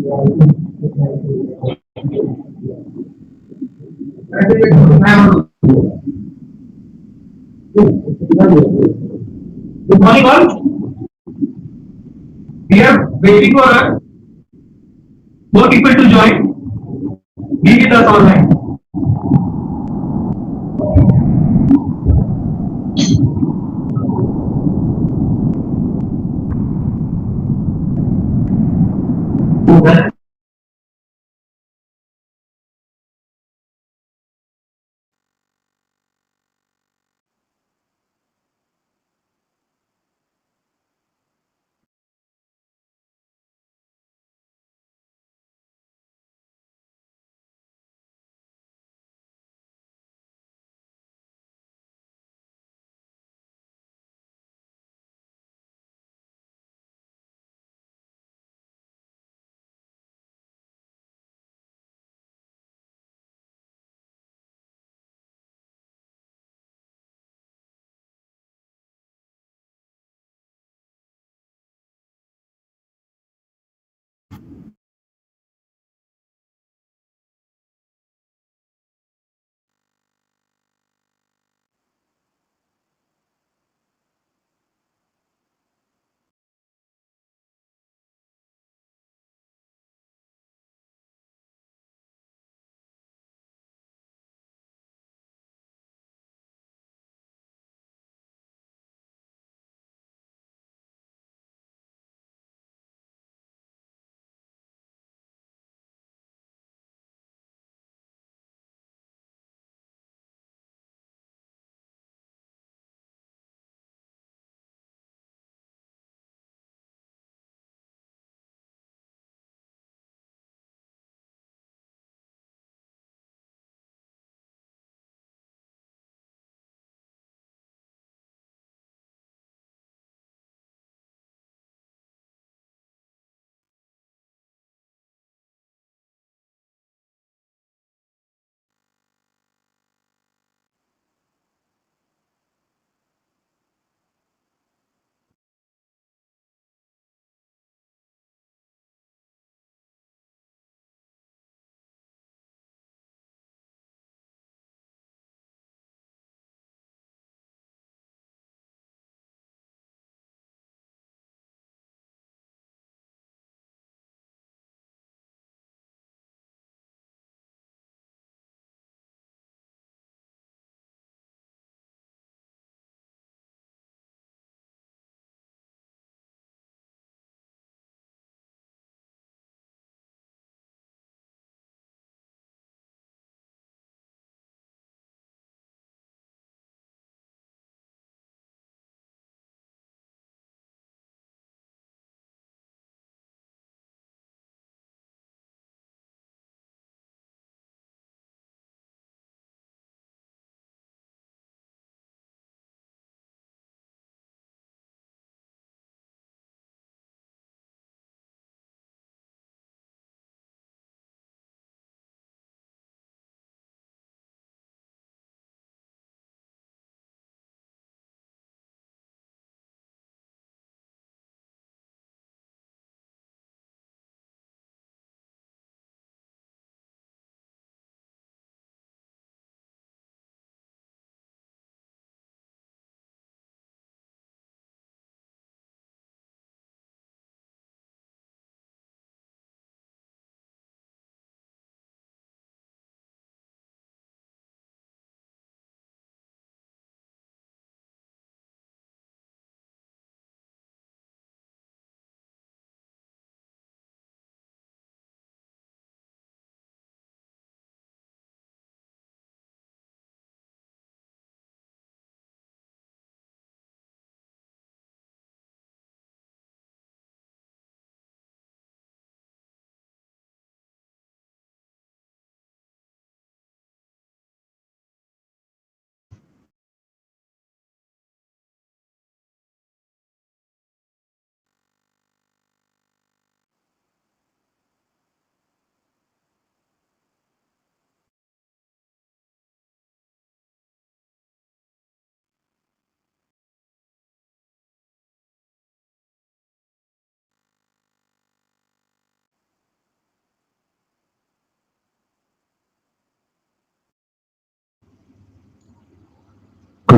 Good morning, all. We are waiting for more people to join. Be with us online.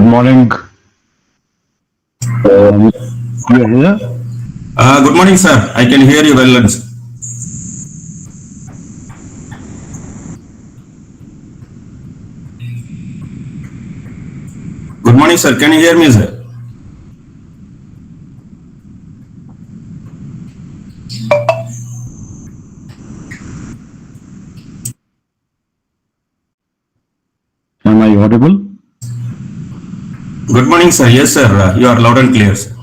morning. You are here? Good morning, sir. I can hear you well. Good morning, sir. Can you hear me, sir? Am I audible? Good morning, sir. Yes, sir. You are loud and clear, sir.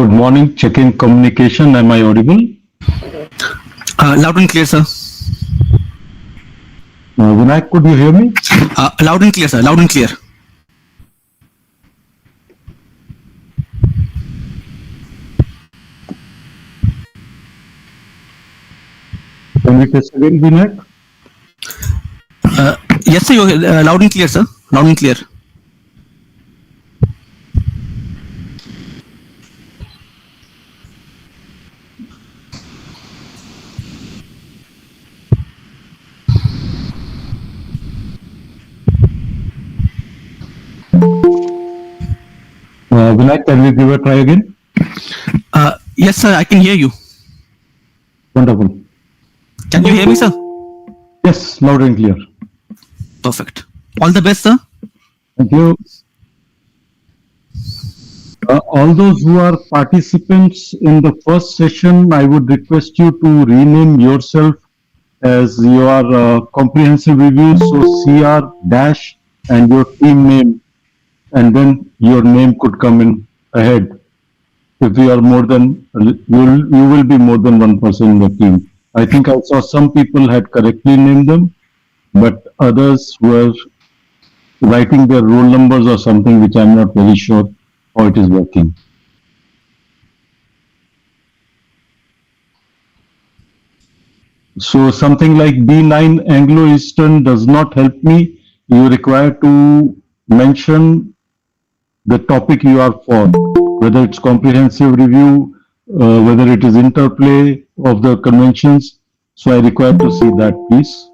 Good morning. Checking communication. Am I audible? Loud and clear, sir. Vinayak, could you hear me? Loud and clear, sir. Loud and clear. Can we test again, Vinayak? Yes, sir. You're loud and clear, sir. Loud and clear. Vinayak, can we give a try again? Yes, sir. I can hear you. Wonderful. Can you hear me, sir? Yes, loud and clear. Perfect. All the best, sir. Thank you. All those who are participants in the first session, I would request you to rename yourself as your comprehensive review. So CR dash and your team name, and then your name could come in ahead. If you are more than, you will be more than one person in the team. I think I saw some people had correctly named them, but others were writing their roll numbers or something, which I'm not very sure how it is working. So something like B9 Anglo-Eastern does not help me. You require to mention the topic you are for, whether it's comprehensive review, whether it is interplay of the conventions. So I require to see that, please.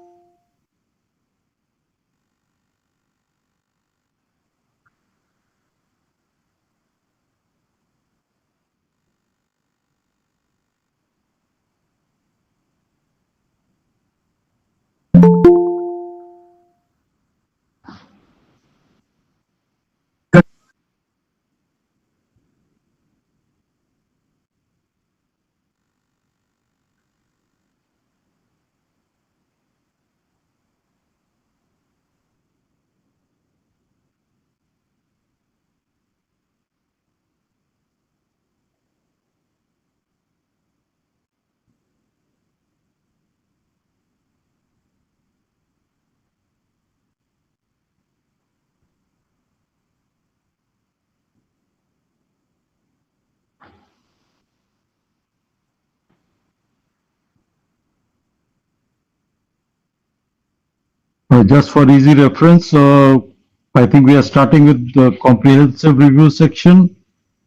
Just for easy reference, I think we are starting with the comprehensive review section,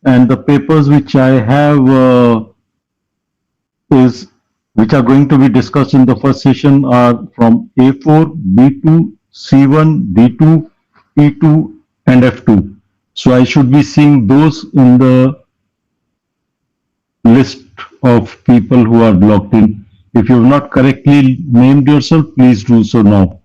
and the papers which I have is which are going to be discussed in the first session are from A4, B2, C1, D2, E2, and F2. So I should be seeing those in the list of people who are blocked in. If you have not correctly named yourself, please do so now.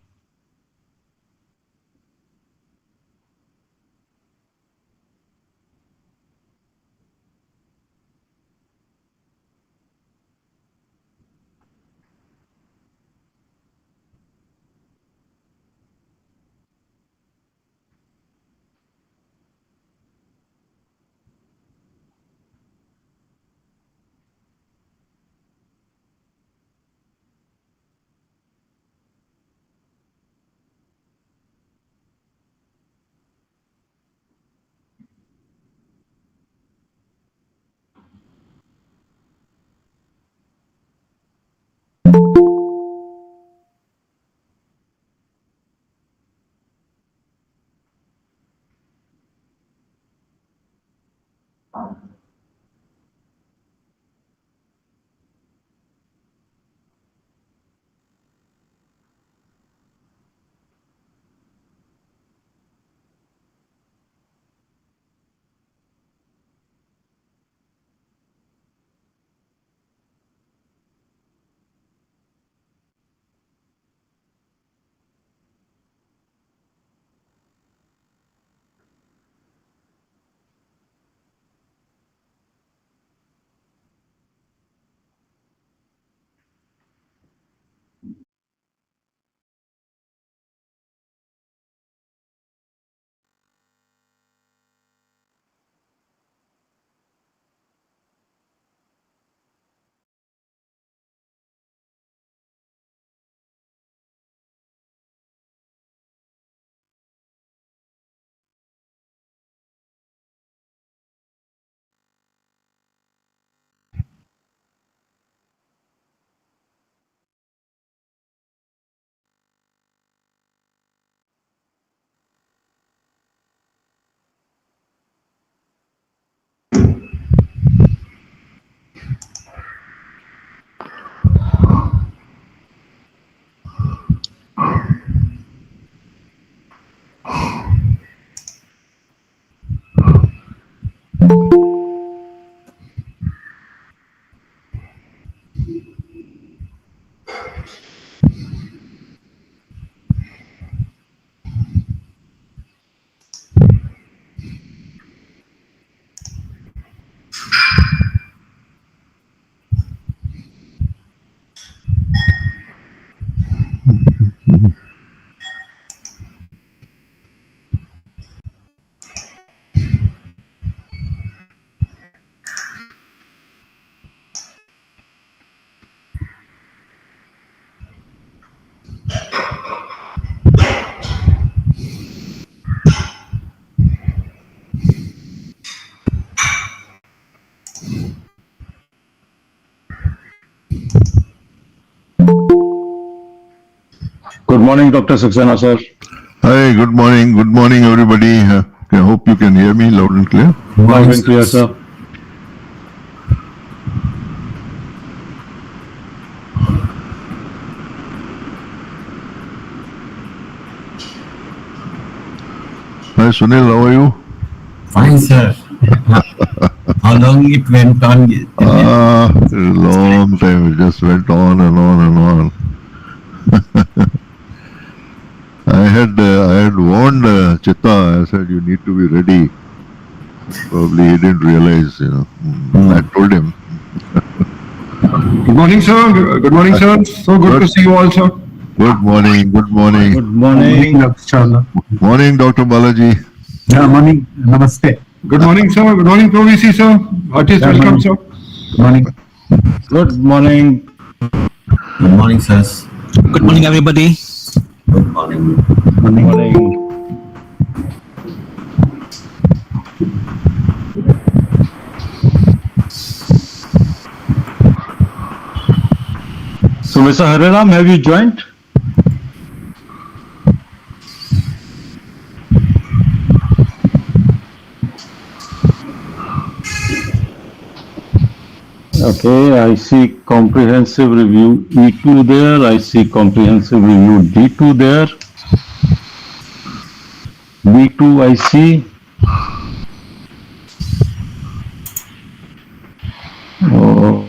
morning, Dr. Saxena, sir. Hi, good morning. Good morning, everybody. I hope you can hear me loud and clear. Loud and clear, sir. Hi, Sunil, how are you? Fine, sir. How long it went on? A long time. It just went on and on and on. I had warned Chitta. I said, you need to be ready. Probably he didn't realize, I told him. Good morning, sir. Good morning, sir. So good to see you all, sir. Good morning. Good morning. Good morning. Morning, Dr. Balaji. Yeah, morning. Namaste. Good morning, sir. Good morning, ProVC, sir. Heartiest welcome, sir. Good morning. Good morning. Good morning, sir. Good morning, everybody. Good morning. Good morning. So, Mr. Hariram, have you joined? Okay, I see comprehensive review E2 there. I see comprehensive review D2 there. B2 I see. Oh.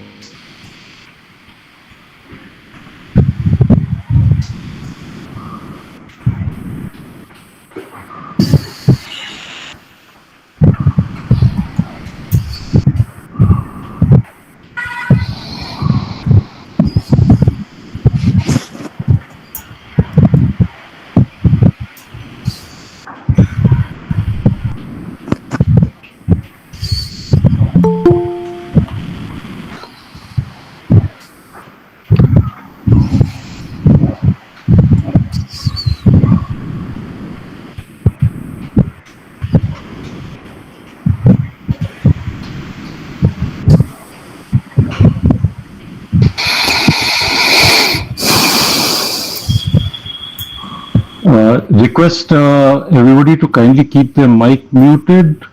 Request everybody to kindly keep their mic muted.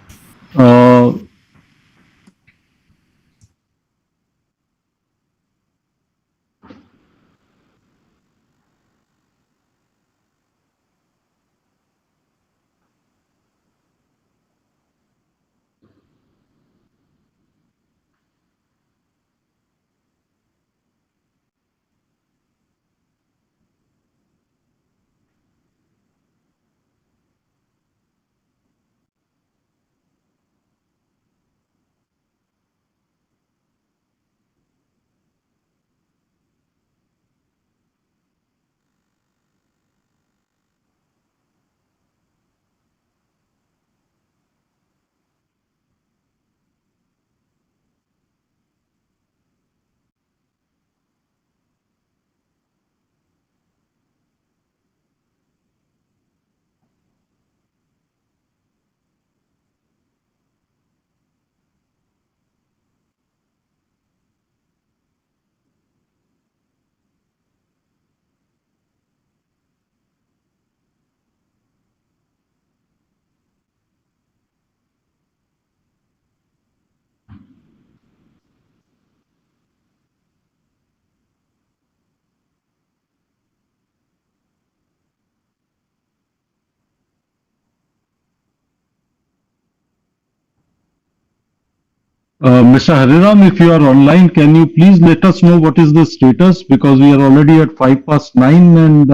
Mr. Hariram, if you are online, can you please let us know what is the status, because we are already at 9:05 and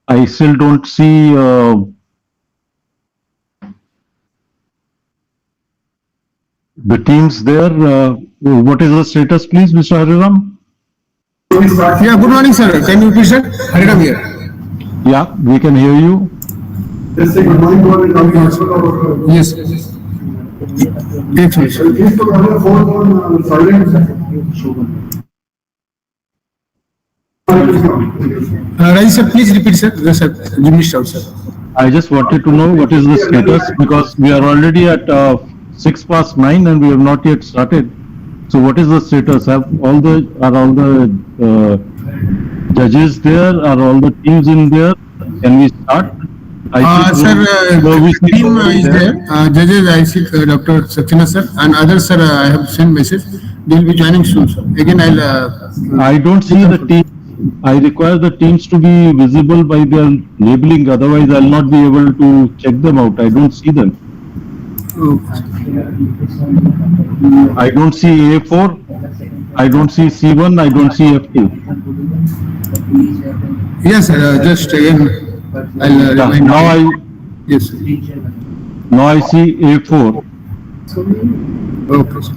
I still don't see the teams there. What is the status, please, Mr. Hariram? Yeah, good morning, sir. Can you please, sir? Hariram here. Yeah, we can hear you. Yes, sir. Good morning, yes. Yes, sir. Please put on your phone on silent. Right, sir. Please repeat, sir. Yes, sir. You missed out, sir. I just wanted to know what is the status, because we are already at 9:06 and we have not yet started. So what is the status? Are all the judges there? Are all the teams in there? Can we start? I see Sir, service is team already is there. there. Judges, I see Dr. Satyana sir, and others, sir, I have sent message. They will be joining soon, sir. Again, I'll. I don't see the team. I require the teams to be visible by their labeling, otherwise I'll not be able to check them out. I don't see them. I don't see A4. I don't see C1. I don't see F2. Yes, sir. Just again, I'll remind. Yes. Sir. Now I see A4. Okay, sir.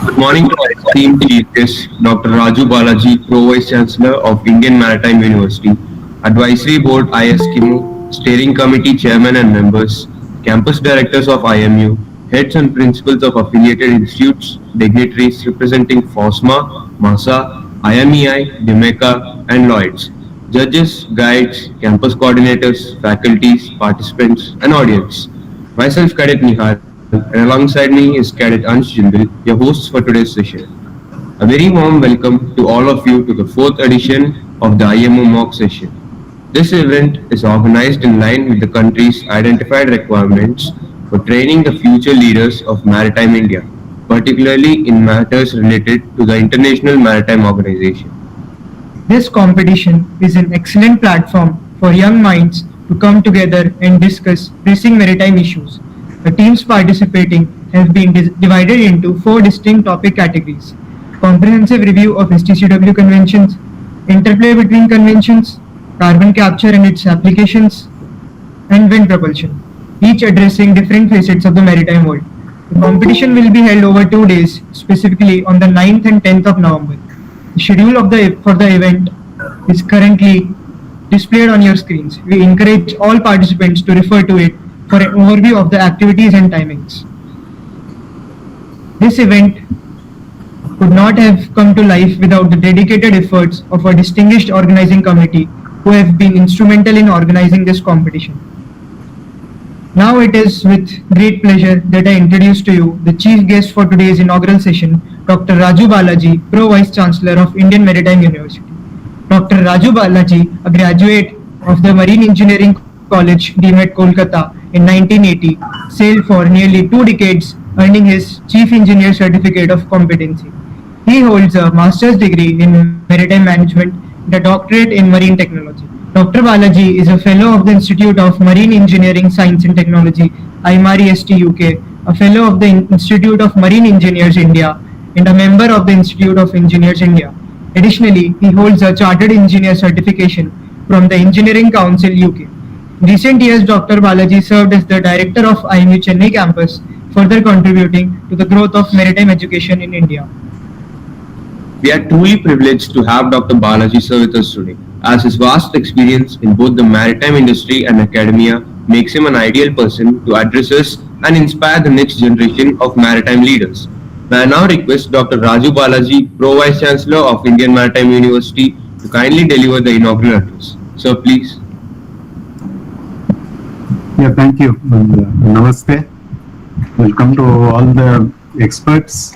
Good morning to our esteemed Chief Guest, Dr. Raju Balaji, Pro Vice Chancellor of Indian Maritime University, Advisory Board I-Eskimo, Steering Committee Chairman and Members, Campus Directors of IMU, Heads and Principals of affiliated institutes, dignitaries representing FOSMA, MASA, IMEI, DIMECA, and Lloyds, judges, guides, campus coordinators, faculties, participants, and audience. Myself, Cadet Nihal, and alongside me is Cadet Ansh Jindal, your hosts for today's session. A very warm welcome to all of you to the fourth edition of the IMO mock session. This event is organized in line with the country's identified requirements for training the future leaders of maritime India, particularly in matters related to the International Maritime Organization. This competition is an excellent platform for young minds to come together and discuss pressing maritime issues. The teams participating have been divided into four distinct topic categories: comprehensive review of STCW conventions, interplay between conventions, carbon capture and its applications, and wind propulsion, each addressing different facets of the maritime world. The competition will be held over 2 days, specifically on the 9th and 10th of November. The schedule for the event is currently displayed on your screens. We encourage all participants to refer to it for an overview of the activities and timings. This event could not have come to life without the dedicated efforts of a distinguished organizing committee who have been instrumental in organizing this competition. Now it is with great pleasure that I introduce to you the chief guest for today's inaugural session, Dr. Raju Balaji, Pro Vice Chancellor of Indian Maritime University. Dr. Raju Balaji, a graduate of the Marine Engineering College, DMET, Kolkata in 1980, sailed for nearly 2 decades, earning his Chief Engineer Certificate of Competency. He holds a master's degree in Maritime Management and a doctorate in Marine Technology. Dr. Balaji is a fellow of the Institute of Marine Engineering Science and Technology, I-Eskimo UK, a fellow of the Institute of Marine Engineers India, and a member of the Institute of Engineers India. Additionally, he holds a Chartered Engineer certification from the Engineering Council UK. In recent years, Dr. Balaji served as the Director of IMU Chennai campus, further contributing to the growth of maritime education in India. We are truly privileged to have Dr. Balaji sir with us today, as his vast experience in both the maritime industry and academia makes him an ideal person to address us and inspire the next generation of maritime leaders. May I now request Dr. Raju Balaji, Pro Vice Chancellor of Indian Maritime University, to kindly deliver the inaugural address. Sir, please. Yeah, thank you. Namaste. Welcome to all the experts.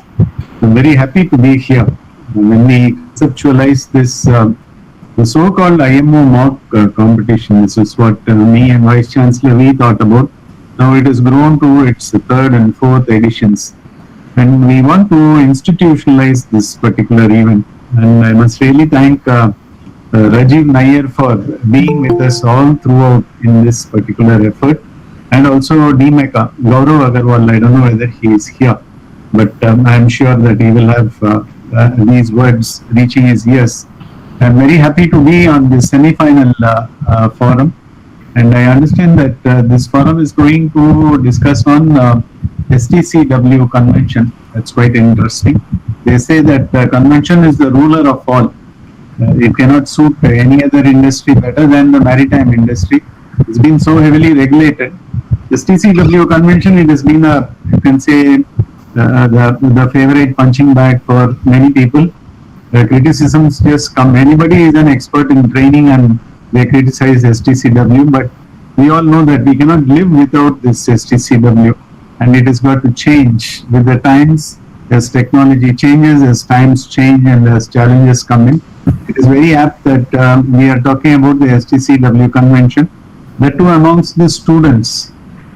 I'm very happy to be here. When we conceptualize this, the so-called IMO mock competition, this is what me and Vice Chancellor we thought about. Now it has grown to its third and fourth editions. And we want to institutionalize this particular event. And I must really thank Rajiv Nair for being with us all throughout in this particular effort. And also DMECA, Gaurav Agarwal, I don't know whether he is here, but I'm sure that he will have these words reaching his ears. I'm very happy to be on the semi-final forum, and I understand that this forum is going to discuss on STCW convention. That's quite interesting. They say that the convention is the ruler of all. It cannot suit any other industry better than the maritime industry. It's been so heavily regulated. The STCW convention, it has been a, you can say, the favorite punching bag for many people. The criticisms just come. Anybody is an expert in training and they criticize STCW, but we all know that we cannot live without this STCW, and it has got to change with the times as technology changes, as times change, and as challenges come in. It is very apt that we are talking about the STCW convention, that too amongst the students.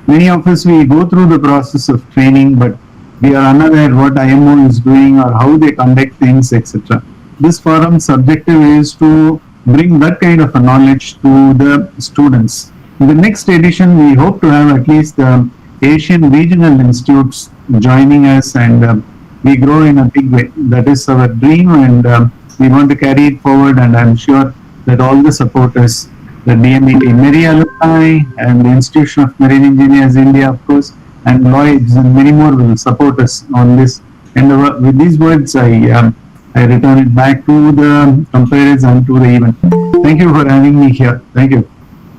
Many of us, we go through the process of training, but we are unaware what IMO is doing or how they conduct things, etc. This forum's objective is to bring that kind of a knowledge to the students. In the next edition, we hope to have at least the Asian regional institutes joining us, and we grow in a big way. That is our dream, and we want to carry it forward, and I'm sure that all the supporters, the DMET, Mary Alumni, and the Institution of Marine Engineers India, of course, and Lloyds and many more will support us on this. And with these words, I return it back to the umpires and to the event. Thank you for having me here. Thank you.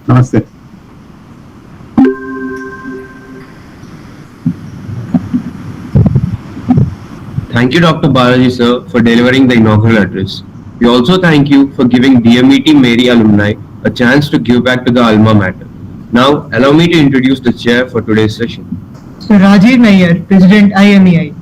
Namaste. Thank you, Dr. Balaji sir, for delivering the inaugural address. We also thank you for giving DMET Mary Alumni a chance to give back to the alma mater. Now, allow me to introduce the chair for today's session. Sir Rajiv Nair, President IMEI.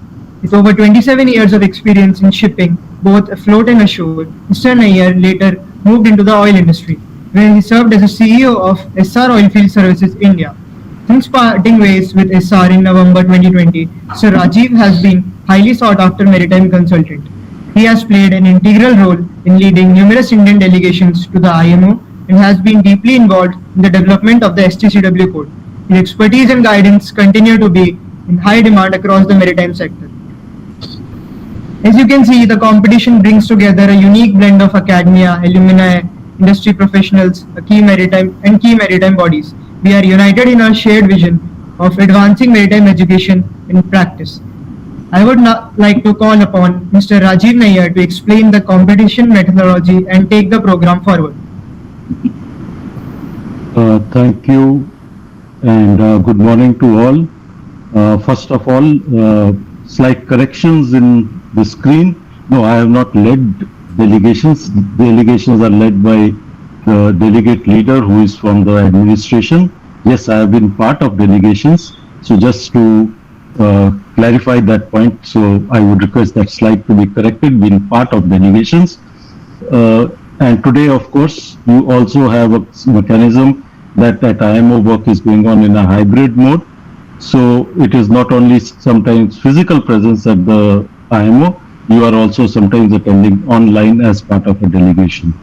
With over 27 years of experience in shipping, both afloat and ashore, Mr. Nair later moved into the oil industry, where he served as a CEO of SR Oilfield Services India. Since parting ways with SR in November 2020, Sir Rajiv has been highly sought after maritime consultant. He has played an integral role in leading numerous Indian delegations to the IMO and has been deeply involved in the development of the STCW code. His expertise and guidance continue to be in high demand across the maritime sector. As you can see, the competition brings together a unique blend of academia, alumni, industry professionals, key maritime bodies. We are united in our shared vision of advancing maritime education in practice. I would now like to call upon Mr. Rajiv Nayyar to explain the competition methodology and take the program forward. Thank you, and good morning to all. First of all, slight corrections in the screen. No, I have not led delegations. Delegations are led by the delegate leader who is from the administration. Yes, I have been part of delegations. So just to clarify that point, so I would request that slide to be corrected, been part of delegations. And today, of course, you also have a mechanism that at IMO work is going on in a hybrid mode. So it is not only sometimes physical presence at the IMO, you are also sometimes attending online as part of a delegation.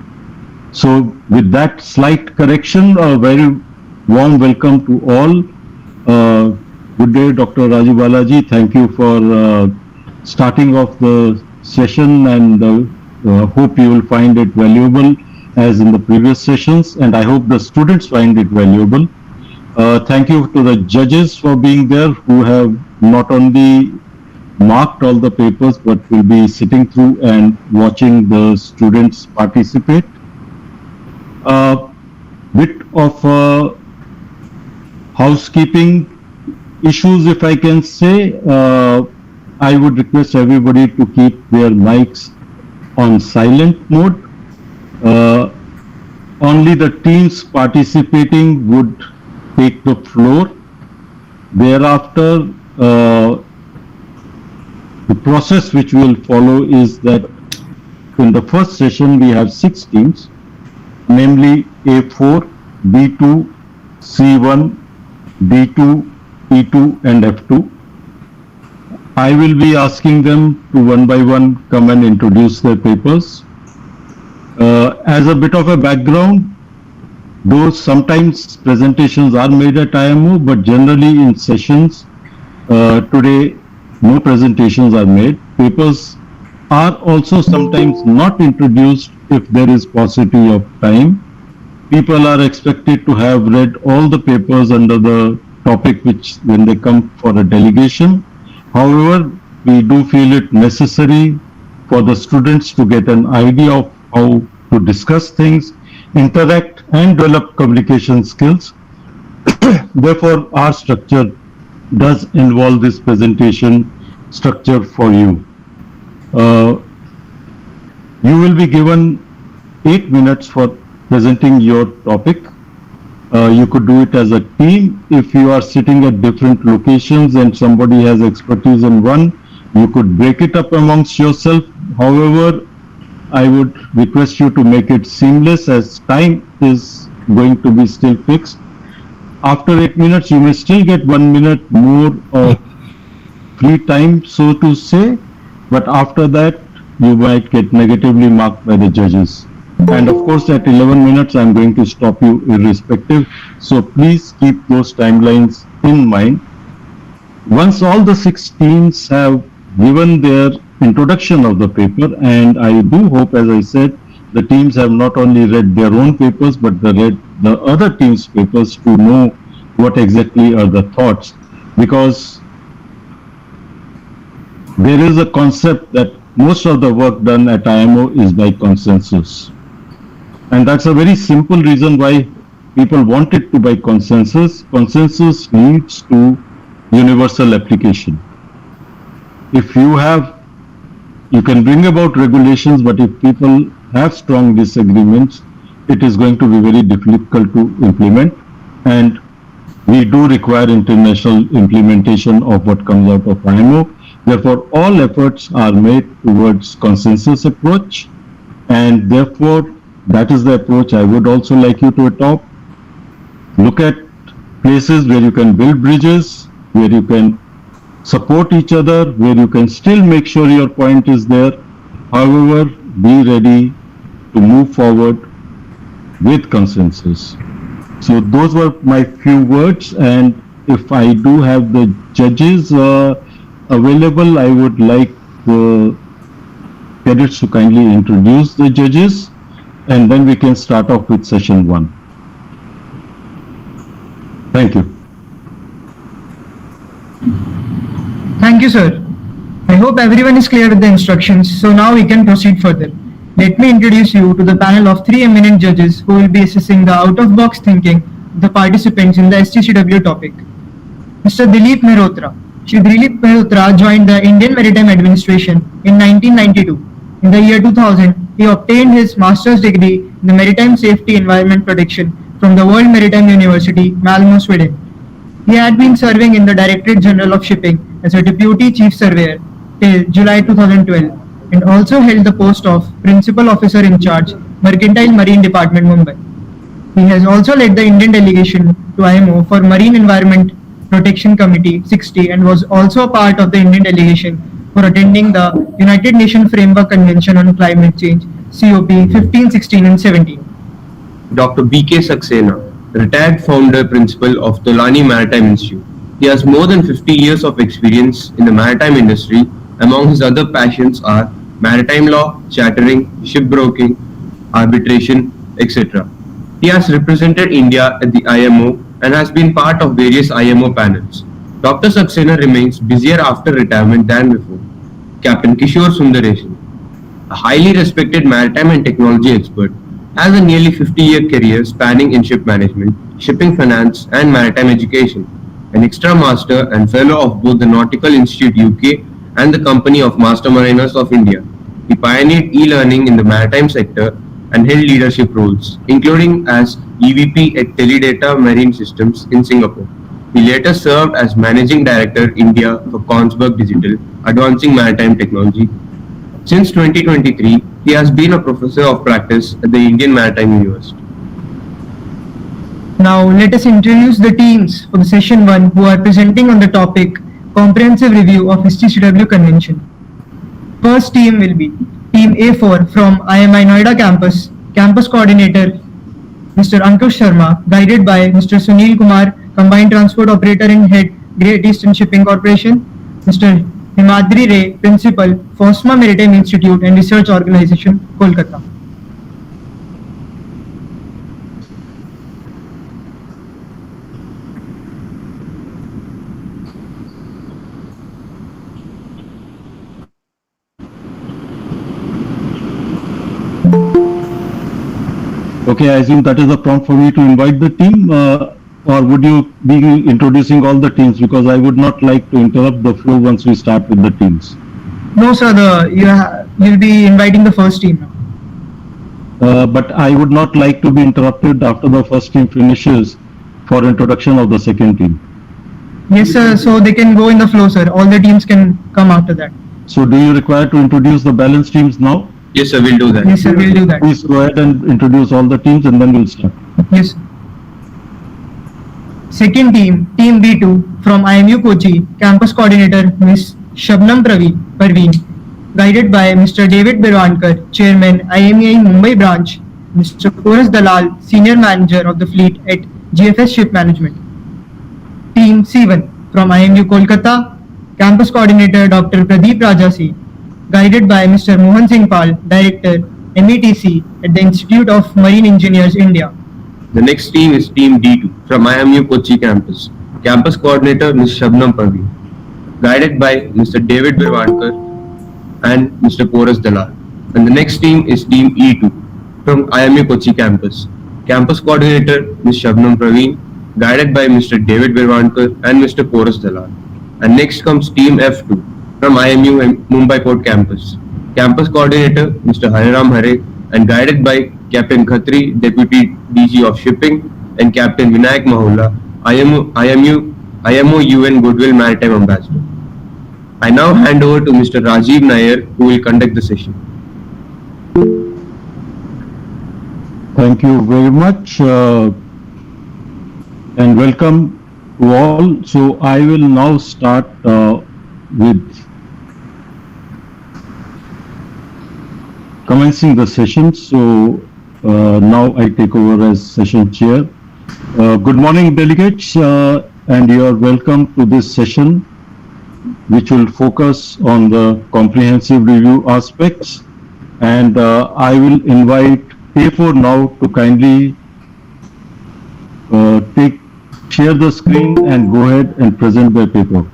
So with that slight correction, a very warm welcome to all. Good day, Dr. Raju Balaji. Thank you for starting off the session, and hope you will find it valuable as in the previous sessions, and I hope the students find it valuable. Thank you to the judges for being there, who have not only marked all the papers but will be sitting through and watching the students participate. Bit of housekeeping issues, if I can say. I would request everybody to keep their mics on silent mode. Only the teams participating would take the floor. Thereafter, the process which we will follow is that in the first session we have 6 teams, namely A4, B2, C1, D2, E2 and F2. I will be asking them to one by one come and introduce their papers. As a bit of a background, though sometimes presentations are made at IMO, but generally in sessions, today no presentations are made. Papers are also sometimes not introduced if there is paucity of time. People are expected to have read all the papers under the topic which when they come for a delegation. However, we do feel it necessary for the students to get an idea of how to discuss things, interact and develop communication skills. Therefore, our structure does involve this presentation structure for you. You will be given 8 minutes for presenting your topic. You could do it as a team. If you are sitting at different locations and somebody has expertise in one, you could break it up amongst yourself. However, I would request you to make it seamless, as time is going to be still fixed. After 8 minutes, you may still get 1 minute more of free time, so to say, but after that, you might get negatively marked by the judges. And of course, at 11 minutes, I'm going to stop you irrespective. So please keep those timelines in mind. Once all the 6 teams have given their introduction of the paper, and I do hope, as I said, the teams have not only read their own papers, but they read the other teams' papers to know what exactly are the thoughts. Because there is a concept that most of the work done at IMO is by consensus. And that's a very simple reason why people want it to by consensus. Consensus leads to universal application. If you can bring about regulations, but if people have strong disagreements, it is going to be very difficult to implement. And we do require international implementation of what comes out of IMO. Therefore, all efforts are made towards consensus approach, and therefore, that is the approach I would also like you to adopt. Look at places where you can build bridges, where you can support each other, where you can still make sure your point is there. However, be ready to move forward with consensus. So those were my few words, and if I do have the judges available, I would like the cadets to kindly introduce the judges, and then we can start off with session 1. Thank you. Thank you, sir. I hope everyone is clear with the instructions, so now we can proceed further. Let me introduce you to the panel of 3 eminent judges who will be assessing the out-of-box thinking of the participants in the STCW topic. Mr. Dilip Mehrotra. Shri Dilip Mehrotra joined the Indian Maritime Administration in 1992. In the year 2000, he obtained his master's degree in the Maritime Safety Environment Protection from the World Maritime University, Malmö, Sweden. He had been serving in the Directorate General of Shipping as a Deputy Chief Surveyor till July 2012 and also held the post of Principal Officer in Charge, Mercantile Marine Department, Mumbai. He has also led the Indian delegation to IMO for Marine Environment Protection Committee 60 and was also a part of the Indian delegation for attending the United Nations Framework Convention on Climate Change, COP 15, 16 and 17. Dr. B.K. Saxena, retired founder principal of Tolani Maritime Institute. He has more than 50 years of experience in the maritime industry. Among his other passions are maritime law, chartering, shipbroking, arbitration, etc. He has represented India at the IMO and has been part of various IMO panels. Dr. Saxena remains busier after retirement than before. Captain Kishore Sundaresan, a highly respected maritime and technology expert, has a nearly 50-year career spanning in ship management, shipping finance, and maritime education. An extra master and fellow of both the Nautical Institute UK and the Company of Master Mariners of India. He pioneered e-learning in the maritime sector and held leadership roles, including as EVP at Teledata Marine Systems in Singapore. He later served as Managing Director India for Kongsberg Digital, advancing maritime technology. Since 2023, he has been a professor of practice at the Indian Maritime University. Now let us introduce the teams for the session 1 who are presenting on the topic Comprehensive Review of STCW Convention. First team will be Team A4 from IMI Noida campus, Campus Coordinator Mr. Ankush Sharma, guided by Mr. Sunil Kumar, Combined Transport Operator and Head, Great Eastern Shipping Corporation, Mr. Himadri Ray, Principal, FOSMA Maritime Institute and Research Organization, Kolkata. Okay, I assume that is a prompt for me to invite the team, or would you be introducing all the teams? Because I would not like to interrupt the flow once we start with the teams. No, sir, you'll be inviting the first team now. But I would not like to be interrupted after the first team finishes for introduction of the second team. Yes, sir, so they can go in the flow, sir. All the teams can come after that. So do you require to introduce the balance teams now? Yes, sir, we'll do that. Yes, sir, we'll do that. Please go ahead and introduce all the teams and then we'll start. Yes. Second team, Team B2 from IMU Kochi, Campus Coordinator Ms. Shabnam Parveen, guided by Mr. David Birwankar, Chairman IMEI Mumbai Branch, Mr. Koras Dalal, Senior Manager of the Fleet at GFS Ship Management. Team C1 from IMU Kolkata, Campus Coordinator Dr. Pradeep Rajasi, guided by Mr. Mohan Singh Pal, Director METC at the Institute of Marine Engineers, India. The next team is Team D2 from IMU Kochi campus. Campus Coordinator Ms. Shabnam Parveen, guided by Mr. David Birwankar and Mr. Koras Dalal. And the next team is Team E2 from IMU Kochi campus. Campus Coordinator Ms. Shabnam Parveen, guided by Mr. David Birwankar and Mr. Koras Dalal. And next comes Team F2 from IMU Mumbai Port campus. Campus Coordinator Mr. Hariram Hare and guided by Captain Khatri, Deputy DG of Shipping, and Captain Vinayak Mahula, IMO UN Goodwill Maritime Ambassador. I now hand over to Mr. Rajiv Nair, who will conduct the session. Thank you very much and welcome to all. So I will now start with commencing the session. So now I take over as session chair. Good morning, delegates, and you are welcome to this session, which will focus on the comprehensive review aspects. And I will invite A4 now to kindly share the screen and go ahead and present their paper.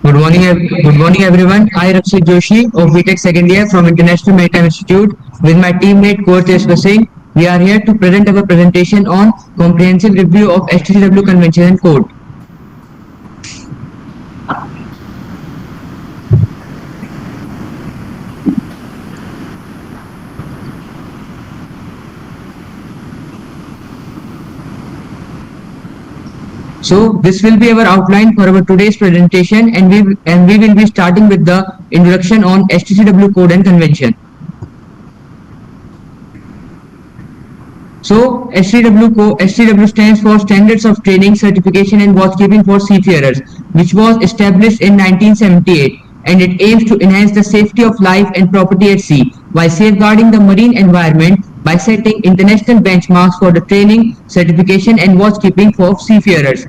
Good morning, everyone. I, Rakshit Joshi of BTech second year from International Maritime Institute, with my teammate Coach Singh. We are here to present our presentation on comprehensive review of HTCW Convention and Code. So this will be our outline for our today's presentation, and we will be starting with the introduction on HTCW Code and Convention. So HTCW stands for Standards of Training, Certification and Watchkeeping for Seafarers, which was established in 1978, and it aims to enhance the safety of life and property at sea while safeguarding the marine environment by setting international benchmarks for the training, certification and watchkeeping for seafarers.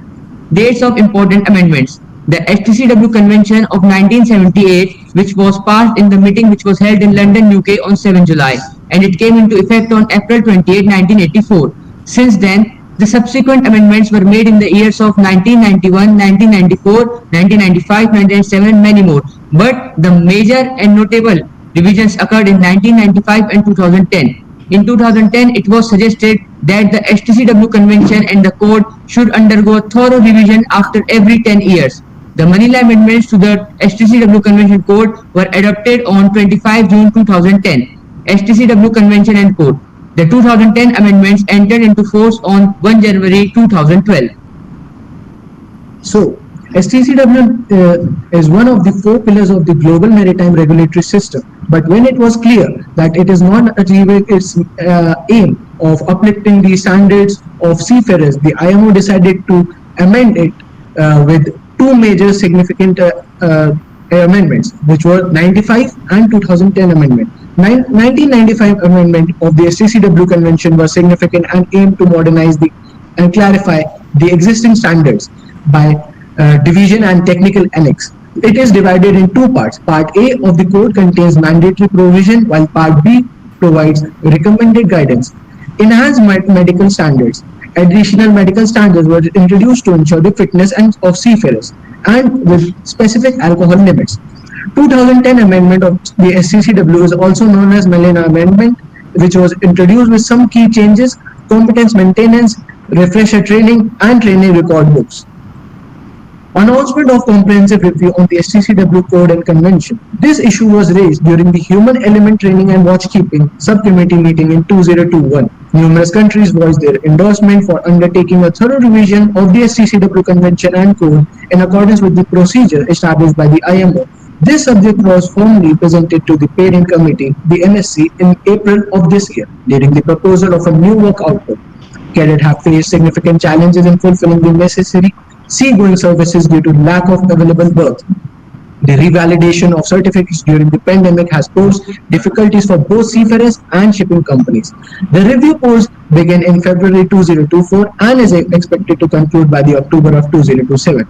Dates of important amendments. The HTCW Convention of 1978, which was passed in the meeting which was held in London, UK on 7 July, and it came into effect on April 28, 1984. Since then, the subsequent amendments were made in the years of 1991, 1994, 1995, 1997 and many more. But the major and notable revisions occurred in 1995 and 2010. In 2010, it was suggested that the HTCW Convention and the Code should undergo a thorough revision after every 10 years. The Manila amendments to the HTCW Convention Code were adopted on 25 June 2010. HTCW Convention and Code. The 2010 amendments entered into force on 1 January 2012. So, STCW is one of the four pillars of the global maritime regulatory system. But when it was clear that it is not achieving its aim of uplifting the standards of seafarers, the IMO decided to amend it with two major significant amendments, which were 95 and 2010 amendment. 1995 amendment of the STCW Convention was significant and aimed to modernize and clarify the existing standards by division and technical annex. It is divided in two parts. Part A of the code contains mandatory provision, while Part B provides recommended guidance. Enhanced medical standards. Additional medical standards were introduced to ensure the fitness of seafarers and with specific alcohol limits. 2010 amendment of the SCCW is also known as Manila Amendment, which was introduced with some key changes: competence maintenance, refresher training, and training record books. Announcement of comprehensive review on the STCW Code and Convention. This issue was raised during the Human Element Training and Watchkeeping Subcommittee meeting in 2021. Numerous countries voiced their endorsement for undertaking a thorough revision of the STCW Convention and Code in accordance with the procedure established by the IMO. This subject was formally presented to the parent committee, the NSC, in April of this year, leading the proposal of a new work output. Cadets have faced significant challenges in fulfilling the necessary seagoing services due to lack of available berths. The revalidation of certificates during the pandemic has posed difficulties for both seafarers and shipping companies. The review course began in February 2024 and is expected to conclude by the October of 2027.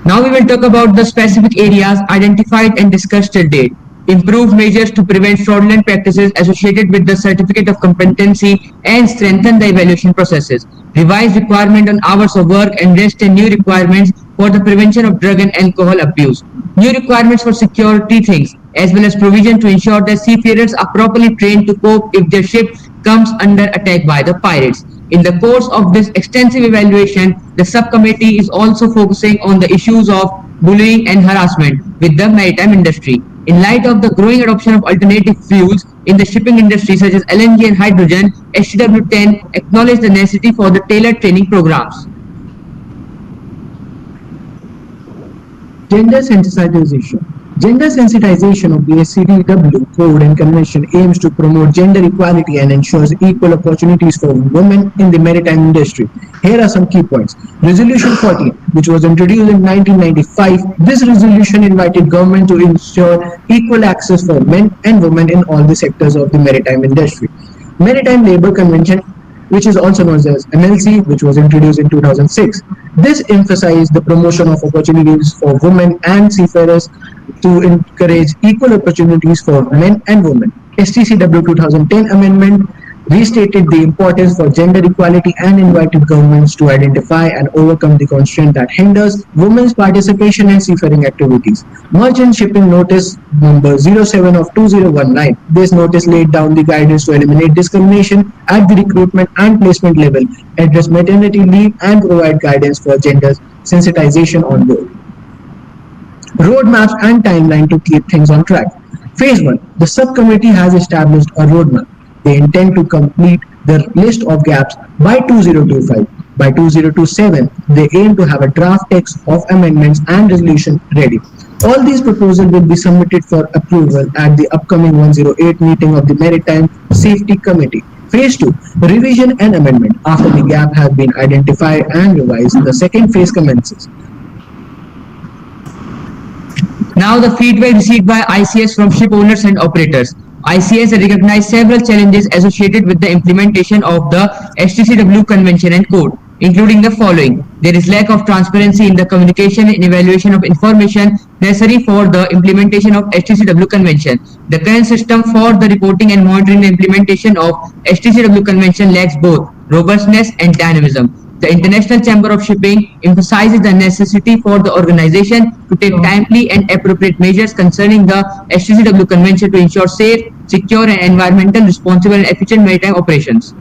Now we will talk about the specific areas identified and discussed till date. Improved measures to prevent fraudulent practices associated with the certificate of competency and strengthen the evaluation processes. Revised requirement on hours of work and rest and new requirements for the prevention of drug and alcohol abuse. New requirements for security things, as well as provision to ensure that seafarers are properly trained to cope if their ship comes under attack by the pirates. In the course of this extensive evaluation, the subcommittee is also focusing on the issues of bullying and harassment with the maritime industry. In light of the growing adoption of alternative fuels in the shipping industry such as LNG and hydrogen, HTW10 acknowledged the necessity for the tailored training programs. Gender sensitization. Gender sensitization of the SCDW code and convention aims to promote gender equality and ensures equal opportunities for women in the maritime industry. Here are some key points. Resolution 14, which was introduced in 1995, this resolution invited government to ensure equal access for men and women in all the sectors of the maritime industry. Maritime Labour Convention, which is also known as MLC, which was introduced in 2006. This emphasized the promotion of opportunities for women and seafarers to encourage equal opportunities for men and women. STCW 2010 amendment restated the importance for gender equality and invited governments to identify and overcome the constraint that hinders women's participation in seafaring activities. Merchant Shipping Notice number 07 of 2019. This notice laid down the guidance to eliminate discrimination at the recruitment and placement level, address maternity leave, and provide guidance for gender sensitization on board. Roadmaps and timeline to keep things on track. Phase 1. The subcommittee has established a roadmap. They intend to complete the list of gaps by 2025. By 2027, they aim to have a draft text of amendments and resolution ready. All these proposals will be submitted for approval at the upcoming 108 meeting of the Maritime Safety Committee. Phase 2. Revision and amendment. After the gap has been identified and revised, the second phase commences. Now the feedback received by ICS from ship owners and operators. ICS recognized several challenges associated with the implementation of the STCW Convention and Code, including the following. There is lack of transparency in the communication and evaluation of information necessary for the implementation of STCW Convention. The current system for the reporting and monitoring the implementation of STCW Convention lacks both robustness and dynamism. The International Chamber of Shipping emphasizes the necessity for the organization to take timely and appropriate measures concerning the STCW Convention to ensure safe, secure, and environmental, responsible, and efficient maritime operations.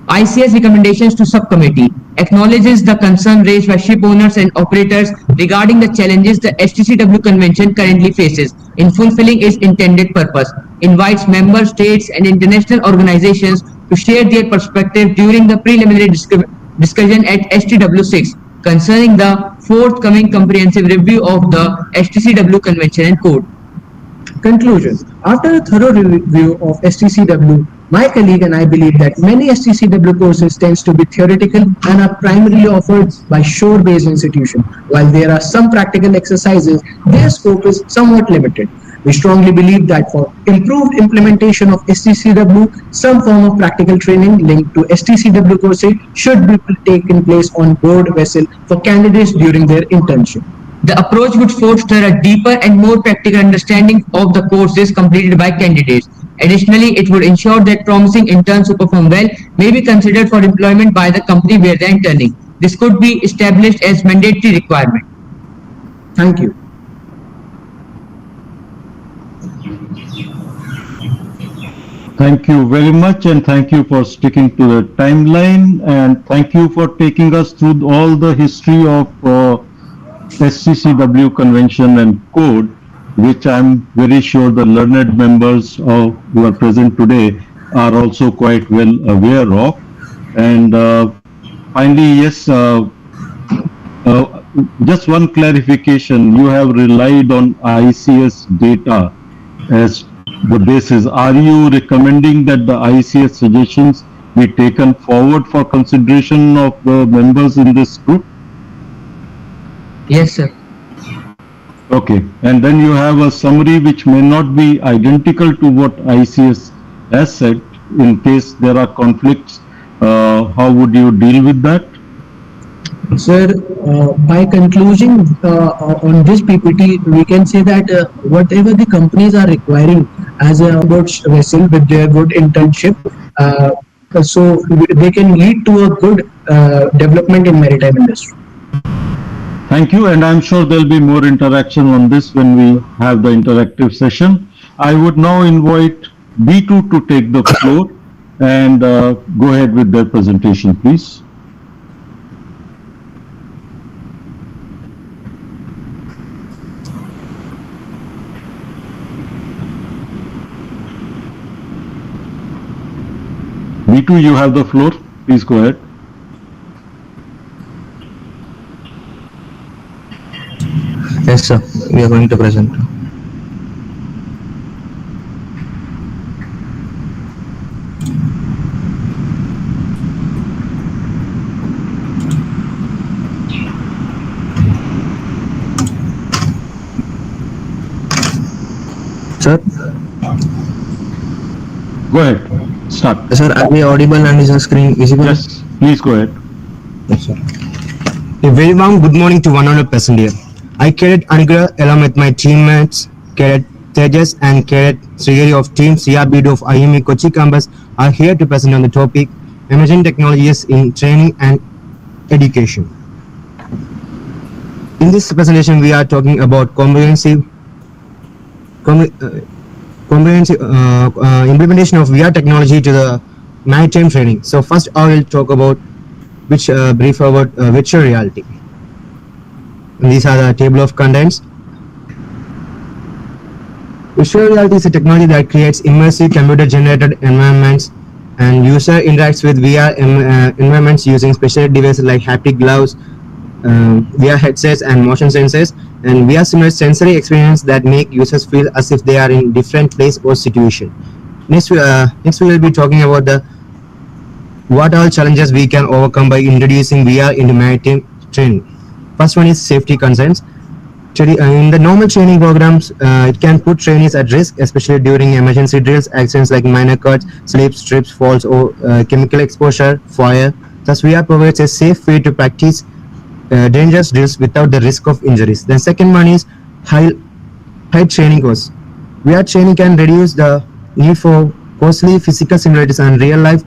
ICS recommendations to subcommittee acknowledges the concern raised by ship owners and operators regarding the challenges the STCW Convention currently faces in fulfilling its intended purpose, invites member states and international organizations to share their perspective during the preliminary discussion at STW6 concerning the forthcoming comprehensive review of the STCW Convention and Code. Conclusion. After a thorough review of STCW, my colleague and I believe that many STCW courses tend to be theoretical and are primarily offered by shore-based institutions. While there are some practical exercises, their scope is somewhat limited. We strongly believe that for improved implementation of STCW, some form of practical training linked to STCW courses should be taken place on board vessel for candidates during their internship. The approach would foster a deeper and more practical understanding of the courses completed by candidates. Additionally, it would ensure that promising interns who perform well may be considered for employment by the company where they are interning. This could be established as mandatory requirement. Thank you. Thank you very much, and thank you for sticking to the timeline, and thank you for taking us through all the history of SCCW Convention and Code, which I'm very sure the learned members who are present today are also quite well aware of. And finally, yes, just one clarification. You have relied on ICS data as the basis. Are you recommending that the ICS suggestions be taken forward for consideration of the members in this group? Yes, sir. Okay, and then you have a summary which may not be identical to what ICS has said. In case there are conflicts, how would you deal with that? Sir, by conclusion on this PPT, we can say that whatever the companies are requiring as a boat vessel with their good internship, so they can lead to a good development in maritime industry. Thank you, and I'm sure there'll be more interaction on this when we have the interactive session. I would now invite B2 to take the floor and go ahead with their presentation, please. B2, you have the floor. Please go ahead. Yes, sir. We are going to present. Sir, Go ahead. Start. sir, are we audible and is the screen visible? Yes, please go ahead. Yes, sir. A very warm good morning to 100% here. I Cadet Anugrah along with my teammates Cadet Tejas and Cadet Srigari of Team CRBD of IME Kochi campus are here to present on the topic Emerging Technologies in Training and Education. In this presentation, we are talking about comprehensive implementation of VR technology to the maritime training. So first, I will talk about brief about virtual reality. And these are the table of contents. Virtual reality is a technology that creates immersive computer-generated environments, and user interacts with VR environments using special devices like haptic gloves, VR headsets, and motion sensors. And VR simulates sensory experience that make users feel as if they are in different place or situation. Next, we will be talking about what all challenges we can overcome by introducing VR into maritime training. First one is safety concerns. In the normal training programs, it can put trainees at risk, especially during emergency drills, accidents like minor cuts, slips, trips, falls, or chemical exposure, fire. Thus, VR provides a safe way to practice dangerous drills without the risk of injuries. The second one is high training costs. VR training can reduce the need for costly physical simulators and real-life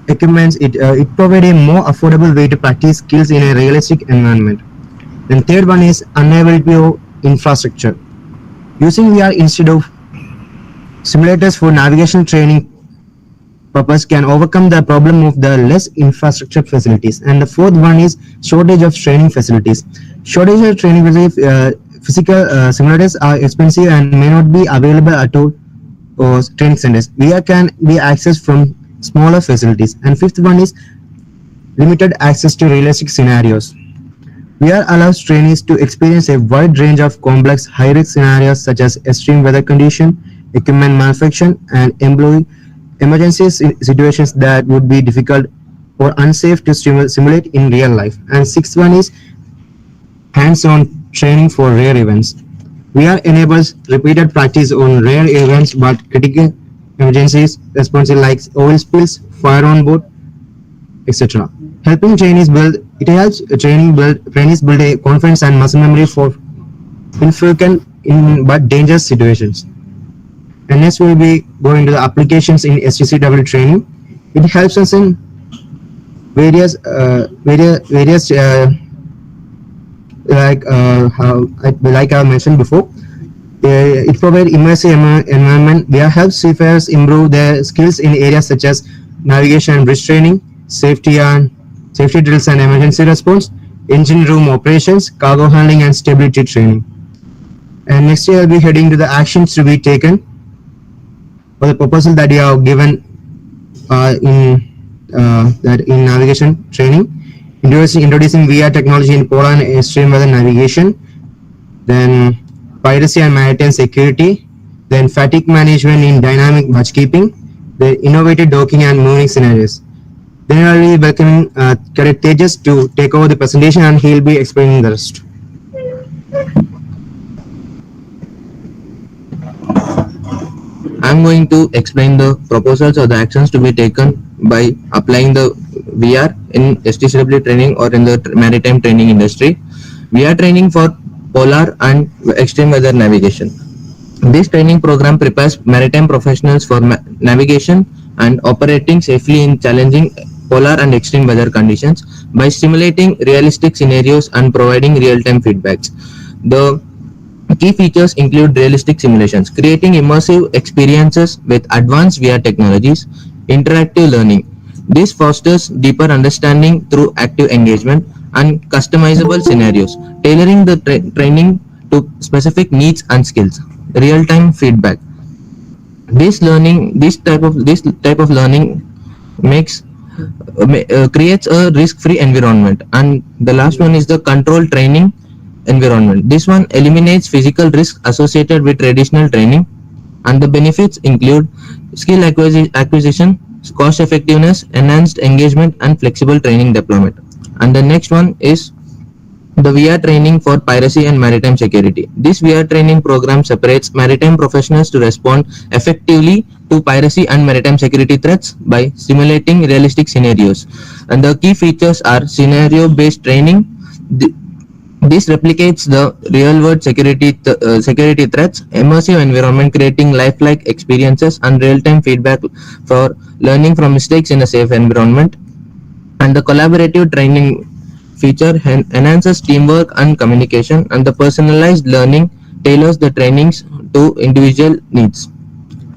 equipment. It provides a more affordable way to practice skills in a realistic environment. And third one is unavailability of infrastructure. Using VR instead of simulators for navigation training purpose can overcome the problem of the less infrastructure facilities. And the fourth one is shortage of training facilities. Shortage of training facilities, physical simulators are expensive and may not be available at all or training centers. VR can be accessed from smaller facilities. And fifth one is limited access to realistic scenarios. VR allows trainees to experience a wide range of complex high-risk scenarios such as extreme weather condition, equipment malfunction, and employee emergency situations that would be difficult or unsafe to simulate in real life. And sixth one is hands-on training for rare events. VR enables repeated practice on rare events but critical emergencies responses like oil spills, fire on board, etc. Helping trainees build trainees build a confidence and muscle memory for infrequent but dangerous situations. And next we'll be going to the applications in STCW training. It helps us in various like I mentioned before. It provides immersive environment. VR helps seafarers improve their skills in areas such as navigation and bridge training, safety drills and emergency response, engine room operations, cargo handling, and stability training. And next year I'll be heading to the actions to be taken for the proposal that you have given in navigation training. Introducing VR technology in polar and extreme weather navigation, then piracy and maritime security, then fatigue management in dynamic watchkeeping, then innovative docking and moving scenarios. Then I will be welcoming Cadet Tejas to take over the presentation and he will be explaining the rest. I am going to explain the proposals or the actions to be taken by applying the VR in STCW training or in the maritime training industry. VR training for polar and extreme weather navigation. This training program prepares maritime professionals for navigation and operating safely in challenging polar and extreme weather conditions by simulating realistic scenarios and providing real-time feedbacks. The key features include realistic simulations, creating immersive experiences with advanced VR technologies, interactive learning. This fosters deeper understanding through active engagement and customizable scenarios, tailoring the training to specific needs and skills. Real-time feedback. This type of learning makes creates a risk-free environment. And the last one is the control training. environment. This one eliminates physical risk associated with traditional training, and the benefits include skill acquisition, cost effectiveness, enhanced engagement, and flexible training deployment. And the next one is the VR training for piracy and maritime security. This VR training program separates maritime professionals to respond effectively to piracy and maritime security threats by simulating realistic scenarios. And the key features are scenario-based training. This replicates the real-world security threats, immersive environment creating lifelike experiences, and real-time feedback for learning from mistakes in a safe environment. And the collaborative training feature enhances teamwork and communication, and the personalized learning tailors the trainings to individual needs.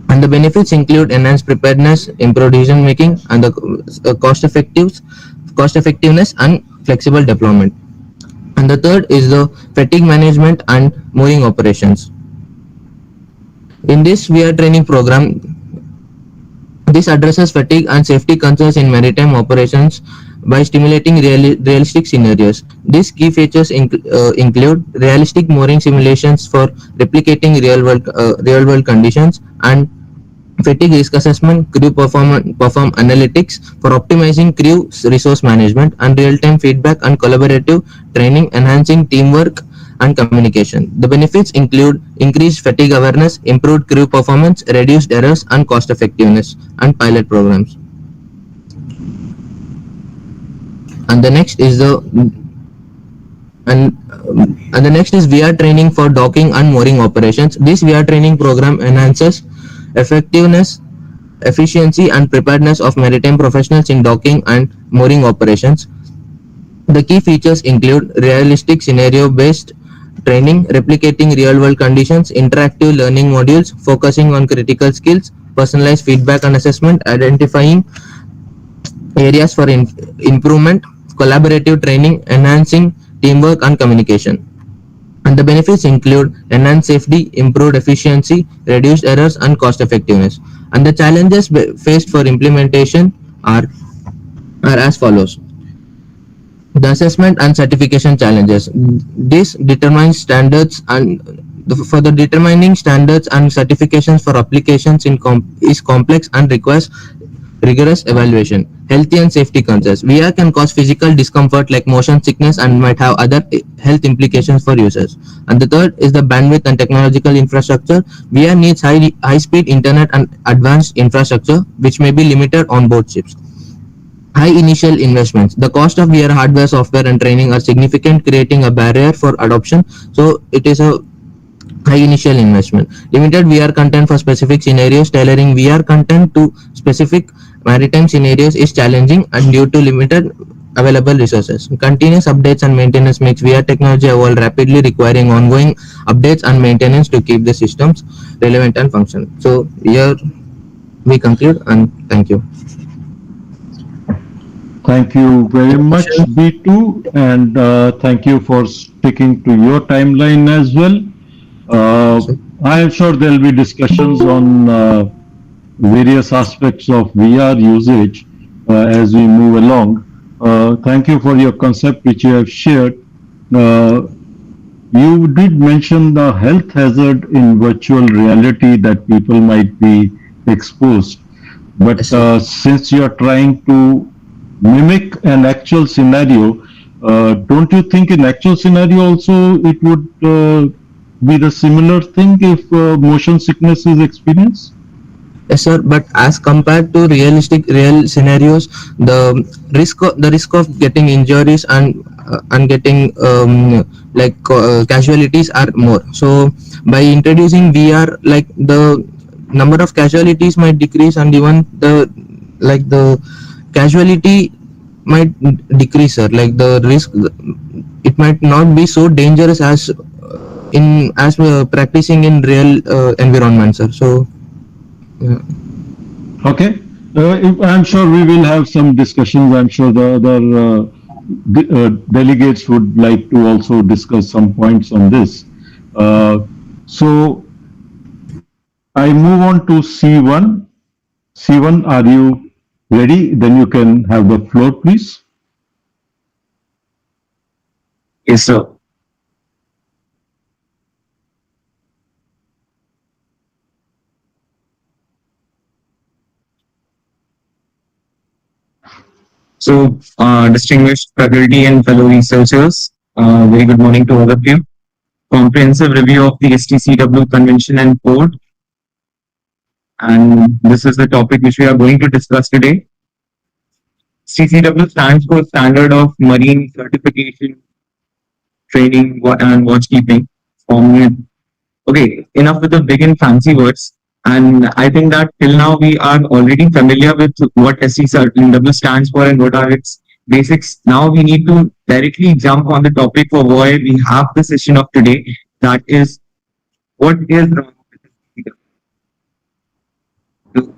And the benefits include enhanced preparedness, improved decision making, and the cost effectiveness and flexible deployment. And the third is the fatigue management and mooring operations. In this VR training program, this addresses fatigue and safety concerns in maritime operations by stimulating realistic scenarios. These key features include realistic mooring simulations for replicating real-world conditions, and fatigue risk assessment, crew perform analytics for optimizing crew resource management, and real-time feedback and collaborative training enhancing teamwork and communication. The benefits include increased fatigue awareness, improved crew performance, reduced errors, and cost effectiveness, and pilot programs. And the next is and the next is VR training for docking and mooring operations. This VR training program enhances effectiveness, efficiency, and preparedness of maritime professionals in docking and mooring operations. The key features include realistic scenario-based training, replicating real-world conditions, interactive learning modules focusing on critical skills, personalized feedback and assessment, identifying areas for improvement, collaborative training, enhancing teamwork and communication. And the benefits include enhanced safety, improved efficiency, reduced errors, and cost effectiveness. And the challenges faced for implementation are as follows. The assessment and certification challenges. This determines standards and for the determining standards and certifications for applications is complex and requires rigorous evaluation. Health and safety concerns. VR can cause physical discomfort like motion sickness and might have other health implications for users. And the third is the bandwidth and technological infrastructure. VR needs high-speed internet and advanced infrastructure, which may be limited on board ships. High initial investments. The cost of VR hardware, software, and training are significant, creating a barrier for adoption. So it is a high initial investment. Limited VR content for specific scenarios. Tailoring VR content to specific maritime scenarios is challenging and due to limited available resources. Continuous updates and maintenance makes VR technology evolve rapidly, requiring ongoing updates and maintenance to keep the systems relevant and functional. So here we conclude, and thank you. Thank you very much, B2, and thank you for sticking to your timeline as well. I am sure there will be discussions on various aspects of VR usage as we move along. Thank you for your concept which you have shared. You did mention the health hazard in virtual reality that people might be exposed. But since you are trying to mimic an actual scenario, don't you think in actual scenario also it would be the similar thing if motion sickness is experienced? Yes, sir. But as compared to real scenarios, the risk of getting injuries and getting casualties are more. So by introducing VR, like the number of casualties might decrease, and even the casualty might decrease, sir. Like the risk, it might not be so dangerous as practicing in real environment, sir. So yeah. Okay. I'm sure we will have some discussions. I'm sure the other delegates would like to also discuss some points on this. So I move on to C1. C1, are you ready? Then you can have the floor, please. Yes, sir. Distinguished faculty and fellow researchers, very good morning to all of you. Comprehensive review of the STCW Convention and Code, and this is the topic which we are going to discuss today. STCW stands for Standard of Marine Certification, Training and Watchkeeping. Okay, enough with the big and fancy words. And I think that till now we are already familiar with what STCW stands for and what are its basics. Now we need to directly jump on the topic for why we have the session of today. That is, what is wrong with STCW? So,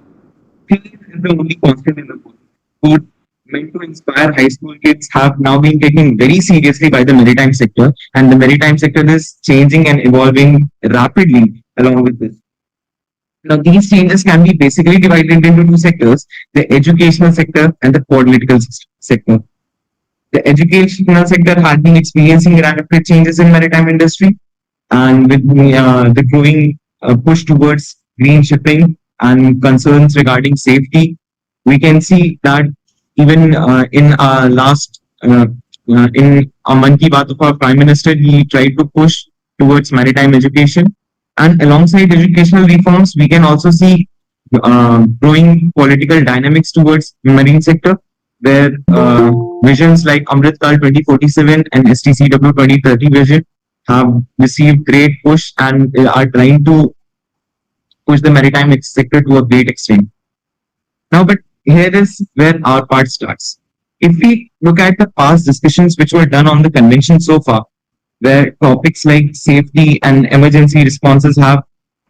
peace is the only constant in the world. Food meant to inspire high school kids have now been taken very seriously by the maritime sector, and the maritime sector is changing and evolving rapidly along with this. Now, these changes can be basically divided into two sectors, the educational sector and the political sector. The educational sector had been experiencing rapid changes in maritime industry, and with the growing push towards green shipping and concerns regarding safety, we can see that even in our last, in a Mann Ki Baat of our Prime Minister, he tried to push towards maritime education. And alongside educational reforms, we can also see growing political dynamics towards marine sector, where visions like Amrit Kal 2047 and STCW 2030 vision have received great push and are trying to push the maritime sector to a great extent. Now, but here is where our part starts. If we look at the past discussions which were done on the convention so far, where topics like safety and emergency responses have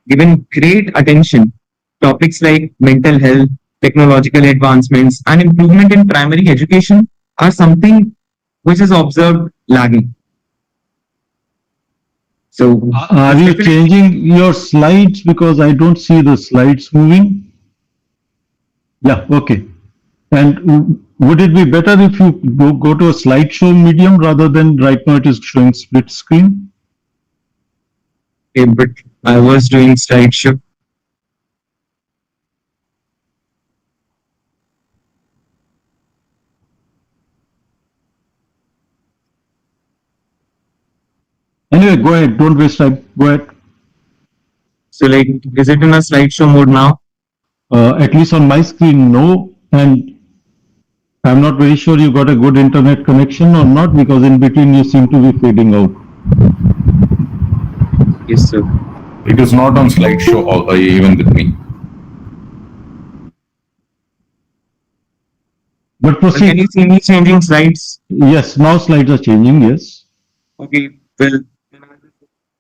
given great attention, topics like mental health, technological advancements, and improvement in primary education are something which is observed lagging. So, are you changing your slides because I don't see the slides moving? Yeah, okay. And would it be better if you go to a slideshow medium rather than right now it is showing split screen? Okay, but I was doing slideshow. Anyway, go ahead. Don't waste time. Go ahead. So, like, is it in a slideshow mode now? At least on my screen, no. And I'm not very sure you got a good internet connection or not, because in between you seem to be fading out. Yes, sir. It is not on slideshow even with me. But proceed. Can you see me changing slides? Yes, now slides are changing, yes. Okay, well,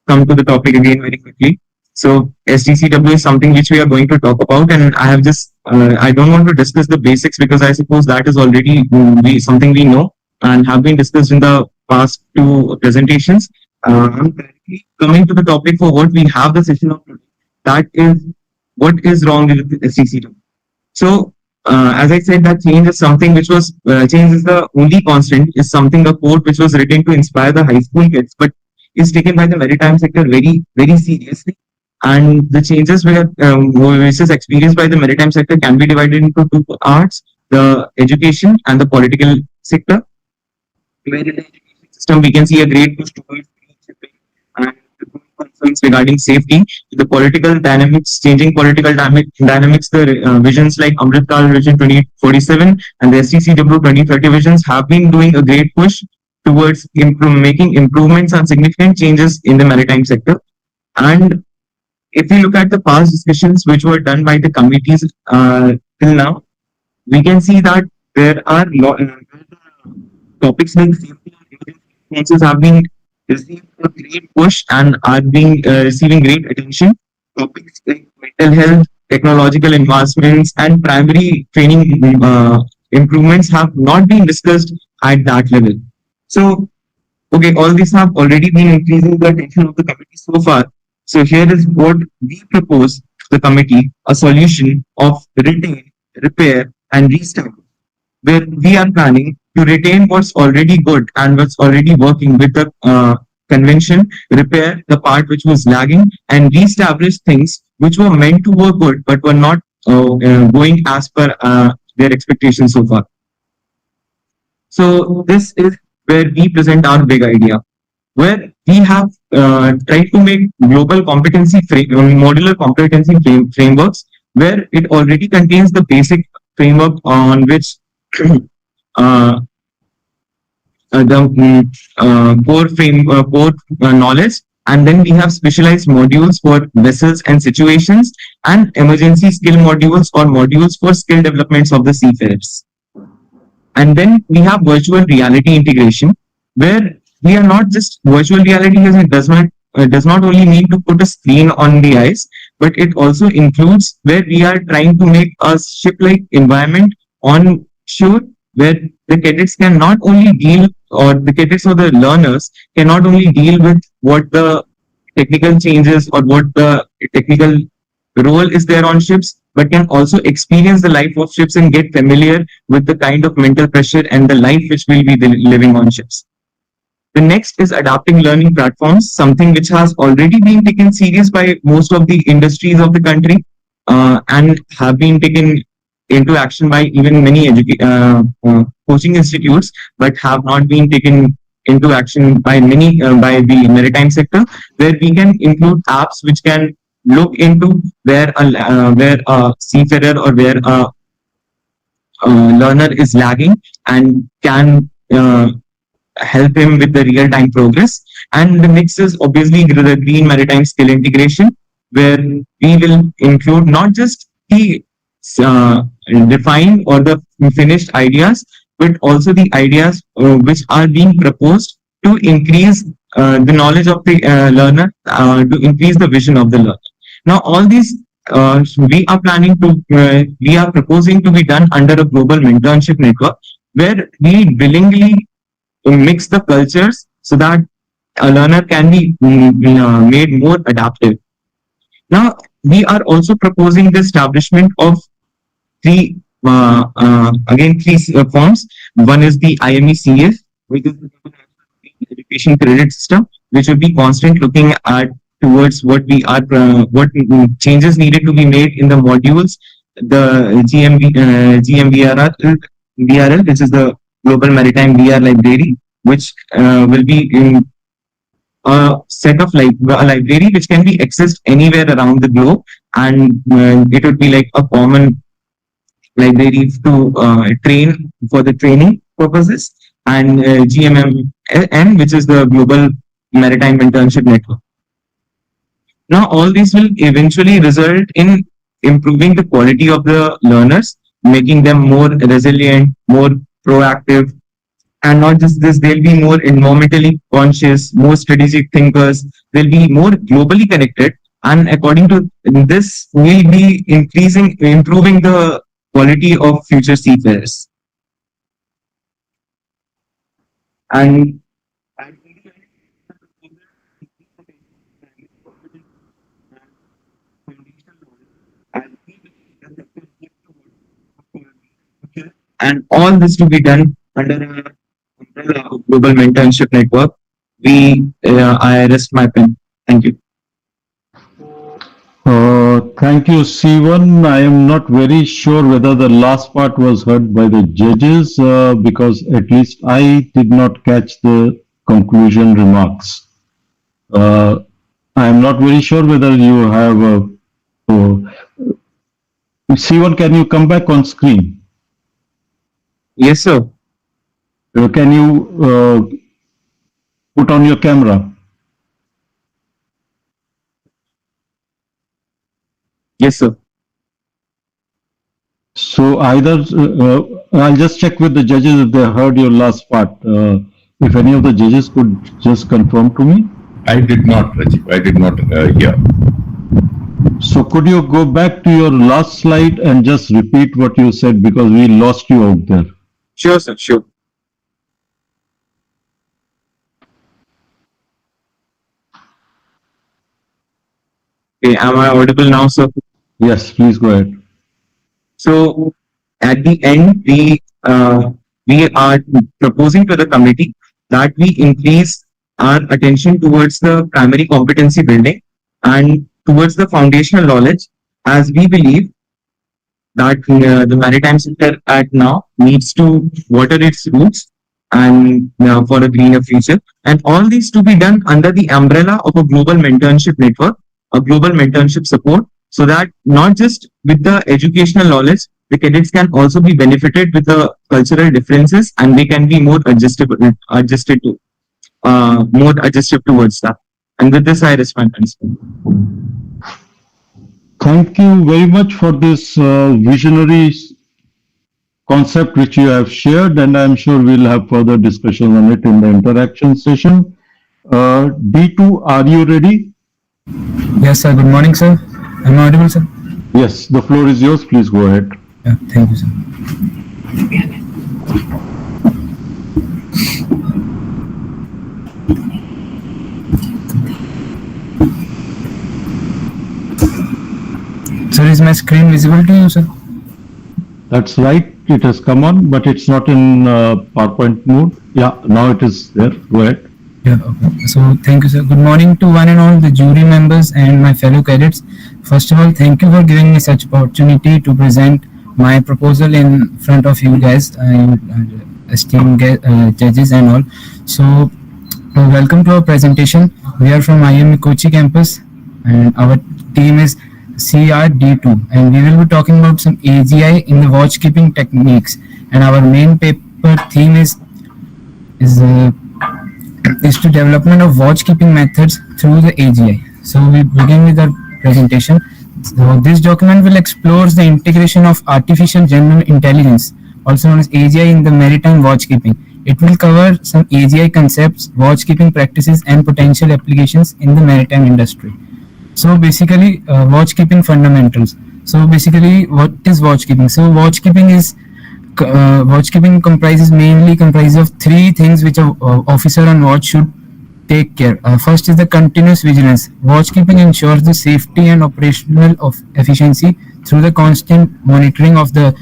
come to the topic again very quickly. So STCW is something which we are going to talk about, and I have just I don't want to discuss the basics because I suppose that is already something we know and have been discussed in the past two presentations. I'm directly coming to the topic for what we have the session of today. That is what is wrong with STCW. So as I said, that change is something which was change is the only constant. Is something the quote which was written to inspire the high school kids, but is taken by the maritime sector very seriously. And the changes which is experienced by the maritime sector can be divided into two parts: the education and the political sector. Where in the education system we can see a great push towards green shipping and the concerns regarding safety. The political dynamics, changing political dynamics, the visions like Amrit Kal Vision 2047 and the STCW 2030 visions have been doing a great push towards making improvements and significant changes in the maritime sector. And if we look at the past discussions which were done by the committees till now, we can see that there are topics like safety and emergency responses have been received a great push and are being receiving great attention. Topics like mental health, technological advancements, and primary training improvements have not been discussed at that level. So, okay, all these have already been increasing the attention of the committee so far. So here is what we propose to the committee: a solution of retain, repair, and restart, where we are planning to retain what's already good and what's already working with the convention, repair the part which was lagging, and reestablish things which were meant to work good but were not going as per their expectations so far. So this is where we present our big idea, where we have tried to make global modular competency frameworks, where it already contains the basic framework on which uh, the core knowledge, and then we have specialized modules for vessels and situations, and emergency skill modules or modules for skill developments of the seafarers. And then we have virtual reality integration, where we are not just virtual reality, because it does not only mean to put a screen on the ice, but it also includes where we are trying to make a ship-like environment on shore, where the cadets can not only deal, or the cadets or the learners can not only deal with what the technical changes or what the technical role is there on ships, but can also experience the life of ships and get familiar with the kind of mental pressure and the life which will be living on ships. The next is adapting learning platforms, something which has already been taken serious by most of the industries of the country, and have been taken into action by even many coaching institutes, but have not been taken into action by many by the maritime sector, where we can include apps which can look into where a seafarer or where a learner is lagging, and can help him with the real time progress. And the next is obviously the green maritime skill integration, where we will include not just the uh, defined or the finished ideas, but also the ideas which are being proposed to increase the knowledge of the learner, to increase the vision of the learner. Now, all these we are proposing to be done under a global mentorship network, where we willingly mix the cultures so that a learner can be made more adaptive. Now, we are also proposing the establishment of three forms. One is the IMECF, which is the education credit system, which will be constant looking at towards what changes needed to be made in the modules. The VRL, which is the Global Maritime VR Library, which will be in a set of like a library which can be accessed anywhere around the globe, and it would be like a common library to train for the training purposes, and GMMN, which is the Global Maritime Internship Network. Now, all these will eventually result in improving the quality of the learners, making them more resilient, more proactive, and not just this, they'll be more environmentally conscious, more strategic thinkers, they'll be more globally connected. And according to this, we'll be improving the quality of future seafarers. And all this to be done under a umbrella of Global Mentorship Network. I rest my pen. Thank you. Thank you, Sivan. I am not very sure whether the last part was heard by the judges, because at least I did not catch the conclusion remarks. I am not very sure whether you have Sivan, can you come back on screen? Yes, sir. Can you put on your camera? Yes, sir. So either I'll just check with the judges if they heard your last part. If any of the judges could just confirm to me. I did not, Rajiv. I did not hear. So could you go back to your last slide and just repeat what you said, because we lost you out there. Sure, sir. Sure. Okay, am I audible now, sir? Yes, please go ahead. So at the end, we are proposing to the committee that we increase our attention towards the primary competency building and towards the foundational knowledge, as we believe that the maritime sector at now needs to water its roots and for a greener future. And all these to be done under the umbrella of a global mentorship network, a global mentorship support, so that not just with the educational knowledge, the cadets can also be benefited with the cultural differences, and they can be more more adjusted towards that. And with this, I respond. Thank you very much for this visionary concept which you have shared, and I'm sure we'll have further discussion on it in the interaction session. D2, are you ready? Yes, sir. Good morning, sir. Am I audible, sir? Yes, the floor is yours. Please go ahead. Yeah, thank you, sir. Sir, is my screen visible to you, sir? That's right. It has come on, but it's not in PowerPoint mode. Yeah, now it is there. Go ahead. Yeah, okay. So thank you, sir. Good morning to one and all the jury members and my fellow cadets. First of all, thank you for giving me such opportunity to present my proposal in front of you guys, esteemed judges and all. So welcome to our presentation. We are from IIM Kochi campus, and our team is CRD2, and we will be talking about some AGI in the watch keeping techniques. And our main paper theme is to development of watch keeping methods through the AGI. So we begin with our presentation. So this document will explore the integration of artificial general intelligence, also known as AGI, in the maritime watch keeping. It will cover some AGI concepts, watch keeping practices, and potential applications in the maritime industry. So basically, watch keeping fundamentals. So basically, what is watch keeping? So watch keeping comprises of three things which a officer on watch should take care. First is the continuous vigilance. Watch keeping ensures the safety and operational of efficiency through the constant monitoring of the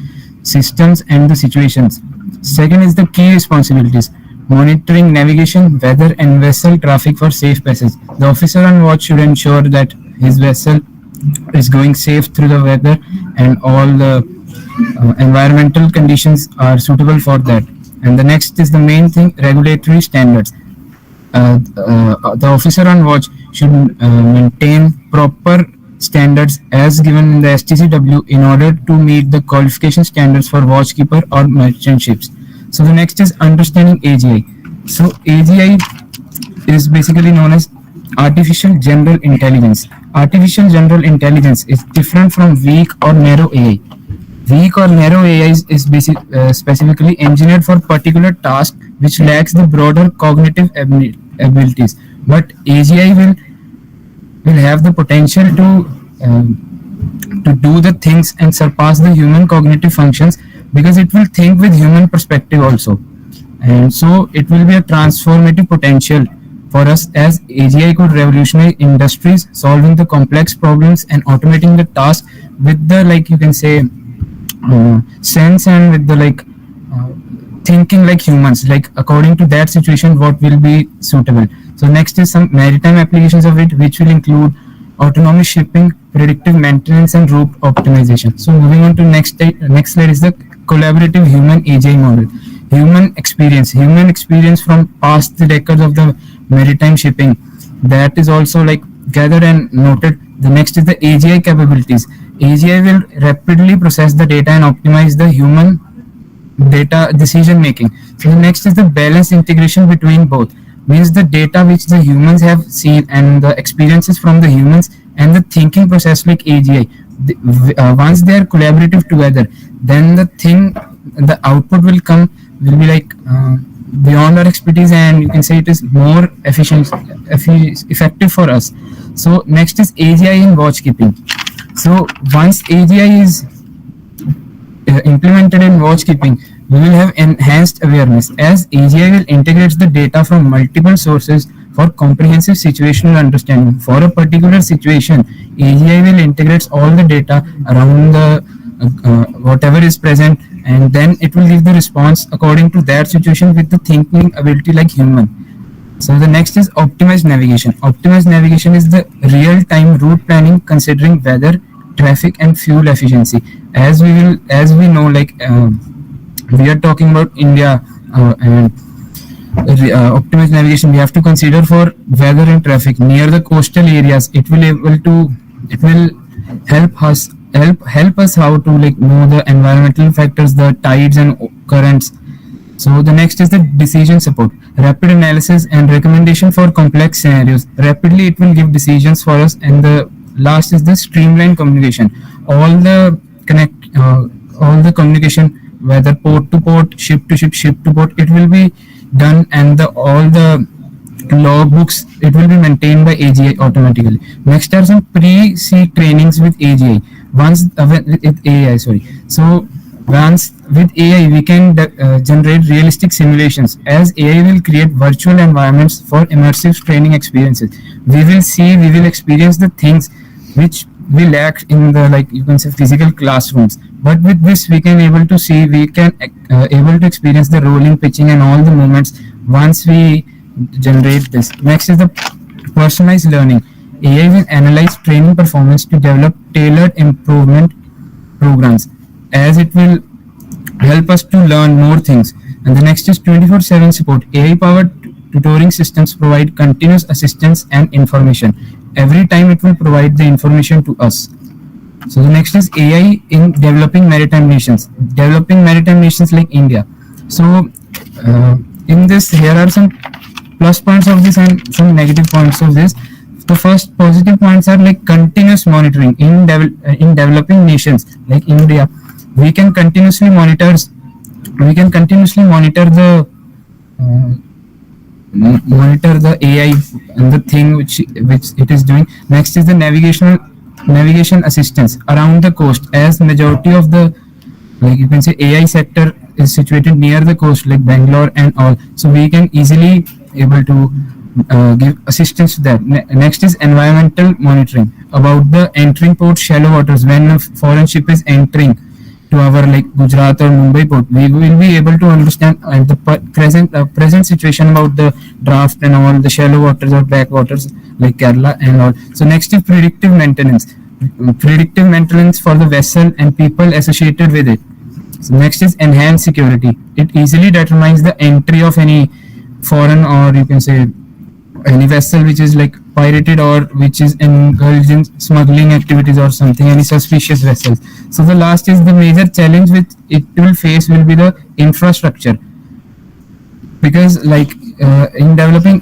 systems and the situations. Second is the key responsibilities. Monitoring navigation, weather, and vessel traffic for safe passage. The officer on watch should ensure that his vessel is going safe through the weather, and all the environmental conditions are suitable for that. And the next is the main thing, regulatory standards. The officer on watch should maintain proper standards as given in the STCW in order to meet the qualification standards for watchkeeper or merchant ships. So the next is understanding AGI. So AGI is basically known as artificial general intelligence. Artificial general intelligence is different from weak or narrow AI. Weak or narrow AI is specifically engineered for particular task which lacks the broader cognitive abilities. But AGI will have the potential to do the things and surpass the human cognitive functions, because it will think with human perspective also. And so it will be a transformative potential for us, as AGI could revolutionize industries, solving the complex problems and automating the task with the, like you can say, sense, and with the thinking like humans, like according to that situation what will be suitable. So next is some maritime applications of it, which will include autonomous shipping, predictive maintenance, and route optimization. So moving on to next slide is the collaborative human AGI model. Human experience from past decades of the maritime shipping, that is also gathered and noted. The next is the AGI capabilities. AGI will rapidly process the data and optimize the human data decision making. So the next is the balanced integration between both, means the data which the humans have seen and the experiences from the humans and the thinking process like AGI. Once they are collaborative together, then the output will be beyond our expertise, and you can say it is more effective for us. So next is AGI in watchkeeping. So once AGI is implemented in watchkeeping, we will have enhanced awareness, as AGI will integrate the data from multiple sources for comprehensive situational understanding. For a particular situation, AGI will integrate all the data around the whatever is present, and then it will give the response according to that situation with the thinking ability like human. So the next is optimized navigation. Optimized navigation is the real-time route planning considering weather, traffic, and fuel efficiency. As we know, we are talking about India, and optimized navigation, we have to consider for weather and traffic near the coastal areas. It will help us how to like know the environmental factors, the tides and currents. So the next is the decision support, rapid analysis and recommendation for complex scenarios. Rapidly, it will give decisions for us. And the last is the streamlined communication. All the all the communication, whether port to port, ship to ship, ship to port, it will be done, and all the logbooks, it will be maintained by AGI automatically. Next are some pre-C trainings with AGI. Once with AI, sorry. So once with AI, we can generate realistic simulations, as AI will create virtual environments for immersive training experiences. We will experience the things which we lack in the, like you can say, physical classrooms. But with this, we can able to see, we can able to experience the rolling, pitching, and all the movements once we generate this. Next is the personalized learning. AI will analyze training performance to develop tailored improvement programs, as it will help us to learn more things. And the next is 24/7 support. AI powered tutoring systems provide continuous assistance and information. Every time it will provide the information to us. So the next is AI in developing maritime nations. Developing maritime nations like India. So in this, here are some plus points of this and some negative points of this. The first positive points are like continuous monitoring in developing nations like India. We can continuously monitor the AI and the thing which it is doing. Next is the navigation assistance around the coast, as majority of the, like you can say, AI sector is situated near the coast like Bangalore and all, so we can easily able to give assistance to that. Next is environmental monitoring about the entering port shallow waters. When a foreign ship is entering to our like Gujarat or Mumbai port, we will be able to understand the present situation about the draft and all the shallow waters or backwaters like Kerala and all. So next is predictive maintenance for the vessel and people associated with it. So next is enhanced security. It easily determines the entry of any foreign, or you can say any vessel which is like pirated or which is engaged in smuggling activities or something, any suspicious vessels. So the last is the major challenge which it will face will be the infrastructure, because like in developing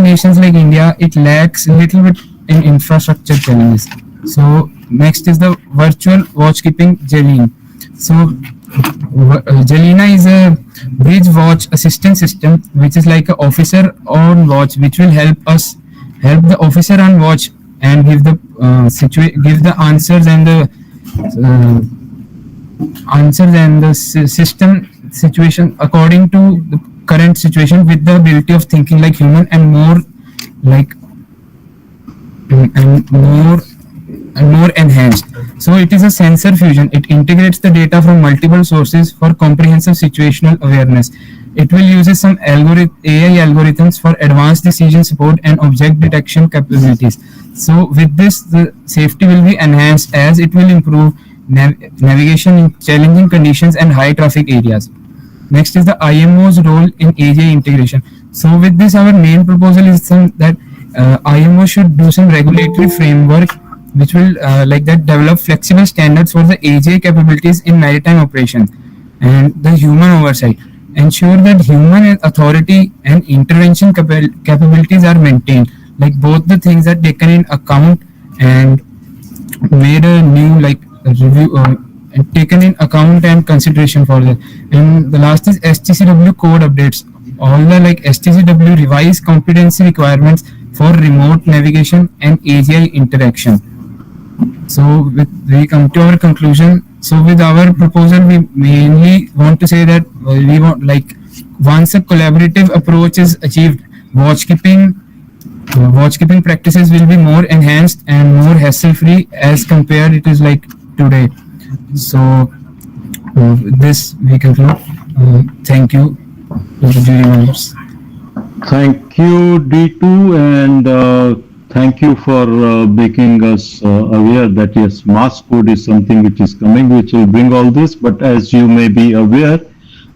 nations like India, it lacks a little bit in infrastructure challenges. So next is the virtual watchkeeping Jelene. So Jelena is a bridge watch assistance system, which is like an officer on watch, which will help the officer on watch and give the answers and the system situation according to the current situation, with the ability of thinking like human and more like and more enhanced. So it is a sensor fusion. It integrates the data from multiple sources for comprehensive situational awareness. It will use some AI algorithms for advanced decision support and object detection capabilities. So with this, the safety will be enhanced, as it will improve navigation in challenging conditions and high traffic areas. Next is the IMO's role in AGI integration. So with this, our main proposal is that IMO should do some regulatory framework which will develop flexible standards for the AGI capabilities in maritime operations, and the human oversight. Ensure that human authority and intervention capabilities are maintained. Like both the things are taken in account and made a new review taken in account and consideration for that. And the last is STCW code updates. All the STCW revised competency requirements for remote navigation and AGI interaction. So we come to our conclusion. So with our proposal, we mainly want to say that we want, once a collaborative approach is achieved, watchkeeping practices will be more enhanced and more hassle-free as compared it is like today. So this we conclude. Thank you to the jury members. Thank you, D2, and thank you for making us aware that yes, mass code is something which is coming, which will bring all this. But as you may be aware,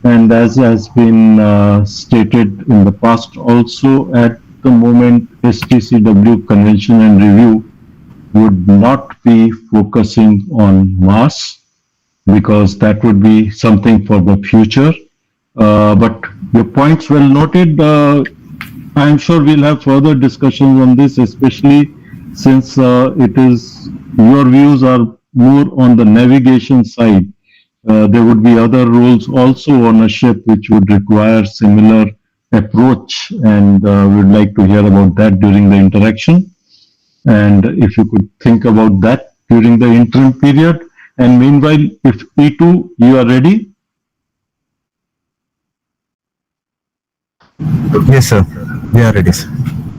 And as has been stated in the past also, at the moment, STCW Convention and Review would not be focusing on Mars because that would be something for the future. But your points well noted. I'm sure we'll have further discussions on this, especially since it is your views are more on the navigation side. There would be other roles also on a ship which would require similar approach, and we would like to hear about that during the interaction. And if you could think about that during the interim period. And meanwhile, if E2, you are ready? Yes, sir. We are ready, sir.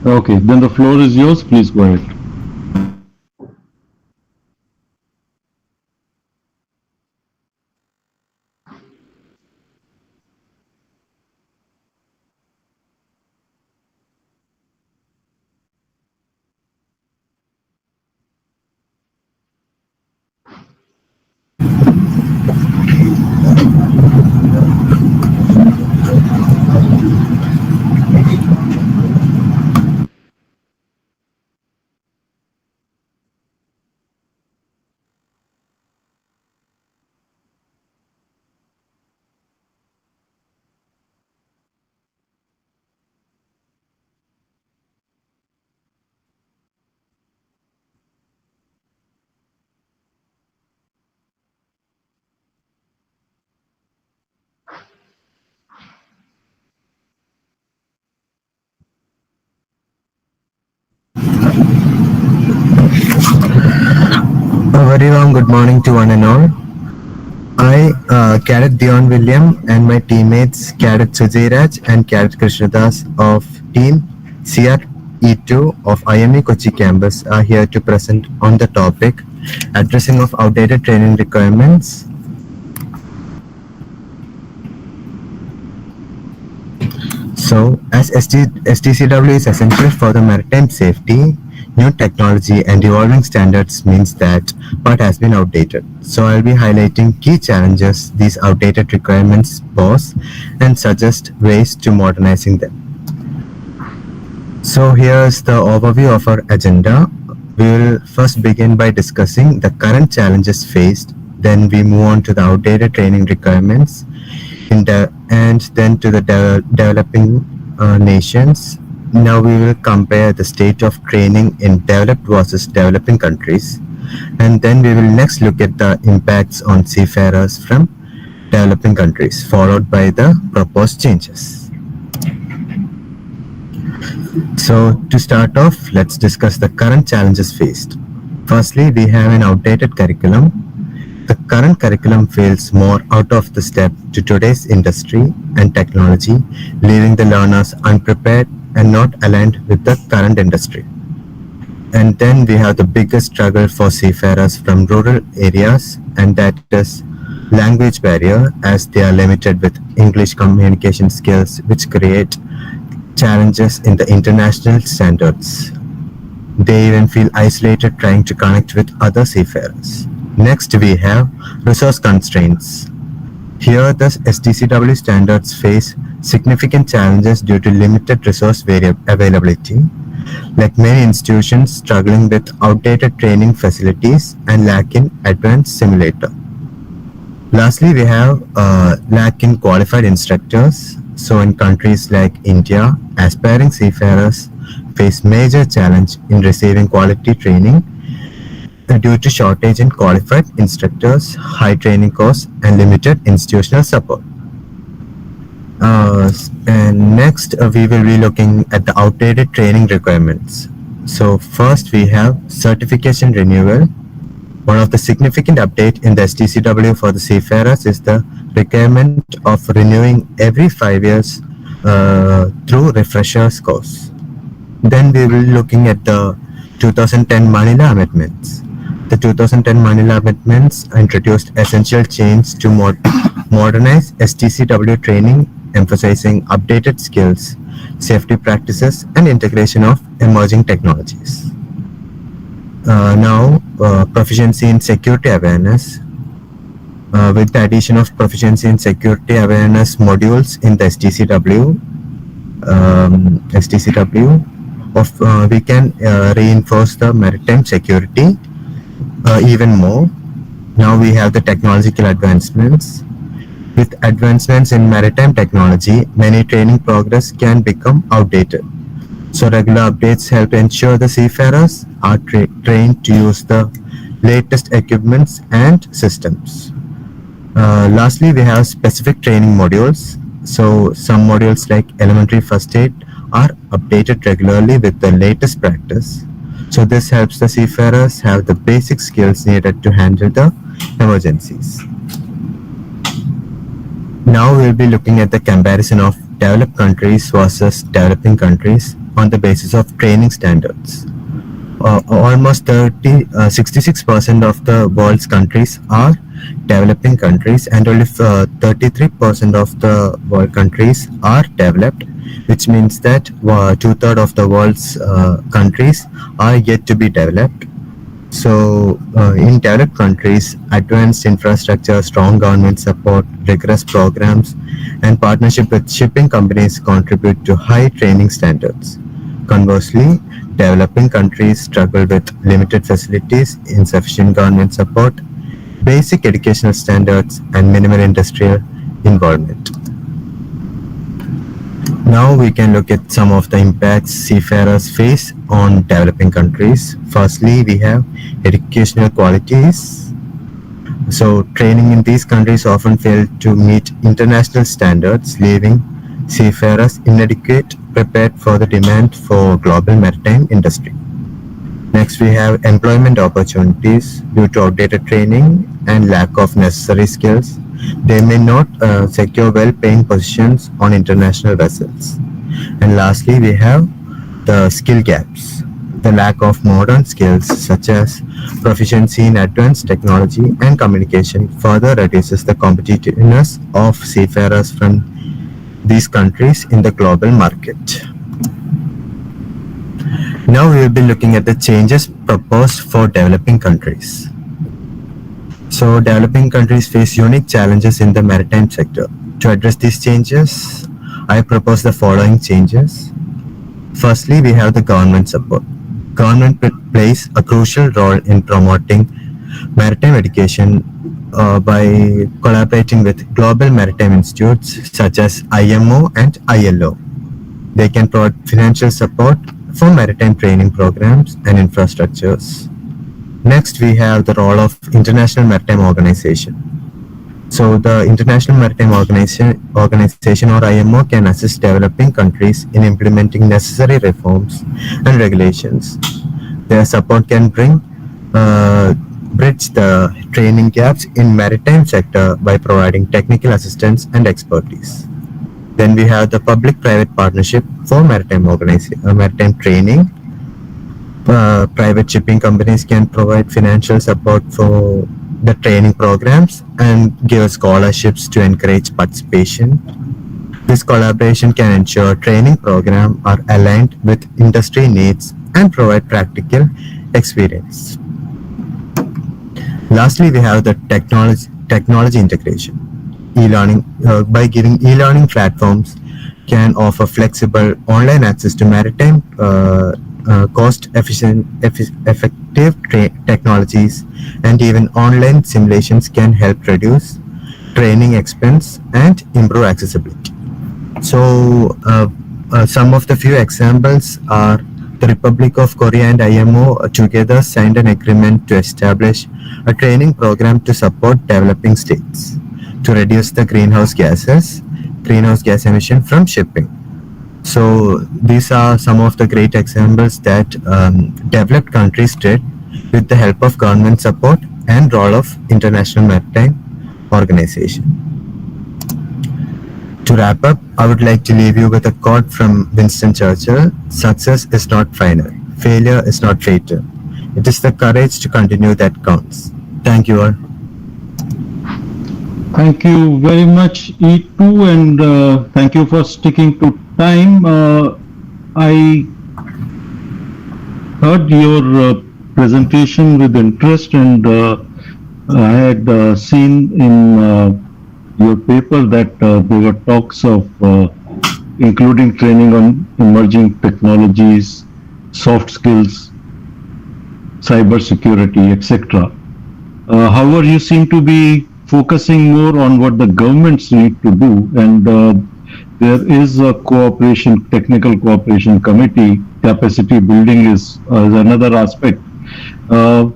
Okay, then the floor is yours. Please go ahead. A very warm good morning to one and all. I, Cadet Dion William, and my teammates Cadet Sujiraj and Cadet Krishnadas of Team CR-E2 of IME Kochi campus are here to present on the topic addressing of outdated training requirements. So, as STCW is essential for the maritime safety, new technology and evolving standards means that part has been outdated. So I'll be highlighting key challenges these outdated requirements pose and suggest ways to modernizing them. So here's the overview of our agenda. We will first begin by discussing the current challenges faced, then we move on to the outdated training requirements, and then to the developing nations. Now we will compare the state of training in developed versus developing countries, and then we will next look at the impacts on seafarers from developing countries, followed by the proposed changes. So to start off, let's discuss the current challenges faced. Firstly, we have an outdated curriculum. The current curriculum feels more out of the step to today's industry and technology, leaving the learners unprepared and not aligned with the current industry. And then we have the biggest struggle for seafarers from rural areas, and that is language barrier, as they are limited with English communication skills, which create challenges in the international standards. They even feel isolated trying to connect with other seafarers. Next, we have resource constraints. Here, the STCW standards face significant challenges due to limited resource availability, like many institutions struggling with outdated training facilities and lack in advanced simulator. Lastly, we have lack in qualified instructors. So in countries like India, aspiring seafarers face major challenge in receiving quality training due to shortage in qualified instructors, high training costs, and limited institutional support. And next, we will be looking at the outdated training requirements. So first, we have certification renewal. One of the significant update in the STCW for the seafarers is the requirement of renewing every 5 years through refreshers course. Then we will be looking at the 2010 Manila Amendments. The 2010 Manila Amendments introduced essential change to modernize STCW training, emphasizing updated skills, safety practices, and integration of emerging technologies. Now, proficiency in security awareness. with the addition of proficiency in security awareness modules in the STCW, we can reinforce the maritime security even more. Now we have the technological advancements. With advancements in maritime technology, many training progress can become outdated. So regular updates help ensure the seafarers are trained to use the latest equipments and systems. Lastly, we have specific training modules. So some modules like elementary first aid are updated regularly with the latest practice. So this helps the seafarers have the basic skills needed to handle the emergencies. Now we'll be looking at the comparison of developed countries versus developing countries on the basis of training standards. Almost 66% of the world's countries are developing countries, and only 33% of the world countries are developed, which means that 2/3 of the world's countries are yet to be developed. So in developed countries, advanced infrastructure, strong government support, rigorous programs, and partnership with shipping companies contribute to high training standards. Conversely, developing countries struggle with limited facilities, insufficient government support, basic educational standards, and minimal industrial involvement. Now we can look at some of the impacts seafarers face on developing countries. Firstly, we have educational qualities. So training in these countries often fail to meet international standards, leaving seafarers inadequate prepared for the demand for global maritime industry. Next, we have employment opportunities. Due to outdated training and lack of necessary skills, they may not secure well-paying positions on international vessels. And lastly, we have the skill gaps. The lack of modern skills such as proficiency in advanced technology and communication further reduces the competitiveness of seafarers from these countries in the global market. Now we will be looking at the changes proposed for developing countries. So developing countries face unique challenges in the maritime sector. To address these changes, I propose the following changes. Firstly, we have the government support. Government plays a crucial role in promoting maritime education by collaborating with global maritime institutes such as IMO and ILO. They can provide financial support for maritime training programs and infrastructures. Next, we have the role of International Maritime Organization. So the International Maritime Organization or IMO can assist developing countries in implementing necessary reforms and regulations. Their support can bridge the training gaps in maritime sector by providing technical assistance and expertise. Then we have the public-private partnership for maritime training. Private shipping companies can provide financial support for the training programs and give scholarships to encourage participation. This collaboration can ensure training programs are aligned with industry needs and provide practical experience. Lastly, we have the technology integration. E-learning, by giving e-learning platforms can offer flexible online access to maritime cost-efficient, effective technologies, and even online simulations can help reduce training expense and improve accessibility. So some of the few examples are the Republic of Korea and IMO together signed an agreement to establish a training program to support developing states to reduce the greenhouse gas emission from shipping. So these are some of the great examples that developed countries did with the help of government support and role of International Maritime Organization. To wrap up, I would like to leave you with a quote from Winston Churchill: "Success is not final, failure is not fatal. It is the courage to continue that counts." Thank you all. Thank you very much, E2, and thank you for sticking to time. I heard your presentation with interest, and I had seen in your paper that there were talks of including training on emerging technologies, soft skills, cyber security, etc. However, you seem to be focusing more on what the governments need to do, and there is a cooperation, technical cooperation committee. Capacity building is another aspect. Uh,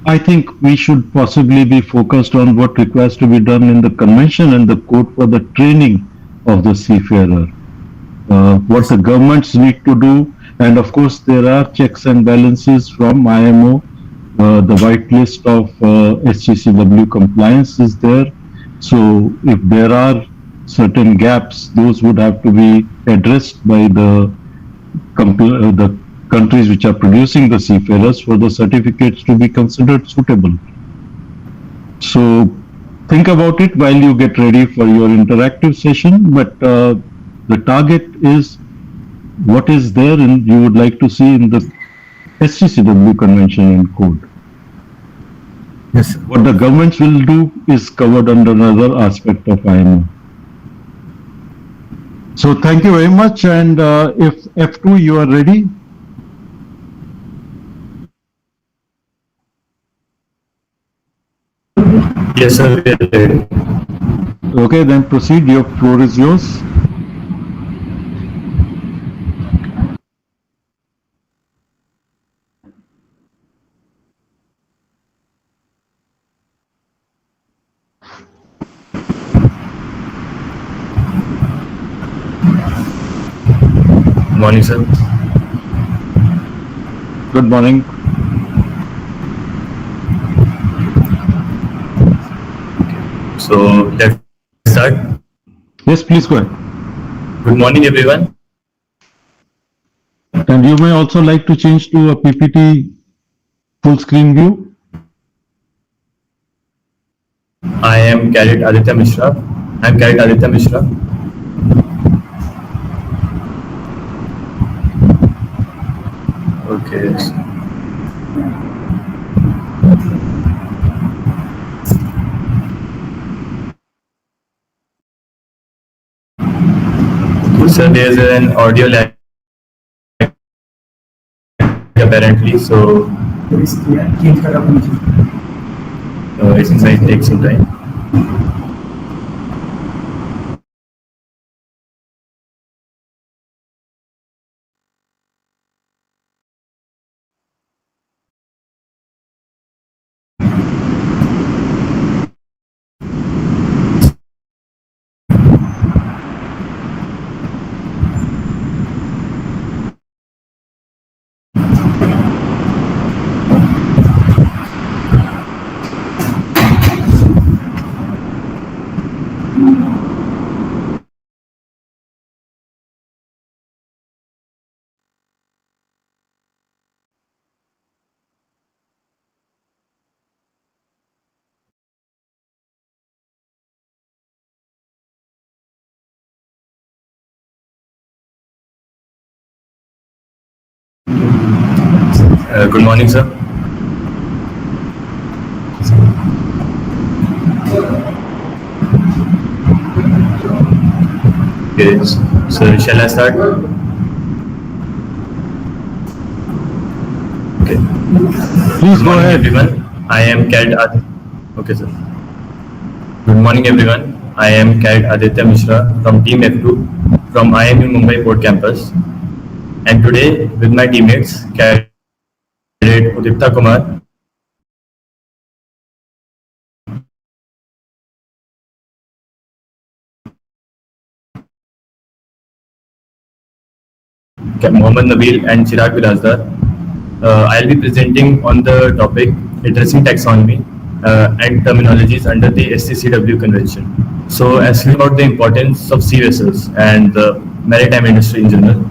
I think we should possibly be focused on what requires to be done in the convention and the code for the training of the seafarer. What the governments need to do, and of course there are checks and balances from IMO. The white list of SGCW compliance is there. So if there are certain gaps, those would have to be addressed by the countries which are producing the seafarers for the certificates to be considered suitable. So think about it while you get ready for your interactive session, but the target is what is there and you would like to see in the SCCW convention and code. Yes. What the governments will do is covered under another aspect of IMO. So thank you very much, and if F2 you are ready. Yes, sir, we are ready. Okay, then proceed. Your floor is yours. Morning, sir. Good morning. So let's start. Yes, please go ahead. Good morning, everyone. And you may also like to change to a PPT full screen view. I am Cadet Aditya Mishra. Okay. So there's an audio lag apparently, so it might take some time. Good morning, sir. Okay, so shall I start? Okay. Please go ahead. Everyone. I am Cadet Aditya. Okay, sir. Good morning, everyone. I am Cadet Aditya Mishra from Team F2 from IMU Mumbai Port Campus. And today, with my teammates, Cadet Udipta Kumar, Mohammad Nabil, and Chirag Bilazdar, I'll be presenting on the topic addressing taxonomy and terminologies under the SCCW convention. So, asking about the importance of sea vessels and the maritime industry in general.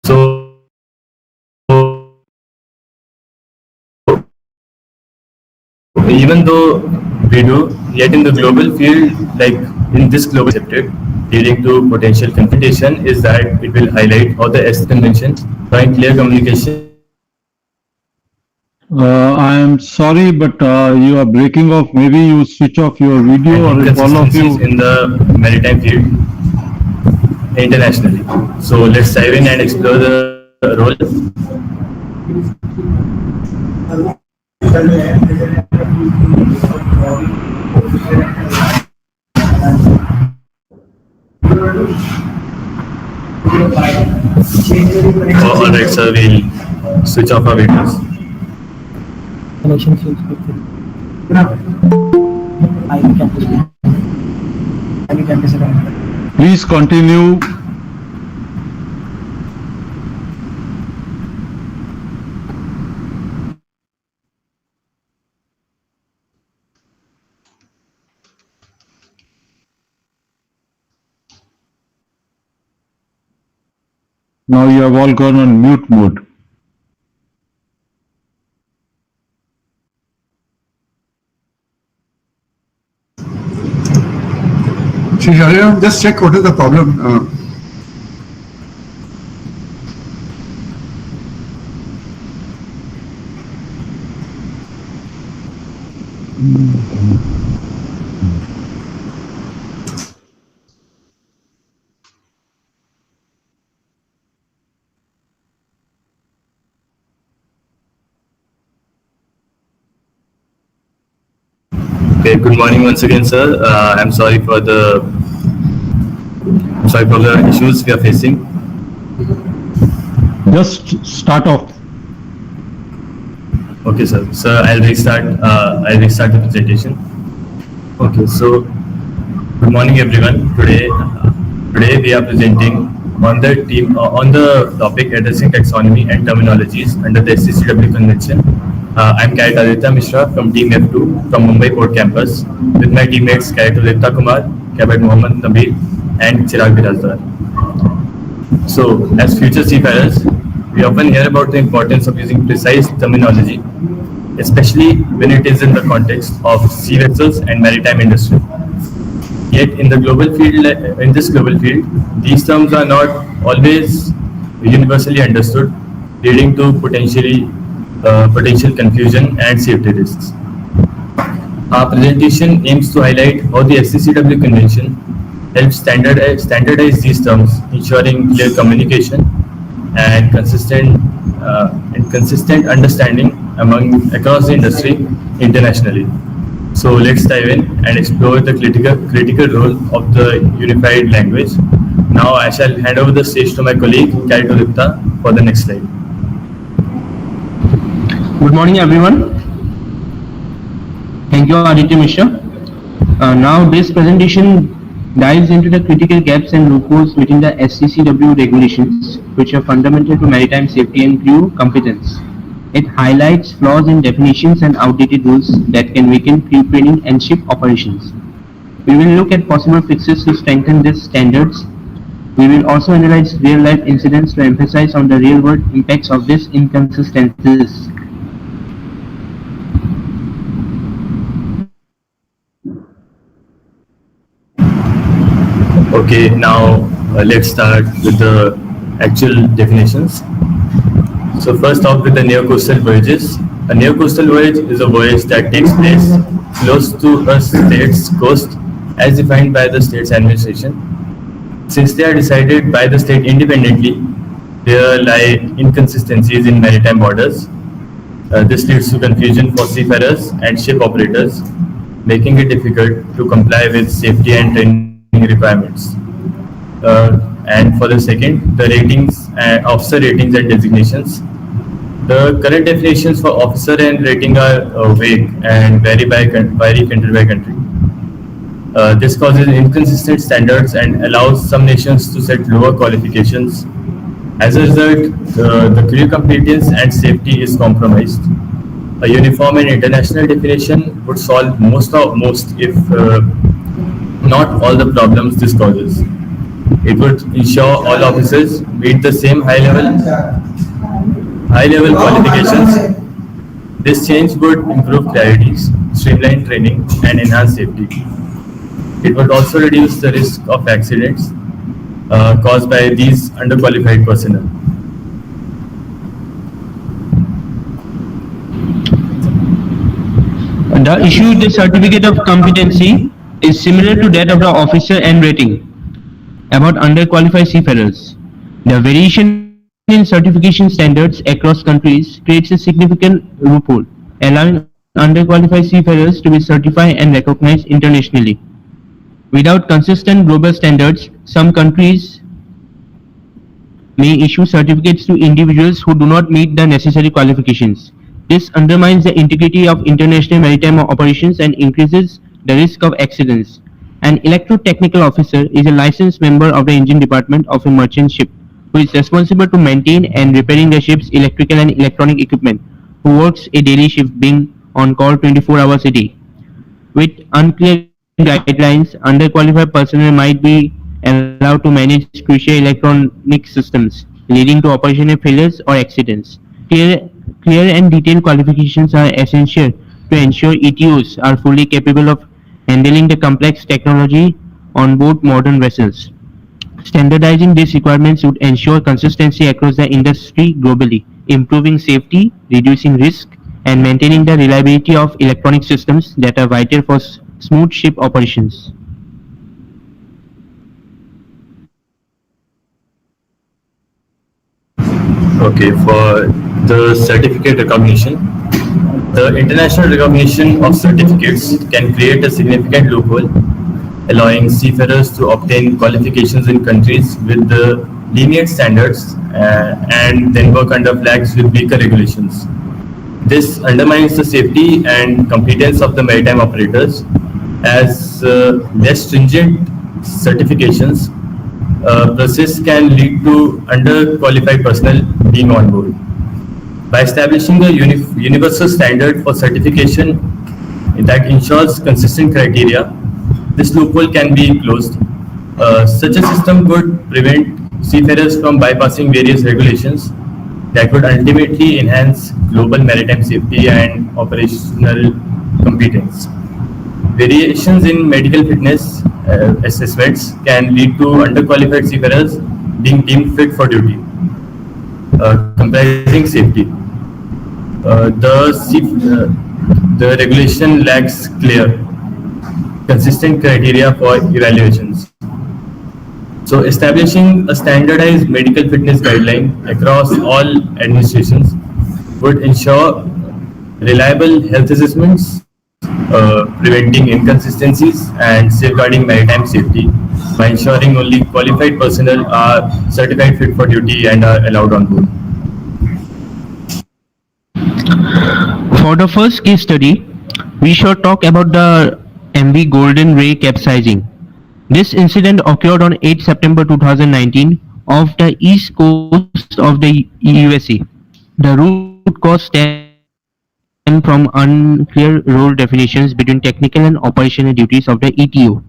So, Even though we do, yet in the global field, like in this global accepted, leading to potential confrontation is that it will highlight how the S convention, showing clear communication I am sorry, but you are breaking off. Maybe you switch off your video, or if all of inconsistencies you. in the maritime field internationally. So let's dive in and explore the role. Oh, all right, sir. We'll switch off our videos. Connection seems good. Please continue. Now you have all gone on mute mode. Shri Hariram, just check what is the problem. Okay, good morning once again, sir. I'm sorry for the issues we are facing. Just start off. Okay, sir. So I'll restart the presentation. Okay, so good morning, everyone. Today we are presenting on the topic addressing taxonomy and terminologies under the SCCW convention. I'm Aditya Mishra from Team F2 from Mumbai Port Campus with my teammates Aditya Kumar, Cadet Mohammad Nabil, and Chirag Birazdar. So, as future seafarers, we often hear about the importance of using precise terminology, especially when it is in the context of sea vessels and maritime industry. Yet, in this global field, these terms are not always universally understood, leading to potential confusion and safety risks. Our presentation aims to highlight how the SCCW Convention helps standardize these terms, ensuring clear communication and consistent understanding across the industry internationally. So let's dive in and explore the critical role of the unified language. Now I shall hand over the stage to my colleague Karitolipta for the next slide. Good morning, everyone. Thank you, Aditya Mishra. Now, this presentation dives into the critical gaps and loopholes within the SCCW regulations, which are fundamental to maritime safety and crew competence. It highlights flaws in definitions and outdated rules that can weaken crew training and ship operations. We will look at possible fixes to strengthen these standards. We will also analyze real-life incidents to emphasize on the real-world impacts of these inconsistencies. Okay, now let's start with the actual definitions. So first off with the near-coastal voyages. A near-coastal voyage is a voyage that takes place close to a state's coast as defined by the state's administration. Since they are decided by the state independently, there lie inconsistencies in maritime borders. This leads to confusion for seafarers and ship operators, making it difficult to comply with safety and training requirements. And for the second, the ratings, officer ratings and designations. The current definitions for officer and rating are vague and vary country by country. This causes inconsistent standards and allows some nations to set lower qualifications. As a result, the crew competence and safety is compromised. A uniform and international definition would solve most, if not all, the problems this causes. It would ensure all officers meet the same high level qualifications. This change would improve clarity, streamline training, and enhance safety. It would also reduce the risk of accidents caused by these underqualified personnel. The issue, the certificate of competency, is similar to that of the officer and rating about underqualified seafarers. The variation in certification standards across countries creates a significant loophole, allowing underqualified seafarers to be certified and recognized internationally. Without consistent global standards, some countries may issue certificates to individuals who do not meet the necessary qualifications. This undermines the integrity of international maritime operations and increases the risk of accidents. An electrotechnical officer is a licensed member of the engine department of a merchant ship who is responsible to maintain and repairing the ship's electrical and electronic equipment, who works a daily shift being on call 24 hours a day. With unclear guidelines, underqualified personnel might be allowed to manage crucial electronic systems, leading to operational failures or accidents. Clear and detailed qualifications are essential to ensure ETOs are fully capable of handling the complex technology on board modern vessels. Standardizing these requirements would ensure consistency across the industry globally, improving safety, reducing risk, and maintaining the reliability of electronic systems that are vital for smooth ship operations. Okay, for the certificate recognition, the international recognition of certificates can create a significant loophole, allowing seafarers to obtain qualifications in countries with the lenient standards and then work under flags with weaker regulations. This undermines the safety and competence of the maritime operators, as less stringent certifications process can lead to underqualified personnel being on board. By establishing a universal standard for certification that ensures consistent criteria, this loophole can be closed. Such a system would prevent seafarers from bypassing various regulations that would ultimately enhance global maritime safety and operational competence. Variations in medical fitness assessments can lead to underqualified seafarers being deemed fit for duty, comprising safety. The regulation lacks clear, consistent criteria for evaluations. So establishing a standardized medical fitness guideline across all administrations would ensure reliable health assessments, preventing inconsistencies and safeguarding maritime safety by ensuring only qualified personnel are certified fit for duty and are allowed on board. For the first case study, we shall talk about the MV Golden Ray capsizing. This incident occurred on 8 September 2019 off the east coast of the USA. The root cause stemmed from unclear role definitions between technical and operational duties of the ETO.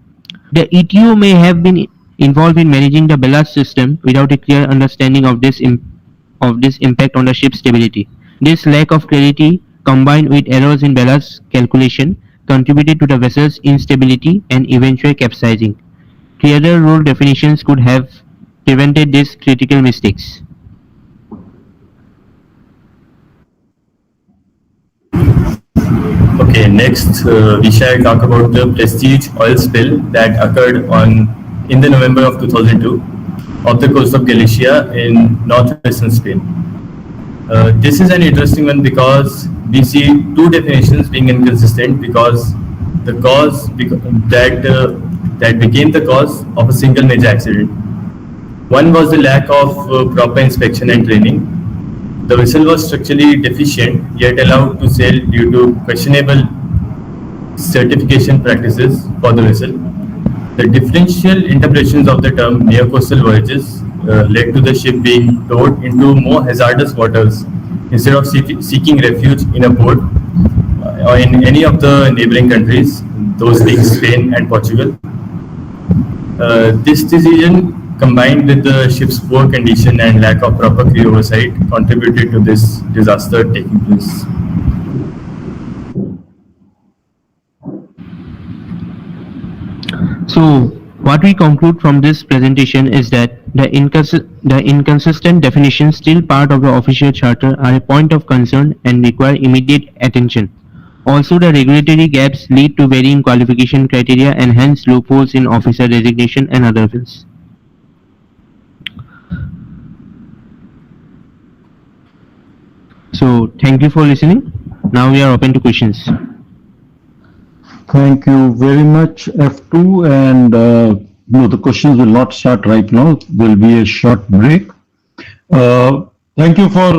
The ETO may have been involved in managing the ballast system without a clear understanding of this impact on the ship's stability. This lack of clarity, combined with errors in ballast calculation, contributed to the vessel's instability and eventual capsizing. Clearer role definitions could have prevented these critical mistakes. Okay, next we shall talk about the Prestige oil spill that occurred in the November of 2002 off the coast of Galicia in northwestern Spain. This is an interesting one because we see two definitions being inconsistent because the cause that became the cause of a single major accident. One was the lack of proper inspection and training. The vessel was structurally deficient yet allowed to sail due to questionable certification practices for the vessel. The differential interpretations of the term near-coastal voyages led to the ship being towed into more hazardous waters instead of seeking refuge in a port or in any of the neighboring countries, those being Spain and Portugal. This decision, combined with the ship's poor condition and lack of proper crew oversight, contributed to this disaster taking place. So, what we conclude from this presentation is that the inconsistent definitions still part of the official charter are a point of concern and require immediate attention. Also, the regulatory gaps lead to varying qualification criteria and hence loopholes in officer designation and other fields. So, thank you for listening. Now we are open to questions. Thank you very much, F2. And no, the questions will not start right now. There will be a short break. Thank you for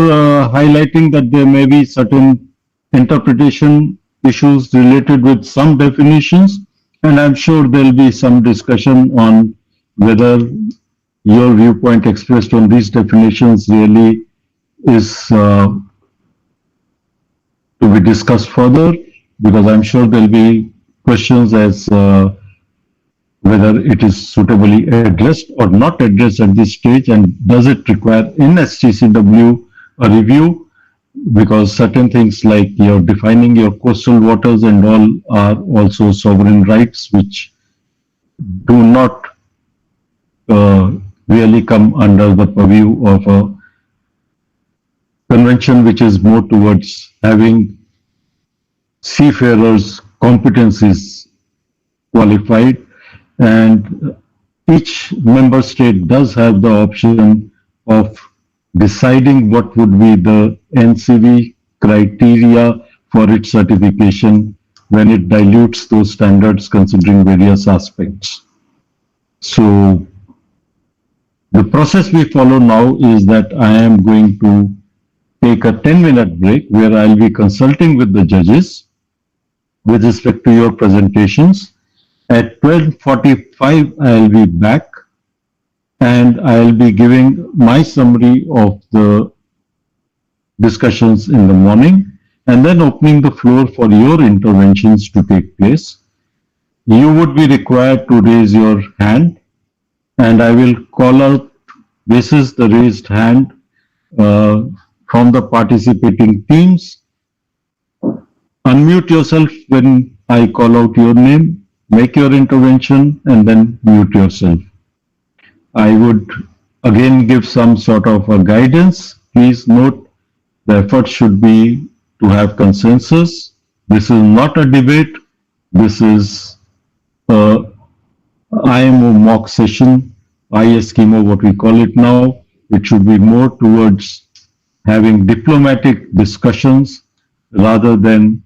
highlighting that there may be certain interpretation issues related with some definitions, and I'm sure there will be some discussion on whether your viewpoint expressed on these definitions really is to be discussed further, because I'm sure there'll be questions as whether it is suitably addressed or not addressed at this stage, and does it require in STCW a review, because certain things like you're defining your coastal waters and all are also sovereign rights which do not really come under the purview of a convention which is more towards having seafarers' competencies qualified, and each member state does have the option of deciding what would be the NCV criteria for its certification when it dilutes those standards considering various aspects. So the process we follow now is that I am going to take a 10-minute break where I'll be consulting with the judges with respect to your presentations. At 12:45, I'll be back and I'll be giving my summary of the discussions in the morning and then opening the floor for your interventions to take place. You would be required to raise your hand, and I will call out, this is the raised hand from the participating teams. Unmute yourself when I call out your name, make your intervention, and then mute yourself. I would again give some sort of a guidance. Please note the effort should be to have consensus. This is not a debate. This is a IMO mock session, I-Eskimo, what we call it now. It should be more towards having diplomatic discussions rather than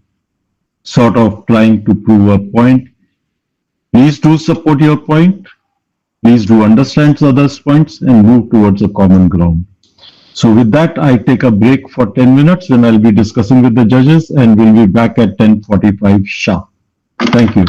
sort of trying to prove a point. Please do support your point. Please do understand others' points and move towards a common ground. So with that, I take a break for 10 minutes when I'll be discussing with the judges, and we'll be back at 10:45 sharp. Thank you.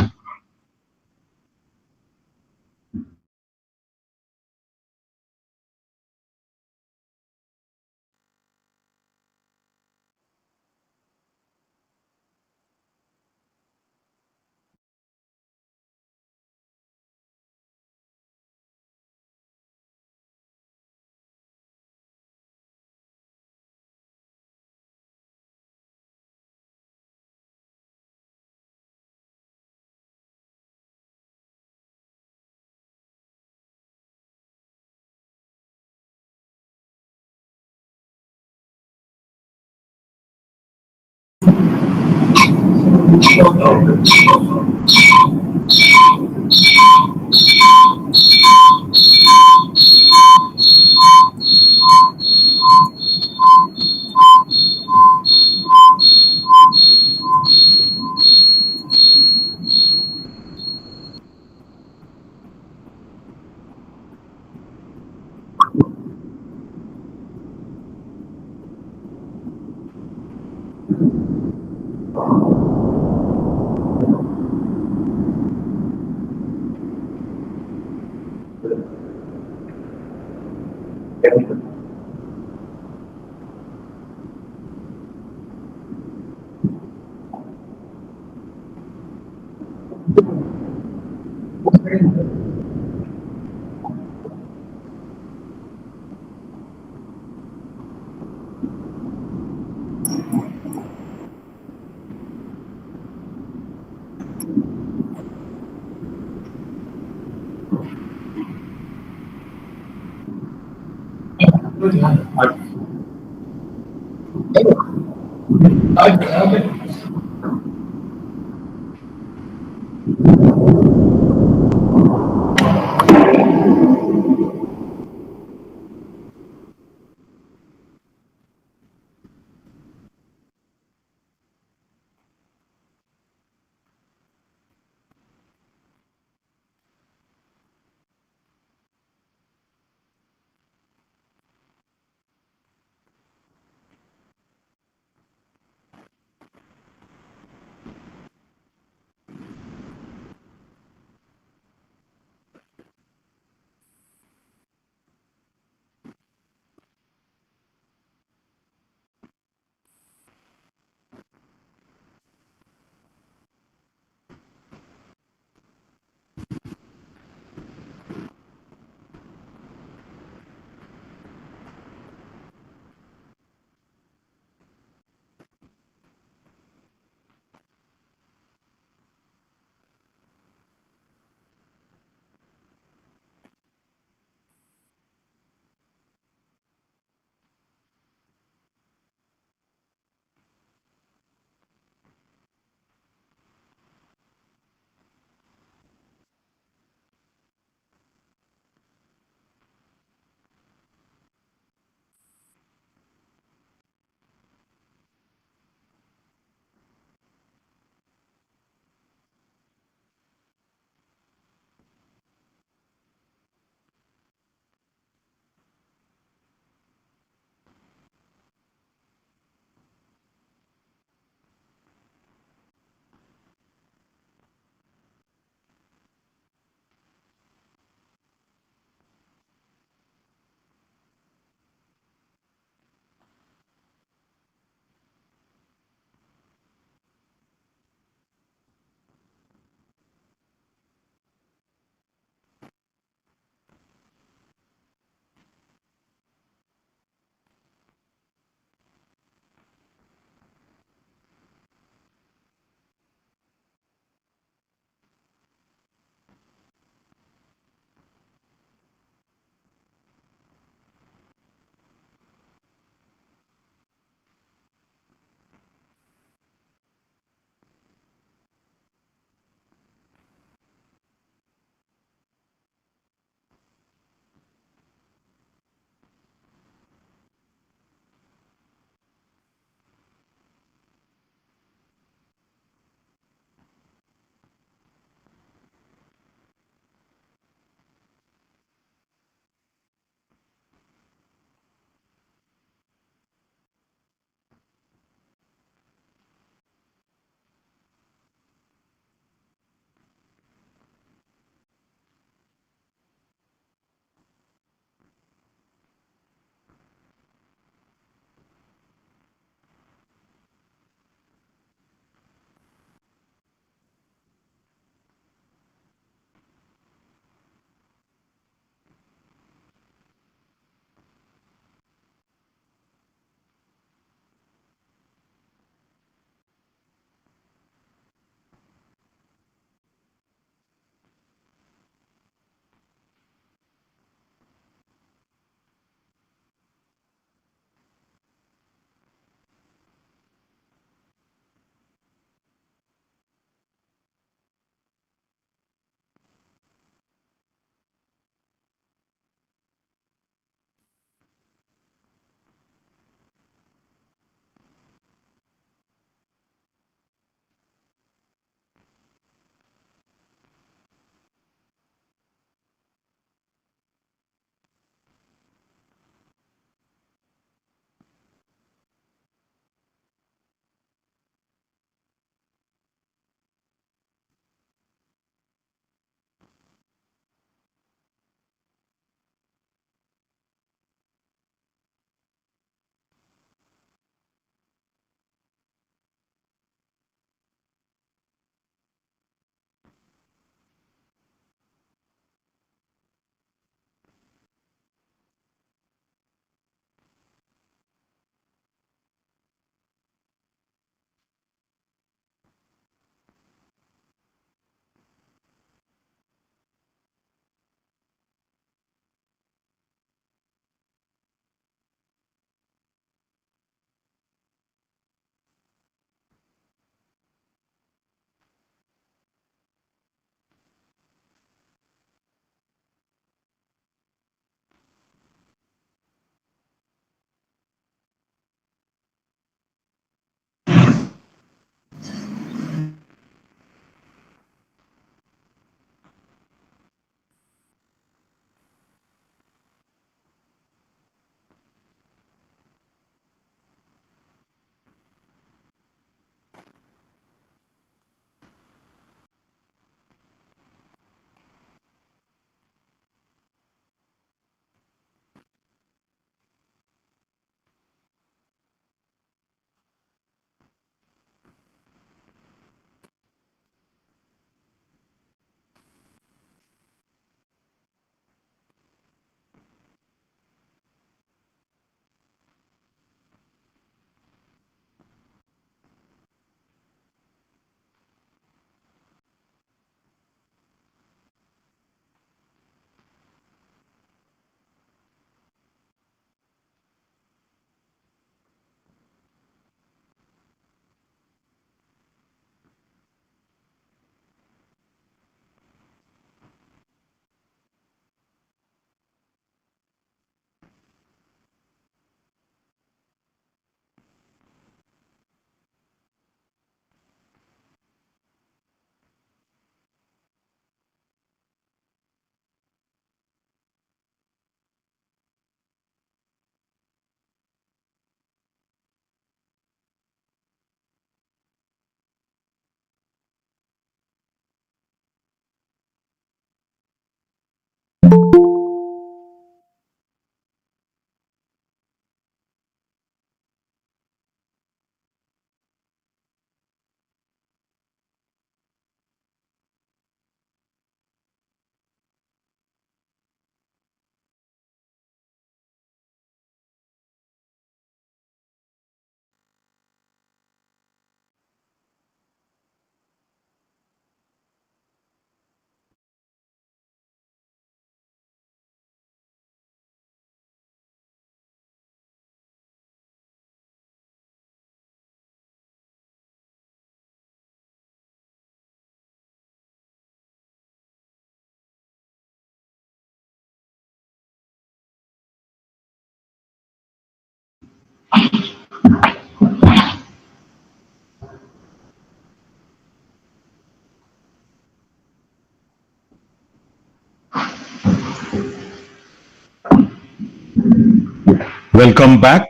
Welcome back.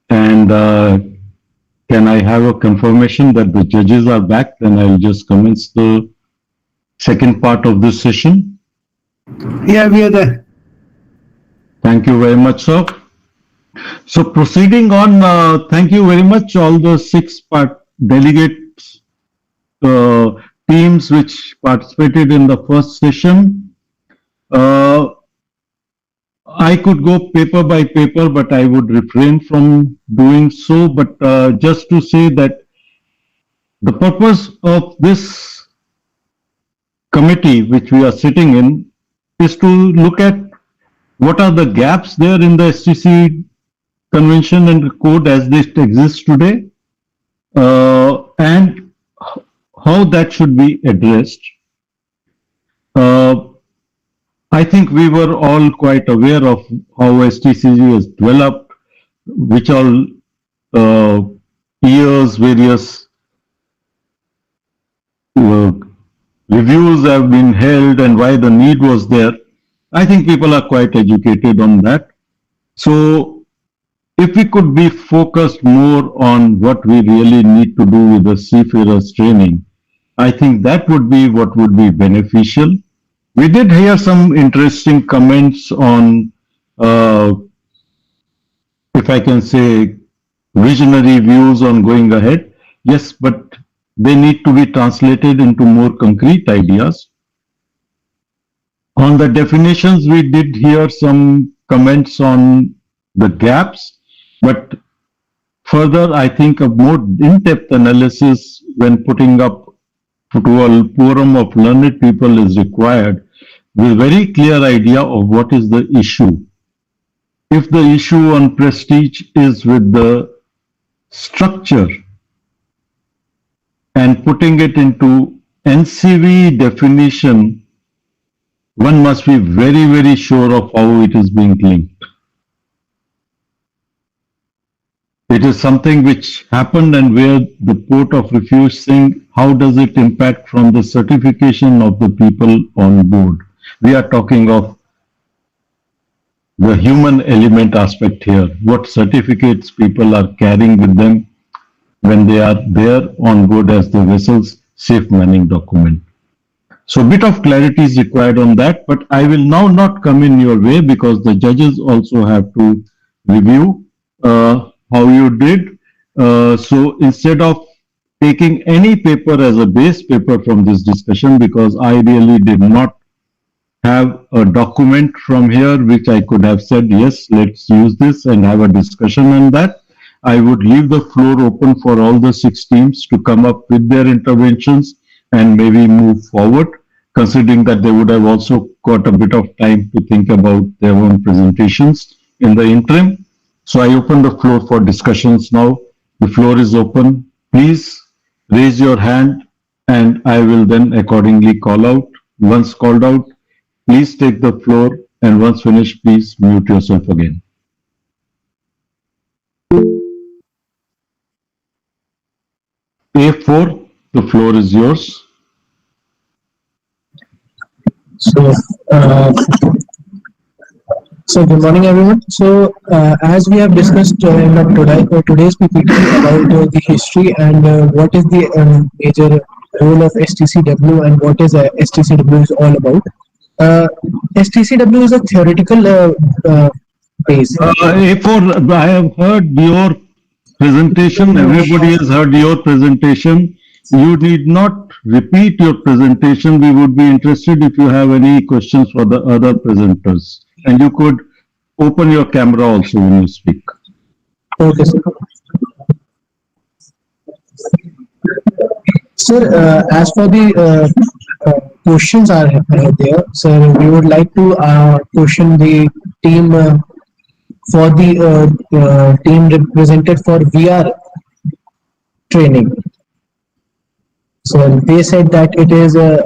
And can I have a confirmation that the judges are back? Then I'll just commence the second part of this session. Yeah, we are there. Thank you very much, sir. So proceeding on, thank you very much all the six delegates teams which participated in the first session. I could go paper by paper, but I would refrain from doing so. But just to say that the purpose of this committee which we are sitting in is to look at what are the gaps there in the STC convention and code as they exist today, and how that should be addressed. I think we were all quite aware of how STCG has developed, which all years various reviews have been held and why the need was there. I think people are quite educated on that. So if we could be focused more on what we really need to do with the seafarers training, I think that would be what would be beneficial. We did hear some interesting comments on, if I can say, visionary views on going ahead. Yes, but they need to be translated into more concrete ideas. On the definitions, we did hear some comments on the gaps, but further, I think a more in-depth analysis when putting up to a forum of learned people is required with a very clear idea of what is the issue. If the issue on prestige is with the structure and putting it into NCV definition, one must be very, very sure of how it is being linked. It is something which happened and where the port of refuge saying, how does it impact from the certification of the people on board? We are talking of the human element aspect here, what certificates people are carrying with them when they are there on board as the vessel's safe manning document. So a bit of clarity is required on that, but I will now not come in your way because the judges also have to review how you did. So instead of taking any paper as a base paper from this discussion, because I really did not have a document from here which I could have said, yes, let's use this and have a discussion on that. I would leave the floor open for all the six teams to come up with their interventions and maybe move forward, considering that they would have also got a bit of time to think about their own presentations in the interim. So I open the floor for discussions now. The floor is open. Please raise your hand and I will then accordingly call out. Once called out, please take the floor, and once finished, please mute yourself again. A4, the floor is yours. So, good morning, everyone. So, as we have discussed in today's PPT about the history and what is the major role of STCW and what is STCW is all about. STCW is a theoretical base. A4, I have heard your presentation. Everybody has heard your presentation. You need not repeat your presentation. We would be interested if you have any questions for the other presenters. And you could open your camera also when you speak. Okay, sir. Sir, as for the questions are there, sir, we would like to question the team for the team represented for VR training. So they said that it is a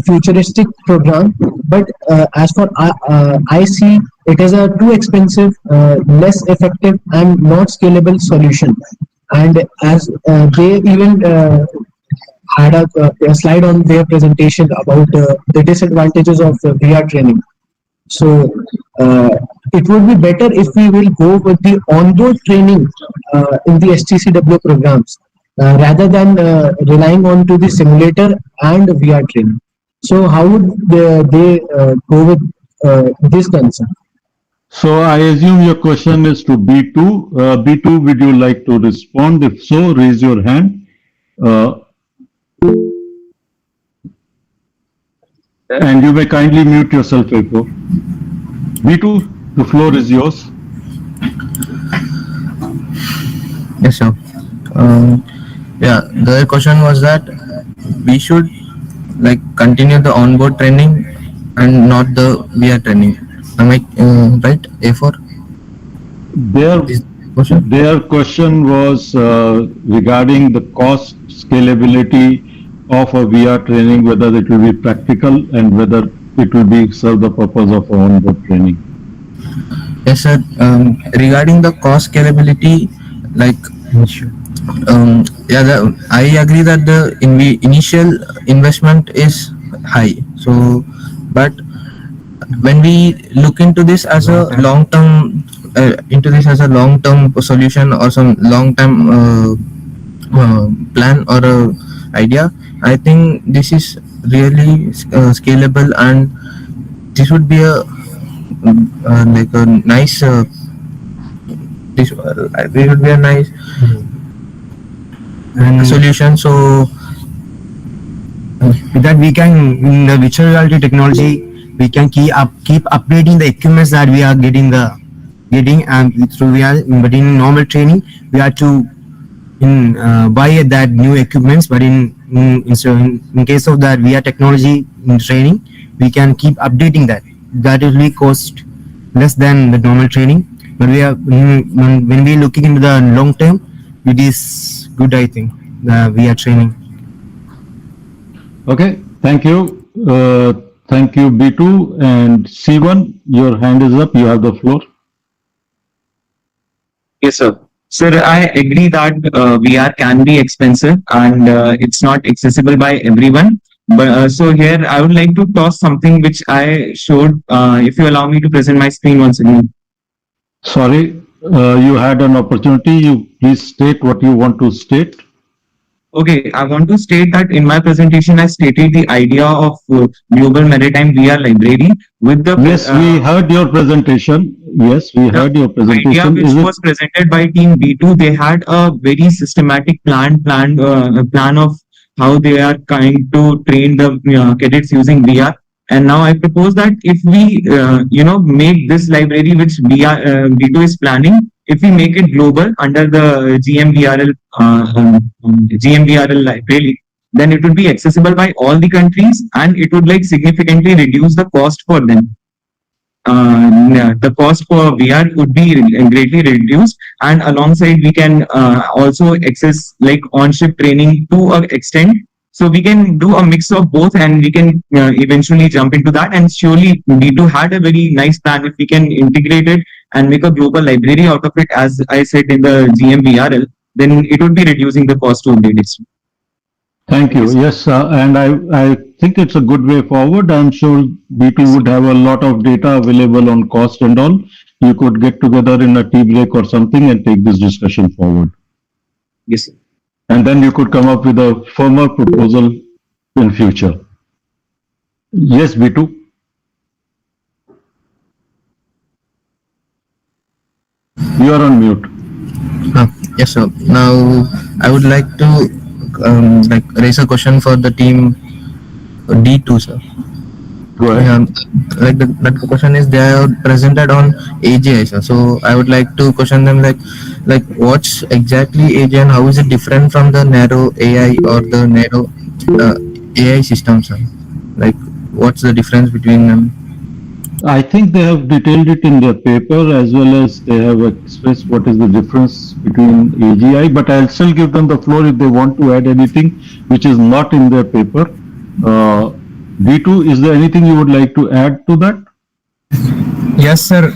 futuristic program, but as for I see it is a too expensive, less effective, and not scalable solution. And as they even had a slide on their presentation about the disadvantages of VR training. So it would be better if we will go with the onboard training in the STCW programs rather than relying on to the simulator and VR training. So how would they go with this concern? So I assume your question is to B2. B2, would you like to respond? If so, raise your hand. And you may kindly mute yourself, Echo. B2, the floor is yours. Yes, sir. Yeah, the question was that we should like continue the onboard training and not the VR training. Am I right? A4. Their question was regarding the cost scalability of a VR training, whether it will be practical and whether it will be serve the purpose of on-board training. Yes, sir. Regarding the cost scalability, like I agree that the initial investment is high. So, but when we look into this as a long-term solution or some long-term plan or idea, I think this is really scalable, and this would be a like a nice this would be a nice solution. So with that, we can, in the virtual reality technology, we can keep upgrading the equipments that we are getting through VR. But in normal training, we have to buy that new equipments. But in case of that VR technology in training, we can keep updating that. That will be cost less than the normal training. But we are when we looking into the long term, it is good, I think, the VR training. Okay, thank you. Thank you, B2. And C1, your hand is up. You have the floor. Yes, sir. Sir, I agree that VR can be expensive and it's not accessible by everyone. But so here I would like to toss something which I showed. If you allow me to present my screen once again. Sorry, you had an opportunity. You please state what you want to state. Okay, I want to state that in my presentation, I stated the idea of Global Maritime VR Library with the... Yes, we heard your presentation. Yes, we heard your presentation. Idea which was presented by Team B2, they had a very systematic plan of how they are trying to train the cadets using VR. And now I propose that if we, make this library which B2 is planning, if we make it global under the GMBRL library, then it would be accessible by all the countries and it would like significantly reduce the cost for them. The cost for VR would be greatly reduced, and alongside we can also access like on-ship training to an extent. So we can do a mix of both, and we can eventually jump into that. And surely B2 had a very nice plan. If we can integrate it and make a global library out of it, as I said in the GMBRL, then it would be reducing the cost to update it. Thank you. Yes, and I think it's a good way forward. I'm sure B2 would have a lot of data available on cost and all. You could get together in a tea break or something and take this discussion forward. Yes, sir. And then you could come up with a firmer proposal in future. Yes, B2. You are on mute. Yes, sir. Now I would like to raise a question for the team D2, sir. Go ahead. The question is, they are presented on AGI, sir. So I would like to question them like what's exactly AGI and how is it different from the narrow AI or the narrow AI system, sir? Like what's the difference between them? I think they have detailed it in their paper, as well as they have expressed what is the difference between AGI, but I'll still give them the floor if they want to add anything which is not in their paper. D2, is there anything you would like to add to that? Yes, sir.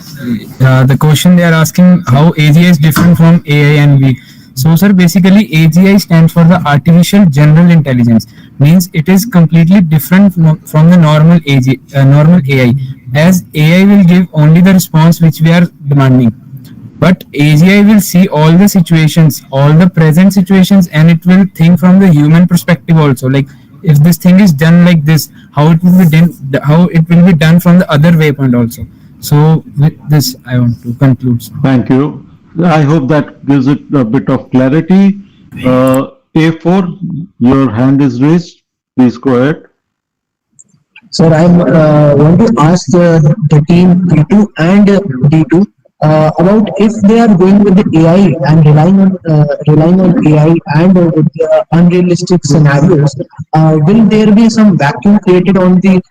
The question they are asking how AGI is different from AI and V. So, sir, basically AGI stands for the Artificial General Intelligence. Means it is completely different from the normal AI. As AI will give only the response which we are demanding, but AGI will see all the situations, all the present situations, and it will think from the human perspective also. Like if this thing is done like this, how it will be done, how it will be done from the other waypoint also. So with this, I want to conclude. Thank you. I hope that gives it a bit of clarity. A4, your hand is raised. Please go ahead. Sir, I want to ask the team P2 and D2 about if they are going with the AI and relying on AI and with the unrealistic scenarios, will there be some vacuum created on the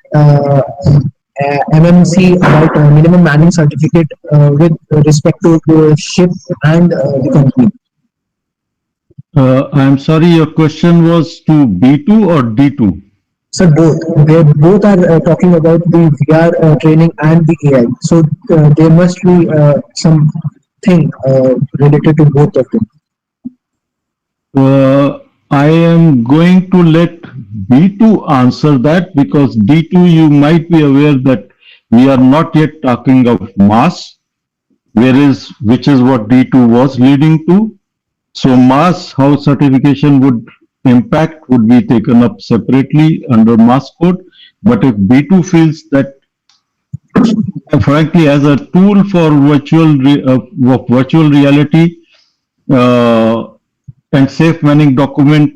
MMC about minimum manning certificate with respect to the ship and the company? I'm sorry, your question was to B2 or D2? Sir, both. They both are talking about the VR training and the AI. So there must be something related to both of them. I am going to let B2 answer that because D2, you might be aware that we are not yet talking of mass, which is what D2 was leading to. So mass, how certification would impact would be taken up separately under mass code. But if B2 feels that, frankly, as a tool for virtual reality and safe manning document,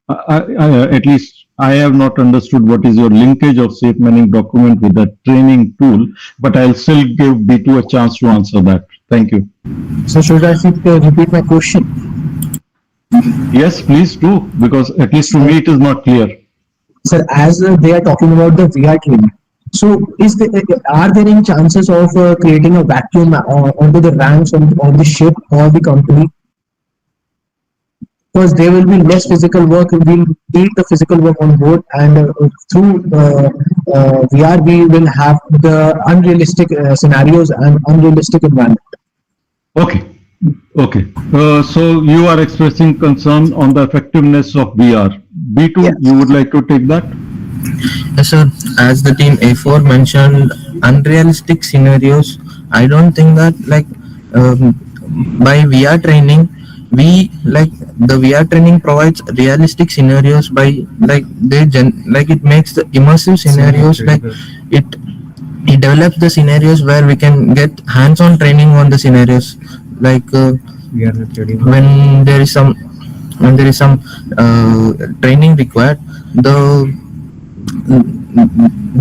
at least I have not understood what is your linkage of safe manning document with that training tool, but I'll still give B2 a chance to answer that. Thank you. So should I repeat my question? Yes, please do, because at least to me it is not clear. Sir, as they are talking about the VR training, so are there any chances of creating a vacuum onto the ranks of the ship or the company? Because there will be less physical work, we'll need the physical work on board, and through VR we will have the unrealistic scenarios and unrealistic environment. Okay. Okay. So you are expressing concern on the effectiveness of VR. B2, yes. You would like to take that? Yes, sir. As the team A4 mentioned, unrealistic scenarios. I don't think that by VR training, the VR training provides realistic scenarios by it makes the immersive scenarios it develops the scenarios where we can get hands-on training on the scenarios when there is some training required, the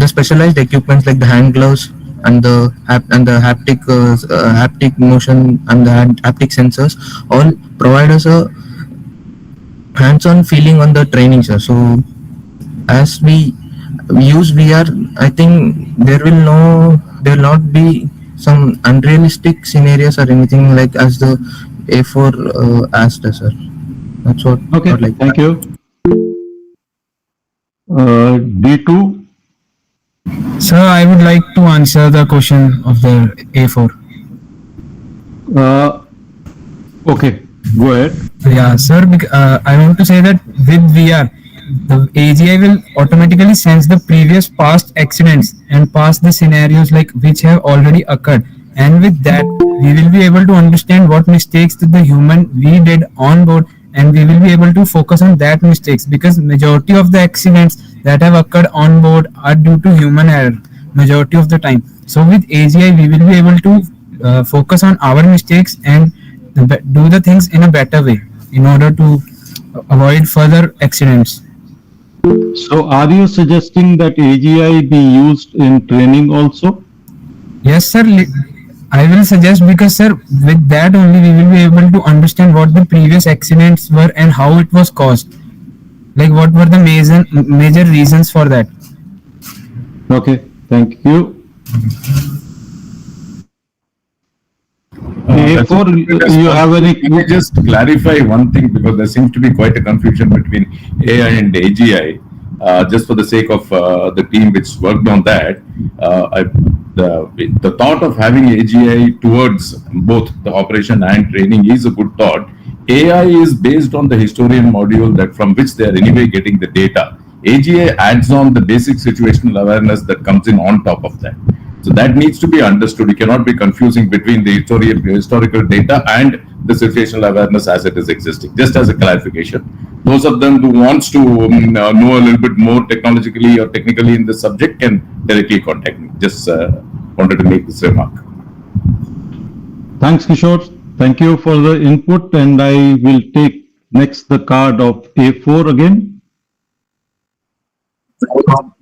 specialized equipments like the hand gloves and the haptic motion and the haptic sensors all provide us a hands-on feeling on the training, sir. So as we use VR, I think there will not be some unrealistic scenarios or anything like as the A4 asked us, sir. That's what. Okay. Thank you. D2. Sir, I would like to answer the question of the A4. Okay, go ahead. Yeah, sir, I want to say that with VR, the AGI will automatically sense the previous past accidents and past the scenarios which have already occurred. And with that, we will be able to understand what mistakes that the human we did on board, and we will be able to focus on that mistakes, because majority of the accidents that have occurred on board are due to human error majority of the time. So with AGI, we will be able to focus on our mistakes and do the things in a better way in order to avoid further accidents. So are you suggesting that AGI be used in training also? Yes, sir. I will suggest, because sir, with that only we will be able to understand what the previous accidents were and how it was caused. What were the major reasons for that? Okay, thank you. You have any? Can I just clarify one thing, because there seems to be quite a confusion between AI and AGI. Just for the sake of the team which worked on that, the thought of having AGI towards both the operation and training is a good thought. AI is based on the historian module that from which they are anyway getting the data. AGI adds on the basic situational awareness that comes in on top of that. So that needs to be understood. You cannot be confusing between the historical data and the situational awareness as it is existing. Just as a clarification, those of them who wants to know a little bit more technologically or technically in the subject can directly contact me. Just wanted to make this remark. Thanks, Kishore. Thank you for the input, and I will take next the card of A4 again.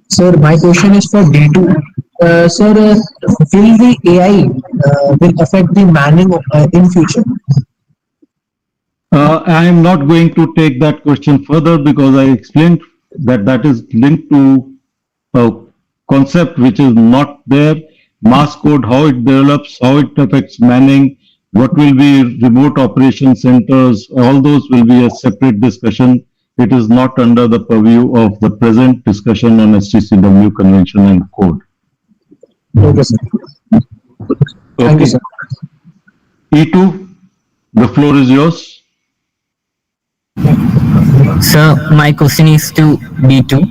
Sir, my question is for D2. Sir, will the AI will affect the manning in future? I am not going to take that question further because I explained that that is linked to a concept which is not there. Mass code, how it develops, how it affects manning, what will be remote operation centers, all those will be a separate discussion. It is not under the purview of the present discussion on STCW convention and code. Okay, sir. Thank you, sir. E2, the floor is yours. So my question is to B2.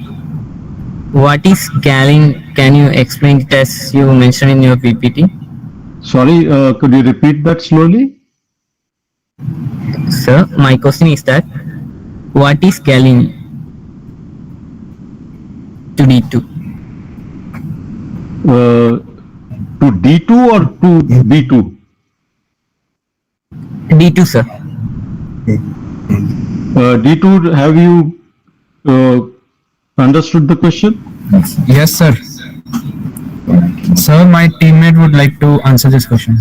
What is scaling? Can you explain it as you mentioned in your PPT? Sorry, could you repeat that slowly? Sir, my question is that what is scaling to D2? To D2 or to B2? D2, sir. D2, have you understood the question? Yes, sir. Sir, my teammate would like to answer this question.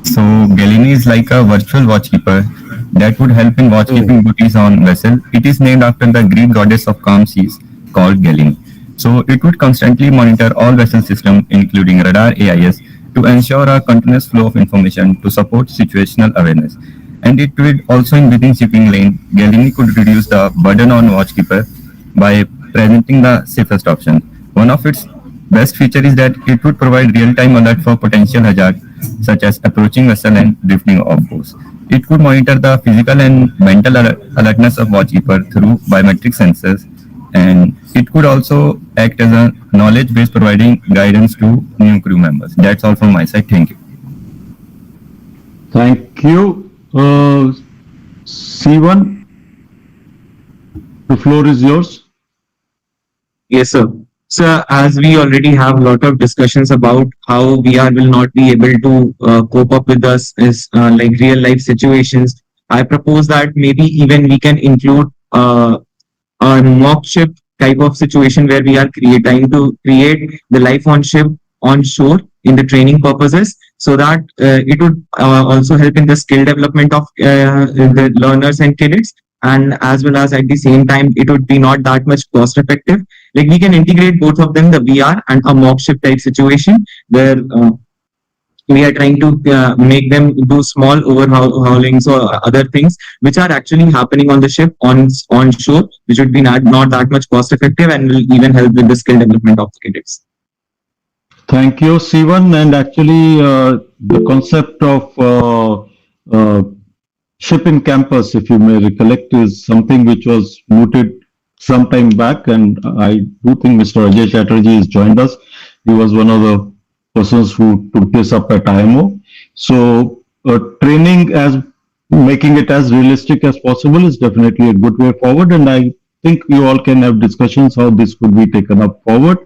So Galini is like a virtual watchkeeper that would help in watchkeeping duties on vessel. It is named after the Greek goddess of calm seas called Galini. So it would constantly monitor all vessel systems, including radar, AIS, to ensure a continuous flow of information to support situational awareness. And it would also, in within shipping lane, Galini could reduce the burden on watchkeeper by presenting the safest option. One of its best feature is that it would provide real-time alert for potential hazard, such as approaching vessel and drifting off course. It could monitor the physical and mental alertness of watchkeeper through biometric sensors, and it could also act as a knowledge base providing guidance to new crew members. That's all from my side. Thank you. Thank you. C1, the floor is yours. Yes, sir. So as we already have a lot of discussions about how VR will not be able to cope up with us is like real life situations, I propose that maybe even we can include a mock ship type of situation where we are trying to create the life on ship on shore in the training purposes, so that it would also help in the skill development of the learners and cadets, and as well as at the same time it would be not that much cost effective. Like we can integrate both of them, the VR and a mock ship type situation, where we are trying to make them do small overhaulings or other things which are actually happening on the ship on shore, which would be not that much cost effective and will even help with the skill development of the cadets. Thank you, C1. And actually, the concept of ship in campus, if you may recollect, is something which was mooted some time back. And I do think Mr. Ajay Chatterjee has joined us. He was one of the persons who took this up at IMO. So training as making it as realistic as possible is definitely a good way forward. And I think you all can have discussions how this could be taken up forward.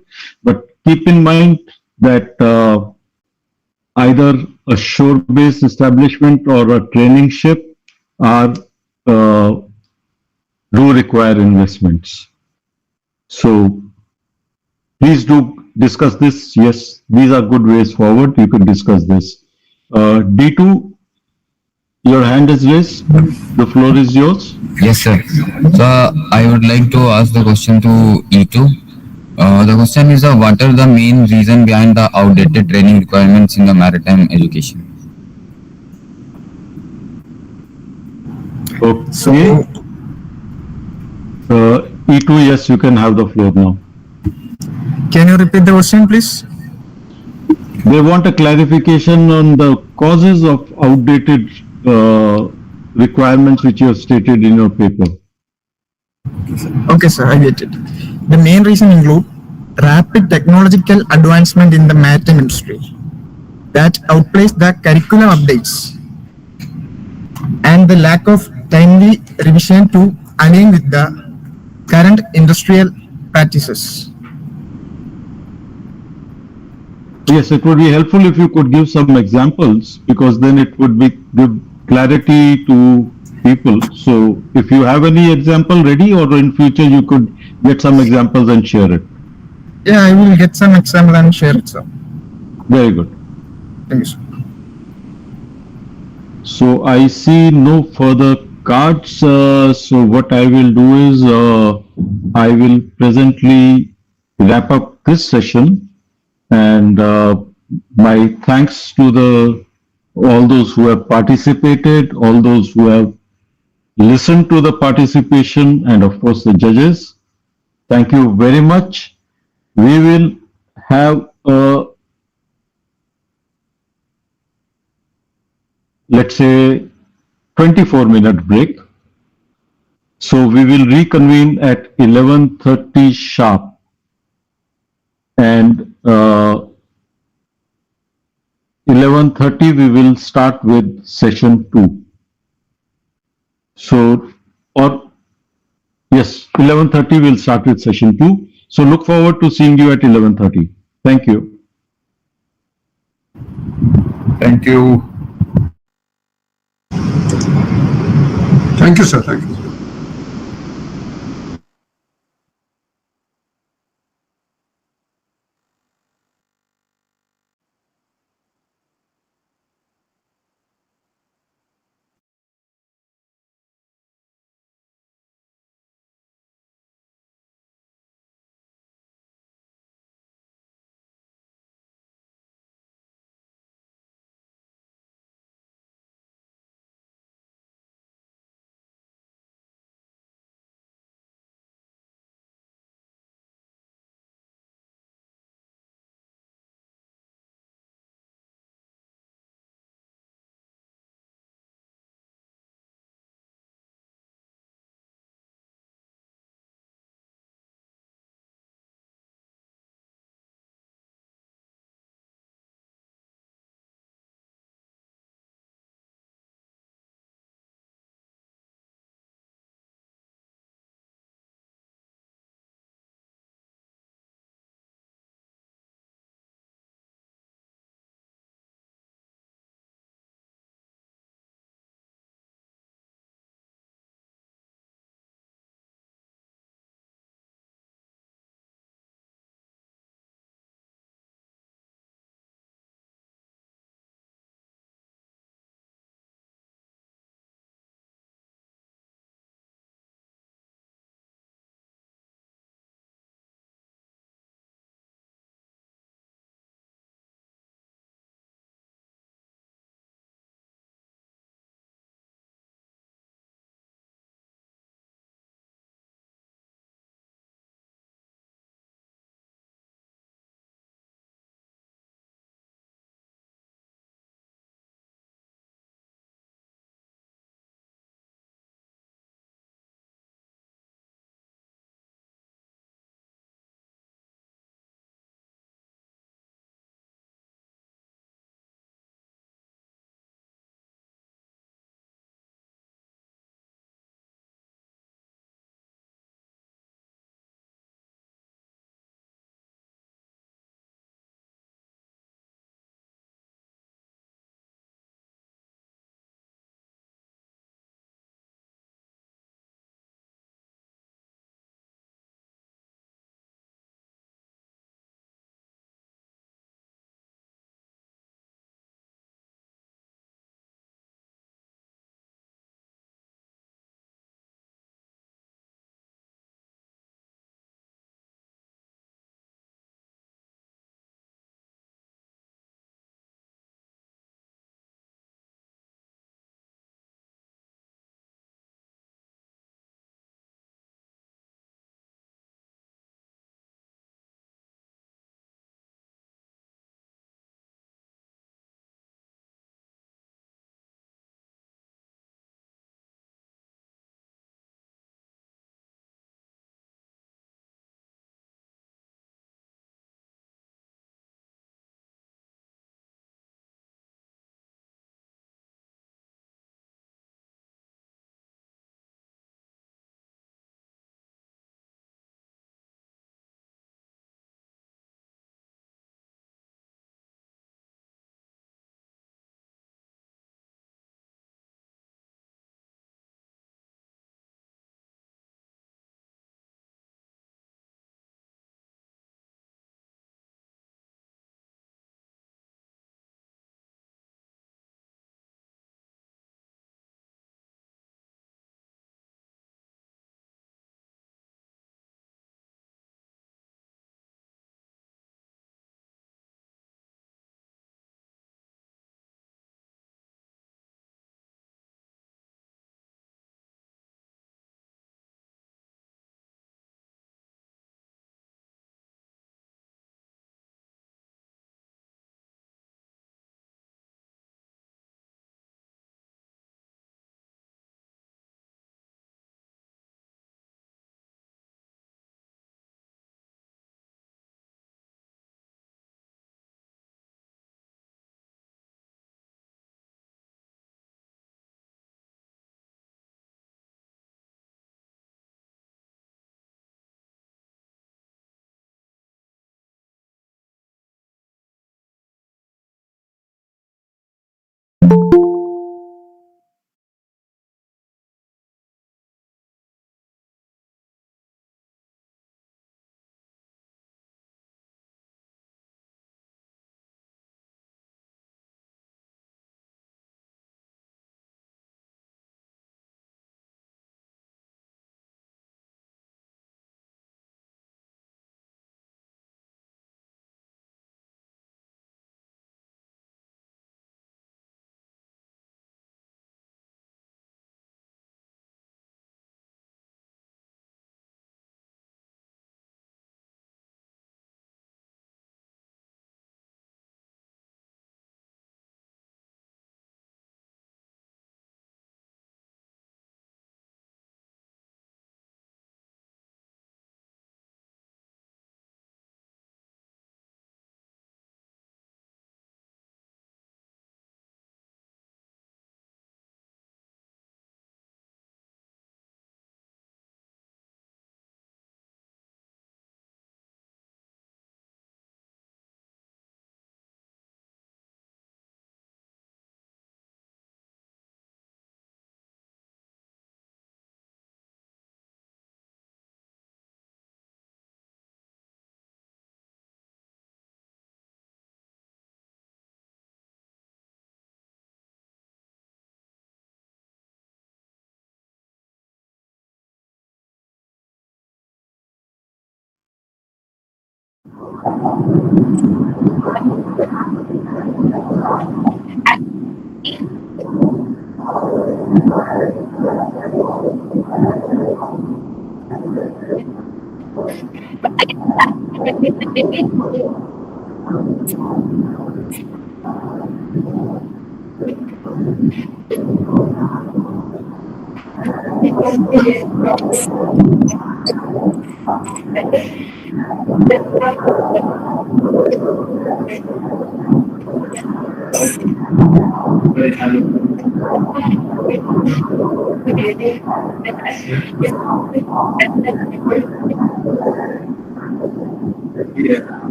But keep in mind that either a shore-based establishment or a training ship are do require investments. So please do discuss this. Yes, these are good ways forward. You can discuss this. D2, your hand is raised. The floor is yours. Yes, sir. So I would like to ask the question to E2. The question is, what are the main reason behind the outdated training requirements in the maritime education? Okay. E2, yes, you can have the floor now. Can you repeat the question, please? They want a clarification on the causes of outdated requirements which you have stated in your paper. Okay, sir, I get it. The main reason include rapid technological advancement in the maritime industry that outplace the curriculum updates and the lack of timely revision to align with the current industrial practices. Yes, it would be helpful if you could give some examples because then it would give clarity to people. So if you have any example ready or in future you could get some examples and share it. Yeah, I will get some example and share it, sir. Very good. Thank you, sir. So I see no further cards. So what I will do is I will presently wrap up this session, and my thanks to all those who have participated, all those who have listened to the participation, and of course the judges. Thank you very much. We will have a, let's say, 24-minute break. So we will reconvene at 11:30 sharp, and 11:30 we will start with session 2. So, or yes, 11:30 we'll start with session 2. So look forward to seeing you at 11:30. Thank you. Thank you. Thank you, sir. Thank you.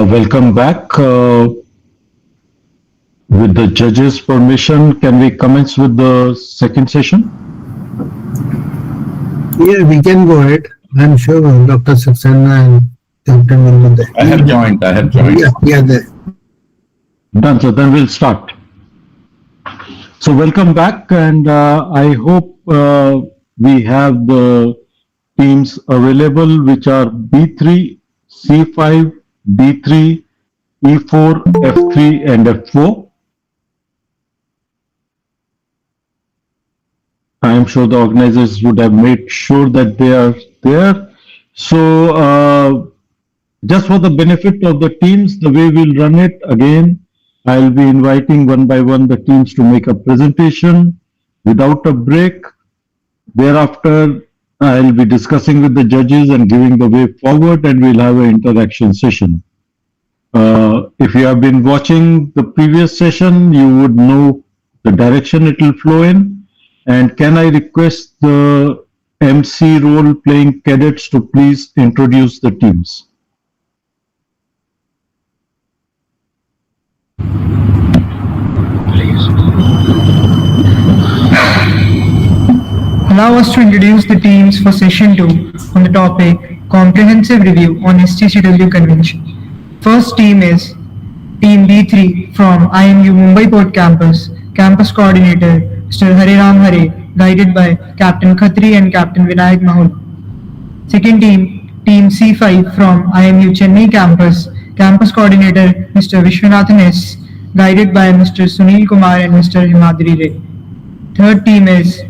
Welcome back. With the judges' permission, can we commence with the second session? Yeah, we can go ahead. I'm sure Dr. Saxena and Captain will be there. I have joined. Yeah, there. Done. So then we'll start. So welcome back, and I hope we have the teams available, which are B3, C5, D3, E4, F3, and F4. I am sure the organizers would have made sure that they are there. So just for the benefit of the teams, the way we'll run it, again, I'll be inviting one by one the teams to make a presentation without a break. Thereafter, I'll be discussing with the judges and giving the way forward, and we'll have an interaction session. If you have been watching the previous session, you would know the direction it will flow in. And can I request the MC role playing cadets to please introduce the teams? Allow us to introduce the teams for session 2 on the topic Comprehensive Review on STCW Convention. First team is Team B3 from IMU Mumbai Port Campus, Campus Coordinator Mr. Hare Ram Hare, guided by Captain Khatri and Captain Vinayak Mahul. Second team, Team C5 from IMU Chennai Campus, Campus Coordinator Mr. Vishwanathan S, guided by Mr. Sunil Kumar and Mr. Himadri Ray. Third team is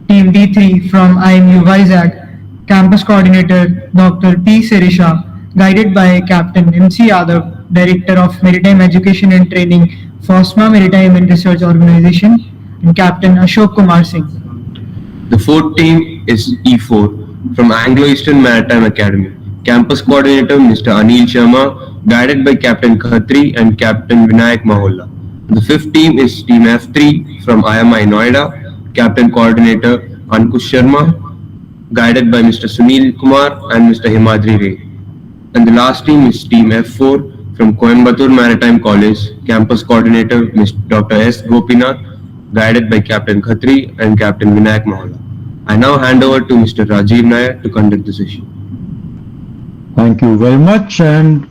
Team D3 from IMU Vizag, Campus Coordinator Dr. T. Serisha, guided by Captain MC Yadav, Director of Maritime Education and Training, FOSMA Maritime and Research Organization, and Captain Ashok Kumar Singh. The fourth team is E4 from Anglo-Eastern Maritime Academy. Campus Coordinator Mr. Anil Sharma, guided by Captain Khatri and Captain Vinayak Maholla. The fifth team is Team F3 from IMI Noida. Captain Coordinator Ankush Sharma, guided by Mr. Sunil Kumar and Mr. Himadri Ray. And the last team is Team F4 from Coimbatore Maritime College. Campus Coordinator Mr. Dr. S. Gopinath, guided by Captain Khatri and Captain Vinayak Maholla. I now hand over to Mr. Rajiv Nair to conduct the session. Thank you very much, and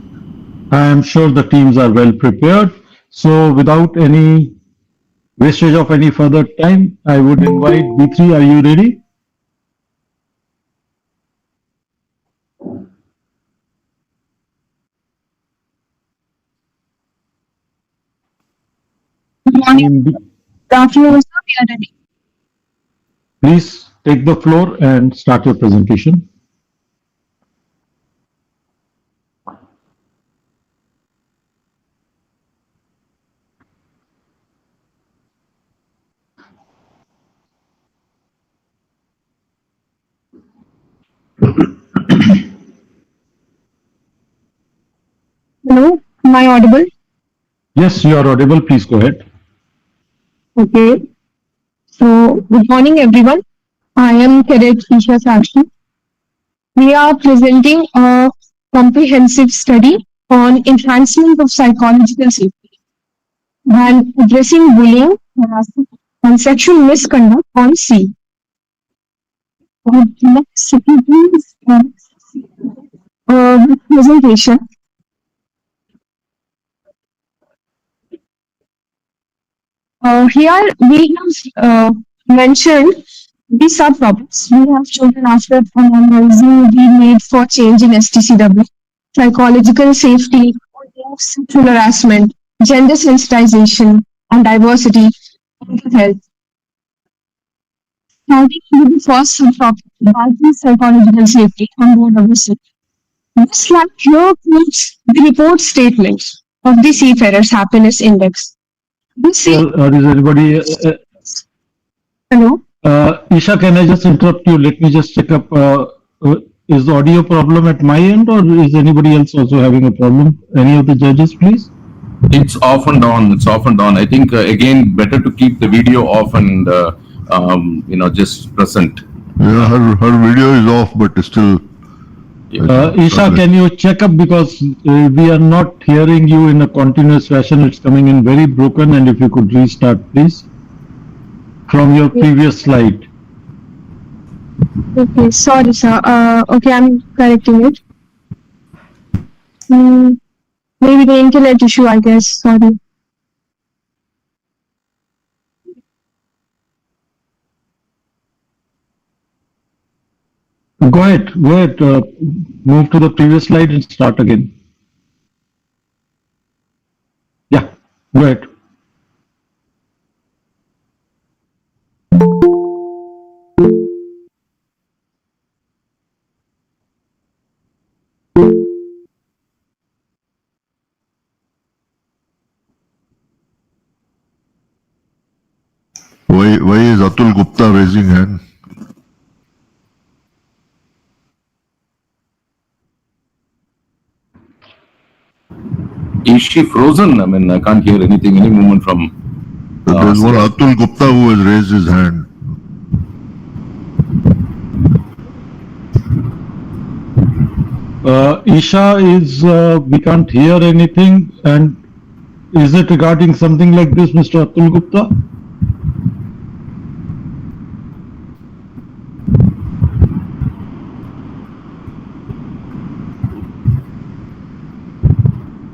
I am sure the teams are well prepared. So without any wastage of any further time, I would invite B3. Are you ready? Good morning. Good afternoon, sir. We are ready. Please take the floor and start your presentation. Hello, am I audible? Yes, you are audible. Please go ahead. Okay. So, good morning, everyone. I am Cadet Isha Sakshi. We are presenting a comprehensive study on enhancement of psychological safety and addressing bullying, harassment, and sexual misconduct on sea. Next, please, presentation. Here we have mentioned the sub-topics. We have chosen after analyzing the need for change in STCW, psychological safety, sexual harassment, gender sensitization, and diversity, mental health. Starting with the first subtopic, balancing psychological safety on board of the ship. This slide here quotes the report statement of the Seafarers Happiness Index. This Is anybody? Hello? Isha, can I just interrupt you? Let me just check up. Is the audio problem at my end, or is anybody else also having a problem? Any of the judges, please? It's off and on. It's off and on. I think again, better to keep the video off and just present. Yeah, her video is off, but still. Isha, can you check up, because we are not hearing you in a continuous fashion. It's coming in very broken, and if you could restart, please, from your previous slide. Okay, sorry, sir. Okay, I'm correcting it. Maybe the internet issue, I guess. Sorry. Go ahead. Move to the previous slide and start again. Yeah, go ahead. Why is Atul Gupta raising hand? Is she frozen? I mean, I can't hear anything, any movement from. There's one Atul Gupta who has raised his hand. Isha, we can't hear anything, and is it regarding something like this, Mr. Atul Gupta?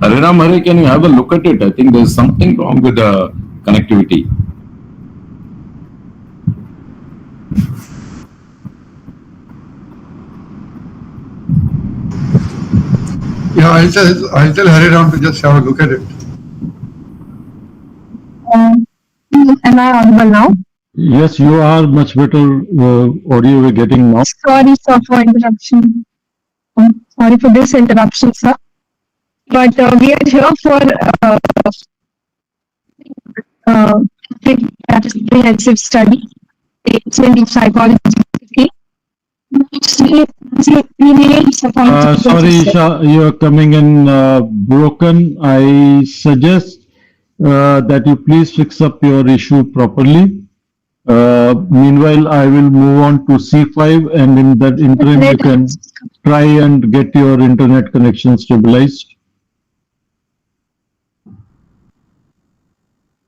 Hariram Hare, can you have a look at it? I think there's something wrong with the connectivity. Yeah, I'll tell Hariram to just have a look at it. Am I audible now? Yes, you are much better audio we're getting now. Sorry, sir, for interruption. Sorry for this interruption, sir. But we are here for that is comprehensive study, placement of psychology. Sorry, Isha, you are coming in broken. I suggest that you please fix up your issue properly. Meanwhile, I will move on to C5, and in that interim, you can try and get your internet connection stabilized.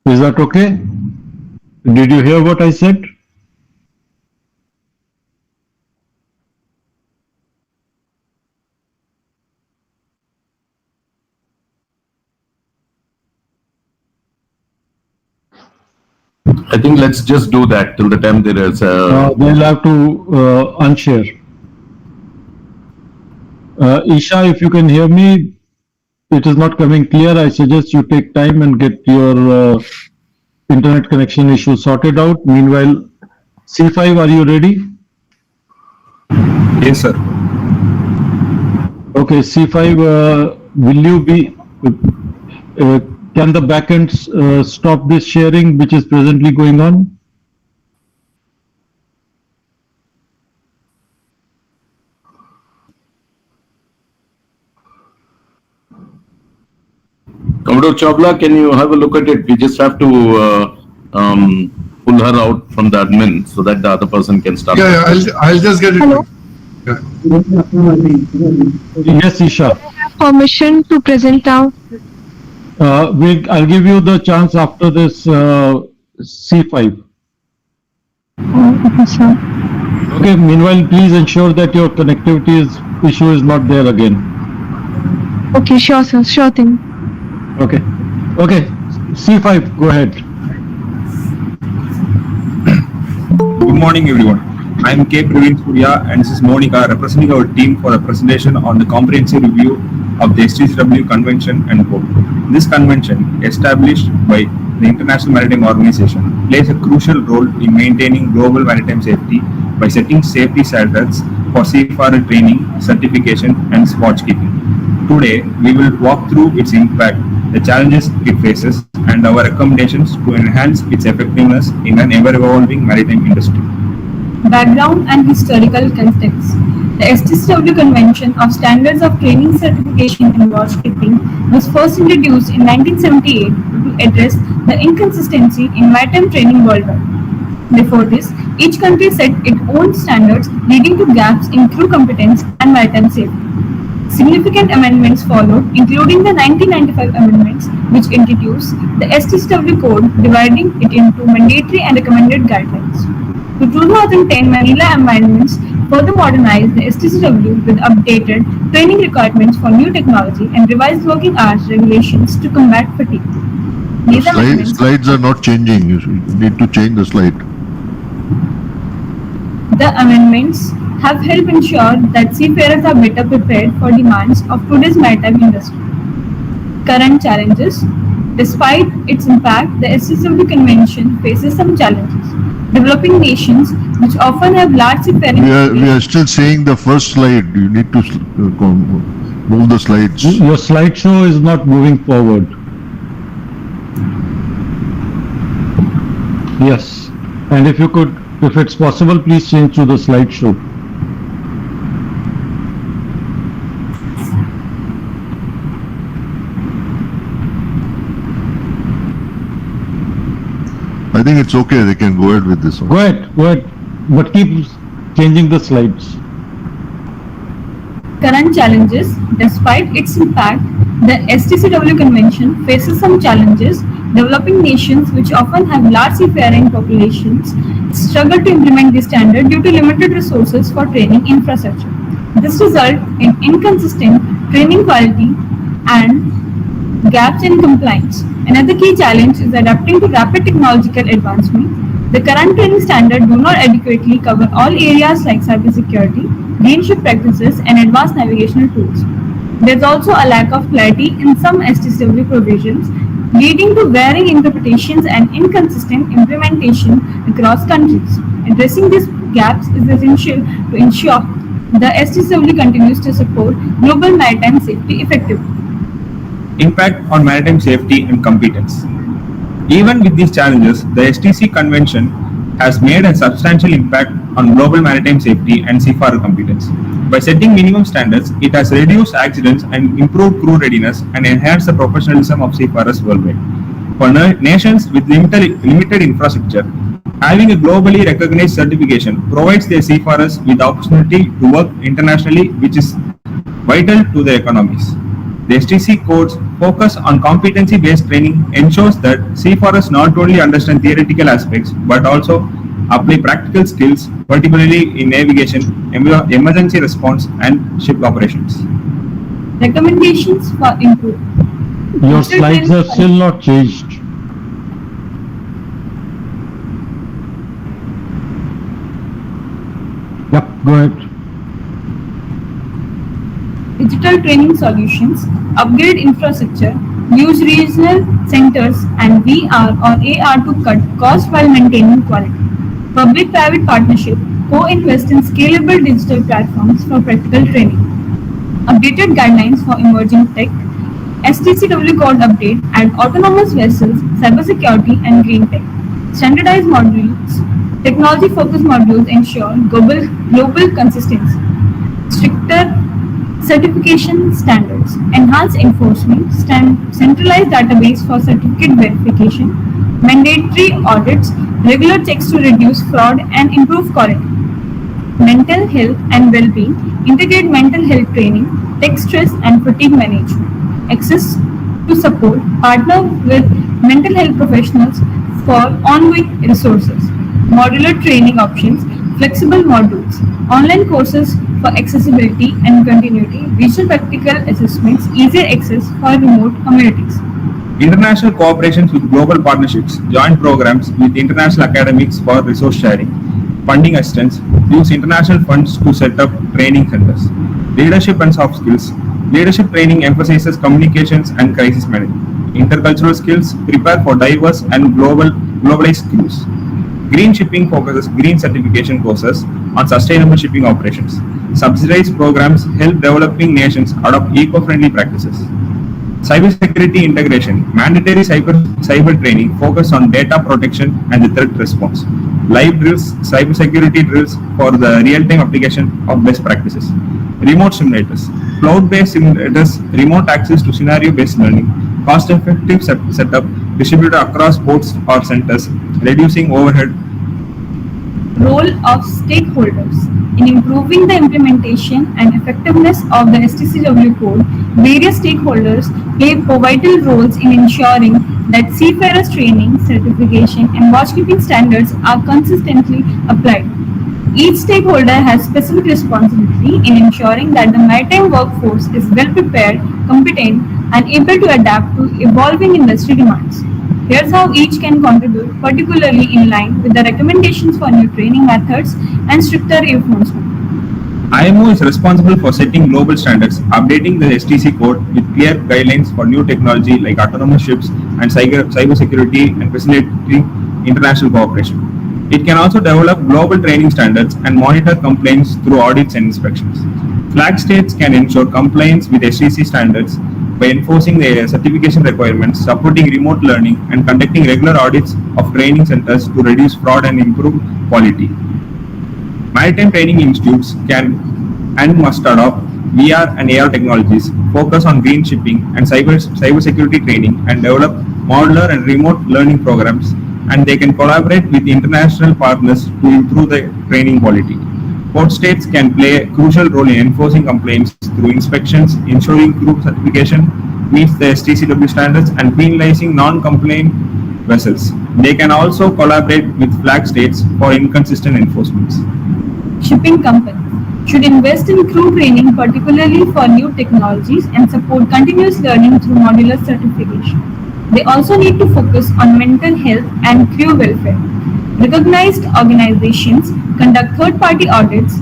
Is that okay? Did you hear what I said? I think let's just do that till the time there is. They'll have to unshare. Isha, if you can hear me, it is not coming clear. I suggest you take time and get your internet connection issue sorted out. Meanwhile, C5, are you ready? Yes, sir. Okay, C5, will you be, can the backends stop this sharing which is presently going on? Commodore Chawla, can you have a look at it? We just have to pull her out from the admin so that the other person can start. Yeah, I'll just get it. Hello? Yes, Isha. Permission to present now. I'll give you the chance after this C5. Okay, sir. Okay, meanwhile, please ensure that your connectivity issue is not there again. Okay, sure, sir. Sure thing. Okay. Okay, C5, go ahead. Good morning, everyone. I am K. Praveen Surya, and this is Monica representing our team for a presentation on the comprehensive review of the STCW Convention and Code. This convention, established by the International Maritime Organization, plays a crucial role in maintaining global maritime safety by setting safety standards for seafarer training, certification, and watchkeeping. Today, we will walk through its impact, the challenges it faces, and our recommendations to enhance its effectiveness in an ever-evolving maritime industry. Background and historical context. The STCW Convention of Standards of Training, Certification and Watchkeeping was first introduced in 1978 to address the inconsistency in maritime training worldwide. Before this, each country set its own standards, leading to gaps in crew competence and maritime safety. Significant amendments followed, including the 1995 amendments, which introduced the STCW code, dividing it into mandatory and recommended guidelines. The 2010 Manila Amendments further modernized the STCW with updated training requirements for new technology and revised working hours regulations to combat fatigue. These amendments, Slides are not changing. You need to change the slide. the amendments have helped ensure that seafarers are better prepared for demands of today's maritime industry. Current challenges. Despite its impact, the STCW Convention faces some challenges. Developing nations, which often have large seafaring We are still seeing the first slide. You need to move the slides. Your slideshow is not moving forward. Yes, and if you could, if it's possible, please change to the slideshow. I think it's okay. They can go ahead with this one. Go ahead, but keep changing the slides. current challenges. Despite its impact, the STCW Convention faces some challenges. Developing nations, which often have large seafaring populations, struggle to implement this standard due to limited resources for training infrastructure. This results in inconsistent training quality and gaps in compliance. Another key challenge is adapting to rapid technological advancement. The current training standards do not adequately cover all areas like cybersecurity, green ship practices, and advanced navigational tools. There is also a lack of clarity in some STCW provisions, leading to varying interpretations and inconsistent implementation across countries. Addressing these gaps is essential to ensure the STCW continues to support global maritime safety effectively. Impact on maritime safety and competence. Even with these challenges, the STC Convention has made a substantial impact on global maritime safety and seafarer competence. By setting minimum standards, it has reduced accidents and improved crew readiness and enhanced the professionalism of seafarers worldwide. For nations with limited infrastructure, having a globally recognized certification provides their seafarers with the opportunity to work internationally, which is vital to their economies. The STC codes focus on competency-based training ensures that seafarers not only understand theoretical aspects but also apply practical skills, particularly in navigation, emergency response, and ship operations. Recommendations for improvement. Your slides are still not changed. Yep, go ahead. Digital training solutions, upgrade infrastructure, use regional centers and VR or AR to cut cost while maintaining quality. Public-private partnership, co-invest in scalable digital platforms for practical training. Updated guidelines for emerging tech, STCW code update, add autonomous vessels, cybersecurity and green tech. Standardized modules, technology-focused modules ensure global consistency. Stricter certification standards, enhanced enforcement, centralized database for certificate verification, mandatory audits, regular checks to reduce fraud and improve quality. Mental health and well-being, integrate mental health training, tech stress and fatigue management. Access to support, partner with mental health professionals for ongoing resources. Modular training options, flexible modules, online courses for accessibility and continuity, visual practical assessments, easier access for remote communities. International cooperations with global partnerships, joint programs with international academics for resource sharing, funding assistance, use international funds to set up training centers. Leadership and soft skills. Leadership training emphasizes communications and crisis management. Intercultural skills prepare for diverse and globalized crews. Green shipping focuses green certification courses on sustainable shipping operations. Subsidized programs help developing nations adopt eco-friendly practices. Cybersecurity integration, mandatory cyber training focus on data protection and the threat response. Live drills, cybersecurity drills for the real-time application of best practices. Remote simulators, cloud-based simulators, remote access to scenario-based learning, cost-effective setup distributed across ports or centers, reducing overhead. Role of stakeholders. In improving the implementation and effectiveness of the STCW code, various stakeholders play vital roles in ensuring that seafarers training, certification, and watchkeeping standards are consistently applied. Each stakeholder has specific responsibility in ensuring that the maritime workforce is well prepared, competent, and able to adapt to evolving industry demands. Here's how each can contribute, particularly in line with the recommendations for new training methods and stricter enforcement. IMO is responsible for setting global standards, updating the STC code with clear guidelines for new technology like autonomous ships and cybersecurity and facilitating international cooperation. It can also develop global training standards and monitor complaints through audits and inspections. Flag states can ensure compliance with STC standards by enforcing the certification requirements, supporting remote learning, and conducting regular audits of training centers to reduce fraud and improve quality. Maritime training institutes can and must adopt VR and AR technologies, focus on green shipping and cybersecurity training, and develop modular and remote learning programs, and they can collaborate with international partners to improve the training quality. Port states can play a crucial role in enforcing complaints through inspections, ensuring crew certification meets the STCW standards, and penalizing non-compliant vessels. They can also collaborate with flag states for inconsistent enforcements. Shipping companies should invest in crew training, particularly for new technologies, and support continuous learning through modular certification. They also need to focus on mental health and crew welfare. Recognized organizations conduct third-party audits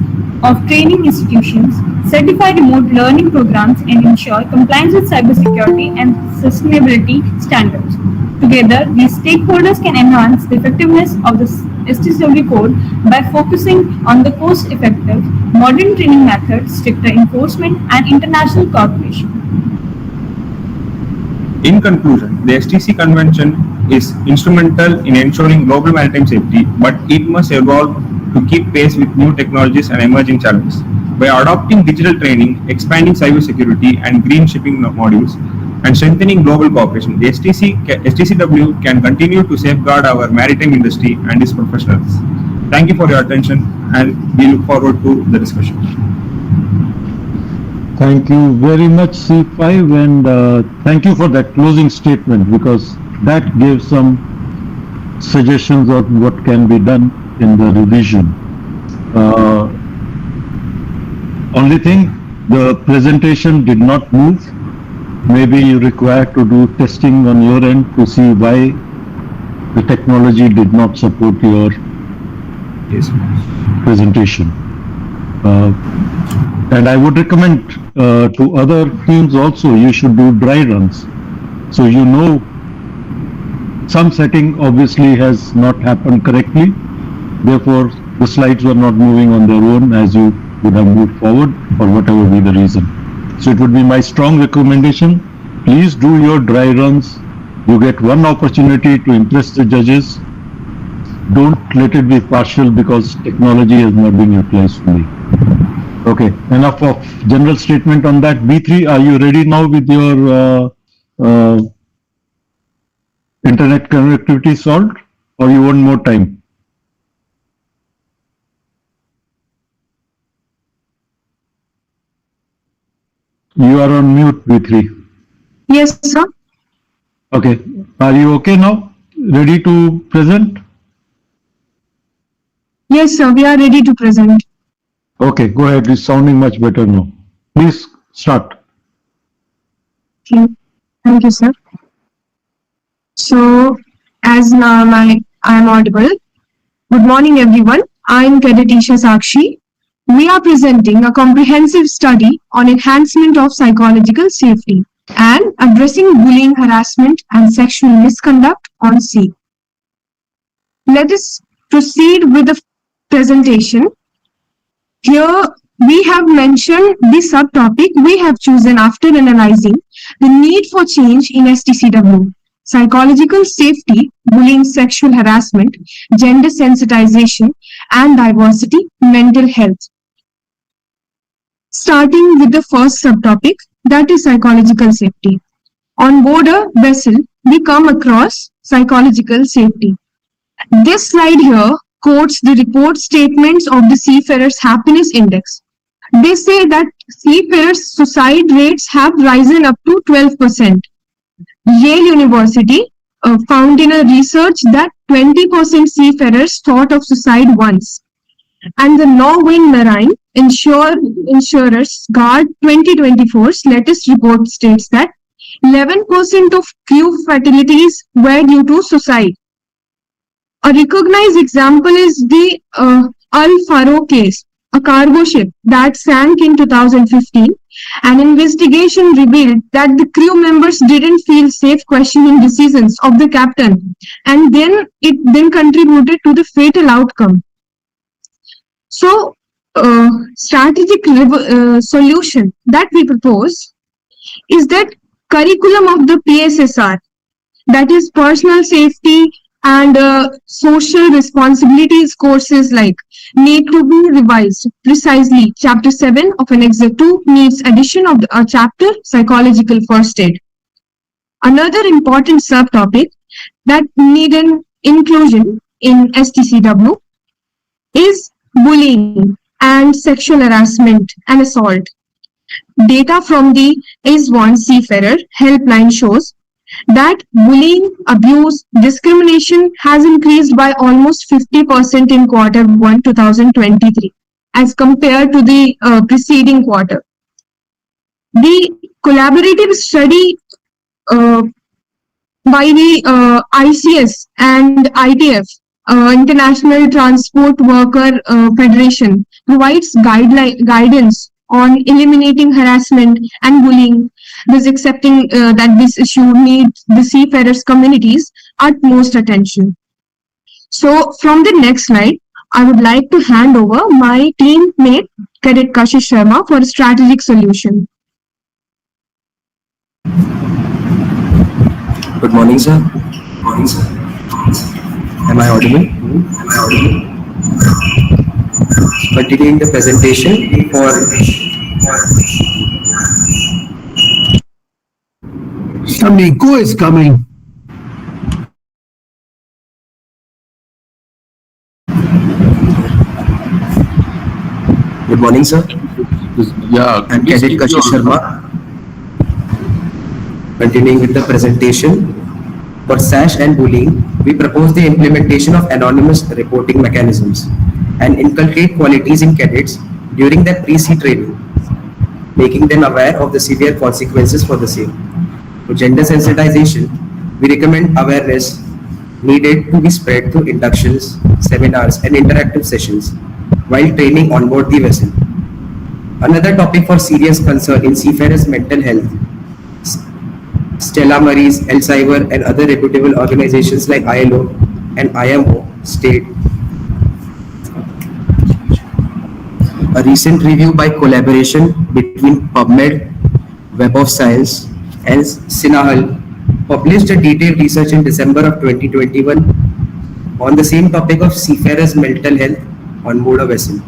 of training institutions, certify remote learning programs, and ensure compliance with cybersecurity and sustainability standards. Together, these stakeholders can enhance the effectiveness of the STCW code by focusing on the cost-effective, modern training methods, stricter enforcement, and international cooperation. In conclusion, the STC Convention is instrumental in ensuring global maritime safety, but it must evolve to keep pace with new technologies and emerging challenges. By adopting digital training, expanding cybersecurity and green shipping modules, and strengthening global cooperation, the STCW can continue to safeguard our maritime industry and its professionals. Thank you for your attention, and we look forward to the discussion. Thank you very much, C5, and thank you for that closing statement, because that gives some suggestions on what can be done in the revision. Only thing, the presentation did not move. Maybe you require to do testing on your end to see why the technology did not support your presentation. And I would recommend to other teams also, you should do dry runs. So you know some setting obviously has not happened correctly. Therefore, the slides were not moving on their own as you would have moved forward, or whatever be the reason. So it would be my strong recommendation. Please do your dry runs. You get one opportunity to impress the judges. Don't let it be partial because technology has not been utilized fully. Okay, enough of general statement on that. B3, are you ready now with your internet connectivity solved, or you want more time? You are on mute, B3. Yes, sir. Okay, are you okay now? Ready to present? Yes, sir. We are ready to present. Okay, go ahead. It's sounding much better now. Please start. Okay. Thank you, sir. So, as now I am audible. Good morning, everyone. I am Cadet Isha Sakshi. We are presenting a comprehensive study on enhancement of psychological safety. and addressing bullying, harassment, and sexual misconduct on C. Let us proceed with the presentation. Here we have mentioned the subtopic we have chosen after analyzing the need for change in STCW: psychological safety, bullying, sexual harassment, gender sensitization, and diversity, mental health. Starting with the first subtopic, that is psychological safety. On board a vessel, we come across psychological safety. This slide here quotes the report statements of the Seafarers Happiness Index. They say that seafarers' suicide rates have risen up to 12%. Yale University found in a research that 20% seafarers thought of suicide once. And the Norwegian Marine Insurers Guard 2024's latest report states that 11% of crew fatalities were due to suicide. A recognized example is the Al Faro case, a cargo ship that sank in 2015. An investigation revealed that the crew members didn't feel safe questioning decisions of the captain, and it contributed to the fatal outcome. So, strategic solution that we propose is that curriculum of the PSSR, that is personal safety and social responsibilities courses like need to be revised. Precisely, chapter 7 of Annex 2 needs addition of a chapter psychological first aid. Another important subtopic that need an inclusion in STCW is bullying and sexual harassment and assault. Data from the IS-1 Seafarer helpline shows that bullying, abuse, discrimination has increased by almost 50% in Q1 2023 as compared to the preceding quarter. The collaborative study by the ICS and ITF, International Transport Worker Federation, provides guidance on eliminating harassment and bullying, thus accepting that this issue needs the seafarers communities utmost attention. So from the next slide, I would like to hand over my teammate Cadet Kashish Sharma for a strategic solution. Good morning, sir. Am I audible? Continuing the presentation for Some echo is coming. Good morning, sir. Yeah, I'm Cadet Kashish Sharma. Continuing with the presentation, for SASH and bullying, we propose the implementation of anonymous reporting mechanisms and inculcate qualities in cadets during their pre-sea training, making them aware of the severe consequences for the same. For gender sensitization, we recommend awareness needed to be spread through inductions, seminars, and interactive sessions while training on board the vessel. Another topic for serious concern in seafarers' mental health, Stella Maris, Elsevier, and other reputable organizations like ILO and IMO state. A recent review by collaboration between PubMed, Web of Science, and Sinahal published a detailed research in December of 2021 on the same topic of seafarers' mental health on board a vessel.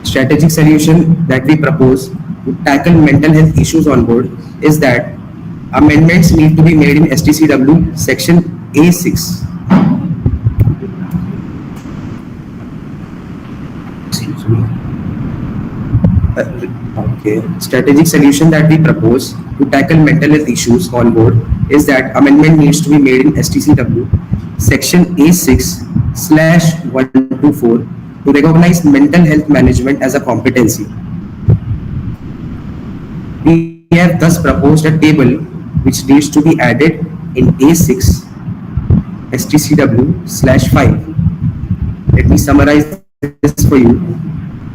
Strategic solution that we propose to tackle mental health issues on board is that amendments need to be made in STCW section A6. Strategic solution that we propose to tackle mental health issues on board is that amendment needs to be made in STCW section A6/124 to recognize mental health management as a competency. We have thus proposed a table which needs to be added in A6 STCW/5. Let me summarize this for you.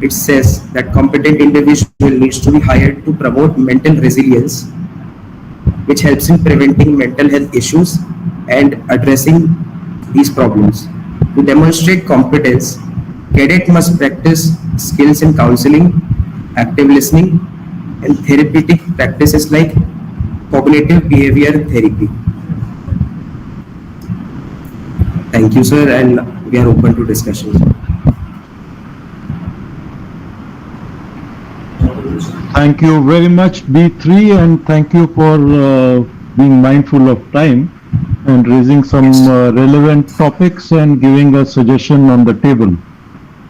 it says that competent individual needs to be hired to promote mental resilience, which helps in preventing mental health issues and addressing these problems. To demonstrate competence, cadet must practice skills in counseling, active listening, and therapeutic practices like cognitive behavior therapy. Thank you, sir, and we are open to discussion. Thank you very much, B3, and thank you for being mindful of time and raising some relevant topics and giving a suggestion on the table.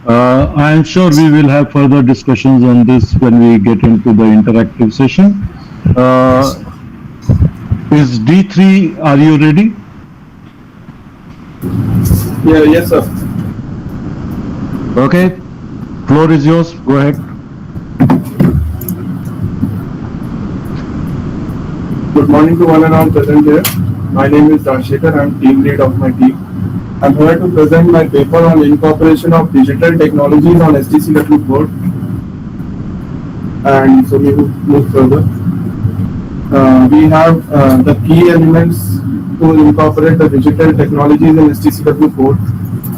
I am sure we will have further discussions on this when we get into the interactive session. Is D3, are you ready? Yeah, yes, sir. Okay, floor is yours. Go ahead. Good morning to one and all present here. My name is Rashekar. I'm team lead of my team. I'm here to present my paper on incorporation of digital technologies on STCW board. And so we will move further. We have the key elements to incorporate the digital technologies in STCW board,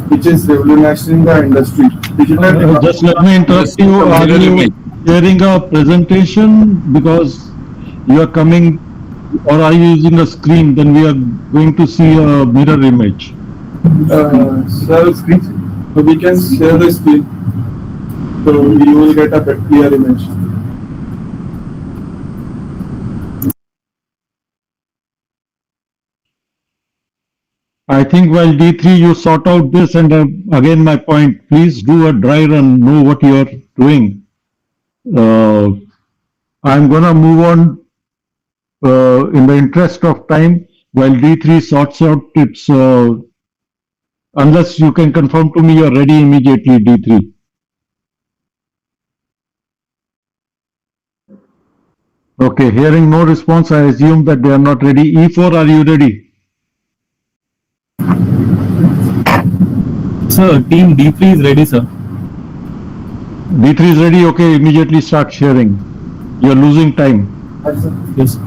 which is revolutionizing the industry. Just let me interrupt you. Are you sharing a presentation because you are coming, or are you using a screen? Then we are going to see a mirror image. Share screen. So we can share the screen. So you will get a clear image. I think while D3 you sort out this, and again my point, please do a dry run, know what you are doing. I'm gonna move on in the interest of time while D3 sorts out its, unless you can confirm to me you're ready immediately, D3. Okay, hearing no response, I assume that they are not ready. E4, are you ready? Sir, team D3 is ready, sir. D3 is ready, okay, immediately start sharing. You're losing time. Yes.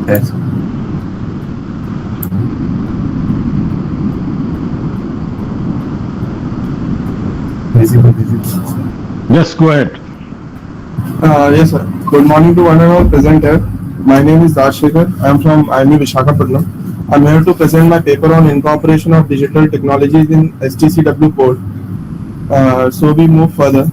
Yes. Yes, go ahead. Yes, sir. Good morning to one and all present here. My name is Rashekar. I am from IME Vishakhapatnam. I am here to present my paper on incorporation of digital technologies in STCW board. So we move further.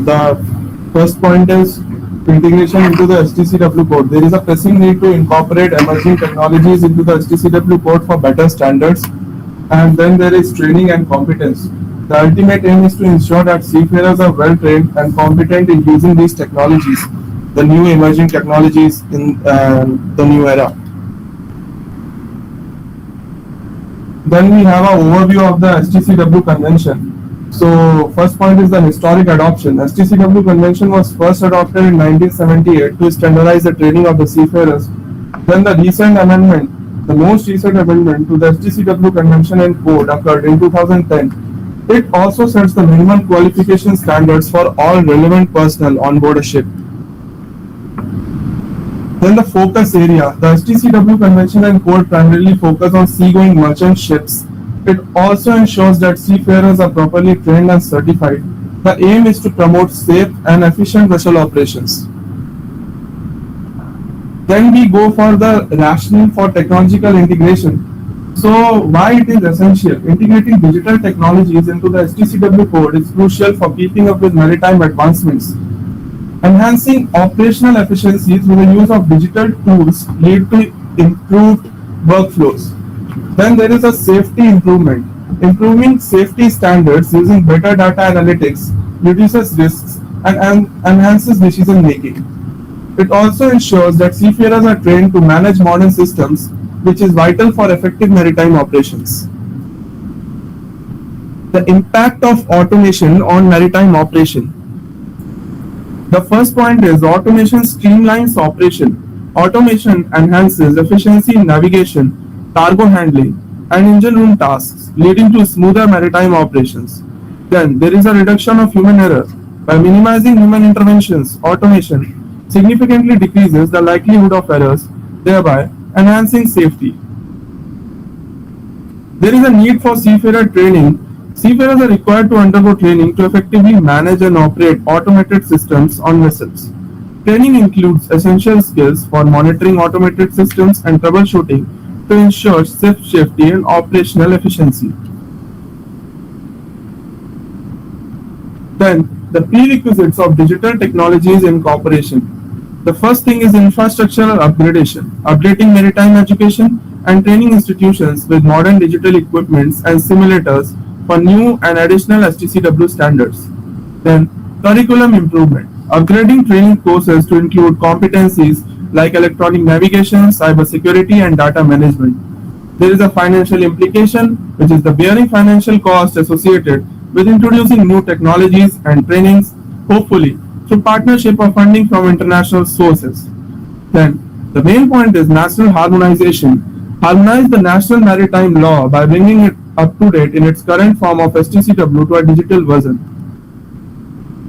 The first point is integration into the STCW code. There is a pressing need to incorporate emerging technologies into the STCW code for better standards, and then there is training and competence. The ultimate aim is to ensure that seafarers are well trained and competent in using these technologies, the new emerging technologies in the new era. Then we have an overview of the STCW convention. So first point is the historic adoption. STCW convention was first adopted in 1978 to standardize the training of the seafarers. Then the recent amendment, the most recent amendment to the STCW convention and code occurred in 2010. It also sets the minimum qualification standards for all relevant personnel on board a ship. Then the focus area. The STCW convention and code primarily focus on seagoing merchant ships. It also ensures that seafarers are properly trained and certified. The aim is to promote safe and efficient vessel operations. Then we go for the rationale for technological integration. So why it is essential? Integrating digital technologies into the STCW code is crucial for keeping up with maritime advancements. Enhancing operational efficiency through the use of digital tools lead to improved workflows. Then there is a safety improvement. Improving safety standards using better data analytics reduces risks and enhances decision making. It also ensures that seafarers are trained to manage modern systems, which is vital for effective maritime operations. The impact of automation on maritime operation. The first point is automation streamlines operation. Automation enhances efficiency in navigation, cargo handling, and engine room tasks, leading to smoother maritime operations. Then there is a reduction of human error. By minimizing human interventions, automation significantly decreases the likelihood of errors, thereby enhancing safety. There is a need for seafarer training. Seafarers are required to undergo training to effectively manage and operate automated systems on vessels. Training includes essential skills for monitoring automated systems and troubleshooting to ensure safe safety and operational efficiency. Then, the prerequisites of digital technologies incorporation. The first thing is infrastructural upgradation, updating maritime education and training institutions with modern digital equipments and simulators for new and additional STCW standards. Then, curriculum improvement, upgrading training courses to include competencies like electronic navigation, cybersecurity, and data management. There is a financial implication, which is the bearing financial cost associated with introducing new technologies and trainings, hopefully through partnership or funding from international sources. Then, the main point is national harmonization. Harmonize the national maritime law by bringing it up to date in its current form of STCW to a digital version.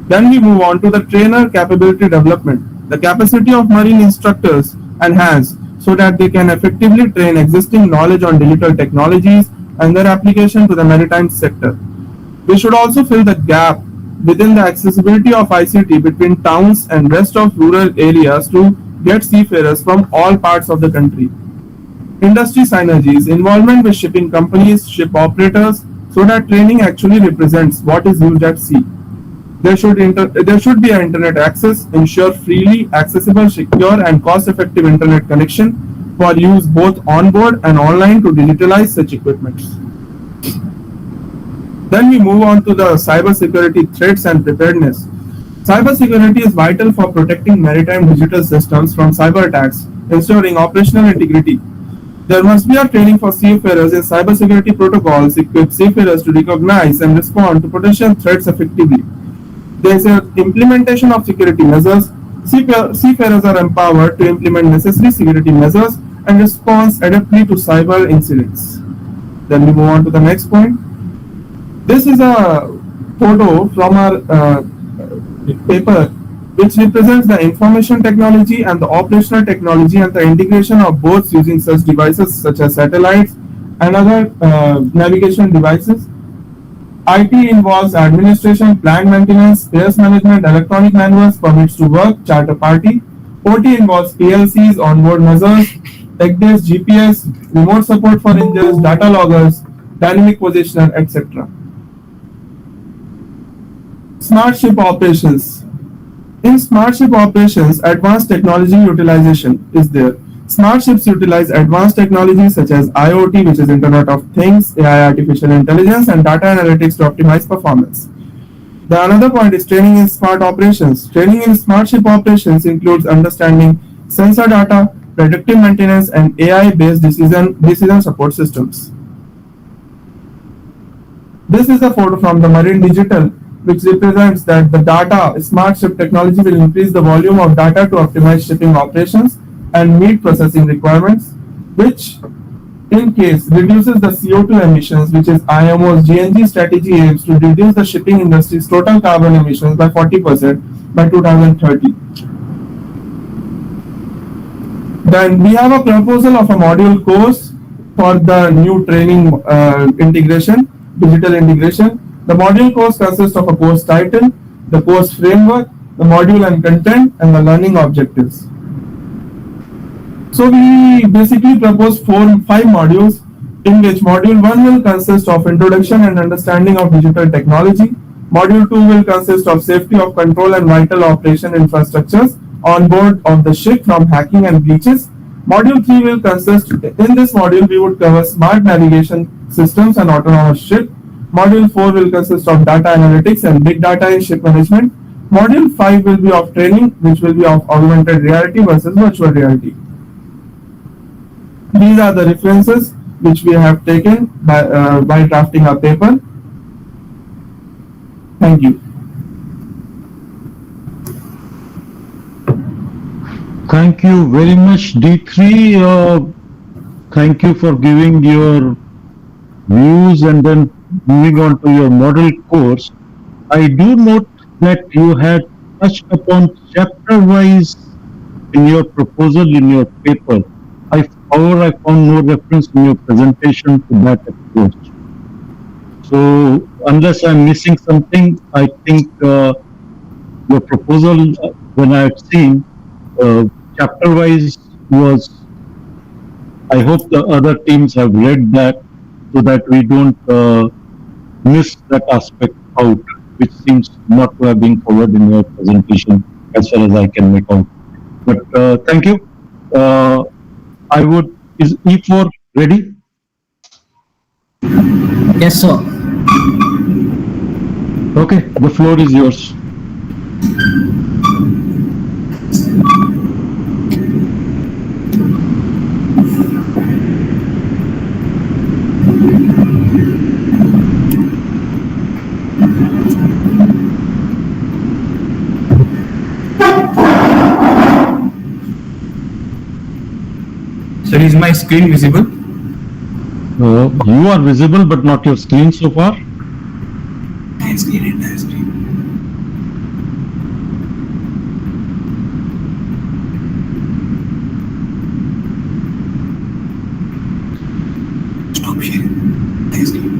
Then we move on to the trainer capability development. The capacity of marine instructors enhanced so that they can effectively train existing knowledge on digital technologies and their application to the maritime sector. We should also fill the gap within the accessibility of ICT between towns and rest of rural areas to get seafarers from all parts of the country. Industry synergies, involvement with shipping companies, ship operators, so that training actually represents what is used at sea. There should be an internet access, ensure freely accessible, secure, and cost-effective internet connection for use both on board and online to digitalize such equipments. Then we move on to the cybersecurity threats and preparedness. Cybersecurity is vital for protecting maritime digital systems from cyber attacks, ensuring operational integrity. There must be a training for seafarers in cybersecurity protocols, equip seafarers to recognize and respond to potential threats effectively. There is an implementation of security measures. Seafarers are empowered to implement necessary security measures and respond adeptly to cyber incidents. Then we move on to the next point. This is a photo from our paper which represents the information technology and the operational technology and the integration of both using such devices such as satellites and other navigation devices. IT involves administration, plant maintenance, spares management, electronic manuals, permits to work, charter party. OT involves PLCs, onboard measures, tech-based GPS, remote support for engines, data loggers, dynamic positioner, etc. Smart ship operations. In smart ship operations, advanced technology utilization is there. Smart ships utilize advanced technologies such as IoT, which is Internet of Things, AI, artificial intelligence, and data analytics to optimize performance. The another point is training in smart operations. Training in smart ship operations includes understanding sensor data, predictive maintenance, and AI-based decision support systems. This is a photo from the Marine Digital, which represents that the data smart ship technology will increase the volume of data to optimize shipping operations and meet processing requirements, which in case reduces the CO2 emissions, which is IMO's GNG strategy aims to reduce the shipping industry's total carbon emissions by 40% by 2030. Then we have a proposal of a module course for the new training integration, digital integration. The module course consists of a course title, the course framework, the module and content, and the learning objectives. So we basically propose 5 modules, in which module 1 will consist of introduction and understanding of digital technology. Module 2 will consist of safety of control and vital operation infrastructures on board of the ship from hacking and breaches. Module 3 will consist, in this module we would cover smart navigation systems and autonomous ship. Module 4 will consist of data analytics and big data in ship management. Module 5 will be of training, which will be of augmented reality versus virtual reality. These are the references which we have taken by drafting our paper. Thank you. Thank you very much, D3. Thank you for giving your views and then moving on to your model course. I do note that you had touched upon chapter-wise in your proposal in your paper. However, I found no reference in your presentation to that approach. So, unless I'm missing something, I think your proposal, when I had seen, chapter-wise was, I hope the other teams have read that so that we don't miss that aspect out, which seems not to have been covered in your presentation as far as I can make out. But thank you. Is E4 ready? Yes, sir. Okay, the floor is yours. Sir, is my screen visible? You are visible, but not your screen so far. Entire screen. Stop sharing. Entire screen.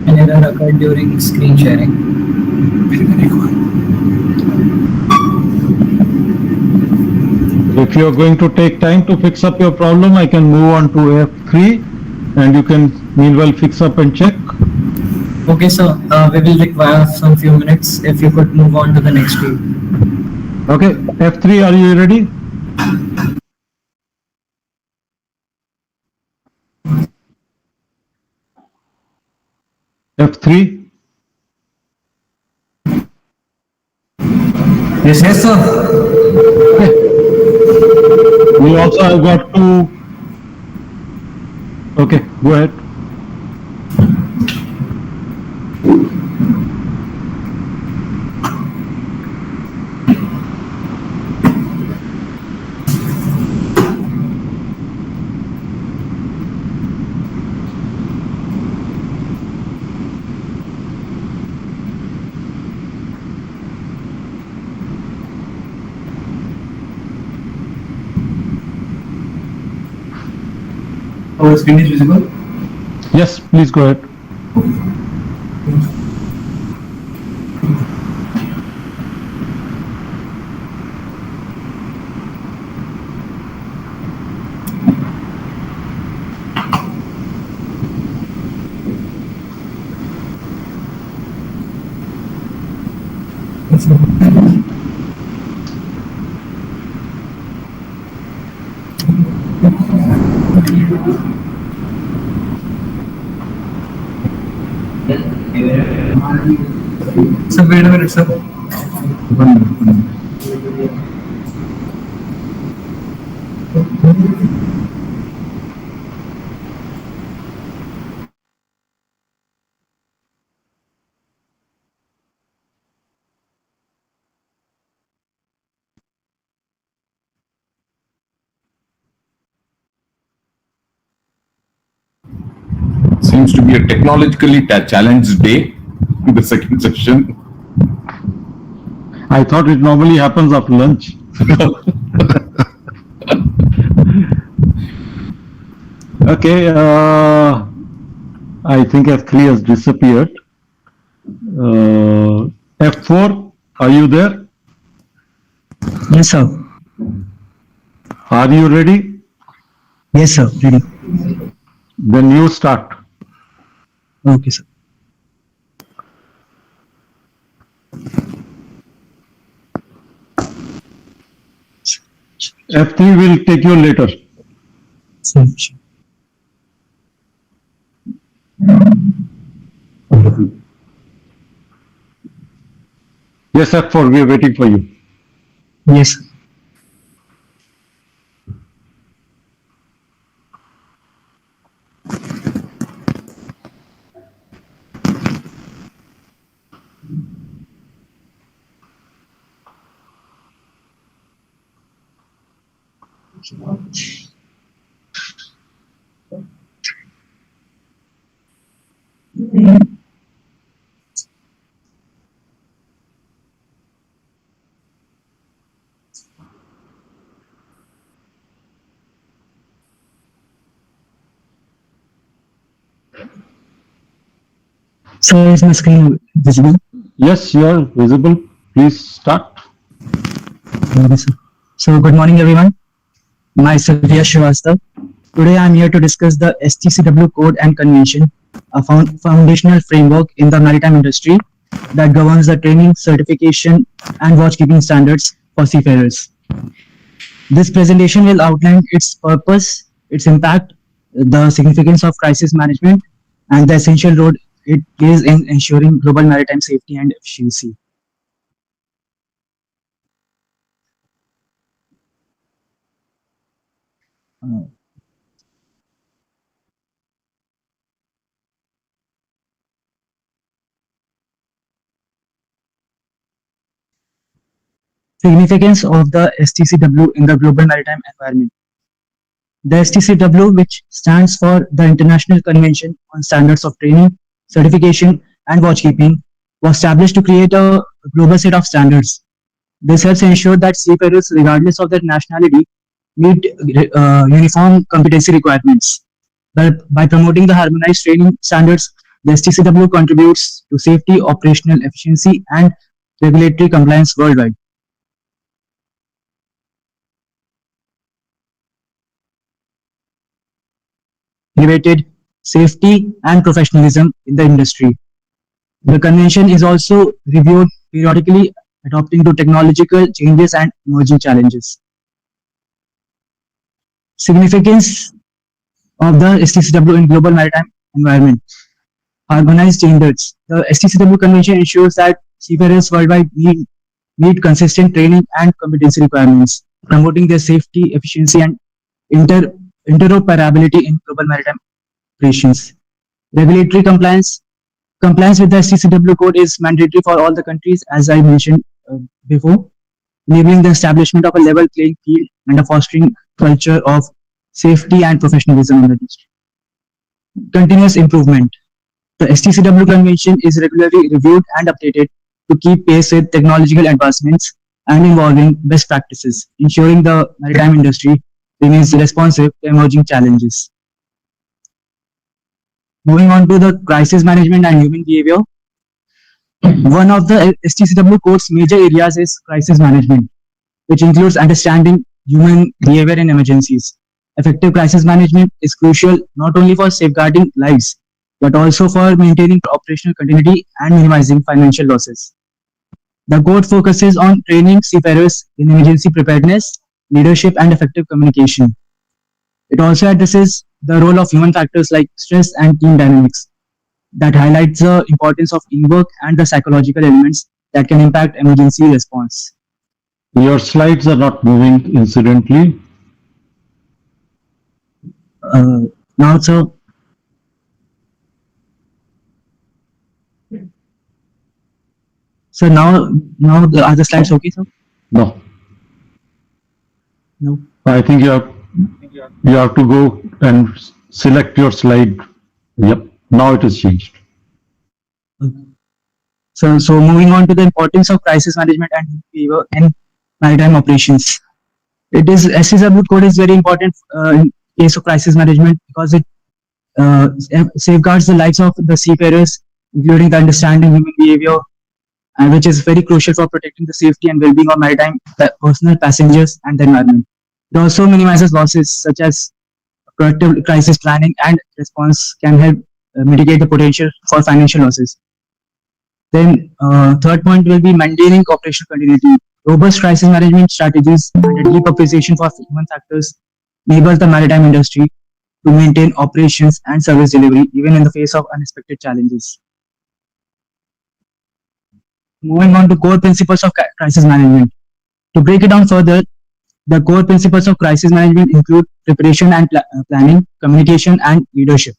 An error occurred during screen sharing. If you're going to take time to fix up your problem, I can move on to F3 and you can meanwhile fix up and check. Okay, sir. We will require some few minutes if you could move on to the next field. Okay, F3, are you ready? F3? Yes, sir. Okay. We also have got to... Okay, go ahead. Our screen is visible? Yes, please go ahead. Sir, wait a minute, sir. Seems to be a technologically challenged day in the second session. I thought it normally happens after lunch. Okay, I think F3 has disappeared. F4, are you there? Yes, sir. Are you ready? Yes, sir. Ready. Then you start. Okay, sir. F3 will take you later. Yes, F4, we are waiting for you. Yes. So is my screen visible? Yes, you are visible. Please start. Okay, sir. So good morning, everyone. Myself Yash Srivastav. Today I am here to discuss the STCW Code and Convention, a foundational framework in the maritime industry that governs the training, certification, and watchkeeping standards for seafarers. This presentation will outline its purpose, its impact, the significance of crisis management, and the essential role it plays in ensuring global maritime safety and efficiency. Uh, Significance of the STCW in the global maritime environment. The STCW, which stands for the International Convention on Standards of Training, Certification, and Watchkeeping, was established to create a global set of standards. This helps ensure that seafarers, regardless of their nationality, meet uniform competency requirements. By promoting the harmonized training standards, the STCW contributes to safety, operational efficiency, and regulatory compliance worldwide. Elevated safety and professionalism in the industry. The convention is also reviewed periodically, adapting to technological changes and emerging challenges. Significance of the STCW in global maritime environment. Harmonized standards. The STCW convention ensures that seafarers worldwide meet consistent training and competency requirements, promoting their safety, efficiency, and interoperability in global maritime operations. Regulatory compliance. Compliance with the STCW code is mandatory for all the countries, as I mentioned before, enabling the establishment of a level playing field and a fostering culture of safety and professionalism in the industry. Continuous improvement. The STCW convention is regularly reviewed and updated to keep pace with technological advancements and evolving best practices, ensuring the maritime industry remains responsive to emerging challenges. Moving on to the crisis management and human behavior. One of the STCW code's major areas is crisis management, which includes understanding human behavior in emergencies. Effective crisis management is crucial not only for safeguarding lives, but also for maintaining operational continuity and minimizing financial losses. The code focuses on training seafarers in emergency preparedness, leadership, and effective communication. It also addresses the role of human factors like stress and team dynamics that highlights the importance of teamwork and the psychological elements that can impact emergency response. Your slides are not moving incidentally. Now, so now the other slides okay, sir? No. No. I think you have to go and select your slide. Yep. Now it is changed. So moving on to the importance of crisis management and behavior in maritime operations. It is STCW code is very important in case of crisis management because it safeguards the lives of the seafarers, including the understanding human behavior, and which is very crucial for protecting the safety and well-being of maritime personnel, passengers, and the environment. It also minimizes losses such as proactive crisis planning and response can help mitigate the potential for financial losses. Then third point will be maintaining operational continuity. Robust crisis management strategies and a deep appreciation for human factors enables the maritime industry to maintain operations and service delivery even in the face of unexpected challenges. Moving on to core principles of crisis management. To break it down further, the core principles of crisis management include preparation and planning, communication, and leadership.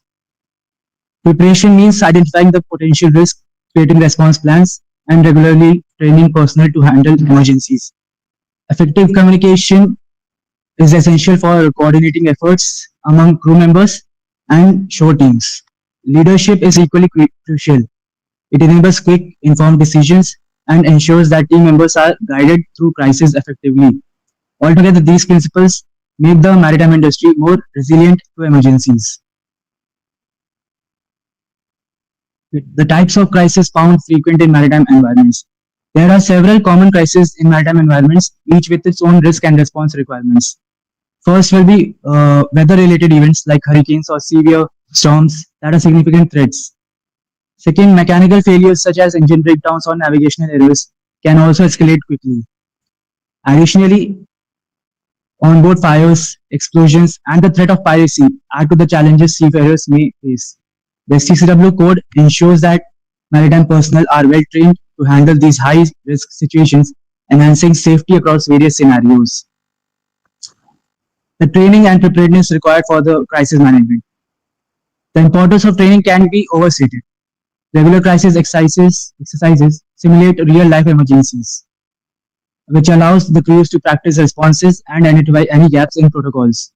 Preparation means identifying the potential risk, creating response plans, and regularly training personnel to handle emergencies. Effective communication is essential for coordinating efforts among crew members and shore teams. Leadership is equally crucial. It enables quick, informed decisions and ensures that team members are guided through crisis effectively. Altogether, these principles make the maritime industry more resilient to emergencies. The types of crises found frequent in maritime environments. There are several common crises in maritime environments, each with its own risk and response requirements. First will be weather-related events like hurricanes or severe storms that are significant threats. Second, mechanical failures such as engine breakdowns or navigational errors can also escalate quickly. Additionally, onboard fires, explosions, and the threat of piracy add to the challenges seafarers may face. The STCW code ensures that maritime personnel are well trained to handle these high-risk situations, enhancing safety across various scenarios. The training and preparedness required for the crisis management. The importance of training can be overstated. Regular crisis exercises simulate real-life emergencies, which allows the crews to practice responses and identify any gaps in protocols.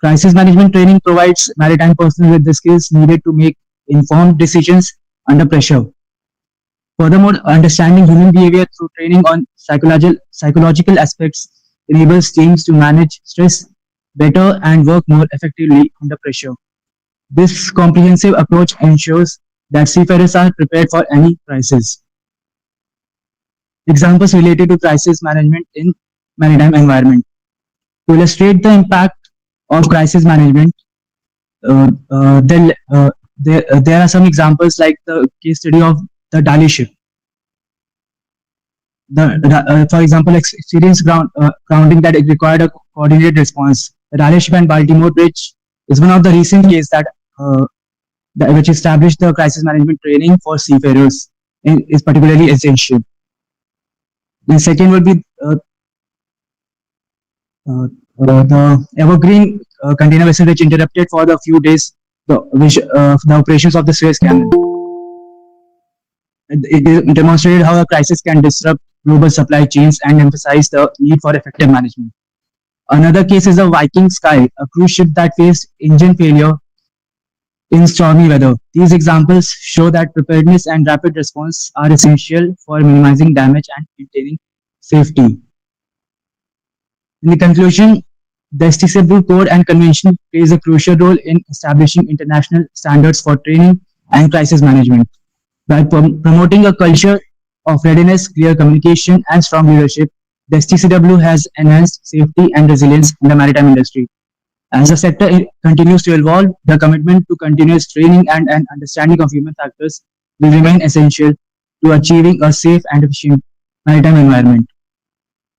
Crisis management training provides maritime personnel with the skills needed to make informed decisions under pressure. Furthermore, understanding human behavior through training on psychological aspects enables teams to manage stress better and work more effectively under pressure. This comprehensive approach ensures that seafarers are prepared for any crisis. Examples related to crisis management in maritime environment. To illustrate the impact of crisis management, there are some examples like the case study of the Dali ship. For example, experienced grounding that required a coordinated response. The Dali ship and Baltimore Bridge is one of the recent cases which established the crisis management training for seafarers is particularly essential. The second would be the Evergreen container vessel, which interrupted for the few days the operations of the Suez Canal. It demonstrated how a crisis can disrupt global supply chains and emphasize the need for effective management. Another case is the Viking Sky, a cruise ship that faced engine failure in stormy weather. These examples show that preparedness and rapid response are essential for minimizing damage and maintaining safety. In the conclusion, the STCW Code and Convention plays a crucial role in establishing international standards for training and crisis management. By promoting a culture of readiness, clear communication, and strong leadership, the STCW has enhanced safety and resilience in the maritime industry. As the sector continues to evolve, the commitment to continuous training and an understanding of human factors will remain essential to achieving a safe and efficient maritime environment.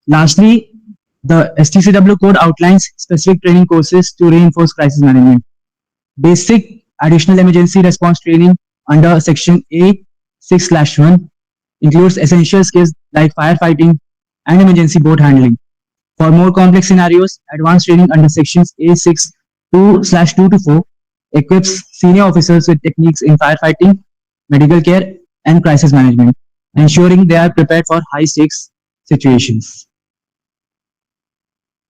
Lastly, the STCW code outlines specific training courses to reinforce crisis management. Basic additional emergency response training under section A6/1 includes essential skills like firefighting and emergency boat handling. For more complex scenarios, advanced training under sections A6(2) to 4 equips senior officers with techniques in firefighting, medical care, and crisis management, ensuring they are prepared for high-stakes situations.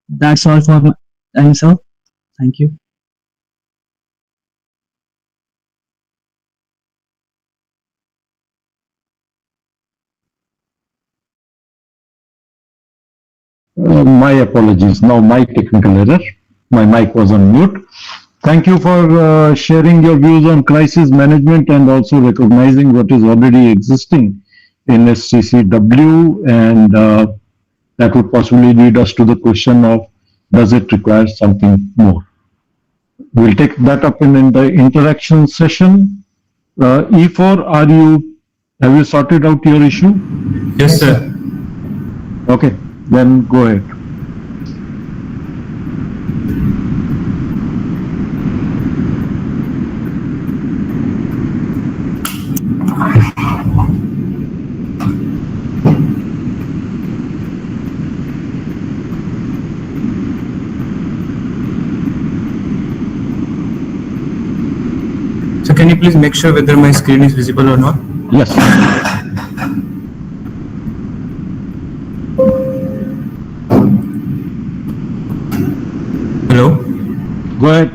That's all for my time, sir. Thank you. My apologies. Now my technical error. My mic was on mute. Thank you for sharing your views on crisis management and also recognizing what is already existing in STCW, and that would possibly lead us to the question of, does it require something more? We'll take that up in the interaction session. E4, have you sorted out your issue? Yes, sir. Okay, then go ahead. you please make sure whether my screen is visible or not? Yes. Hello. Go ahead.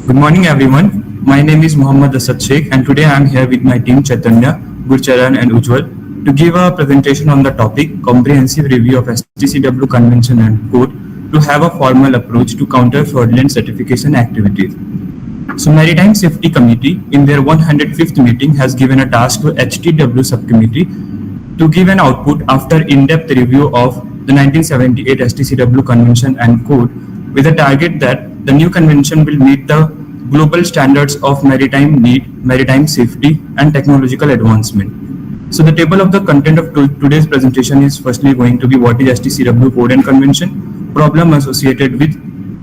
Good morning, everyone. My name is Mohammad Asad Sheikh, and today I am here with my team Chaitanya, Gurcharan, and Ujjwal to give a presentation on the topic Comprehensive Review of STCW Convention and Code to have a formal approach to counter fraudulent certification activities. So, Maritime Safety Committee in their 105th meeting has given a task to HTW subcommittee to give an output after in-depth review of the 1978 STCW Convention and Code with a target that the new convention will meet the global standards of maritime need, maritime safety, and technological advancement. So the table of the content of today's presentation is firstly going to be what is STCW Code and Convention, problem associated with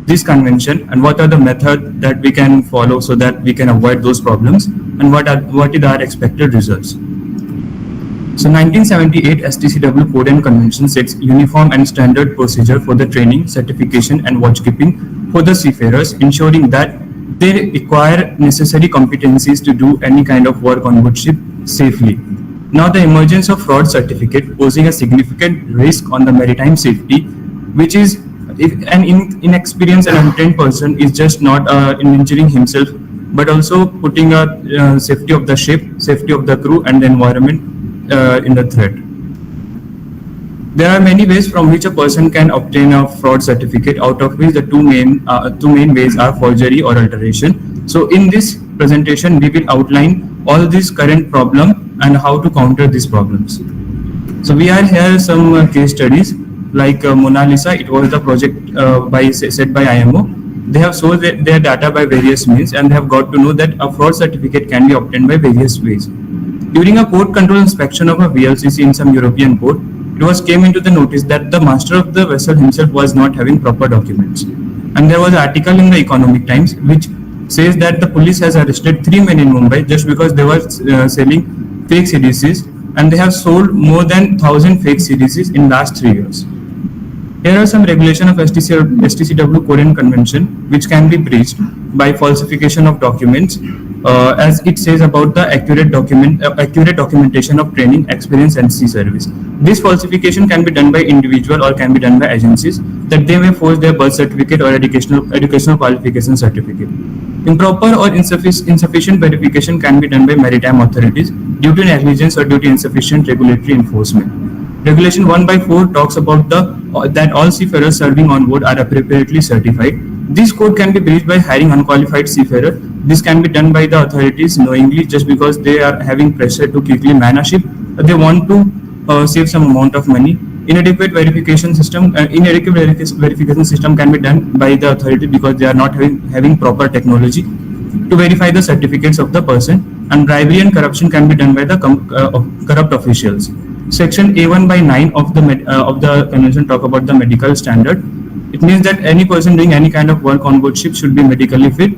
this convention, and what are the methods that we can follow so that we can avoid those problems, and what is our expected results. So 1978 STCW Code and Convention sets uniform and standard procedure for the training, certification, and watchkeeping for the seafarers, ensuring that they acquire necessary competencies to do any kind of work on board ship safely. Now, the emergence of fraud certificate posing a significant risk on the maritime safety, which is if an inexperienced and untrained person is just not injuring himself, but also putting a safety of the ship, safety of the crew, and the environment in the threat. There are many ways from which a person can obtain a fraud certificate, out of which the two main ways are forgery or alteration. So in this presentation, we will outline all these current problem and how to counter these problems. So we are here some case studies like Mona Lisa. It was the project set by IMO. They have sold their data by various means, and they have got to know that a fraud certificate can be obtained by various ways. During a port control inspection of a VLCC in some European port, it came into the notice that the master of the vessel himself was not having proper documents. And there was an article in the Economic Times which says that the police has arrested 3 men in Mumbai just because they were selling fake CDCs, and they have sold more than 1,000 fake CDCs in last 3 years. Here are some regulation of STCW Code and Convention which can be breached by falsification of documents, as it says about the accurate documentation of training, experience, and sea service. This falsification can be done by individual or can be done by agencies, that they may forge their birth certificate or educational qualification certificate. Improper or insufficient verification can be done by maritime authorities due to negligence or due to insufficient regulatory enforcement. Regulation 1/4 talks about that all seafarers serving on board are appropriately certified. This code can be breached by hiring unqualified seafarer. This can be done by the authorities knowingly, just because they are having pressure to quickly man a ship. They want to save some amount of money. Inadequate verification system can be done by the authority because they are not having proper technology to verify the certificates of the person. And bribery and corruption can be done by the corrupt officials. Section A1/9 of the convention talk about the medical standard. It means that any person doing any kind of work on board ship should be medically fit.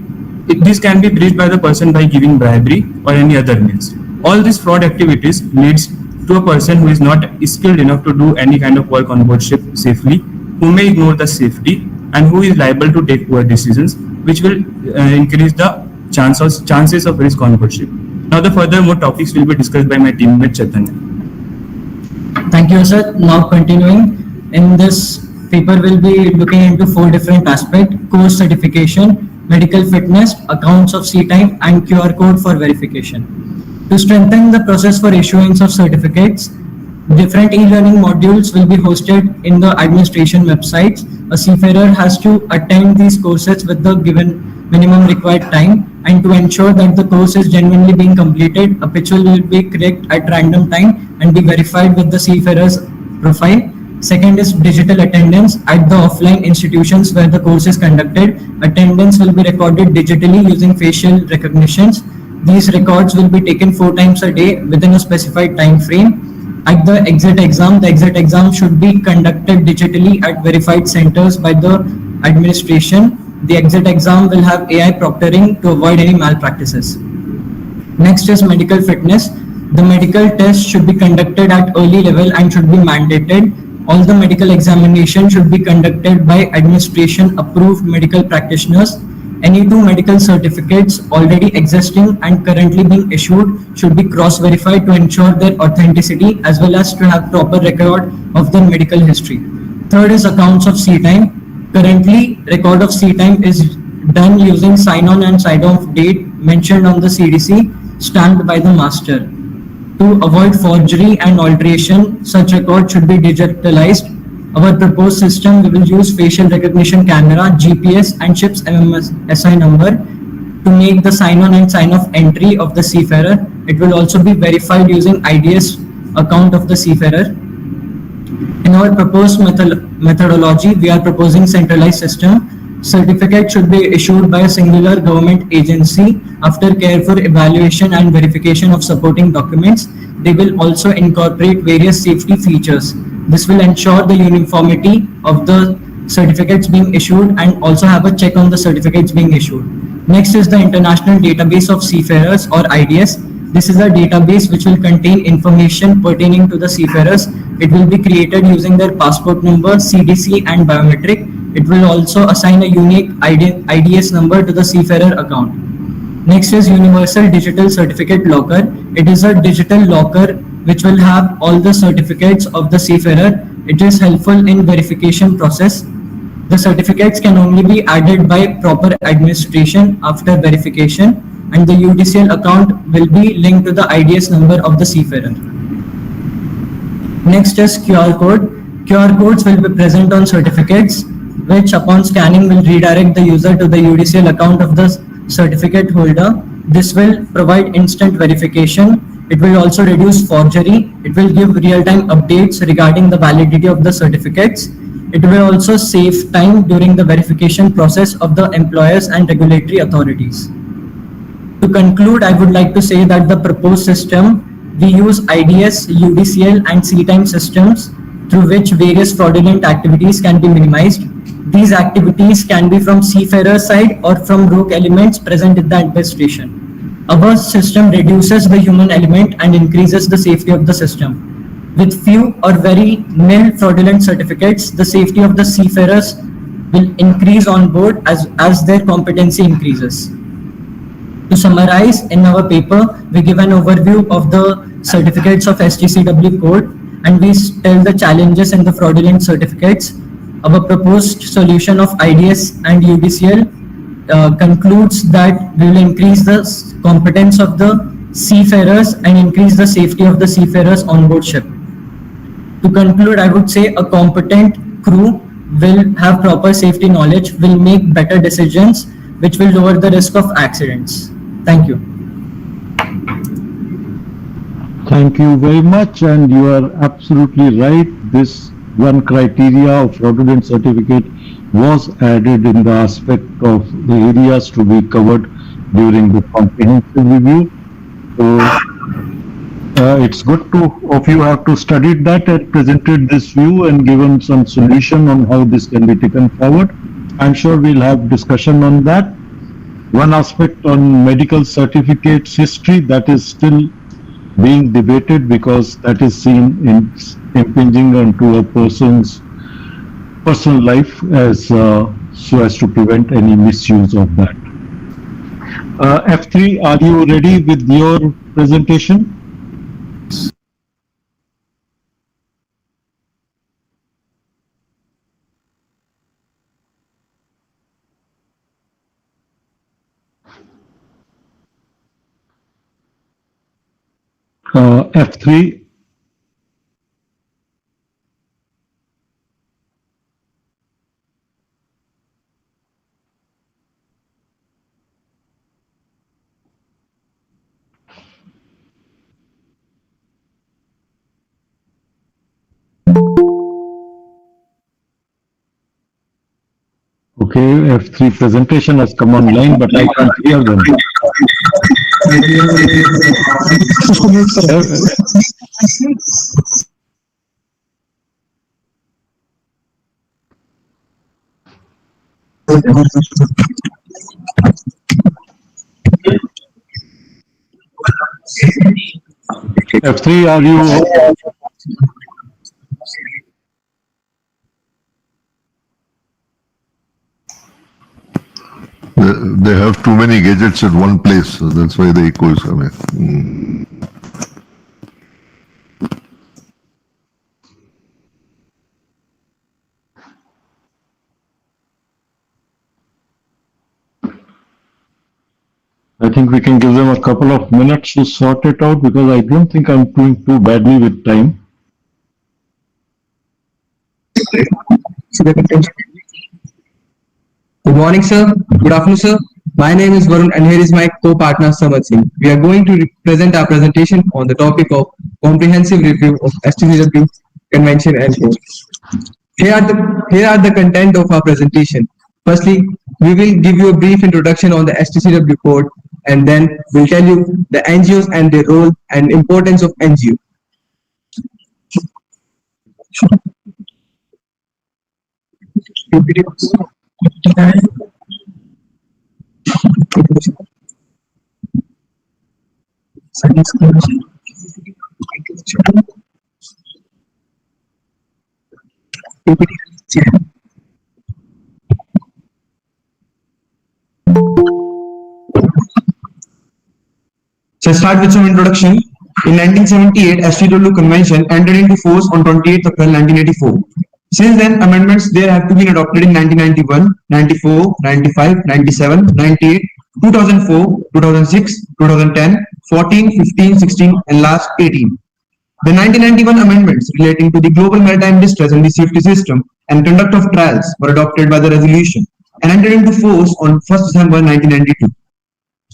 This can be breached by the person by giving bribery or any other means. All these fraud activities leads to a person who is not skilled enough to do any kind of work on board ship safely, who may ignore the safety, and who is liable to take poor decisions, which will increase the chances of risk on board ship. Now the further more topics will be discussed by my teammate Chaitanya. Thank you, sir. Now continuing, in this paper we'll be looking into 4 different aspects: course certification, medical fitness, accounts of sea time, and QR code for verification. To strengthen the process for issuance of certificates, different e-learning modules will be hosted in the administration websites. A seafarer has to attend these courses with the given minimum required time, and to ensure that the course is genuinely being completed, a picture will be clicked at random time and be verified with the seafarer's profile. Second is digital attendance. At the offline institutions where the course is conducted, attendance will be recorded digitally using facial recognitions. These records will be taken 4 times a day within a specified time frame. At the exit exam should be conducted digitally at verified centers by the administration. The exit exam will have AI proctoring to avoid any malpractices. Next is medical fitness. The medical test should be conducted at early level and should be mandated. All the medical examination should be conducted by administration approved medical practitioners. Any two medical certificates already existing and currently being issued should be cross-verified to ensure their authenticity as well as to have proper record of their medical history. Third is accounts of sea time. Currently, record of sea time is done using sign-on and sign-off date mentioned on the CDC stamped by the master. To avoid forgery and alteration, such record should be digitalized. Our proposed system, we will use facial recognition camera, GPS and ship's MMSI number to make the sign-on and sign-off entry of the seafarer. It will also be verified using IDS account of the seafarer. In our proposed methodology, we are proposing centralized system. Certificate should be issued by a singular government agency after careful evaluation and verification of supporting documents. They will also incorporate various safety features. This will ensure the uniformity of the certificates being issued and also have a check on the certificates being issued. Next is the International Database of Seafarers or IDS. This is a database which will contain information pertaining to the seafarers. It will be created using their passport number, CDC and biometric. It will also assign a unique IDS number to the seafarer account. Next is Universal Digital Certificate Locker. It is a digital locker which will have all the certificates of the seafarer. It is helpful in verification process. The certificates can only be added by proper administration after verification, and the UDCL account will be linked to the IDS number of the seafarer. Next is QR code. QR codes will be present on certificates, which upon scanning will redirect the user to the UDCL account of the certificate holder. This will provide instant verification. It will also reduce forgery. It will give real-time updates regarding the validity of the certificates. It will also save time during the verification process of the employers and regulatory authorities. To conclude, I would like to say that the proposed system, we use IDS, UDCL and C-time systems through which various fraudulent activities can be minimized. These activities can be from seafarer side or from rogue elements present in the administration. Our system reduces the human element and increases the safety of the system. With few or very nil fraudulent certificates, the safety of the seafarers will increase on board as their competency increases. To summarize, in our paper, we give an overview of the certificates of STCW code and we tell the challenges in the fraudulent certificates. Our proposed solution of IDS and UDCL concludes that we will increase the competence of the seafarers and increase the safety of the seafarers on board ship. To conclude, I would say a competent crew will have proper safety knowledge, will make better decisions, which will lower the risk of accidents. Thank you. Thank you very much, and you are absolutely right. This one criteria of fraudulent certificate was added in the aspect of the areas to be covered during the comprehensive review. So it's good of you have to studied that and presented this view and given some solution on how this can be taken forward. I'm sure we'll have discussion on that. One aspect on medical certificates history that is still being debated because that is seen in impinging onto a person's personal life as so as to prevent any misuse of that. F3, are you ready with your presentation? F3. Okay, F3 presentation has come online, but I can't hear them. F3, are you? they have too many gadgets at one place, so that's why the echo is coming. I think we can give them a couple of minutes to sort it out because I don't think I'm doing too badly with time. Good morning, sir. Good afternoon, sir. My name is Varun and here is my co-partner Samad Singh. We are going to present our presentation on the topic of comprehensive review of STCW convention and code. Here are the content of our presentation. Firstly, we will give you a brief introduction on the STCW code and then we'll tell you the NGOs and their role and importance of NGO. So start with some introduction. In 1978, STW Convention entered into force on 28th April 1984. Since then, amendments there have been adopted in 1991, 94, 95, 97, 98, 2004, 2006, 2010, 14, 15, 16, and last 18. The 1991 amendments relating to the global maritime distress and the safety system and conduct of trials were adopted by the resolution and entered into force on 1st December 1992.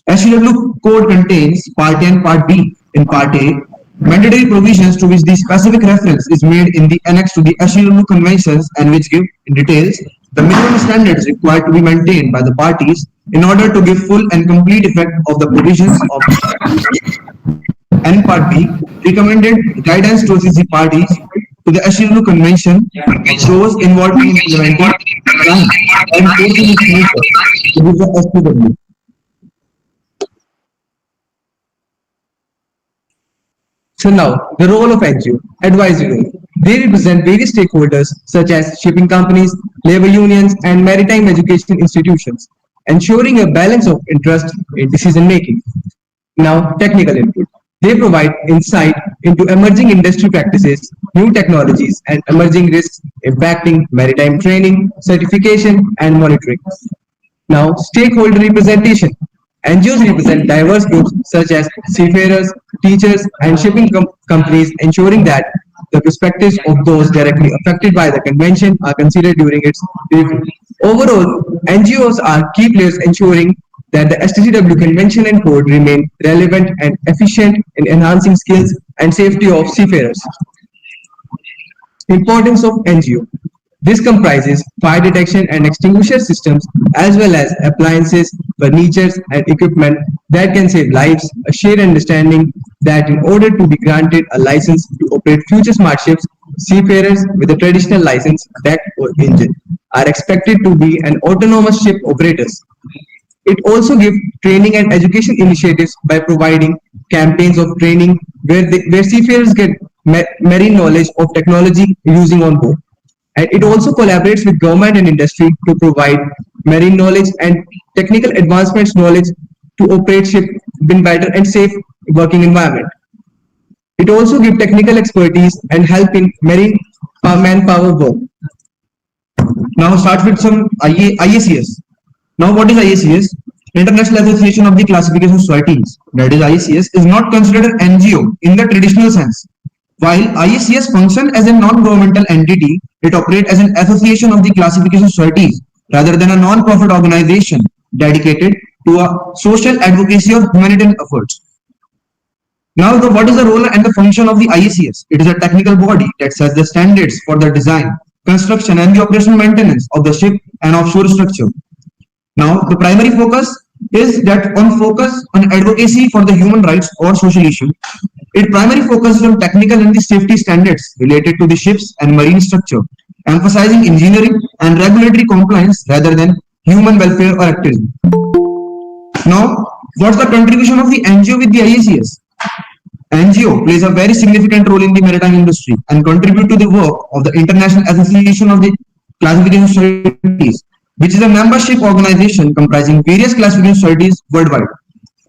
STW code contains Part A and Part B. In Part A, mandatory provisions to which the specific reference is made in the annex to the STW conventions and which give in details the minimum standards required to be maintained by the parties in order to give full and complete effect of the provisions of and Part B, recommended guidance to assist the parties to the STW convention, those involved in implementing and enforcing its nature to the STW. So now, the role of NGO, advisory role. They represent various stakeholders such as shipping companies, labor unions, and maritime education institutions, ensuring a balance of interest in decision making. Now, technical input. They provide insight into emerging industry practices, new technologies, and emerging risks impacting maritime training, certification, and monitoring. Now, stakeholder representation. NGOs represent diverse groups such as seafarers, teachers, and shipping companies, ensuring that the perspectives of those directly affected by the convention are considered during its review. Overall, NGOs are key players ensuring that the STCW convention and code remain relevant and efficient in enhancing skills and safety of seafarers. Importance of NGO. This comprises fire detection and extinguisher systems as well as appliances, furniture, and equipment that can save lives, a shared understanding that in order to be granted a license to operate future smart ships, seafarers with a traditional license, deck or engine are expected to be an autonomous ship operators. It also gives training and education initiatives by providing campaigns of training where seafarers get marine knowledge of technology using on board. And it also collaborates with government and industry to provide marine knowledge and technical advancements knowledge to operate ship in better and safe working environment. It also gives technical expertise and help in marine manpower work. Now start with some IACS. Now what is IACS? International Association of the Classification Societies, that is IACS, is not considered an NGO in the traditional sense. While IACS functions as a non-governmental entity, it operates as an association of the classification societies rather than a non-profit organization dedicated to a social advocacy or humanitarian efforts. Now, what is the role and the function of the IACS? It is a technical body that sets the standards for the design, construction, and the operational maintenance of the ship and offshore structure. Now, the primary focus is that on advocacy for the human rights or social issues. It primarily focuses on technical and the safety standards related to the ships and marine structure, emphasizing engineering and regulatory compliance rather than human welfare or activism. Now, what's the contribution of the NGO with the IACS? NGO plays a very significant role in the maritime industry and contribute to the work of the International Association of the Classification Societies. which is a membership organization comprising various classification societies worldwide.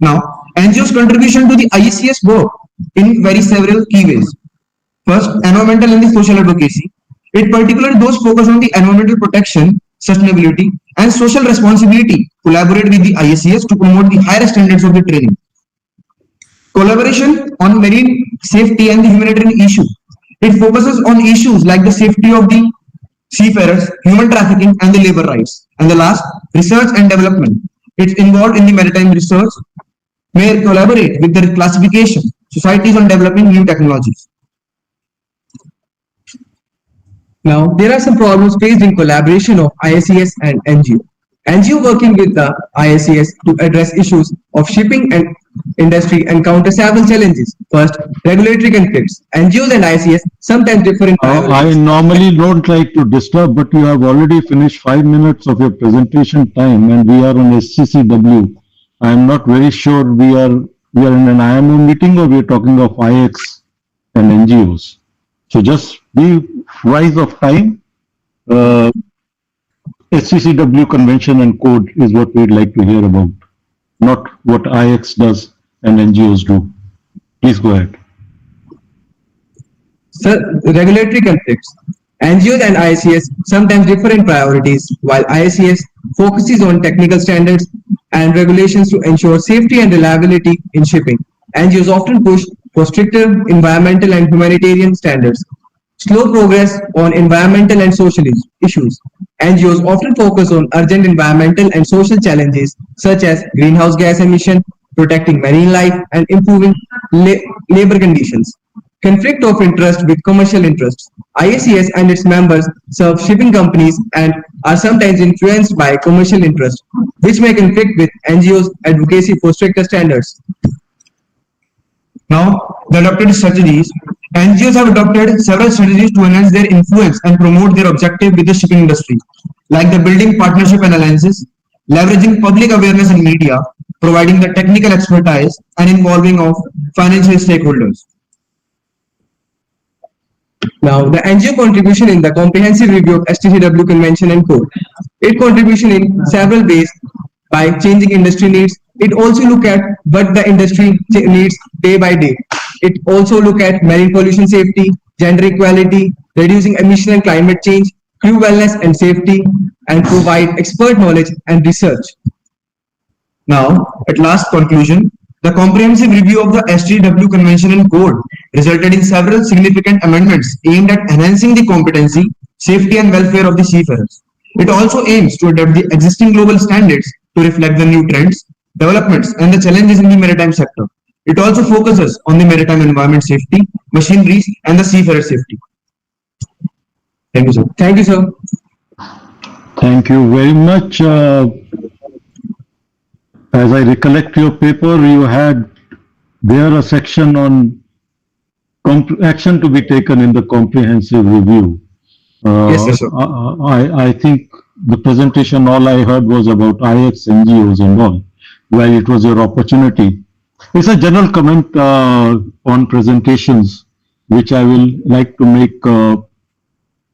Now, NGO's contribution to the IECS work in very several key ways. First, environmental and the social advocacy. It particularly those focused on the environmental protection, sustainability, and social responsibility collaborate with the IECS to promote the higher standards of the training. Collaboration on marine safety and the humanitarian issue. It focuses on issues like the safety of the seafarers, human trafficking, and the labor rights. And the last, research and development. It's involved in the maritime research, may collaborate with the classification societies on developing new technologies. Now, there are some problems faced in collaboration of ISES and NGO. NGO working with the ISES to address issues of shipping and industry encounter several challenges. First, regulatory conflicts. NGOs and ISES sometimes differ in I normally don't like to disturb, but you have already finished 5 minutes of your presentation time, and we are on SCCW. I am not very sure we are in an IMO meeting or we are talking of IX and NGOs. So just be wise of time. SCCW convention and code is what we'd like to hear about, not what IX does and NGOs do. Please go ahead. Sir, regulatory conflicts. NGOs and ICS sometimes differ in priorities, while ICS focuses on technical standards and regulations to ensure safety and reliability in shipping. NGOs often push for stricter environmental and humanitarian standards. Slow progress on environmental and social issues. NGOs often focus on urgent environmental and social challenges such as greenhouse gas emission, protecting marine life, and improving labor conditions. Conflict of interest with commercial interests. IACS and its members serve shipping companies and are sometimes influenced by commercial interests, which may conflict with NGOs' advocacy for stricter standards. Now, the adopted strategies. NGOs have adopted several strategies to enhance their influence and promote their objective with the shipping industry, like the building partnership and alliances, leveraging public awareness and media, providing the technical expertise, and involving of financial stakeholders. Now, the NGO contribution in the comprehensive review of STCW Convention and Code. It contribution in several ways by changing industry needs. It also look at what the industry needs day by day. It also look at marine pollution safety, gender equality, reducing emission and climate change, crew wellness and safety, and provide expert knowledge and research. Now, at last conclusion, the comprehensive review of the STCW Convention and Code resulted in several significant amendments aimed at enhancing the competency, safety, and welfare of the seafarers. It also aims to adapt the existing global standards to reflect the new trends, developments, and the challenges in the maritime sector. It also focuses on the maritime environment safety, machineries, and the seafarer safety. Thank you, sir. Thank you, sir. Thank you very much. As I recollect your paper, you had there a section on action to be taken in the comprehensive review. Yes, sir. I think the presentation, all I heard was about IX, NGOs and all, while it was your opportunity. It's a general comment on presentations, which I will like to make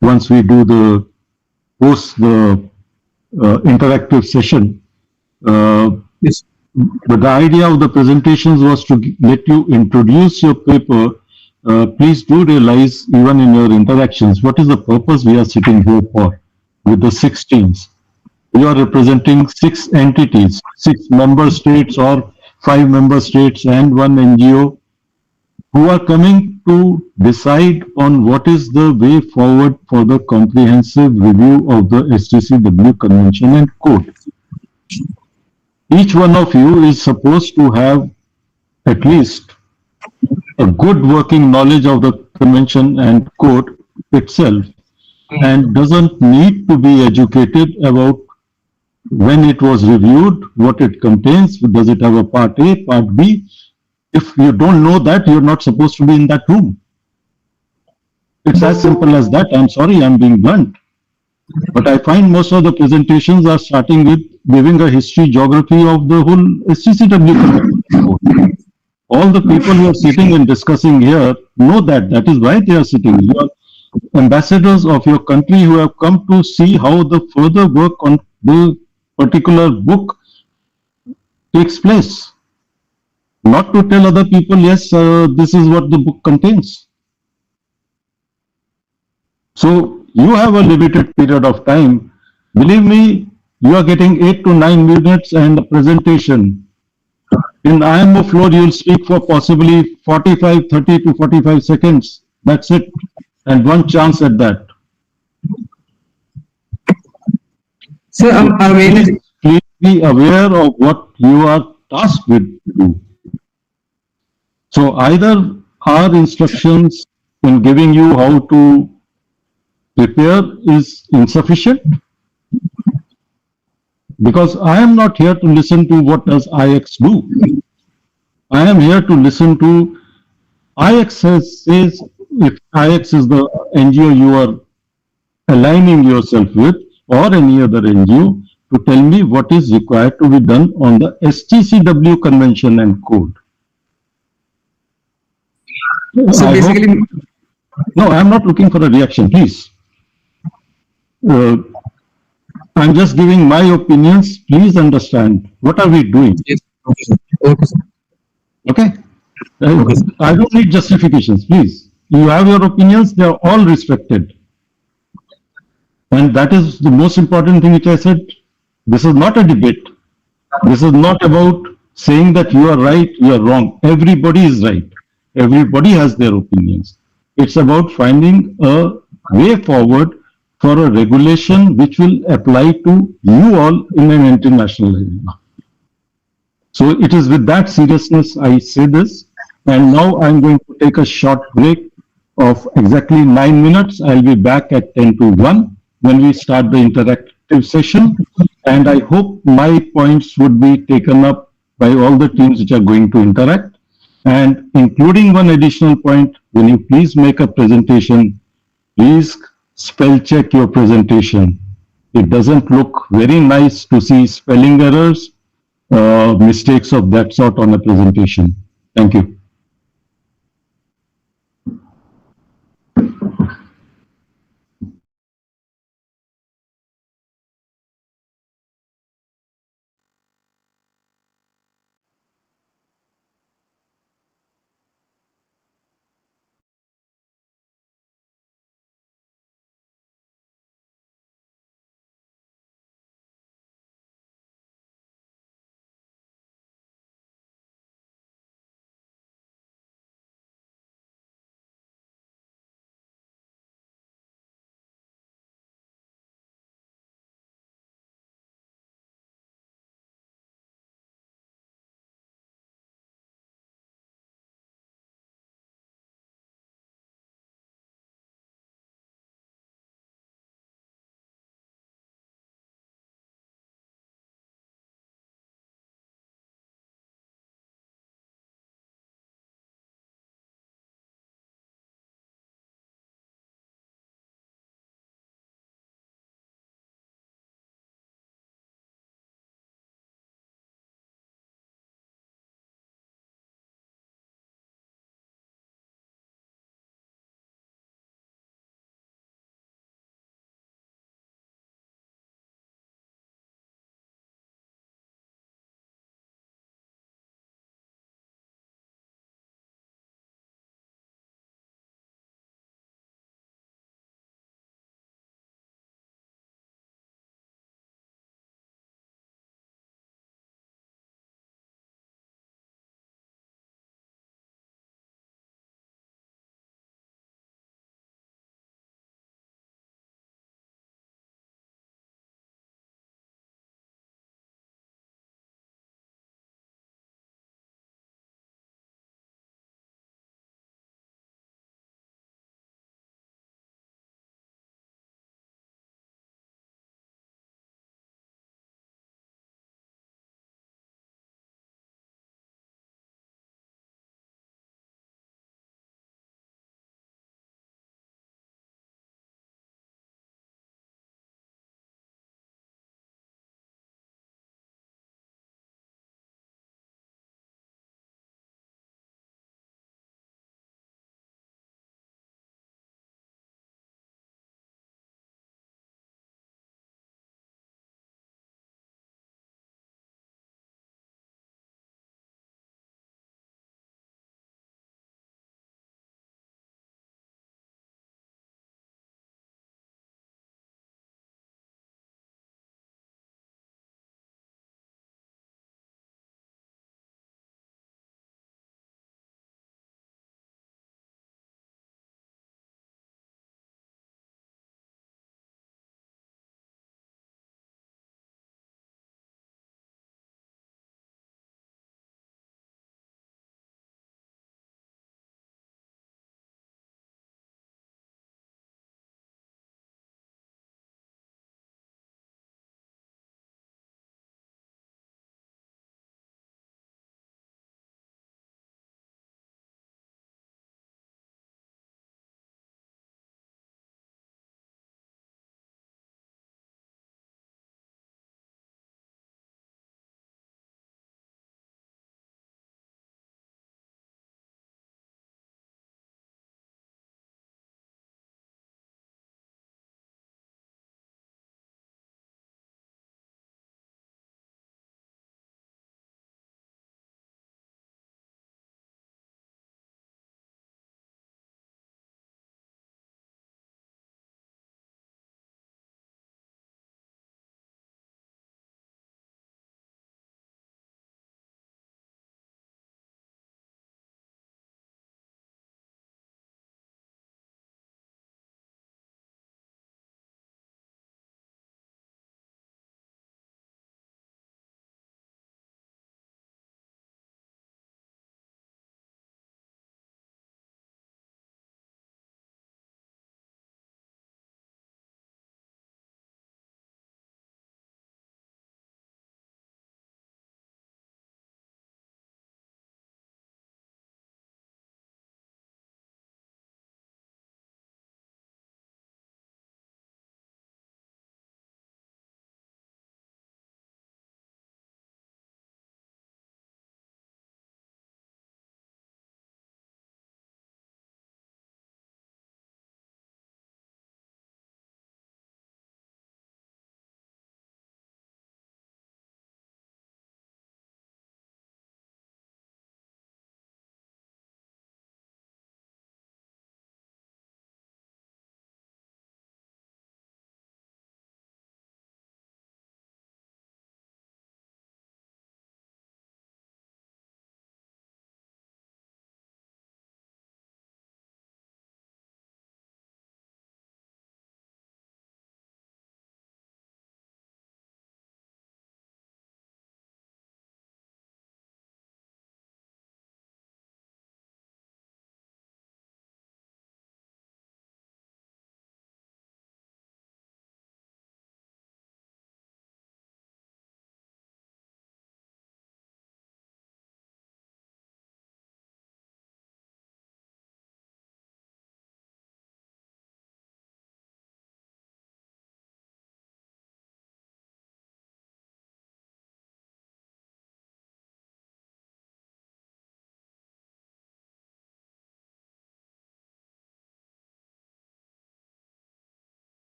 once we do the interactive session. Yes. But the idea of the presentations was to let you introduce your paper. Please do realize, even in your interactions, what is the purpose we are sitting here for with the 6 teams. You are representing 6 entities, 6 member states or 5 member states and 1 NGO who are coming to decide on what is the way forward for the comprehensive review of the STCW Convention and Code. Each one of you is supposed to have at least a good working knowledge of the convention and code itself, and doesn't need to be educated about when it was reviewed, what it contains, does it have a part A, part B. If you don't know that, you're not supposed to be in that room. It's as simple as that. I'm sorry, I'm being blunt. But I find most of the presentations are starting with giving a history, geography of the whole STCW. All the people who are sitting and discussing here know that. That is why they are sitting. You are ambassadors of your country who have come to see how the further work on the particular book takes place. Not to tell other people, yes, this is what the book contains. So you have a limited period of time. Believe me, you are getting 8 to 9 minutes and a presentation. In IMO floor, you'll speak for possibly 45, 30 to 45 seconds. That's it. And one chance at that. So Please be aware of what you are tasked with to do. So either our instructions in giving you how to prepare is insufficient, because I am not here to listen to what does IX do. I am here to listen to IX says if IX is the NGO you are aligning yourself with or any other NGO, to tell me what is required to be done on the STCW convention and code. So basically, no, I am not looking for a reaction, please. I'm just giving my opinions. Please understand. What are we doing? Yes. Okay, sir. Okay, sir. Okay? I don't need justifications, please. You have your opinions, they are all respected. And that is the most important thing which I said. This is not a debate. This is not about saying that you are right, you are wrong. Everybody is right. Everybody has their opinions. It's about finding a way forward for a regulation which will apply to you all in an international arena. So it is with that seriousness I say this. And now I'm going to take a short break of exactly 9 minutes. I'll be back at 10 to 1 when we start the interactive session. And I hope my points would be taken up by all the teams which are going to interact. And including one additional point, when you please make a presentation, please spell check your presentation. It doesn't look very nice to see spelling errors, mistakes of that sort on a presentation. Thank you.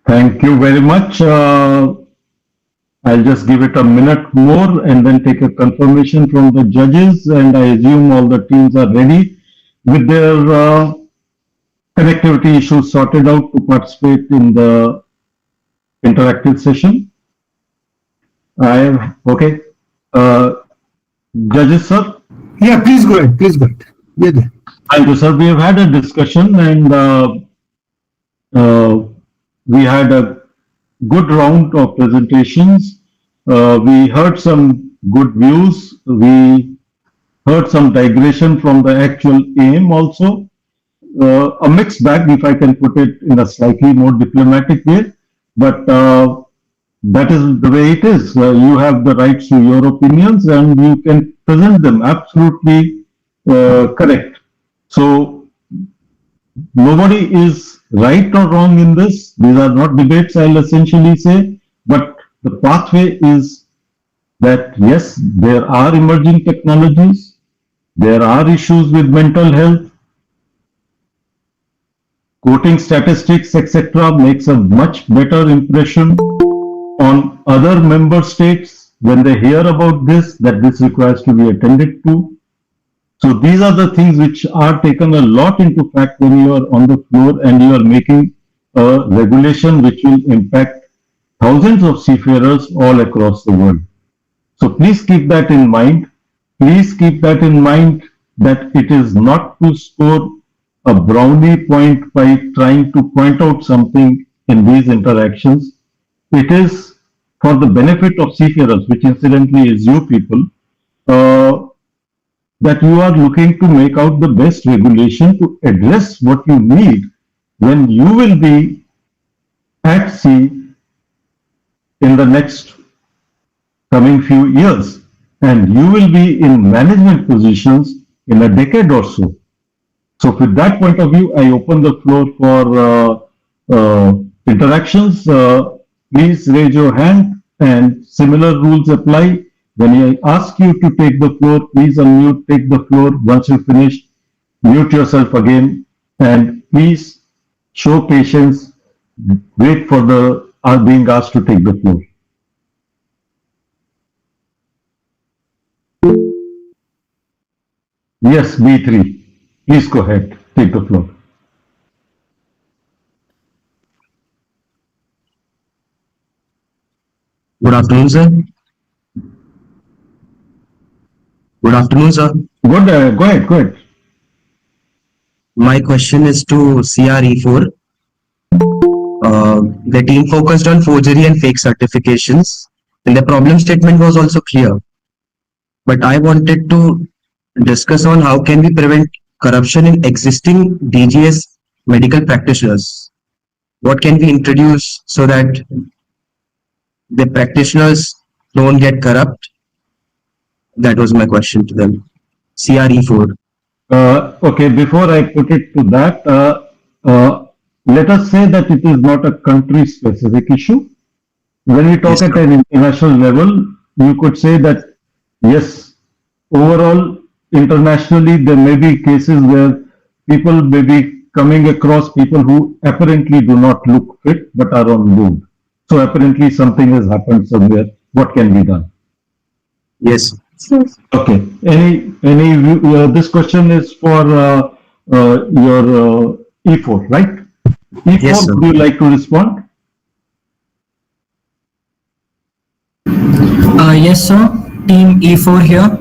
Thank you very much. I'll just give it a minute more and then take a confirmation from the judges, and I assume all the teams are ready with their connectivity issues sorted out to participate in the interactive session. Okay. Judges, sir? Yeah, please go ahead. Please go ahead. Yeah. Thank you, sir. We have had a discussion and we had a good round of presentations. We heard some good views. We heard some digression from the actual aim also. A mixed bag, if I can put it in a slightly more diplomatic way, but that is the way it is. You have the rights to your opinions and you can present them absolutely correct. So nobody is right or wrong in this. These are not debates, I'll essentially say, but the pathway is that yes, there are emerging technologies, there are issues with mental health, quoting statistics, etc., makes a much better impression on other member states when they hear about this, that this requires to be attended to. So these are the things which are taken a lot into fact when you are on the floor and you are making a regulation which will impact thousands of seafarers all across the world. So please keep that in mind. Please keep that in mind that it is not to score a brownie point by trying to point out something in these interactions. It is for the benefit of seafarers, which incidentally is you people, that you are looking to make out the best regulation to address what you need when you will be at sea in the next coming few years, and you will be in management positions in a decade or so. So with that point of view, I open the floor for interactions. Please raise your hand and similar rules apply. When I ask you to take the floor, please unmute, take the floor. Once you finish, mute yourself again, and please show patience. Wait for the being asked to take the floor. Yes, B3. Please go ahead. Take the floor. Good afternoon, sir. Good afternoon, sir. Good. Go ahead. Go ahead. My question is to CRE4. The team focused on forgery and fake certifications, and the problem statement was also clear. But I wanted to discuss on how can we prevent corruption in existing DGS medical practitioners. What can we introduce so that the practitioners don't get corrupt? That was my question to them. CRE4. Okay, before I put it to that, let us say that it is not a country-specific issue. When we talk at an international level, you could say that, yes, overall, internationally, there may be cases where people may be coming across people who apparently do not look fit but are on board. So apparently something has happened somewhere. What can be done? Yes. Okay. This question is for your E4, right? E4, yes, would you like to respond? Yes, sir. Team E4 here.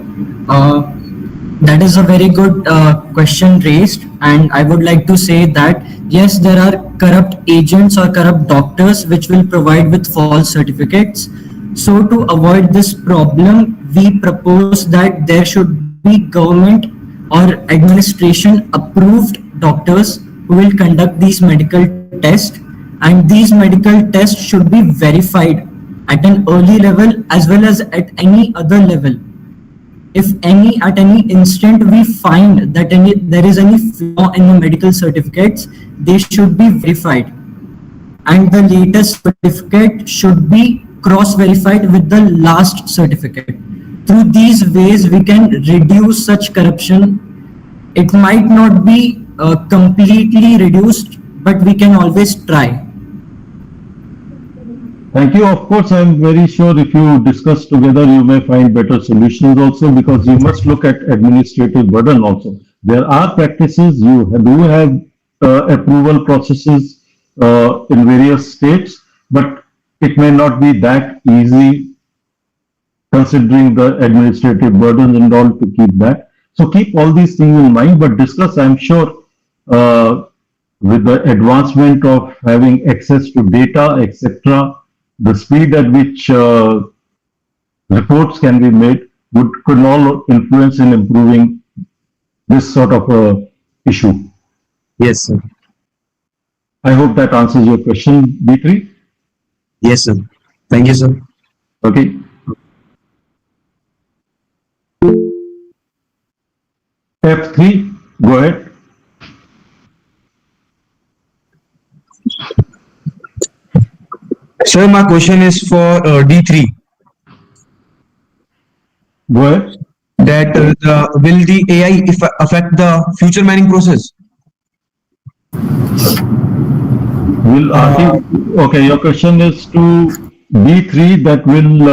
That is a very good question raised, and I would like to say that yes, there are corrupt agents or corrupt doctors which will provide with false certificates. So to avoid this problem, we propose that there should be government or administration approved doctors who will conduct these medical tests, and these medical tests should be verified at an early level as well as at any other level. If at any instant we find that there is any flaw in the medical certificates, they should be verified, and the latest certificate should be cross-verified with the last certificate. Through these ways, we can reduce such corruption. It might not be completely reduced, but we can always try. Thank you. Of course, I'm very sure if you discuss together, you may find better solutions also because you must look at administrative burden also. There are practices, you do have approval processes in various states, but it may not be that easy considering the administrative burdens and all to keep that. So keep all these things in mind, but discuss, I'm sure, with the advancement of having access to data, etc., the speed at which reports can be made could all influence in improving this sort of issue. Yes, sir. I hope that answers your question, B3. Yes, sir. Thank you, sir. Okay. F3, go ahead. Sir, my question is for D3. Go ahead. That will the AI affect the future mining process? Will okay, your question is to B3 that will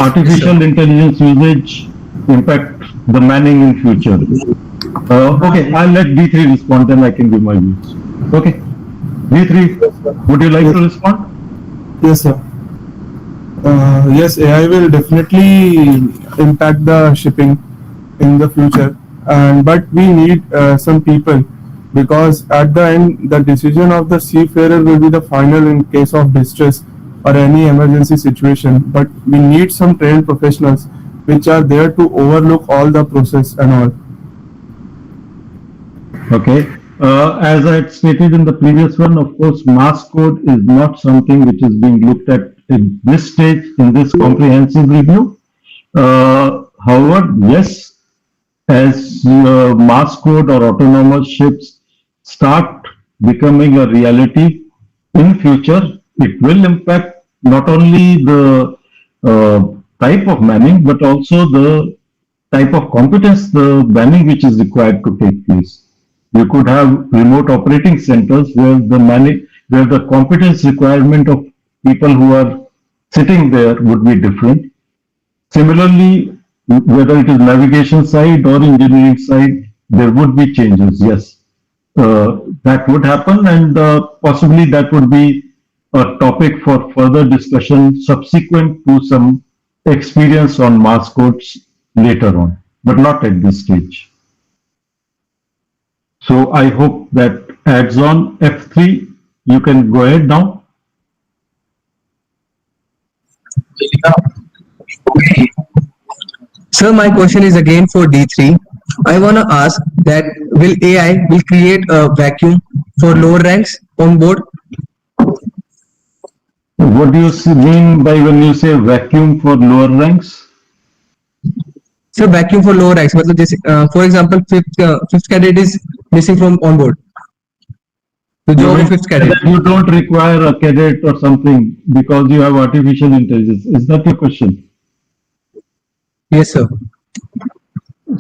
artificial intelligence usage impact the manning in future. Okay, I'll let B3 respond, then I can give my views. Okay. B3, would you like to respond? Yes, sir. Yes, AI will definitely impact the shipping in the future, but we need some people because at the end the decision of the seafarer will be the final in case of distress or any emergency situation. But we need some trained professionals which are there to overlook all the process and all. Okay. As I had stated in the previous one, of course, mass code is not something which is being looked at in this stage in this comprehensive review. However, yes, as mass code or autonomous ships start becoming a reality in future, it will impact not only the type of manning, but also the type of competence, the manning which is required to take place. You could have remote operating centers where the competence requirement of people who are sitting there would be different. Similarly, whether it is navigation side or engineering side, there would be changes, yes. That would happen, and possibly that would be a topic for further discussion subsequent to some experience on mass codes later on, but not at this stage. So I hope that adds on. F3, you can go ahead now. Sir, my question is again for D3. I want to ask that will AI will create a vacuum for lower ranks on board? What do you mean by when you say vacuum for lower ranks? So vacuum for lower ranks. For example, fifth cadet is missing from on board. The job of fifth cadet. You don't require a cadet or something because you have artificial intelligence. Is that your question? Yes, sir.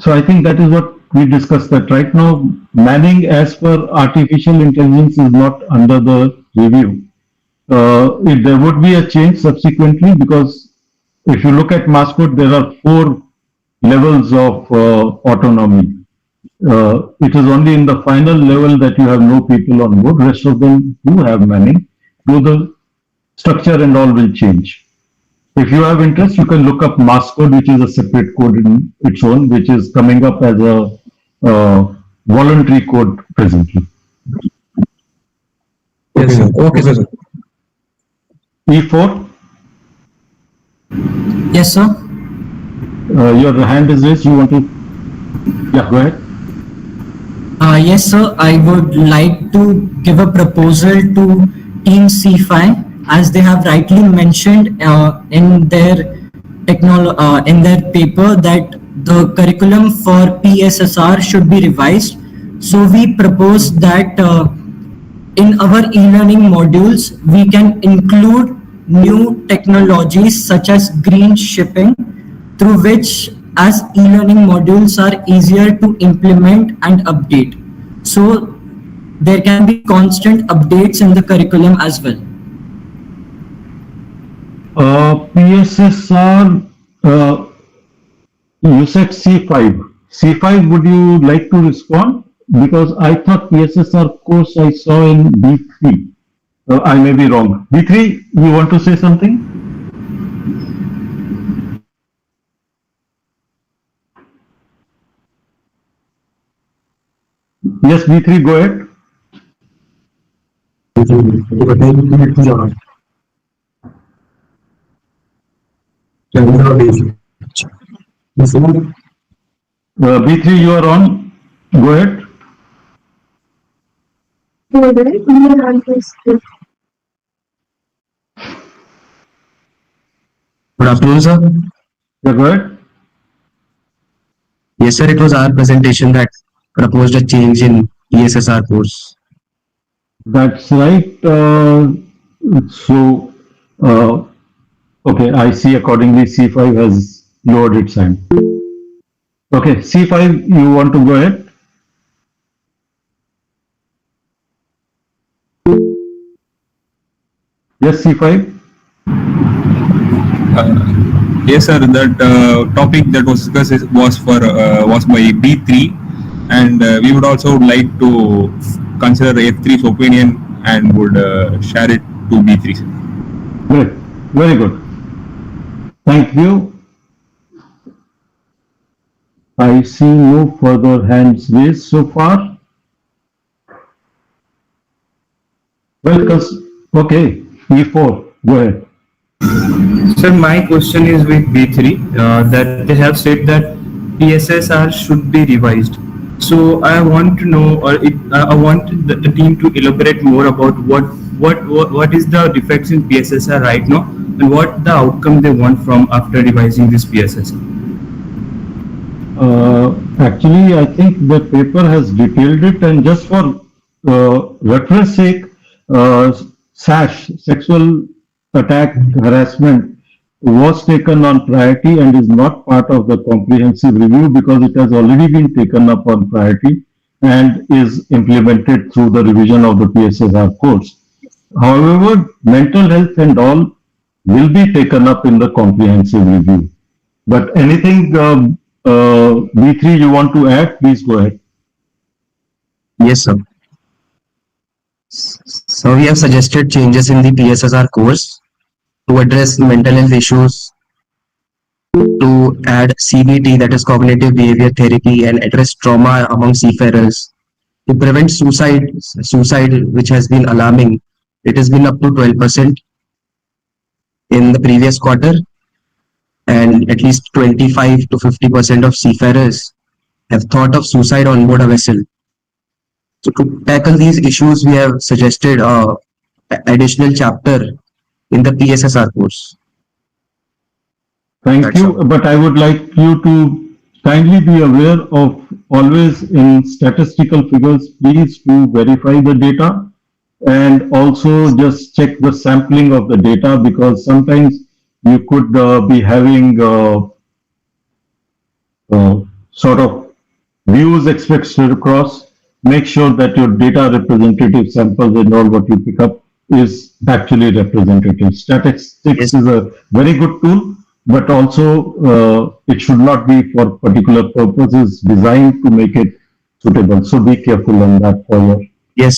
So I think that is what we discussed, that right now manning as per artificial intelligence is not under the review. There would be a change subsequently because if you look at mass code, there are 4 levels of autonomy. It is only in the final level that you have no people on board. Rest of them do have manning. So the structure and all will change. If you have interest, you can look up mass code, which is a separate code in its own, which is coming up as a voluntary code presently. Yes, sir. Okay, sir. E4? Yes, sir. Your hand is raised. You want to? Yeah, go ahead. Yes, sir. I would like to give a proposal to Team C5, as they have rightly mentioned in their paper that the curriculum for PSSR should be revised. So we propose that in our e-learning modules, we can include new technologies such as green shipping, through which as e-learning modules are easier to implement and update. So there can be constant updates in the curriculum as well. PSSR, you said C5. C5, would you like to respond? Because I thought PSSR course I saw in B3. I may be wrong. B3, you want to say something? Yes, B3, go ahead. B3, you are on. Go ahead. Good afternoon, sir. Yeah, go ahead. Yes, sir. It was our presentation that proposed a change in ESSR course. That's right. So, okay, I see accordingly C5 has lowered its hand. Okay, C5, you want to go ahead? Yes, C5. Yes, sir. That topic that was discussed was by B3, and we would also like to consider F3's opinion and would share it to B3. Great, very good. Thank you. I see no further hands raised so far. Well, okay, E4, go ahead. Sir, my question is with B3 that they have said that PSSR should be revised. So I want to know, I want the team to elaborate more about what is the defects in PSSR right now and what the outcome they want from after revising this PSSR. Actually, I think the paper has detailed it, and just for reference sake, SASH, sexual attack harassment, was taken on priority and is not part of the comprehensive review because it has already been taken up on priority and is implemented through the revision of the PSSR course. However, mental health and all will be taken up in the comprehensive review. But anything, B3, you want to add, please go ahead. Yes, sir. So we have suggested changes in the PSSR course to address mental health issues, to add CBT, that is cognitive behavior therapy, and address trauma among seafarers, to prevent suicide, which has been alarming. It has been up to 12% in the previous quarter, and at least 25 to 50% of seafarers have thought of suicide on board a vessel. So to tackle these issues, we have suggested an additional chapter in the PSSR course. Thank you, but I would like you to kindly be aware of always in statistical figures, please to verify the data and also just check the sampling of the data because sometimes you could be having sort of views expected across. Make sure that your data representative samples and all what you pick up is actually representative. Statistics is a very good tool, but also it should not be for particular purposes designed to make it suitable. So be careful on that for your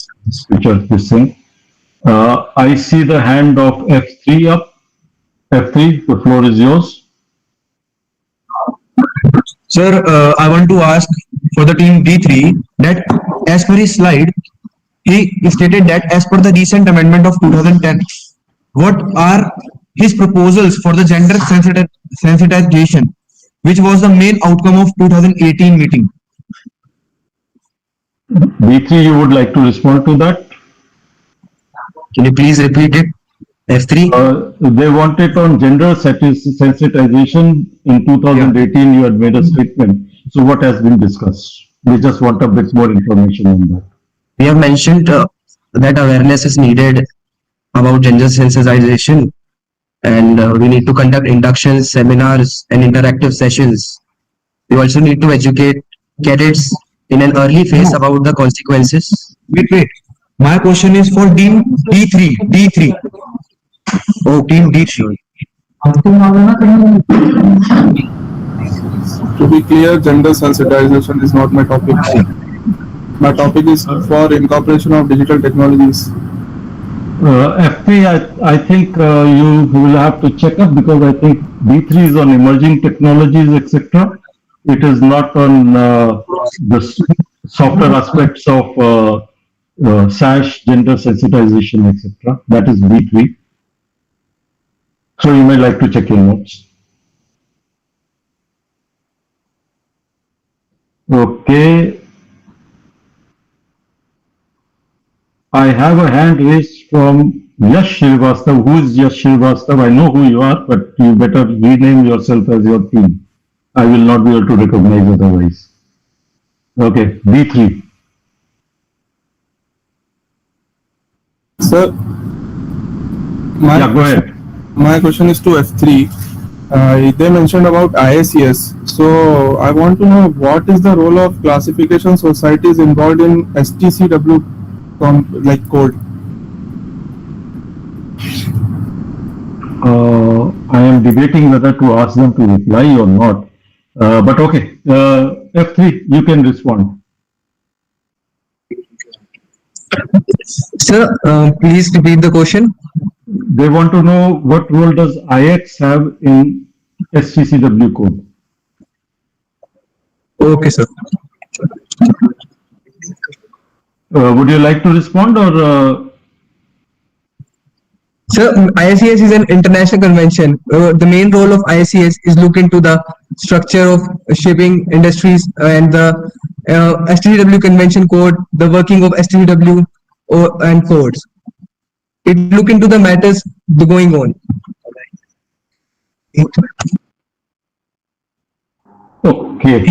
future this thing. I see the hand of F3 up. F3, the floor is yours. Sir, I want to ask for the team D3 that as per his slide, he stated that as per the recent amendment of 2010, what are his proposals for the gender sensitization, which was the main outcome of 2018 meeting? B3, you would like to respond to that? Can you please repeat it? F3? They want it on gender sensitization. In 2018, you had made a statement. So what has been discussed? We just want a bit more information on that. We have mentioned that awareness is needed about gender sensitization, and we need to conduct inductions, seminars, and interactive sessions. We also need to educate cadets in an early phase about the consequences. Wait. My question is for team D3. Oh, team D3. To be clear, gender sensitization is not my topic. My topic is for incorporation of digital technologies. FP, I think you will have to check up because I think B3 is on emerging technologies, etc. It is not on the softer aspects of SASH, gender sensitization, etc. That is B3. So you may like to check your notes. Okay. I have a hand raised from Yash Srivastav. Who is Yash Srivastav? I know who you are, but you better rename yourself as your team. I will not be able to recognize otherwise. Okay, B3. Sir, go ahead. My question is to F3. They mentioned about ISES. So I want to know what is the role of classification societies involved in STCW code? I am debating whether to ask them to reply or not. But okay, F3, you can respond. Sir, please repeat the question. They want to know what role does IX have in STCW code? Okay, sir. Would you like to respond or? Sir, ISES is an international convention. The main role of ISES is look into the structure of shipping industries and the STCW convention code, the working of STCW and codes. It look into the matters going on. Okay.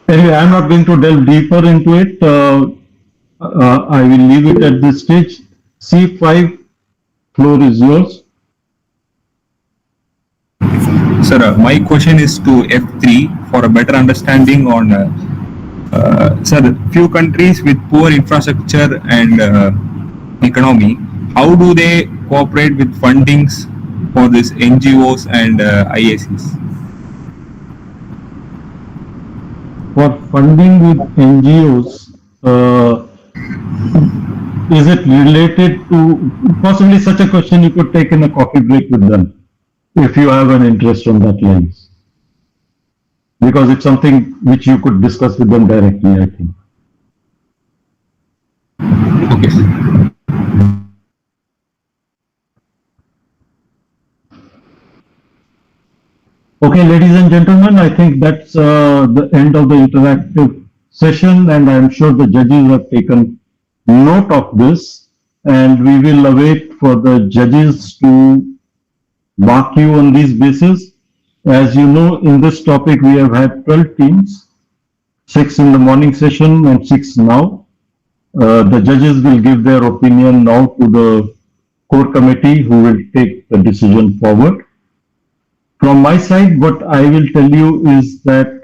Anyway, I'm not going to delve deeper into it. I will leave it at this stage. C5, floor is yours. Sir, my question is to F3 for a better understanding on, sir, few countries with poor infrastructure and economy, how do they cooperate with fundings for these NGOs and IACs? For funding with NGOs, is it related to possibly such a question you could take in a coffee break with them if you have an interest on that lines? Because it's something which you could discuss with them directly, I think. Okay. Okay, ladies and gentlemen, I think that's the end of the interactive session, and I'm sure the judges have taken note of this, and we will await for the judges to mark you on these basis. As you know, in this topic, we have had 12 teams, 6 in the morning session and 6 now. The judges will give their opinion now to the core committee who will take the decision forward. From my side, what I will tell you is that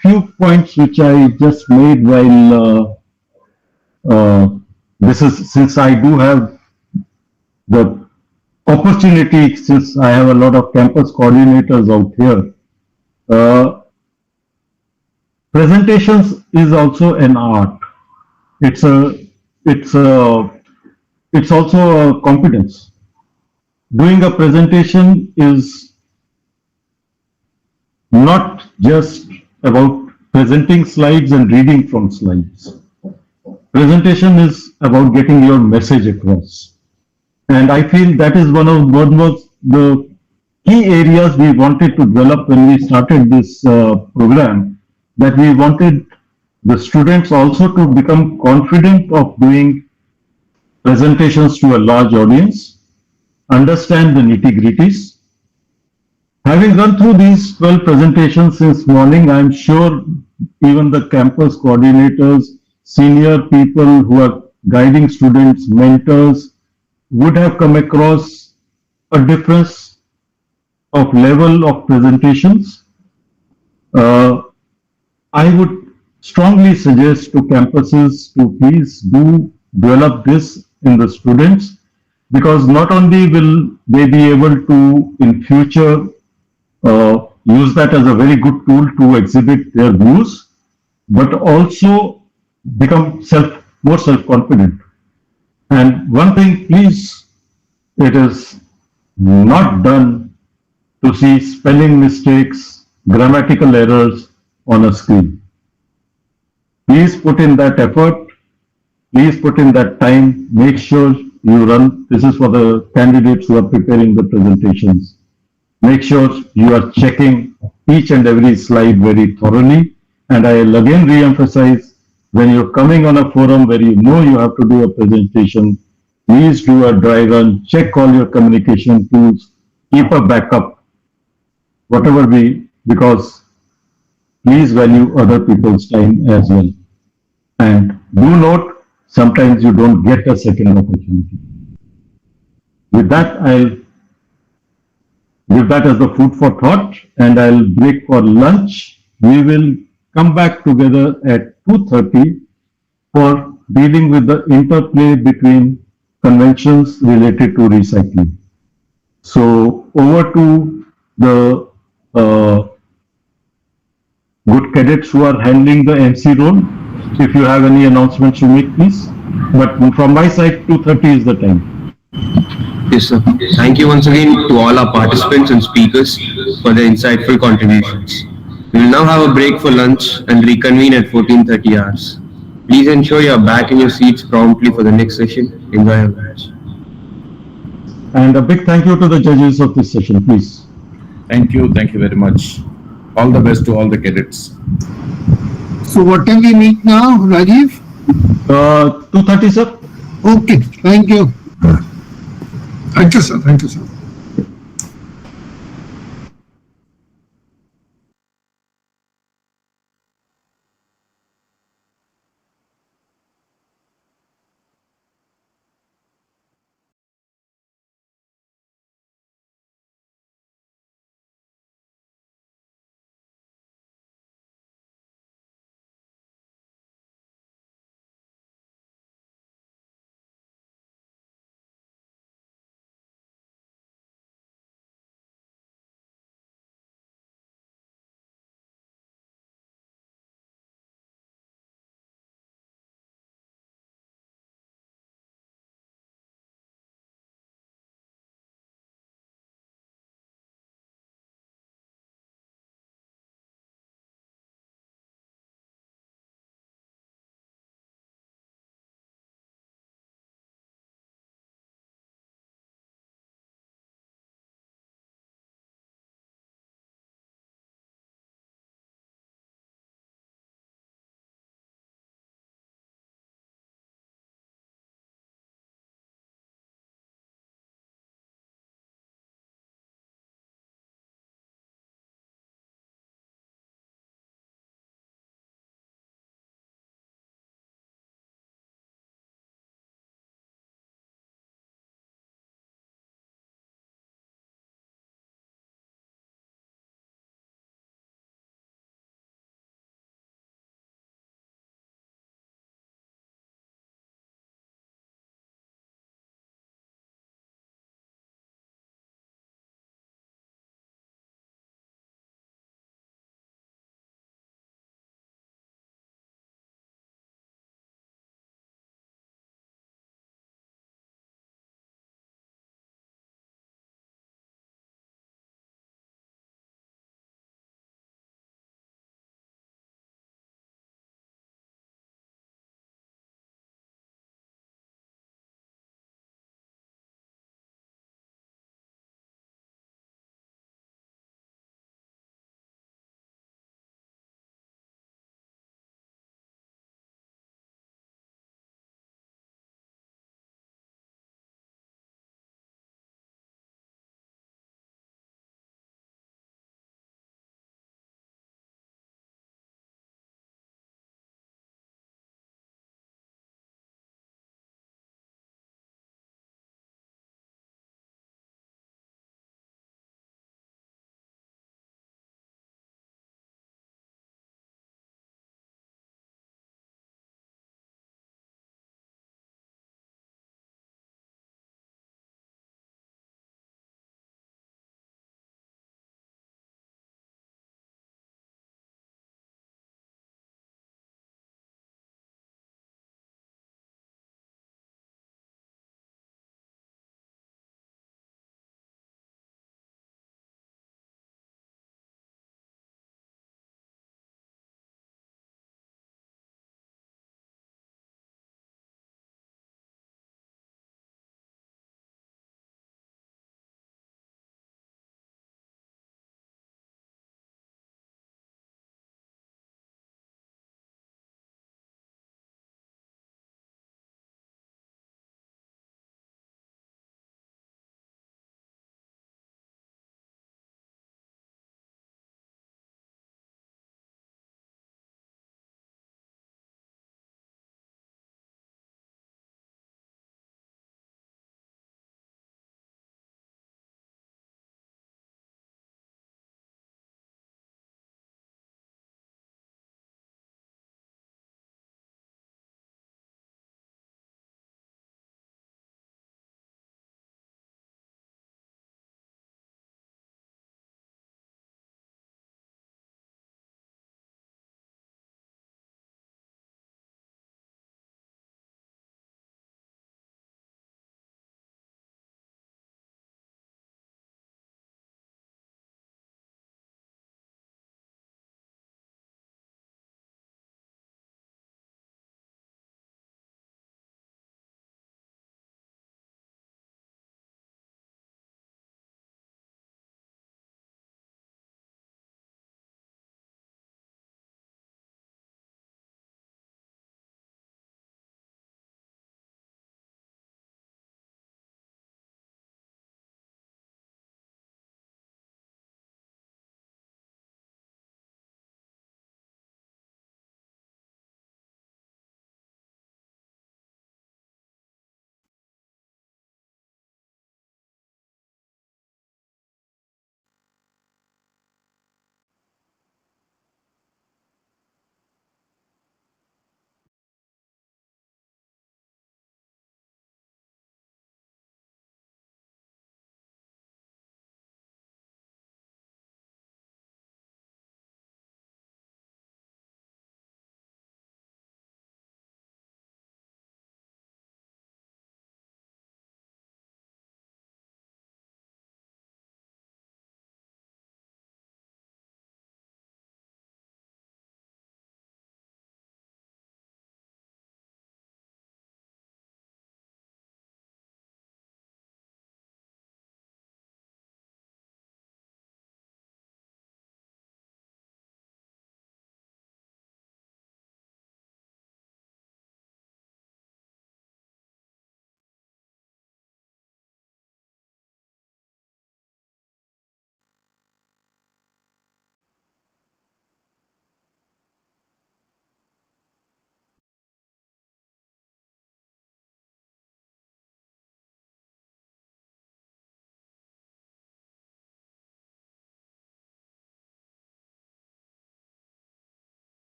few points which I just made while this is since I do have the opportunity, since I have a lot of campus coordinators out here. Presentations is also an art. It's also a competence. Doing a presentation is not just about presenting slides and reading from slides. Presentation is about getting your message across. And I feel that is one of the key areas we wanted to develop when we started this program, that we wanted the students also to become confident of doing presentations to a large audience, understand the nitty-gritties. Having gone through these 12 presentations since morning, I'm sure even the campus coordinators, senior people who are guiding students, mentors, would have come across a difference of level of presentations. I would strongly suggest to campuses to please do develop this in the students, because not only will they be able to in future use that as a very good tool to exhibit their views, but also become more self-confident. And one thing, please, it is not done to see spelling mistakes, grammatical errors on a screen. Please put in that effort. Please put in that time. Make sure you run. This is for the candidates who are preparing the presentations. Make sure you are checking each and every slide very thoroughly. And I'll again re-emphasize, when you're coming on a forum where you know you have to do a presentation, please do a dry run, check all your communication tools, keep a backup, whatever be, because please value other people's time as well. And do note, sometimes you don't get a second opportunity. With that, I'll give that as the food for thought, and I'll break for lunch. We will come back together at 2:30 for dealing with the interplay between conventions related to recycling. So over to the good cadets who are handling the MC role. If you have any announcements to make, please. But from my side, 2:30 is the time. Yes, sir. Thank you once again to all our participants and speakers for their insightful contributions. We will now have a break for lunch and reconvene at 14:30 hours. Please ensure you are back in your seats promptly for the next session. Enjoy your lunch. And a big thank you to the judges of this session, please. Thank you. Thank you very much. All the best to all the cadets. So what time we meet now, Rajiv? 2:30, sir. Okay, thank you. Thank you, sir. Thank you, sir.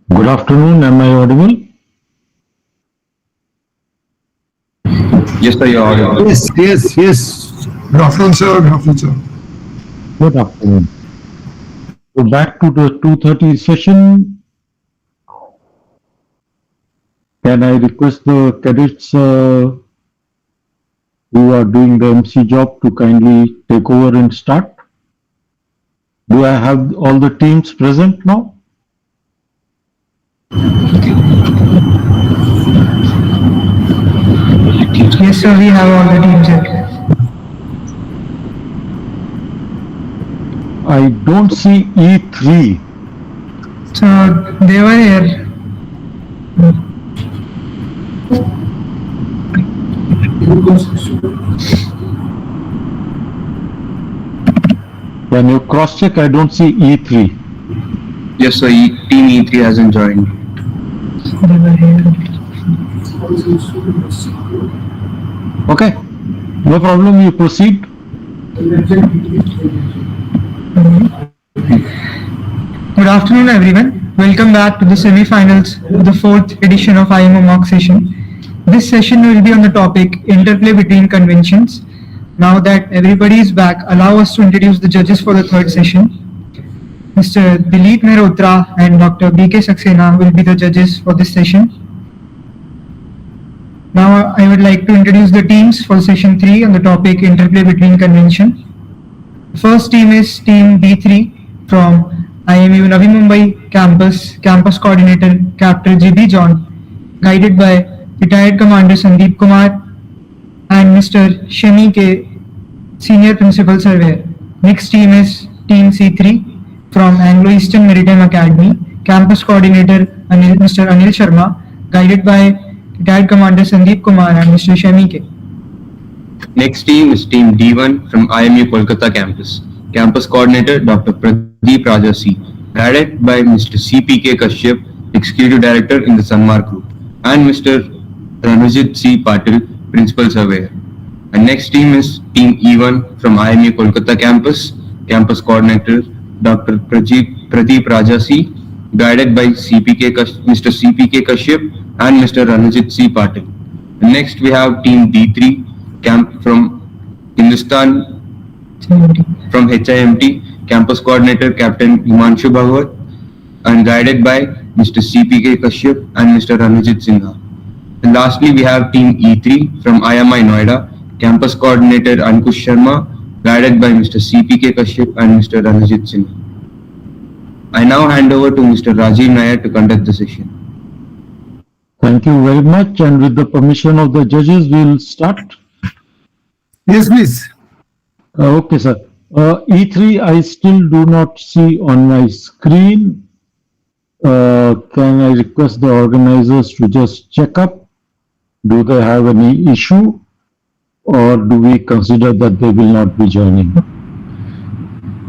Good afternoon. Am I audible? Yes, sir, you are audible. Yes. Good afternoon, sir. Good afternoon, sir. Good afternoon. So back to the 2:30 session. Can I request the cadets who are doing the MC job to kindly take over and start? Do I have all the teams present now? Yes, sir, we have all the teams here. I don't see E3. So they were here. Can you cross check? I don't see E3. Yes, sir, Team E3 hasn't joined. They were here. Okay, no problem. You proceed. Good afternoon, everyone. Welcome back to the semi-finals of the 4th edition of IMO mock session. This session will be on the topic interplay between conventions. Now that everybody is back, allow us to introduce the judges for the third session. Mr. Dilip Mehrotra and Dr. B.K. Saxena will be the judges for this session. Now I would like to introduce the teams for session 3 on the topic interplay between convention. The first team is team B3 from IMU Navi Mumbai campus coordinator Captain G.B. John, guided by retired Commander Sandeep Kumar and Mr. Shemi K, Senior Principal Surveyor. Next team is team C3 from Anglo-Eastern Maritime Academy, campus coordinator Mr. Anil Sharma, guided by retired Commander Sandeep Kumar and Mr. Shemi K. Next team is Team D1 from IMU Kolkata campus. Campus coordinator Dr. Pradeep Rajasi, guided by Mr. CPK Kashyap, Executive Director in the Sanmar Group, and Mr. Ranujit C. Patil, Principal Surveyor. And next team is Team E1 from IMU Kolkata campus. Campus coordinator Dr. Pradeep Rajasi, guided by Mr. CPK Kashyap and Mr. Ranujit C. Patil. And next we have Team D3 from Hindustan from HIMT, campus coordinator Captain Himanshu Bhagwat, and guided by Mr. CPK Kashyap and Mr. Ranujit Sinha. And lastly, we have Team E3 from IMI Noida, campus coordinator Ankush Sharma, guided by Mr. CPK Kashyap and Mr. Ranujit Sinha. I now hand over to Mr. Rajiv Nair to conduct the session. Thank you very much. And with the permission of the judges, we will start. Yes, please. Okay, sir. E3, I still do not see on my screen. Can I request the organizers to just check up? Do they have any issue? Or do we consider that they will not be joining?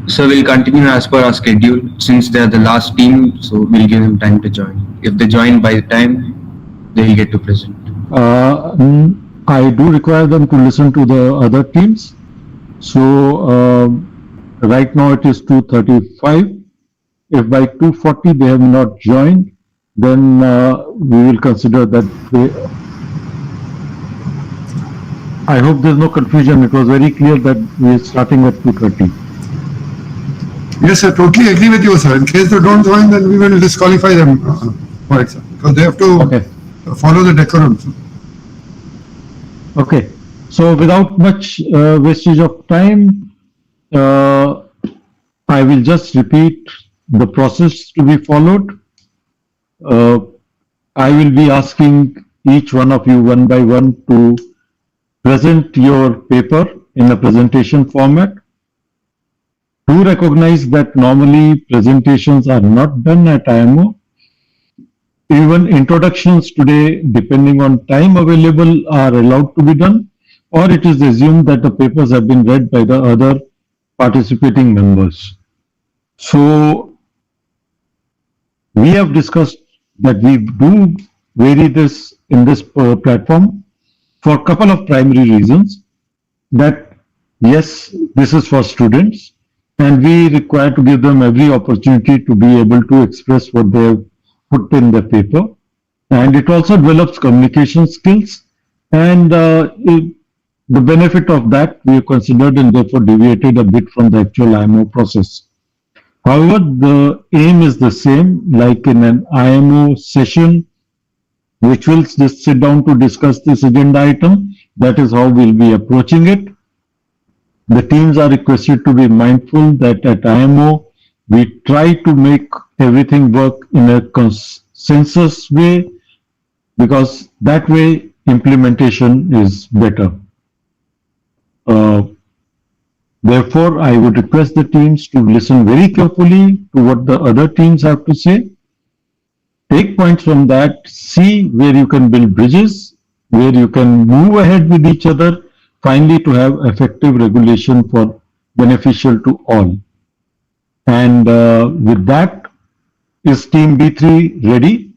So we'll continue as per our schedule. Since they are the last team, so we'll give them time to join. If they join by the time, they will get to present. I do require them to listen to the other teams. So right now it is 2:35. If by 2:40 they have not joined, then we will consider that they... I hope there's no confusion. It was very clear that we are starting at 2:30. Yes, sir. Totally agree with you, sir. In case they don't join, then we will disqualify them for it, sir. Because they have to follow the decorum. Sir. Okay. So without much wastage of time, I will just repeat the process to be followed. I will be asking each one of you one by one to present your paper in a presentation format. Do recognize that normally presentations are not done at IMO. Even introductions today, depending on time available, are allowed to be done, or it is assumed that the papers have been read by the other participating members. So we have discussed that we do vary this in this platform for a couple of primary reasons. That yes, this is for students, and we require to give them every opportunity to be able to express what they have put in the paper, and it also develops communication skills. And the benefit of that we have considered and therefore deviated a bit from the actual IMO process. However, the aim is the same, like in an IMO session, which will just sit down to discuss this agenda item. That is how we'll be approaching it. The teams are requested to be mindful that at IMO, we try to make everything work in a consensus way, because that way implementation is better. Therefore, I would request the teams to listen very carefully to what the other teams have to say. Take points from that, see where you can build bridges, where you can move ahead with each other, finally to have effective regulation for beneficial to all. And with that, is Team B3 ready?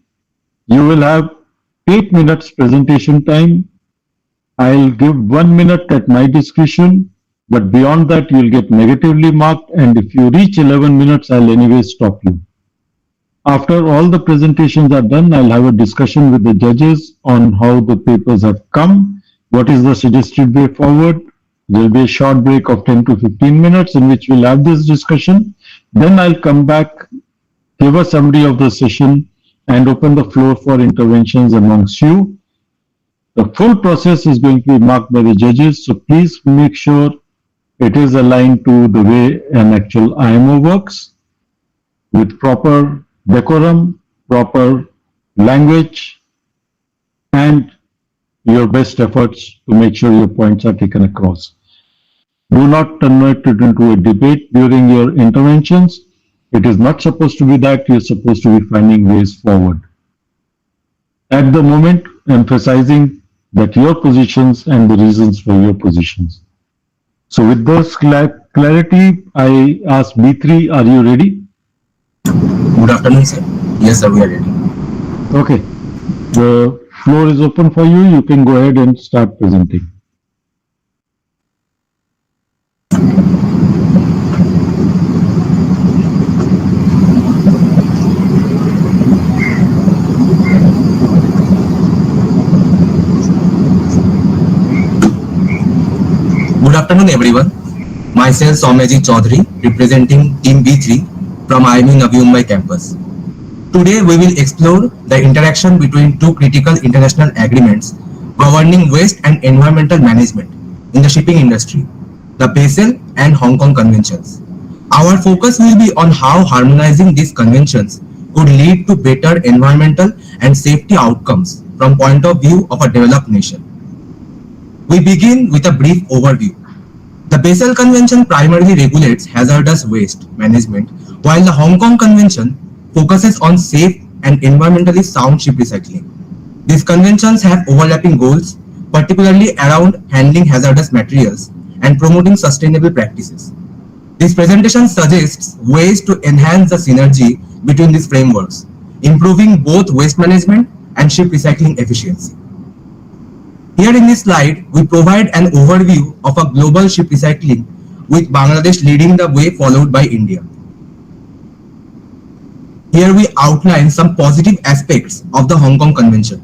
You will have 8 minutes presentation time. I'll give 1 minute at my discretion, but beyond that you'll get negatively marked, and if you reach 11 minutes, I'll anyway stop you. After all the presentations are done, I'll have a discussion with the judges on how the papers have come, what is the suggested way forward. There will be a short break of 10 to 15 minutes in which we'll have this discussion. Then I'll come back, give a summary of the session, and open the floor for interventions amongst you. The full process is going to be marked by the judges, so please make sure it is aligned to the way an actual IMO works, with proper decorum, proper language, and your best efforts to make sure your points are taken across. Do not convert it into a debate during your interventions. It is not supposed to be that. You're supposed to be finding ways forward. At the moment, emphasizing that your positions and the reasons for your positions. So with this clarity, I ask B3, are you ready? Good afternoon, sir. Yes, sir, we are ready. Okay. The floor is open for you. You can go ahead and start presenting. Good afternoon, everyone. Myself, Soumyaji Chaudhary, representing Team B3 from IMU Navi Mumbai campus. Today, we will explore the interaction between two critical international agreements governing waste and environmental management in the shipping industry, the Basel and Hong Kong Conventions. Our focus will be on how harmonizing these conventions could lead to better environmental and safety outcomes from point of view of a developed nation. We begin with a brief overview. The Basel Convention primarily regulates hazardous waste management, while the Hong Kong Convention focuses on safe and environmentally sound ship recycling. These conventions have overlapping goals, particularly around handling hazardous materials and promoting sustainable practices. This presentation suggests ways to enhance the synergy between these frameworks, improving both waste management and ship recycling efficiency. Here in this slide, we provide an overview of a global ship recycling, with Bangladesh leading the way, followed by India. Here we outline some positive aspects of the Hong Kong Convention.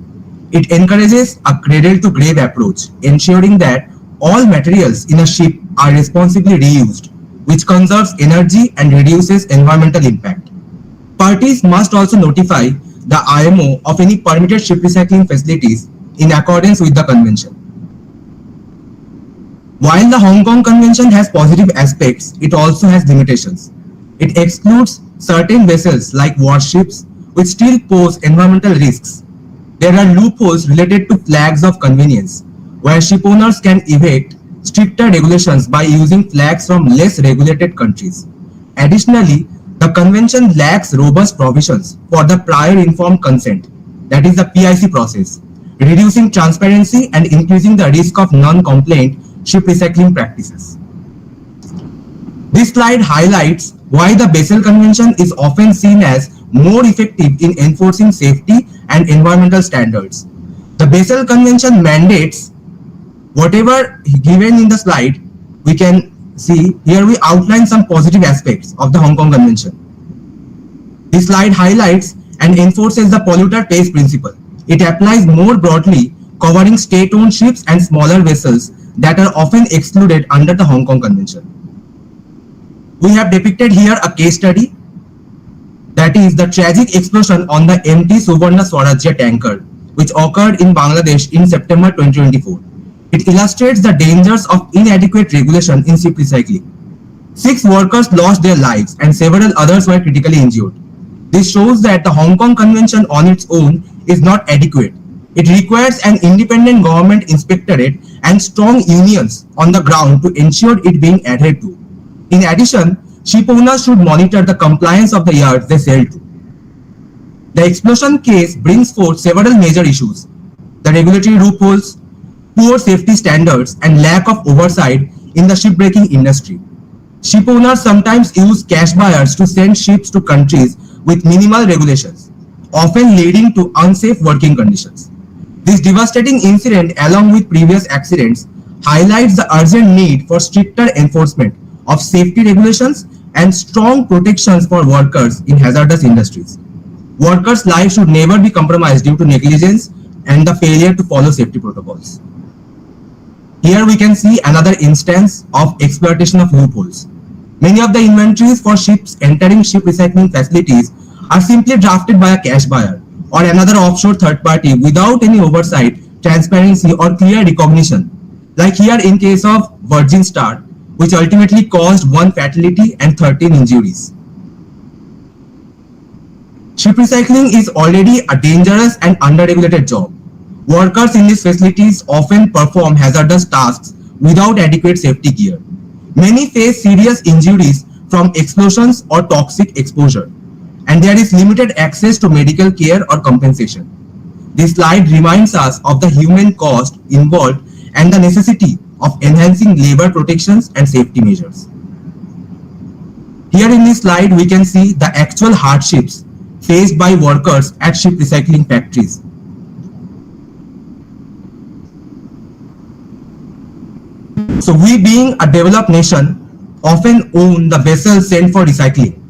It encourages a cradle-to-grave approach, ensuring that all materials in a ship are responsibly reused, which conserves energy and reduces environmental impact. Parties must also notify the IMO of any permitted ship recycling facilities in accordance with the convention. While the Hong Kong Convention has positive aspects, it also has limitations. It excludes certain vessels like warships, which still pose environmental risks. There are loopholes related to flags of convenience, where ship owners can evade stricter regulations by using flags from less regulated countries. Additionally, the convention lacks robust provisions for the prior informed consent, that is the PIC process, reducing transparency and increasing the risk of non-compliant ship recycling practices. This slide highlights why the Basel Convention is often seen as more effective in enforcing safety and environmental standards. The Basel Convention mandates whatever given in the slide. We can see here we outline some positive aspects of the Hong Kong Convention. This slide highlights and enforces the polluter pays principle. It applies more broadly, covering state-owned ships and smaller vessels that are often excluded under the Hong Kong Convention. We have depicted here a case study, that is the tragic explosion on the MT Suvarna Swarajya tanker, which occurred in Bangladesh in September 2024. It illustrates the dangers of inadequate regulation in ship recycling. 6 workers lost their lives and several others were critically injured. This shows that the Hong Kong Convention on its own is not adequate. It requires an independent government inspectorate and strong unions on the ground to ensure it being adhered to. In addition, ship owners should monitor the compliance of the yards they sail to. The explosion case brings forth several major issues: the regulatory loopholes, poor safety standards, and lack of oversight in the shipbreaking industry. Ship owners sometimes use cash buyers to send ships to countries with minimal regulations, often leading to unsafe working conditions. This devastating incident, along with previous accidents, highlights the urgent need for stricter enforcement of safety regulations and strong protections for workers in hazardous industries. Workers' lives should never be compromised due to negligence and the failure to follow safety protocols. Here we can see another instance of exploitation of loopholes. Many of the inventories for ships entering ship recycling facilities are simply drafted by a cash buyer or another offshore third party without any oversight, transparency, or clear recognition, like here in case of Virgin Star, which ultimately caused 1 fatality and 13 injuries. Ship recycling is already a dangerous and under-regulated job. Workers in these facilities often perform hazardous tasks without adequate safety gear. Many face serious injuries from explosions or toxic exposure, and there is limited access to medical care or compensation. This slide reminds us of the human cost involved and the necessity of enhancing labor protections and safety measures. Here in this slide, we can see the actual hardships faced by workers at ship recycling factories. So we, being a developed nation, often own the vessels sent for recycling.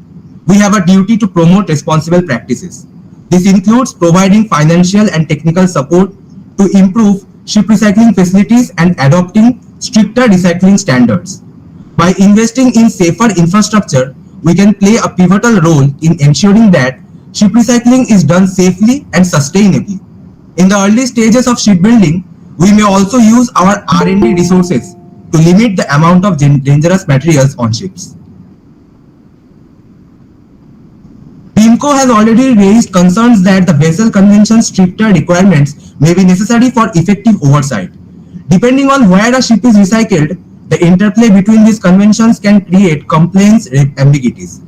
We have a duty to promote responsible practices. This includes providing financial and technical support to improve ship recycling facilities and adopting stricter recycling standards. By investing in safer infrastructure, we can play a pivotal role in ensuring that ship recycling is done safely and sustainably. In the early stages of shipbuilding, we may also use our R&D resources to limit the amount of dangerous materials on ships. PIMCO has already raised concerns that the Vessel Convention's stricter requirements may be necessary for effective oversight. Depending on where a ship is recycled, the interplay between these conventions can create compliance ambiguities.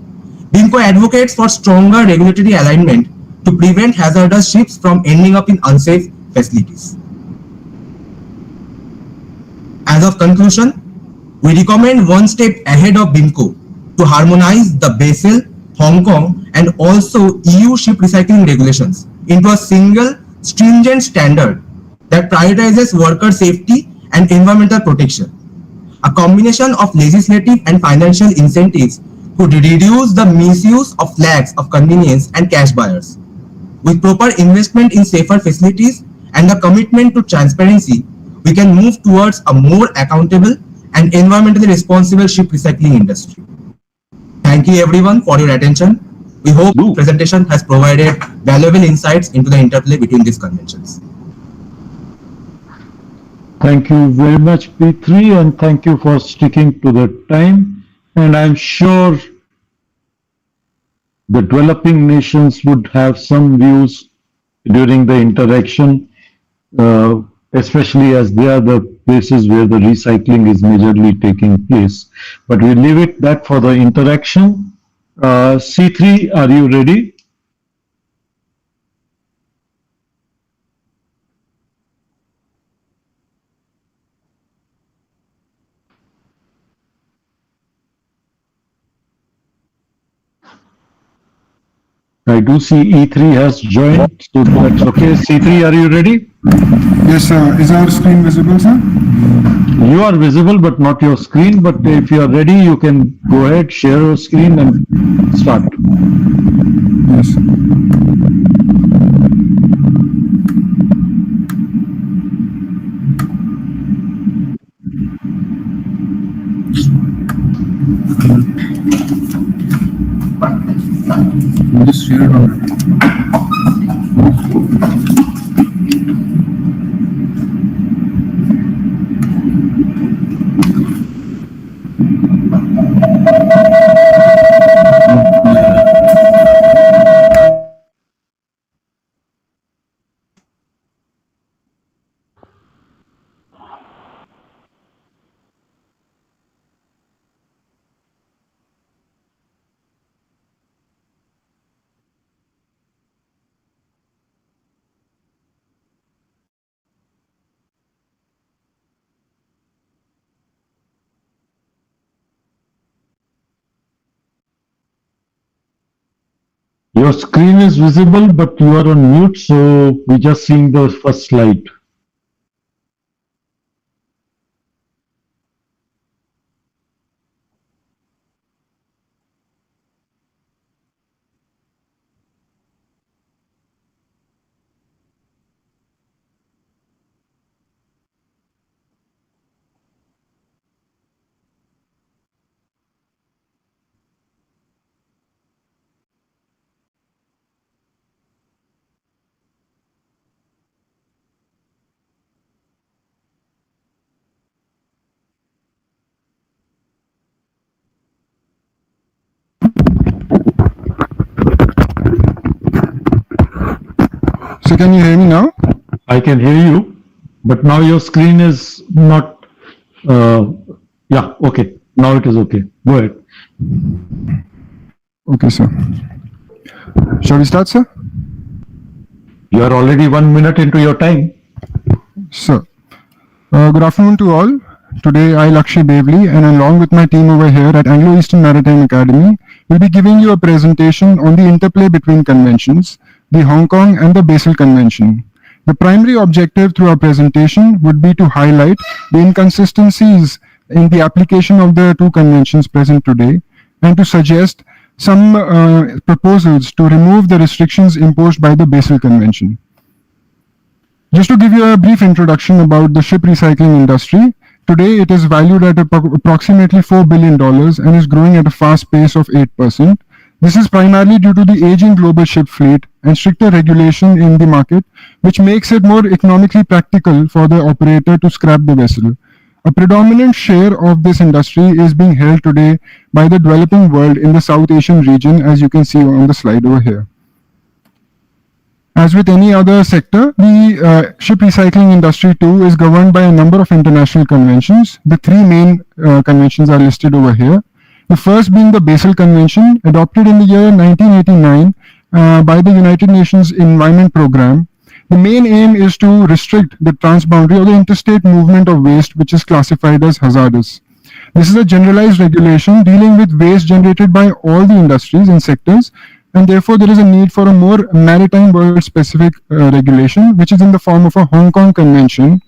PIMCO advocates for stronger regulatory alignment to prevent hazardous ships from ending up in unsafe facilities. As of conclusion, we recommend one step ahead of BIMCO to harmonize the Basel, Hong Kong, and also EU ship recycling regulations into a single stringent standard that prioritizes worker safety and environmental protection. A combination of legislative and financial incentives could reduce the misuse of flags of convenience and cash buyers. With proper investment in safer facilities and a commitment to transparency, we can move towards a more accountable and environmentally responsible ship recycling industry. Thank you everyone for your attention. We hope the presentation has provided valuable insights into the interplay between these conventions. Thank you very much, P3, and thank you for sticking to the time. And I'm sure the developing nations would have some views during the interaction, especially as they are the places where the recycling is majorly taking place. But we leave it that for the interaction. C3, are you ready? I do see E3 has joined, so that's okay. C3, are you ready? Yes, sir. Is our screen visible, sir? You are visible, but not your screen. But if you are ready, you can go ahead, share your screen and start. Yes. Your screen is visible, but you are on mute, so we're just seeing the first slide. So can you hear me now? I can hear you, but now your screen is not. Yeah, okay. Now it is okay. Go ahead. Okay, sir. Shall we start, sir? You are already 1 minute into your time. Sir. Good afternoon to all. Today, I, Lakshya Bevli, and along with my team over here at Anglo-Eastern Maritime Academy, will be giving you a presentation on the interplay between conventions, the Hong Kong and the Basel Convention. The primary objective through our presentation would be to highlight the inconsistencies in the application of the two conventions present today and to suggest some proposals to remove the restrictions imposed by the Basel Convention. Just to give you a brief introduction about the ship recycling industry, today it is valued at approximately $4 billion and is growing at a fast pace of 8%. This is primarily due to the aging global ship fleet and stricter regulation in the market, which makes it more economically practical for the operator to scrap the vessel. A predominant share of this industry is being held today by the developing world in the South Asian region, as you can see on the slide over here. As with any other sector, the ship recycling industry too is governed by a number of international conventions. The three main conventions are listed over here. The first being the Basel Convention, adopted in the year 1989 by the United Nations Environment Programme. The main aim is to restrict the transboundary or the interstate movement of waste, which is classified as hazardous. This is a generalized regulation dealing with waste generated by all the industries and sectors, and therefore there is a need for a more maritime world specific regulation, which is in the form of a Hong Kong Convention,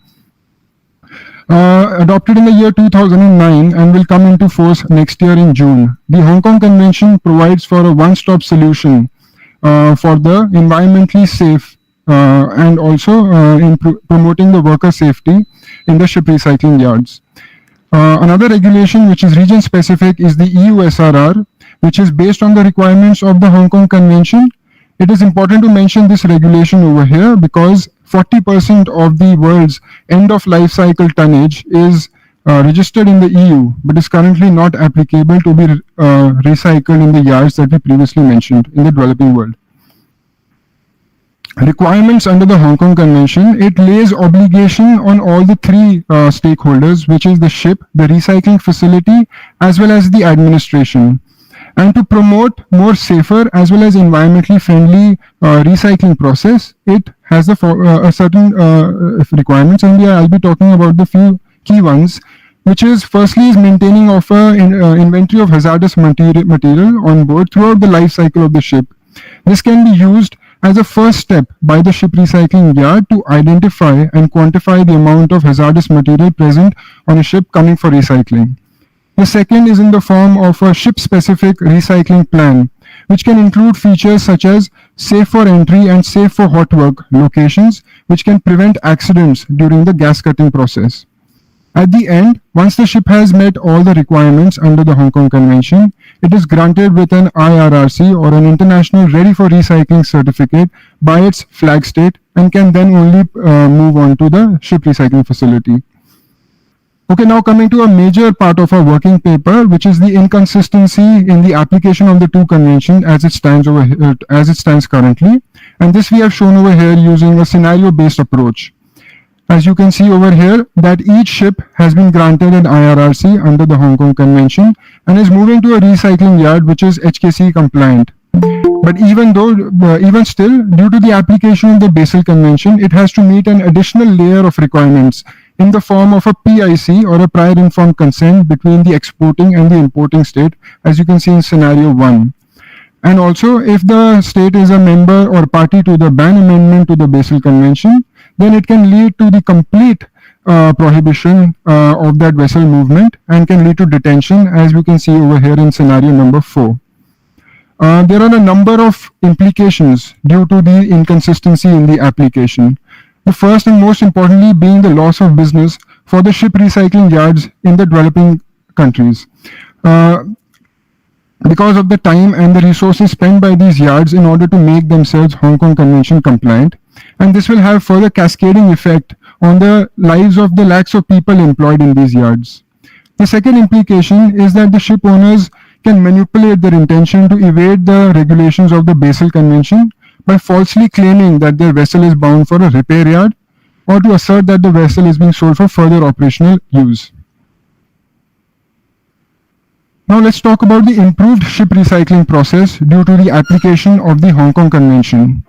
adopted in the year 2009 and will come into force next year in June. The Hong Kong Convention provides for a one-stop solution for the environmentally safe and also in promoting the worker safety in the ship recycling yards. Another regulation which is region specific is the EU-SRR, which is based on the requirements of the Hong Kong Convention. It is important to mention this regulation over here because 40% of the world's end of life cycle tonnage is registered in the EU, but is currently not applicable to be recycled in the yards that we previously mentioned in the developing world. Requirements under the Hong Kong Convention, it lays obligation on all the three stakeholders, which is the ship, the recycling facility, as well as the administration. And to promote more safer as well as environmentally friendly recycling process, it has a certain requirements, and I'll be talking about the few key ones, which is firstly is maintaining of an inventory of hazardous material on board throughout the life cycle of the ship. This can be used as a first step by the ship recycling yard to identify and quantify the amount of hazardous material present on a ship coming for recycling. The second is in the form of a ship-specific recycling plan, which can include features such as safe for entry and safe for hot work locations, which can prevent accidents during the gas cutting process. At the end, once the ship has met all the requirements under the Hong Kong Convention, it is granted with an IRRC or an International Ready for Recycling certificate by its flag state and can then only move on to the ship recycling facility. Okay, now coming to a major part of our working paper, which is the inconsistency in the application of the two conventions as it stands over here, as it stands currently. And this we have shown over here using a scenario-based approach. As you can see over here, that each ship has been granted an IRRC under the Hong Kong Convention and is moving to a recycling yard which is HKC compliant. But even still, due to the application of the Basel Convention, it has to meet an additional layer of requirements in the form of a PIC or a prior informed consent between the exporting and the importing state, as you can see in scenario 1. And also, if the state is a member or party to the ban amendment to the Basel Convention, then it can lead to the complete prohibition of that vessel movement and can lead to detention, as we can see over here in scenario number 4. There are a number of implications due to the inconsistency in the application. The first and most importantly being the loss of business for the ship recycling yards in the developing countries. Because of the time and the resources spent by these yards in order to make themselves Hong Kong Convention compliant, and this will have further cascading effect on the lives of the lakhs of people employed in these yards. The second implication is that the ship owners can manipulate their intention to evade the regulations of the Basel Convention by falsely claiming that their vessel is bound for a repair yard or to assert that the vessel is being sold for further operational use. Now let's talk about the improved ship recycling process due to the application of the Hong Kong Convention.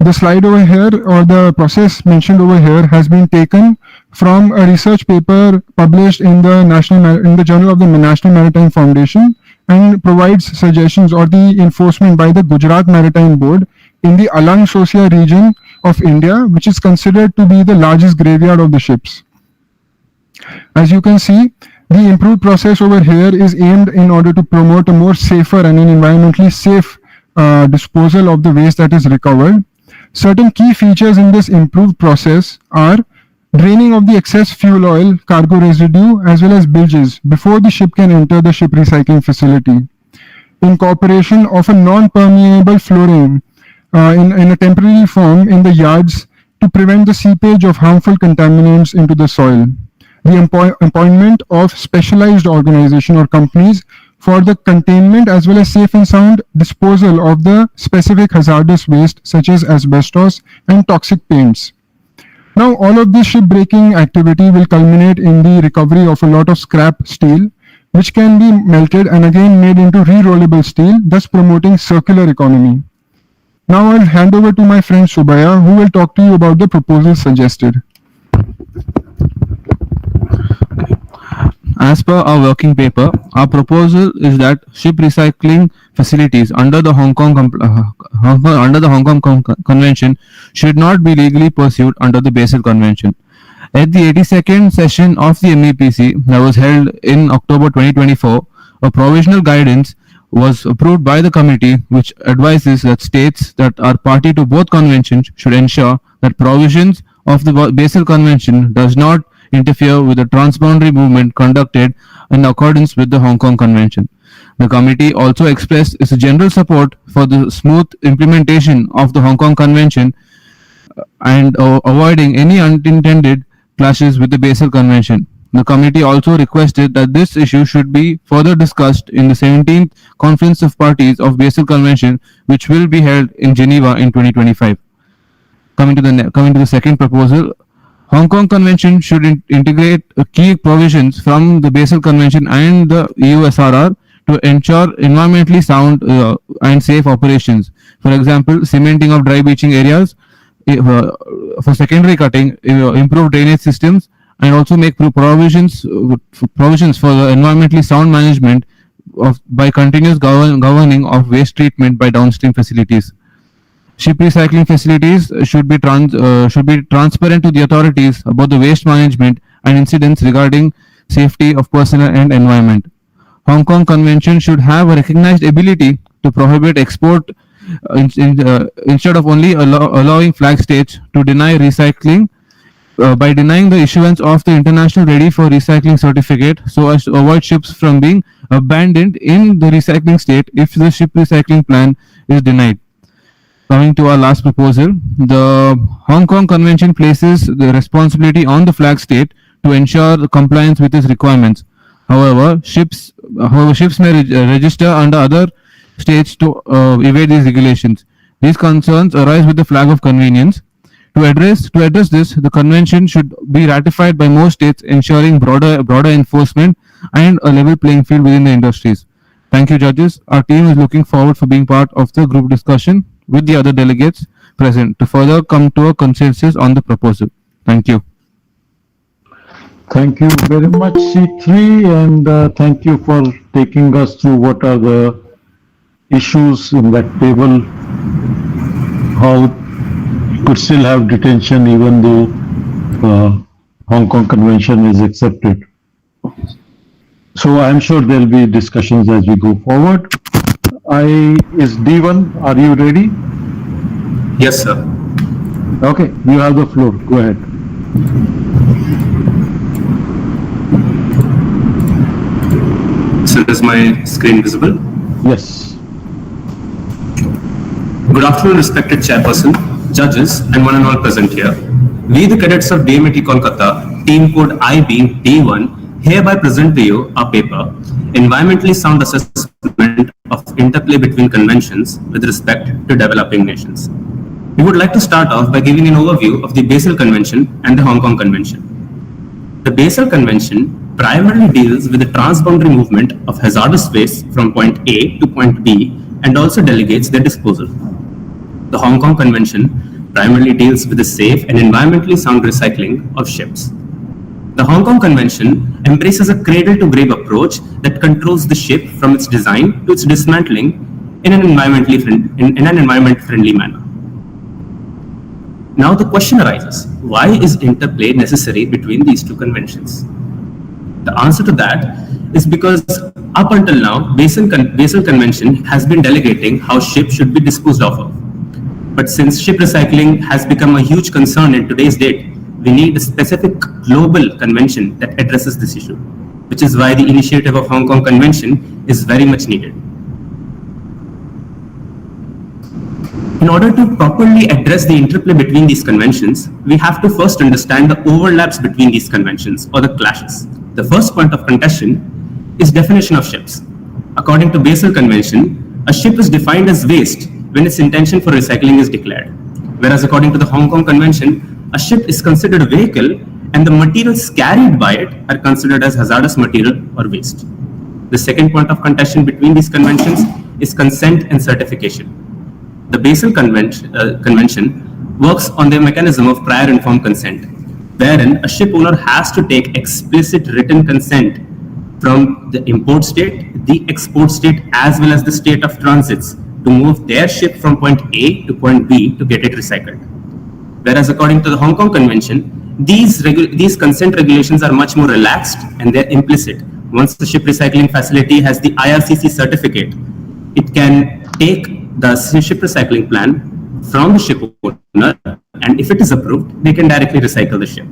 The slide over here, or the process mentioned over here, has been taken from a research paper published in the Journal of the National Maritime Foundation, and provides suggestions or the enforcement by the Gujarat Maritime Board in the Alang Sosia region of India, which is considered to be the largest graveyard of the ships. As you can see, the improved process over here is aimed in order to promote a more safer and an environmentally safe disposal of the waste that is recovered. Certain key features in this improved process are draining of the excess fuel oil, cargo residue, as well as bilges before the ship can enter the ship recycling facility. Incorporation of a non-permeable flooring in a temporary form in the yards to prevent the seepage of harmful contaminants into the soil. The appointment of specialized organization or companies for the containment as well as safe and sound disposal of the specific hazardous waste such as asbestos and toxic paints. Now, all of this shipbreaking activity will culminate in the recovery of a lot of scrap steel, which can be melted and again made into re-rollable steel, thus promoting circular economy. Now, I'll hand over to my friend Subhaya, who will talk to you about the proposals suggested. As per our working paper, our proposal is that ship recycling facilities under the Hong Kong Convention should not be legally pursued under the Basel Convention. At the 82nd session of the MEPC that was held in October 2024, a provisional guidance was approved by the committee which advises that states that are party to both conventions should ensure that provisions of the Basel Convention does not interfere with the transboundary movement conducted in accordance with the Hong Kong Convention. The committee also expressed its general support for the smooth implementation of the Hong Kong Convention and avoiding any unintended clashes with the Basel Convention. The committee also requested that this issue should be further discussed in the 17th Conference of Parties of Basel Convention, which will be held in Geneva in 2025. Coming to the second proposal, Hong Kong Convention should integrate key provisions from the Basel Convention and the EU-SRR to ensure environmentally sound and safe operations. For example, cementing of dry beaching areas, for secondary cutting, improve drainage systems, and also make provisions for the environmentally sound management by continuous governing of waste treatment by downstream facilities. Ship recycling facilities should be transparent to the authorities about the waste management and incidents regarding safety of personnel and environment. Hong Kong Convention should have a recognized ability to prohibit export instead of only allowing flag states to deny recycling by denying the issuance of the International Ready for Recycling certificate so as to avoid ships from being abandoned in the recycling state if the ship recycling plan is denied. Coming to our last proposal, the Hong Kong Convention places the responsibility on the flag state to ensure the compliance with its requirements. However, ships may register under other states to evade these regulations. These concerns arise with the flag of convenience. To address this, the convention should be ratified by most states, ensuring broader enforcement and a level playing field within the industries. Thank you, judges. Our team is looking forward for being part of the group discussion with the other delegates present to further come to a consensus on the proposal. Thank you. Thank you very much, C3, and thank you for taking us through what are the issues in that table, how you could still have detention even though Hong Kong Convention is accepted. So I'm sure there'll be discussions as we go forward. Is D1, are you ready? Yes, sir. Okay, you have the floor. Go ahead. So is my screen visible? Yes. Good afternoon, respected chairperson, judges, and one and all present here. We, the cadets of DMIT Kolkata, team code IB D1, hereby present to you our paper, Environmentally Sound Assessment of Interplay Between Conventions with Respect to Developing Nations. We would like to start off by giving an overview of the Basel Convention and the Hong Kong Convention. The Basel Convention primarily deals with the transboundary movement of hazardous waste from point A to point B and also delegates their disposal. The Hong Kong Convention primarily deals with the safe and environmentally sound recycling of ships. The Hong Kong Convention embraces a cradle-to-grave approach that controls the ship from its design to its dismantling in an environment-friendly manner. Now the question arises, why is interplay necessary between these two conventions? The answer to that is because up until now, Basel Convention has been delegating how ships should be disposed of. But since ship recycling has become a huge concern in today's date, we need a specific global convention that addresses this issue, which is why the initiative of Hong Kong Convention is very much needed. In order to properly address the interplay between these conventions, we have to first understand the overlaps between these conventions or the clashes. The first point of contention is definition of ships. According to Basel Convention, a ship is defined as waste when its intention for recycling is declared. Whereas according to the Hong Kong Convention, a ship is considered a vehicle and the materials carried by it are considered as hazardous material or waste. The second point of contention between these conventions is consent and certification. The Basel Convention works on the mechanism of prior informed consent, wherein a ship owner has to take explicit written consent from the import state, the export state, as well as the state of transits to move their ship from point A to point B to get it recycled. Whereas according to the Hong Kong Convention, these consent regulations are much more relaxed and they're implicit. Once the ship recycling facility has the IRCC certificate, it can take the ship recycling plan from the ship owner, and if it is approved, they can directly recycle the ship.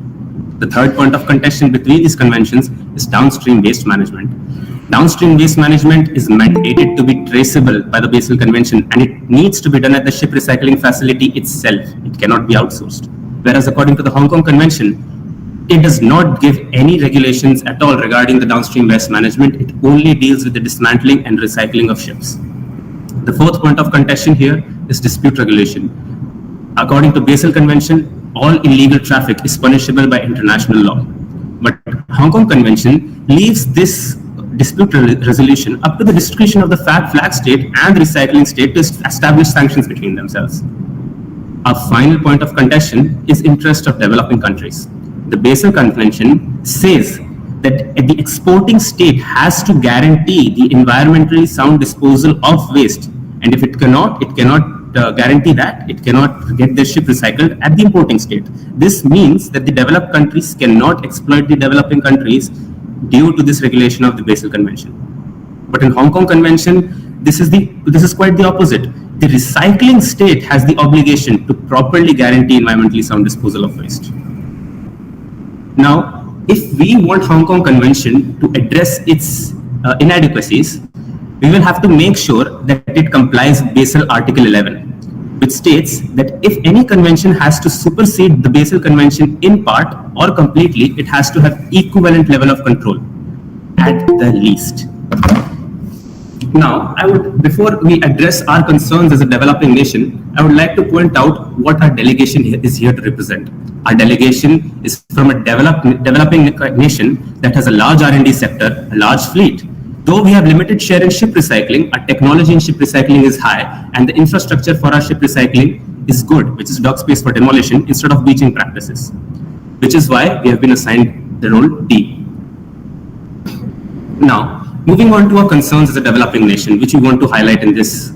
The third point of contention between these conventions is downstream waste management. Downstream waste management is mandated to be traceable by the Basel Convention, and it needs to be done at the ship recycling facility itself. It cannot be outsourced. Whereas according to the Hong Kong Convention, it does not give any regulations at all regarding the downstream waste management. It only deals with the dismantling and recycling of ships. The fourth point of contention here is dispute regulation. According to Basel Convention, all illegal traffic is punishable by international law. But Hong Kong Convention leaves this dispute resolution up to the discretion of the flag state and the recycling state to establish sanctions between themselves. Our final point of contention is interest of developing countries. The Basel Convention says that the exporting state has to guarantee the environmentally sound disposal of waste, and if it cannot guarantee that, it cannot get their ship recycled at the importing state. This means that the developed countries cannot exploit the developing countries due to this regulation of the Basel Convention. But in Hong Kong Convention, this is quite the opposite. The recycling state has the obligation to properly guarantee environmentally sound disposal of waste. Now, if we want Hong Kong Convention to address its inadequacies, we will have to make sure that it complies with Basel Article 11, which states that if any convention has to supersede the Basel Convention in part or completely, it has to have equivalent level of control, at the least. Now, before we address our concerns as a developing nation, I would like to point out what our delegation is here to represent. Our delegation is from a developing nation that has a large R&D sector, a large fleet. Though we have limited share in ship recycling, our technology in ship recycling is high, and the infrastructure for our ship recycling is good, which is dock space for demolition instead of beaching practices, which is why we have been assigned the role D. Now, Moving on to our concerns as a developing nation, which we want to highlight in this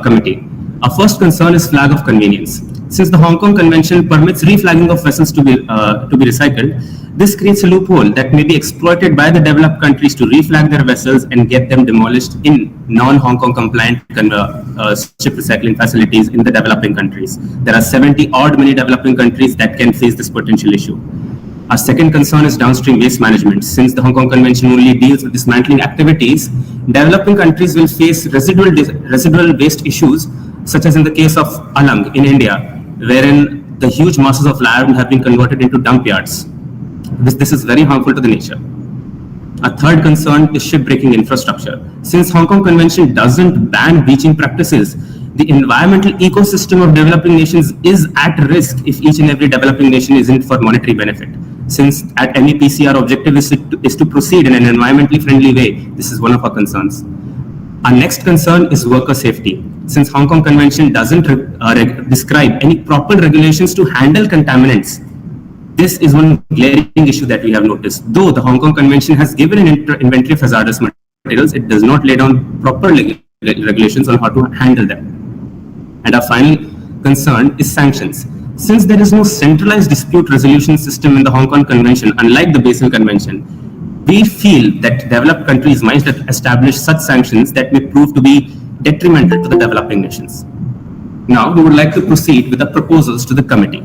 committee. Our first concern is flag of convenience. Since the Hong Kong Convention permits reflagging of vessels to be recycled, this creates a loophole that may be exploited by the developed countries to reflag their vessels and get them demolished in non-Hong Kong compliant ship recycling facilities in the developing countries. There are 70 odd many developing countries that can face this potential issue. Our second concern is downstream waste management. Since the Hong Kong Convention only deals with dismantling activities, developing countries will face residual waste issues, such as in the case of Alang in India, wherein the huge masses of land have been converted into dump yards. This is very harmful to the nature. A third concern is shipbreaking infrastructure. Since Hong Kong Convention doesn't ban beaching practices, the environmental ecosystem of developing nations is at risk if each and every developing nation is in it for monetary benefit. Since at MEPC our objective is to proceed in an environmentally friendly way, this is one of our concerns. Our next concern is worker safety. Since Hong Kong Convention doesn't describe any proper regulations to handle contaminants, this is one glaring issue that we have noticed. Though the Hong Kong Convention has given an inventory of hazardous materials, it does not lay down proper regulations on how to handle them. And our final concern is sanctions. Since there is no centralized dispute resolution system in the Hong Kong Convention, unlike the Basel Convention, we feel that developed countries might establish such sanctions that may prove to be detrimental to the developing nations. Now, we would like to proceed with the proposals to the committee.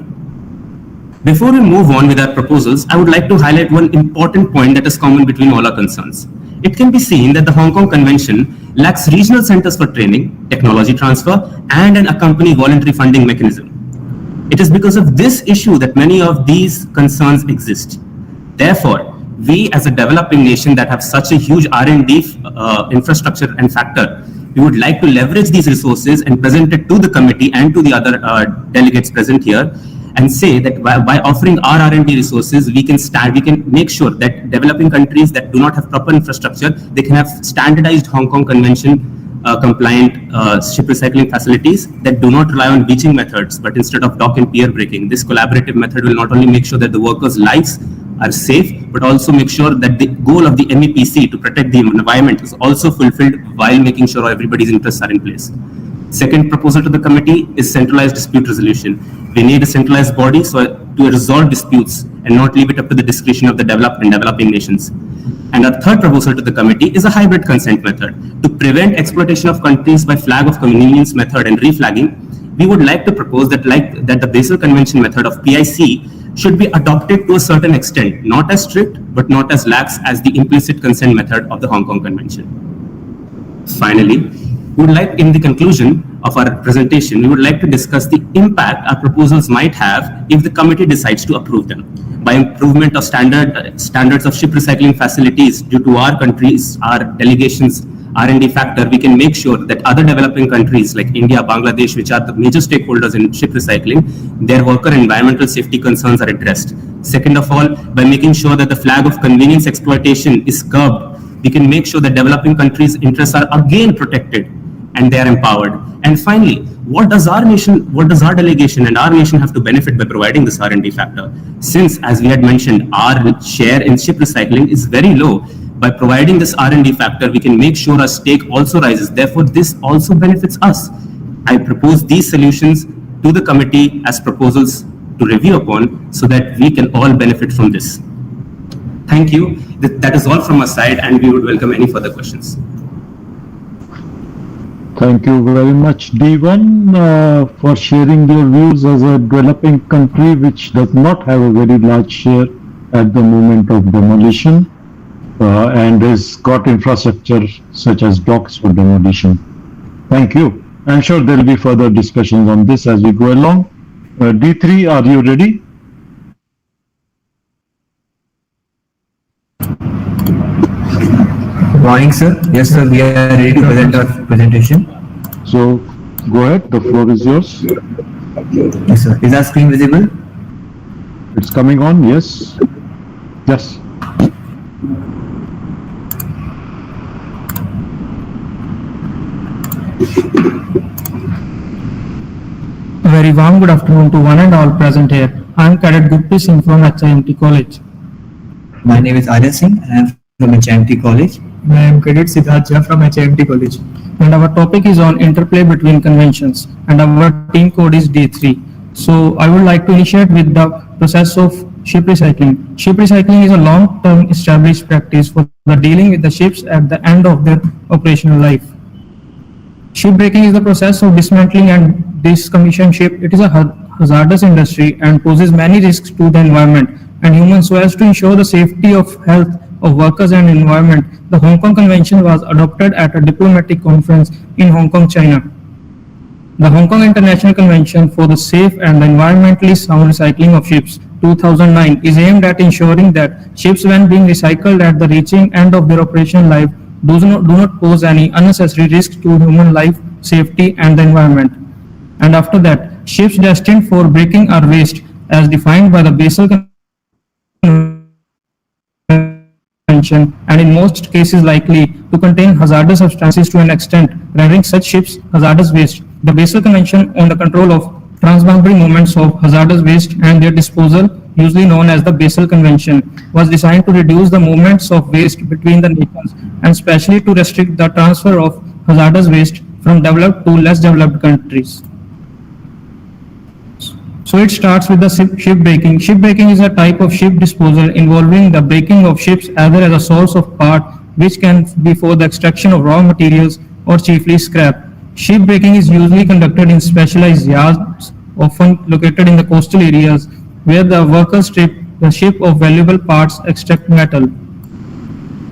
Before we move on with our proposals, I would like to highlight one important point that is common between all our concerns. It can be seen that the Hong Kong Convention lacks regional centers for training, technology transfer, and an accompanying voluntary funding mechanism. It is because of this issue that many of these concerns exist. Therefore, we as a developing nation that have such a huge R&D infrastructure and factor, we would like to leverage these resources and present it to the committee and to the other delegates present here, and say that by offering our R&D resources, we can make sure that developing countries that do not have proper infrastructure, they can have standardized Hong Kong Convention compliant ship recycling facilities that do not rely on beaching methods, but instead of dock and pier breaking. This collaborative method will not only make sure that the workers' lives are safe, but also make sure that the goal of the MEPC to protect the environment is also fulfilled while making sure everybody's interests are in place. Second proposal to the committee is centralized dispute resolution. We need a centralized body to resolve disputes and not leave it up to the discretion of the developed and developing nations. And our third proposal to the committee is a hybrid consent method. To prevent exploitation of countries by flag of convenience method and reflagging, we would like to propose that the Basel Convention method of PIC should be adopted to a certain extent, not as strict, but not as lax as the implicit consent method of the Hong Kong Convention. Finally, we would like, in the conclusion of our presentation, we would like to discuss the impact our proposals might have if the committee decides to approve them. By improvement of standards of ship recycling facilities due to our countries, our delegations, R&D factor, we can make sure that other developing countries like India, Bangladesh, which are the major stakeholders in ship recycling, their worker and environmental safety concerns are addressed. Second of all, by making sure that the flag of convenience exploitation is curbed, we can make sure that developing countries' interests are again protected and they are empowered. And finally, what does our delegation and our nation have to benefit by providing this R&D factor? Since, as we had mentioned, our share in ship recycling is very low, by providing this R&D factor, we can make sure our stake also rises. Therefore, this also benefits us. I propose these solutions to the committee as proposals to review upon so that we can all benefit from this. Thank you. That is all from our side, and we would welcome any further questions. Thank you very much, D1, for sharing your views as a developing country which does not have a very large share at the moment of demolition and has got infrastructure such as docks for demolition. Thank you. I'm sure there will be further discussions on this as we go along. D3, are you ready? Good morning, sir. Yes, sir, we are ready to present our presentation. So, go ahead, the floor is yours. Yes, sir. Is our screen visible? It's coming on, yes. Yes. A very warm good afternoon to one and all present here. I am Cadet Gurpreet Singh from HIMT College. My name is Arya Singh and I am from HMT College. I am Cadet Siddharth Jha from HMT College. And our topic is on interplay between conventions. And our team code is D3. So I would like to initiate with the process of ship recycling. Ship recycling is a long-term established practice for the dealing with the ships at the end of their operational life. Shipbreaking is the process of dismantling and decommissioning ship. It is a hazardous industry and poses many risks to the environment and humans. So as to ensure the safety of health of workers and environment, the Hong Kong Convention was adopted at a diplomatic conference in Hong Kong, China. The Hong Kong International Convention for the Safe and Environmentally Sound Recycling of Ships 2009 is aimed at ensuring that ships, when being recycled at the reaching end of their operational life, do not pose any unnecessary risks to human life, safety and the environment. And after that, ships destined for breaking are waste as defined by the Basel Convention, and in most cases likely to contain hazardous substances to an extent rendering such ships hazardous waste. The Basel Convention on the Control of Transboundary Movements of Hazardous Waste and Their Disposal, usually known as the Basel Convention, was designed to reduce the movements of waste between the nations and especially to restrict the transfer of hazardous waste from developed to less developed countries. So it starts with the ship breaking. Ship breaking is a type of ship disposal involving the breaking of ships either as a source of part which can be for the extraction of raw materials or chiefly scrap. Ship breaking is usually conducted in specialized yards, often located in the coastal areas, where the workers strip the ship of valuable parts, extract metal.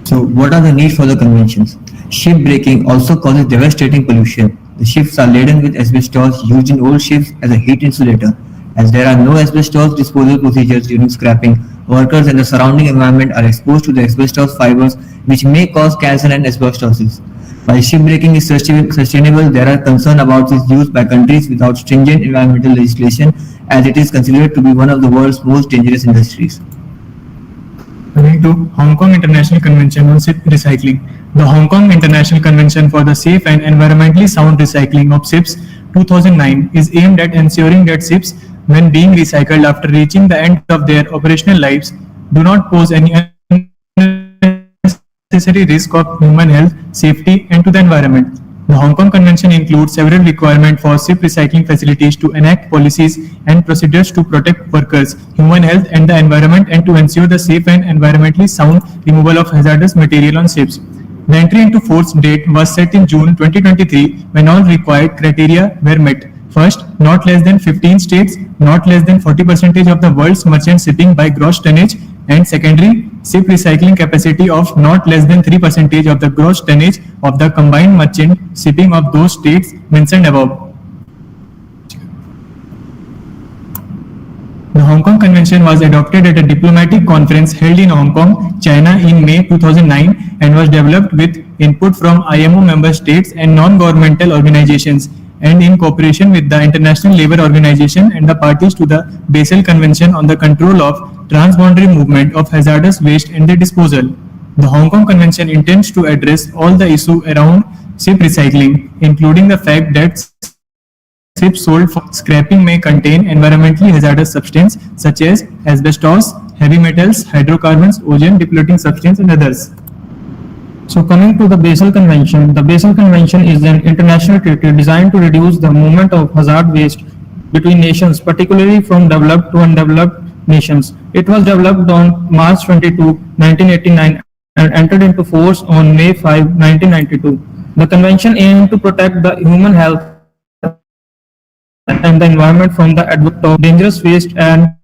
So what are the needs for the conventions? Ship breaking also causes devastating pollution. The ships are laden with asbestos used in old ships as a heat insulator. As there are no asbestos disposal procedures during scrapping, workers and the surrounding environment are exposed to the asbestos fibers, which may cause cancer and asbestosis. While shipbreaking is sustainable, there are concerns about its use by countries without stringent environmental legislation, as it is considered to be one of the world's most dangerous industries. Coming to Hong Kong International Convention on Ship Recycling. The Hong Kong International Convention for the Safe and Environmentally Sound Recycling of Ships 2009 is aimed at ensuring that ships, when being recycled after reaching the end of their operational lives, do not pose any unnecessary risk of human health, safety, and to the environment. The Hong Kong Convention includes several requirements for ship recycling facilities to enact policies and procedures to protect workers, human health, and the environment, and to ensure the safe and environmentally sound removal of hazardous material on ships. The entry into force date was set in June 2023 when all required criteria were met. First, not less than 15 states, not less than 40% of the world's merchant shipping by gross tonnage, and secondary, ship recycling capacity of not less than 3% of the gross tonnage of the combined merchant shipping of those states mentioned above. The Hong Kong Convention was adopted at a diplomatic conference held in Hong Kong, China in May 2009 and was developed with input from IMO member states and non-governmental organizations and in cooperation with the International Labour Organization and the parties to the Basel Convention on the Control of Transboundary Movement of Hazardous Waste and their Disposal. The Hong Kong Convention intends to address all the issues around ship recycling, including the fact that ships sold for scrapping may contain environmentally hazardous substances such as asbestos, heavy metals, hydrocarbons, ozone depleting substance, and others. So coming to the Basel Convention is an international treaty designed to reduce the movement of hazard waste between nations, particularly from developed to undeveloped nations. It was developed on March 22, 1989 and entered into force on May 5, 1992. The convention aimed to protect the human health and the environment from the advent of dangerous waste and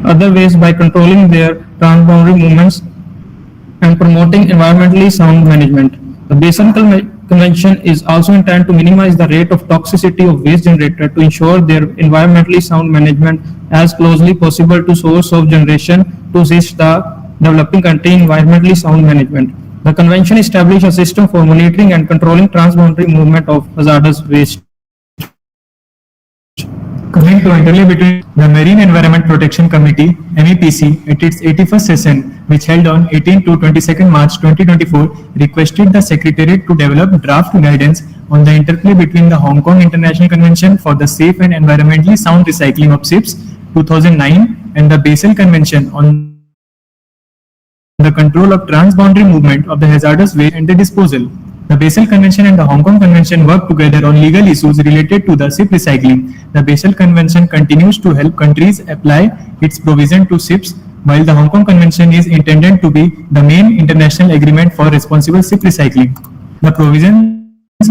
other waste by controlling their transboundary movements and promoting environmentally sound management. The Basel Convention is also intended to minimize the rate of toxicity of waste generated to ensure their environmentally sound management as closely possible to source of generation to assist the developing country environmentally sound management. The convention established a system for monitoring and controlling transboundary movement of hazardous waste. Coming to interplay between the Marine Environment Protection Committee (MEPC) at its 81st session, which held on 18 to 22nd March 2024, requested the Secretariat to develop draft guidance on the interplay between the Hong Kong International Convention for the Safe and Environmentally Sound Recycling of Ships 2009 and the Basel Convention on the control of transboundary movement of the hazardous waste and the disposal. The Basel Convention and the Hong Kong Convention work together on legal issues related to the ship recycling. The Basel Convention continues to help countries apply its provision to ships, while the Hong Kong Convention is intended to be the main international agreement for responsible ship recycling. The provisions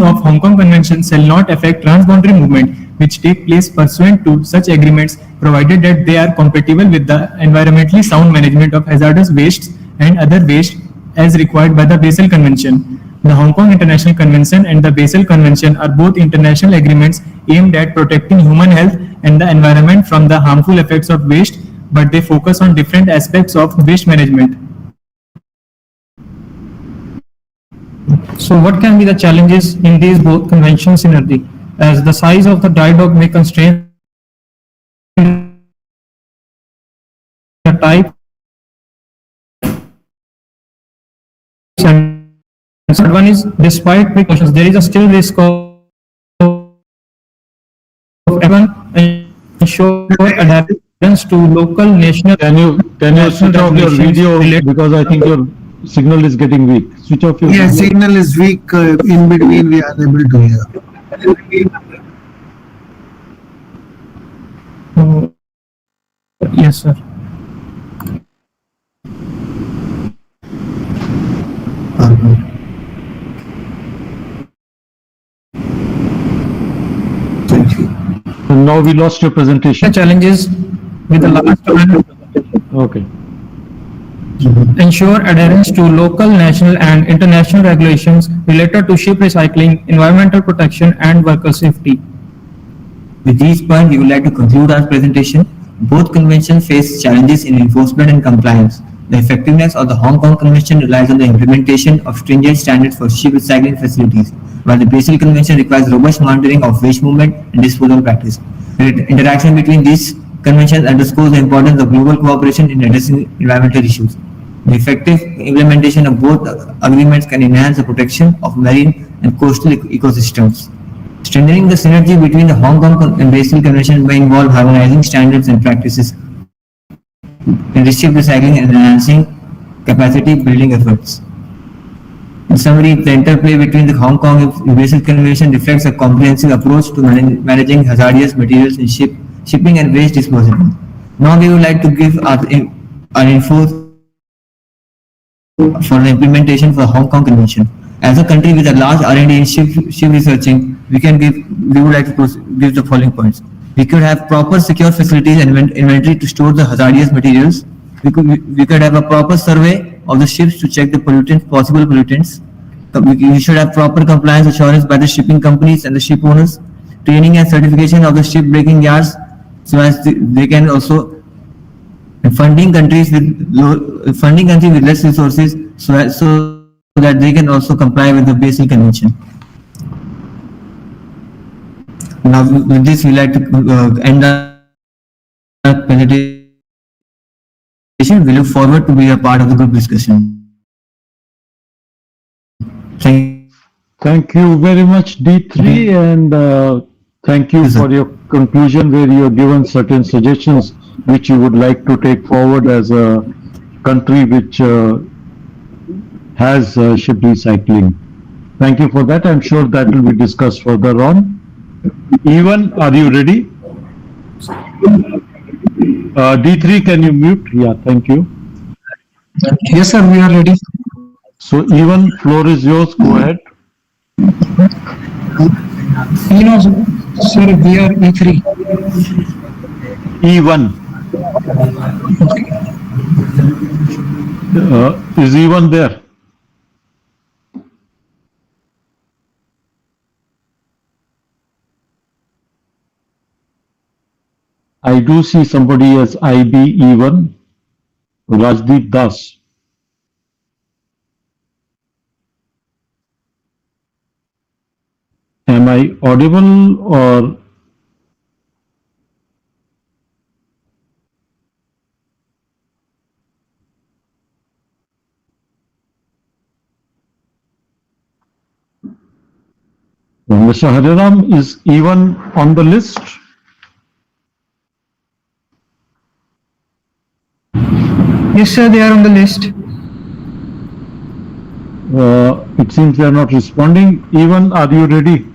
of Hong Kong Convention shall not affect transboundary movement which take place pursuant to such agreements, provided that they are compatible with the environmentally sound management of hazardous wastes and other waste as required by the Basel Convention. The Hong Kong International Convention and the Basel Convention are both international agreements aimed at protecting human health and the environment from the harmful effects of waste, but they focus on different aspects of waste management. So what can be the challenges in these both conventions synergy? As the size of the dry dock may constrain the type and third one is, despite precautions, there is a still risk of everyone ensure adherence to local, national. Can you switch off your video because I think your signal is getting weak. Switch off your Yeah, video. signal is weak. In between, we are able to hear. Yes, sir. And now we lost your presentation. The challenges with the last one. Okay. Ensure adherence to local, national and international regulations related to ship recycling, environmental protection and worker safety. With these points, we would like to conclude our presentation. Both conventions face challenges in enforcement and compliance. The effectiveness of the Hong Kong Convention relies on the implementation of stringent standards for ship recycling facilities, while the Basel Convention requires robust monitoring of waste movement and disposal practice. The interaction between these conventions underscores the importance of global cooperation in addressing environmental issues. The effective implementation of both agreements can enhance the protection of marine and coastal ecosystems. Strengthening the synergy between the Hong Kong and Basel Convention may involve harmonizing standards and practices in ship recycling and enhancing capacity building efforts. In summary, the interplay between the Hong Kong and Basel Convention reflects a comprehensive approach to managing hazardous materials in shipping and waste disposal. Now we would like to give our info for the implementation for the Hong Kong Convention. As a country with a large R&D in ship researching, we would like to give the following points. We could have proper secure facilities and inventory to store the hazardous materials. We could have a proper survey of the ships to check the possible pollutants. We should have proper compliance assurance by the shipping companies and the ship owners. Training and certification of the ship breaking yards, so as they can also funding countries with less resources, so that they can also comply with the Basel Convention. Now, with this, we like to end our presentation. We look forward to be a part of the group discussion. Thank you very much, D3, and thank you for your conclusion where you have given certain suggestions which you would like to take forward as a country which has ship recycling. Thank you for that. I'm sure that will be discussed further on. Evan, are you ready? D3, can you mute? Yeah, thank you. Yes, sir, we are ready. So, Evan, floor is yours. Go ahead. Sir, we are E3. E1. Is E1 there? I do see somebody as IBE1, Rajdeep Das. Am I audible or? Mr. Hariram, is E1 on the list? Yes, sir, they are on the list. It seems they are not responding. Even, are you ready?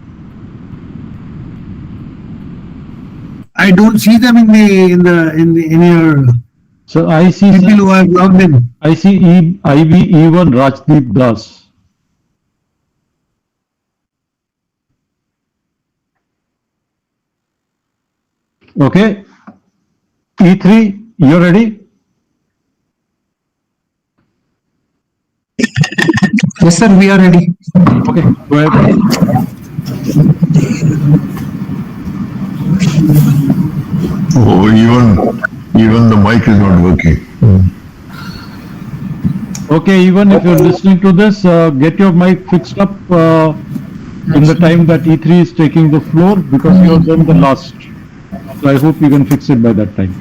I don't see them in your. So I see people who have logged in. I see IB even Rajdeep Das. Okay. E3, you ready? Yes, sir, we are ready. Okay, go ahead. Oh, even the mic is not working. Okay, even if you're listening to this, get your mic fixed up in the time that E3 is taking the floor, because you're then the last. So I hope you can fix it by that time.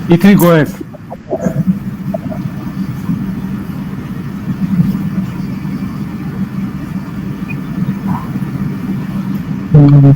E3, go ahead. Good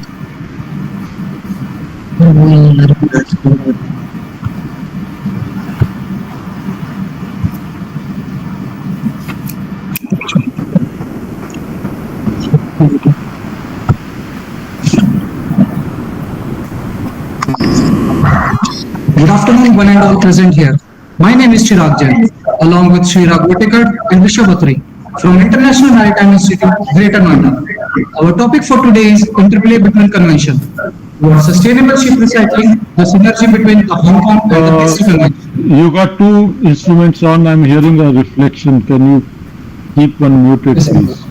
afternoon, one and all present here. My name is Chirag Jain, along with Srirag Votekar and Rishabh Atri from International Maritime Institute, Greater Noida. Our topic for today is interplay between convention. Sustainable ship recycling, the synergy between the Hong Kong and the BC convention. You got two instruments on. I'm hearing a reflection. Can you keep one muted, please?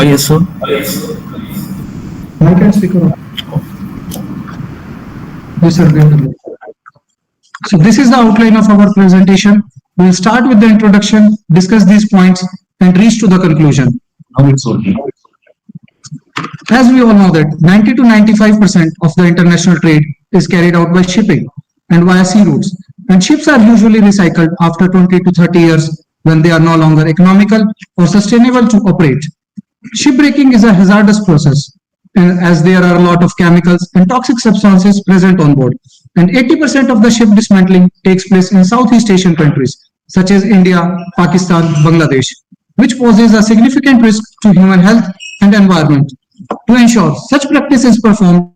Yes, sir. Mic and speaker on. Yes, sir. So this is the outline of our presentation. We will start with the introduction, discuss these points, and reach to the conclusion. As we all know that 90 to 95% of the international trade is carried out by shipping and via sea routes. And ships are usually recycled after 20 to 30 years when they are no longer economical or sustainable to operate. Shipbreaking is a hazardous process, as there are a lot of chemicals and toxic substances present on board. And 80% of the ship dismantling takes place in Southeast Asian countries, such as India, Pakistan, Bangladesh, which poses a significant risk to human health and environment. To ensure such practice is performed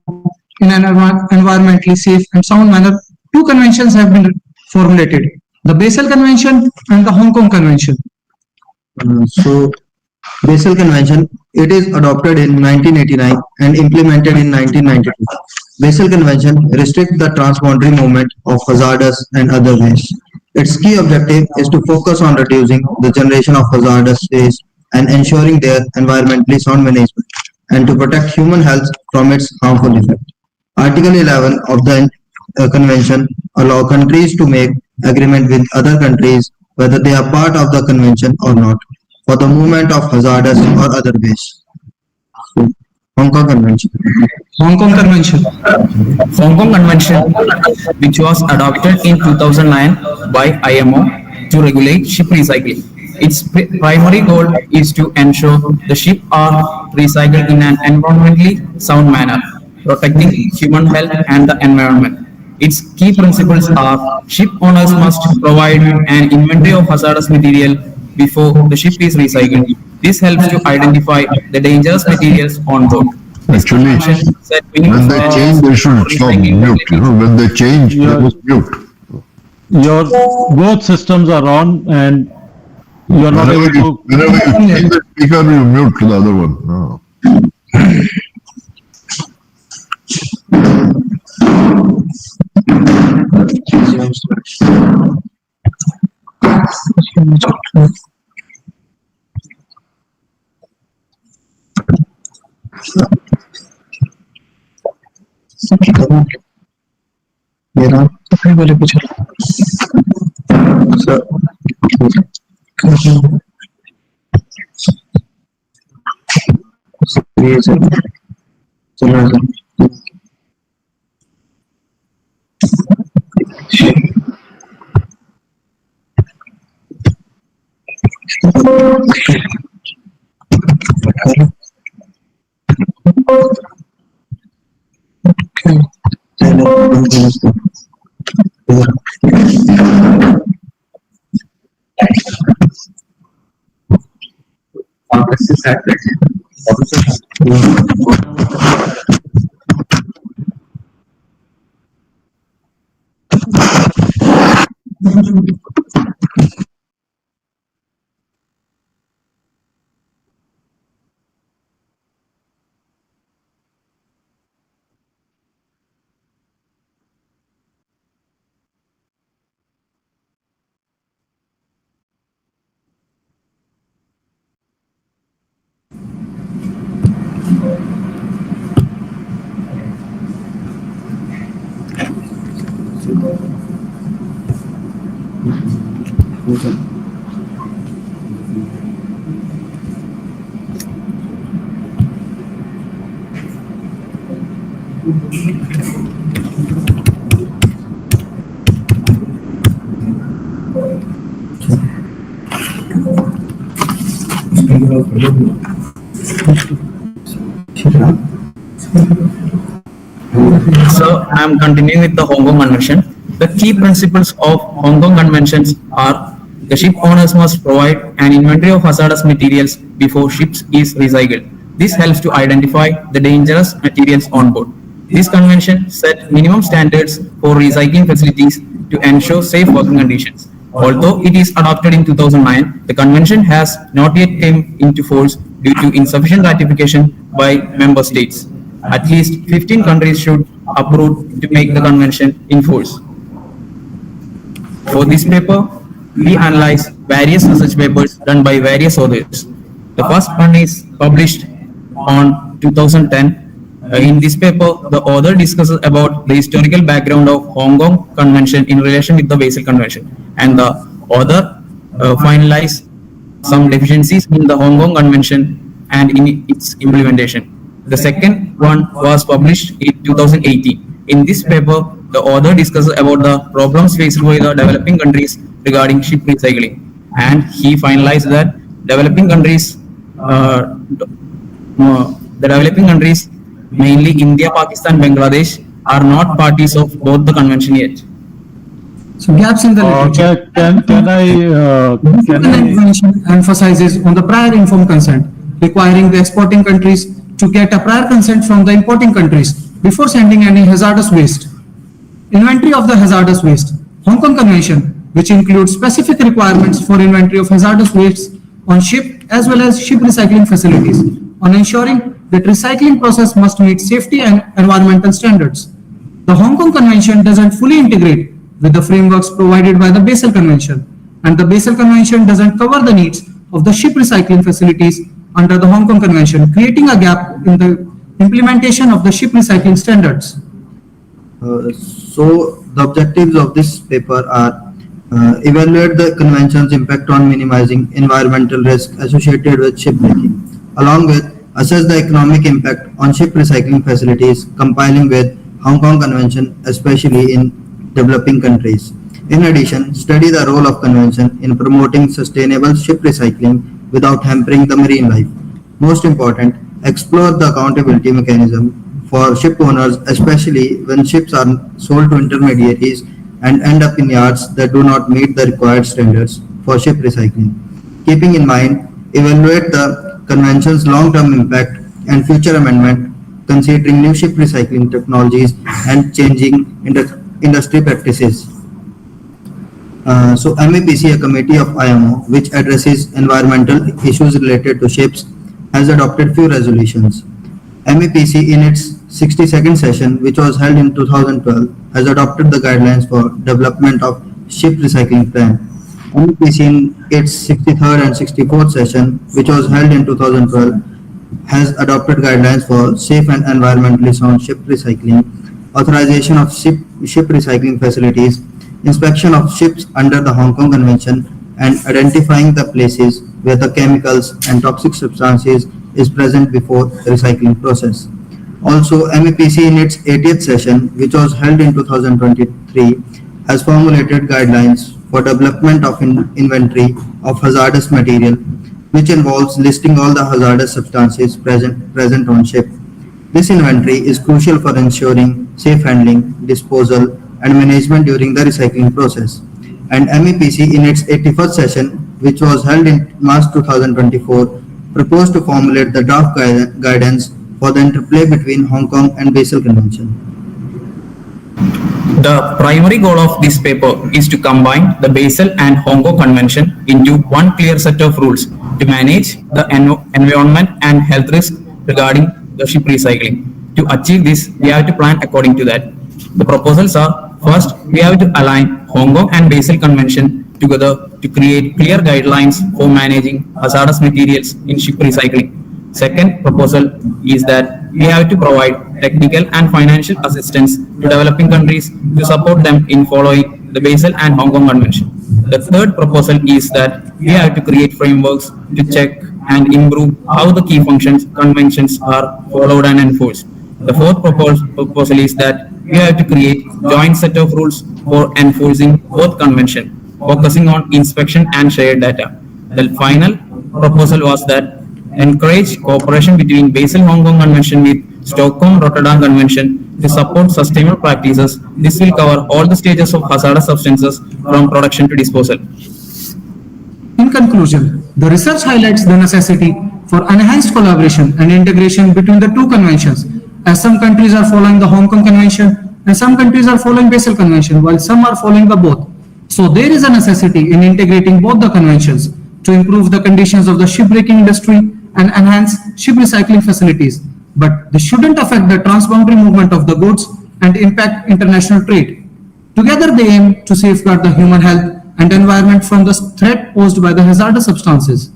in an environmentally safe and sound manner, two conventions have been formulated, the Basel Convention and the Hong Kong Convention. So, Basel Convention, it is adopted in 1989 and implemented in 1992. Basel Convention restricts the transboundary movement of hazardous and other waste. Its key objective is to focus on reducing the generation of hazardous waste and ensuring their environmentally sound management, and to protect human health from its harmful effect. Article 11 of the convention allow countries to make agreement with other countries, whether they are part of the convention or not, for the movement of hazardous or other waste. So, Hong Kong Convention. Hong Kong Convention. Hong Kong Convention, which was adopted in 2009 by IMO to regulate ship recycling. Its primary goal is to ensure the ships are recycled in an environmentally sound manner, protecting human health and the environment. Its key principles are: ship owners must provide an inventory of hazardous material before the ship is recycled. This helps to identify the dangerous materials on board. Actually, when they change, they should stop mute. When they change, they must mute. Your both systems are on, and you are not able to. Whenever you change the speaker, you mute the other one. No. मेरा तो बोले कुछ So I'm continuing with the Hong Kong Convention. The key principles of Hong Kong Conventions are the ship owners must provide an inventory of hazardous materials before ships is recycled. This helps to identify the dangerous materials on board. This convention set minimum standards for recycling facilities to ensure safe working conditions. Although it is adopted in 2009, the convention has not yet come into force due to insufficient ratification by member states. At least 15 countries should approve to make the convention in force. For this paper, we analyze various research papers done by various authors. The first one is published on 2010. In this paper, the author discusses about the historical background of Hong Kong Convention in relation with the Basel Convention, and the author finalized some deficiencies in the Hong Kong Convention and in its implementation. The second one was published in 2018. In this paper, the author discusses about the problems faced by the developing countries regarding ship recycling, and he finalized that the developing countries, mainly India, Pakistan, Bangladesh, are not parties of both the convention yet. So gaps in the literature. Can The convention emphasizes on the prior informed consent, requiring the exporting countries to get a prior consent from the importing countries before sending any hazardous waste. Inventory of the hazardous waste. Hong Kong Convention, which includes specific requirements for inventory of hazardous waste on ship as well as ship recycling facilities, on ensuring that recycling process must meet safety and environmental standards. The Hong Kong Convention doesn't fully integrate with the frameworks provided by the Basel Convention, and the Basel Convention doesn't cover the needs of the ship recycling facilities under the Hong Kong Convention, creating a gap in the implementation of the ship recycling standards. So the objectives of this paper are evaluate the convention's impact on minimizing environmental risk associated with shipbreaking, along with assess the economic impact on ship recycling facilities, compiling with Hong Kong Convention, especially in developing countries. In addition, study the role of convention in promoting sustainable ship recycling without hampering the marine life. Most important, explore the accountability mechanism for ship owners, especially when ships are sold to intermediaries and end up in yards that do not meet the required standards for ship recycling. Keeping in mind, evaluate the convention's long-term impact and future amendment, considering new ship recycling technologies and changing industry practices. So MEPC, a committee of IMO, which addresses environmental issues related to ships, has adopted few resolutions. MEPC, in its 62nd session, which was held in 2012, has adopted the guidelines for development of ship recycling plan. MEPC, in its 63rd and 64th session, which was held in 2012, has adopted guidelines for safe and environmentally sound ship recycling, authorization of ship recycling facilities, inspection of ships under the Hong Kong Convention, and identifying the places where the chemicals and toxic substances is present before the recycling process. Also, MEPC, in its 80th session, which was held in 2023, has formulated guidelines for development of inventory of hazardous material, which involves listing all the hazardous substances present on ship. This inventory is crucial for ensuring safe handling, disposal, and management during the recycling process. And MEPC in its 81st session, which was held in March 2024, proposed to formulate the draft guidance for the interplay between Hong Kong and Basel Convention. The primary goal of this paper is to combine the Basel and Hong Kong Convention into one clear set of rules to manage the environment and health risk regarding the ship recycling. To achieve this, we have to plan according to that. The proposals are: first, we have to align Hong Kong and Basel Convention together to create clear guidelines for managing hazardous materials in ship recycling. Second proposal is that we have to provide technical and financial assistance to developing countries to support them in following the Basel and Hong Kong Convention. The third proposal is that we have to create frameworks to check and improve how the key conventions are followed and enforced. The fourth proposal is that we have to create joint set of rules for enforcing both conventions, focusing on inspection and shared data. The final proposal was that encourage cooperation between Basel Hong Kong Convention with Stockholm Rotterdam Convention to support sustainable practices. This will cover all the stages of hazardous substances from production to disposal. In conclusion, the research highlights the necessity for enhanced collaboration and integration between the two conventions, as some countries are following the Hong Kong Convention and some countries are following Basel Convention, while some are following the both. So there is a necessity in integrating both the conventions to improve the conditions of the shipbreaking industry and enhance ship recycling facilities, but this shouldn't affect the transboundary movement of the goods and impact international trade. Together they aim to safeguard the human health and environment from the threat posed by the hazardous substances.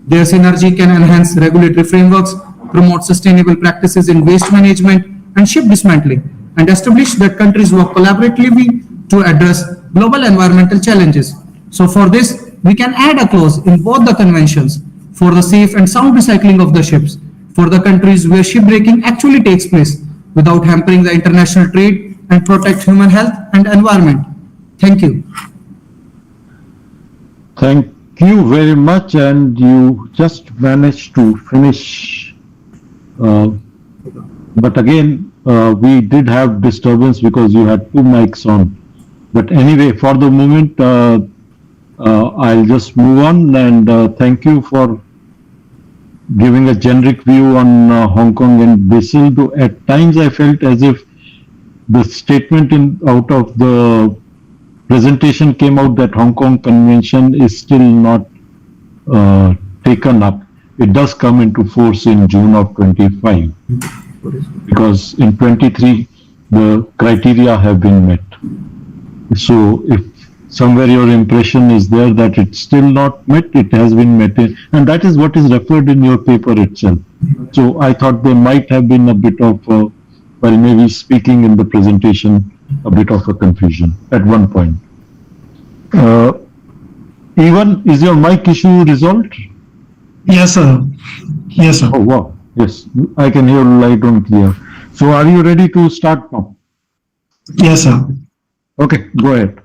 Their synergy can enhance regulatory frameworks, promote sustainable practices in waste management and ship dismantling, and establish that countries work collaboratively to address global environmental challenges. So for this, we can add a clause in both the conventions for the safe and sound recycling of the ships for the countries where shipbreaking actually takes place without hampering the international trade and protect human health and environment. Thank you. Thank you very much, and you just managed to finish. But again, we did have disturbance because you had two mics on. But anyway, for the moment, I'll just move on, and thank you for giving a generic view on Hong Kong and Basel. At times I felt as if the statement out of the presentation came out that Hong Kong Convention is still not taken up. It does come into force in June of 25, because in 23 the criteria have been met. So if somewhere your impression is there that it's still not met, it has been met, and that is what is referred in your paper itself. So I thought there might have been a bit of, well, maybe speaking in the presentation, a bit of a confusion at one point. Evan, is your mic issue resolved? Yes, sir. Yes, sir. Oh, wow. Yes, I can hear loud and clear. So are you ready to start now? Yes, sir. Okay, go ahead.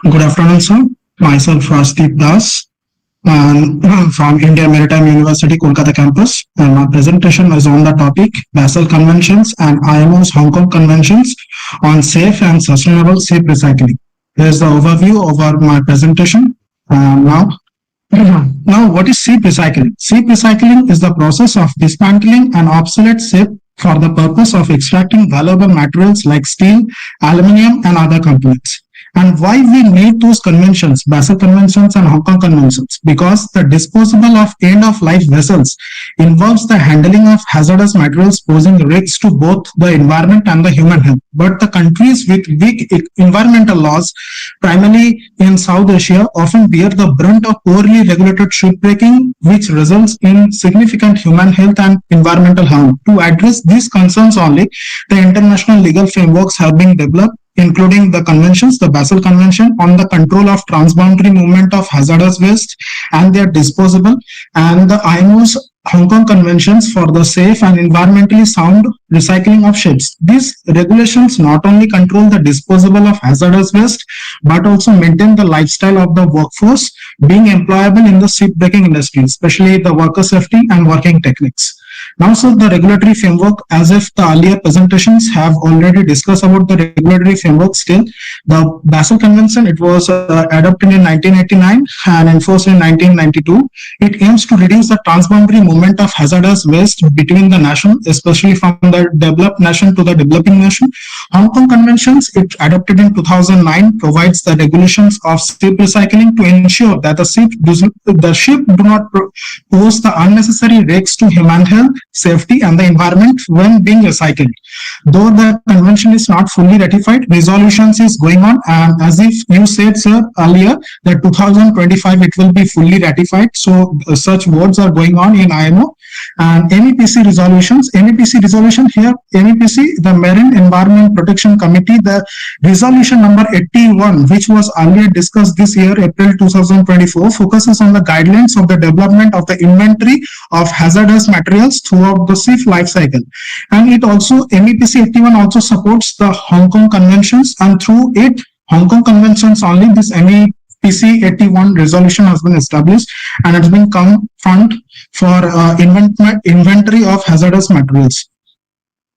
Good afternoon, sir. Myself, Rashdeep Das, and from Indian Maritime University, Kolkata campus. And my presentation is on the topic Basel Conventions and IMO's Hong Kong Conventions on safe and sustainable ship recycling. Here's the overview of my presentation. Now, what is ship recycling? Ship recycling is the process of dismantling an obsolete ship for the purpose of extracting valuable materials like steel, aluminium, and other components. And why we need those conventions, Basel Conventions and Hong Kong Conventions? Because the disposal of end-of-life vessels involves the handling of hazardous materials posing risks to both the environment and the human health. But the countries with weak environmental laws, primarily in South Asia, often bear the brunt of poorly regulated shipbreaking, which results in significant human health and environmental harm. To address these concerns only, the international legal frameworks have been developed, including the conventions, the Basel Convention on the control of transboundary movement of hazardous waste and their disposal, and the IMO's Hong Kong Conventions for the safe and environmentally sound recycling of ships. These regulations not only control the disposal of hazardous waste, but also maintain the lifestyle of the workforce being employable in the shipbreaking industry, especially the worker safety and working techniques. Now, so the regulatory framework, as if the earlier presentations have already discussed about the regulatory framework, still the Basel Convention, it was adopted in 1989 and enforced in 1992. It aims to reduce the transboundary movement of hazardous waste between the nation, especially from the developed nation to the developing nation. Hong Kong Conventions, it adopted in 2009, provides the regulations of ship recycling to ensure that the ship do not pose the unnecessary risks to human health, safety and the environment when being recycled. Though the convention is not fully ratified, resolutions is going on, and as if you said, sir, earlier that 2025 it will be fully ratified. So such words are going on in IMO. And MEPC resolutions, MEPC resolution here, MEPC, the Marine Environment Protection Committee, the resolution number 81, which was earlier discussed this year, April 2024, focuses on the guidelines of the development of the inventory of hazardous materials throughout the ship life cycle. And it also, MEPC 81 also supports the Hong Kong Conventions, and through it, Hong Kong Conventions only, this MEPC 81 resolution has been established and it's been come front for inventory of hazardous materials.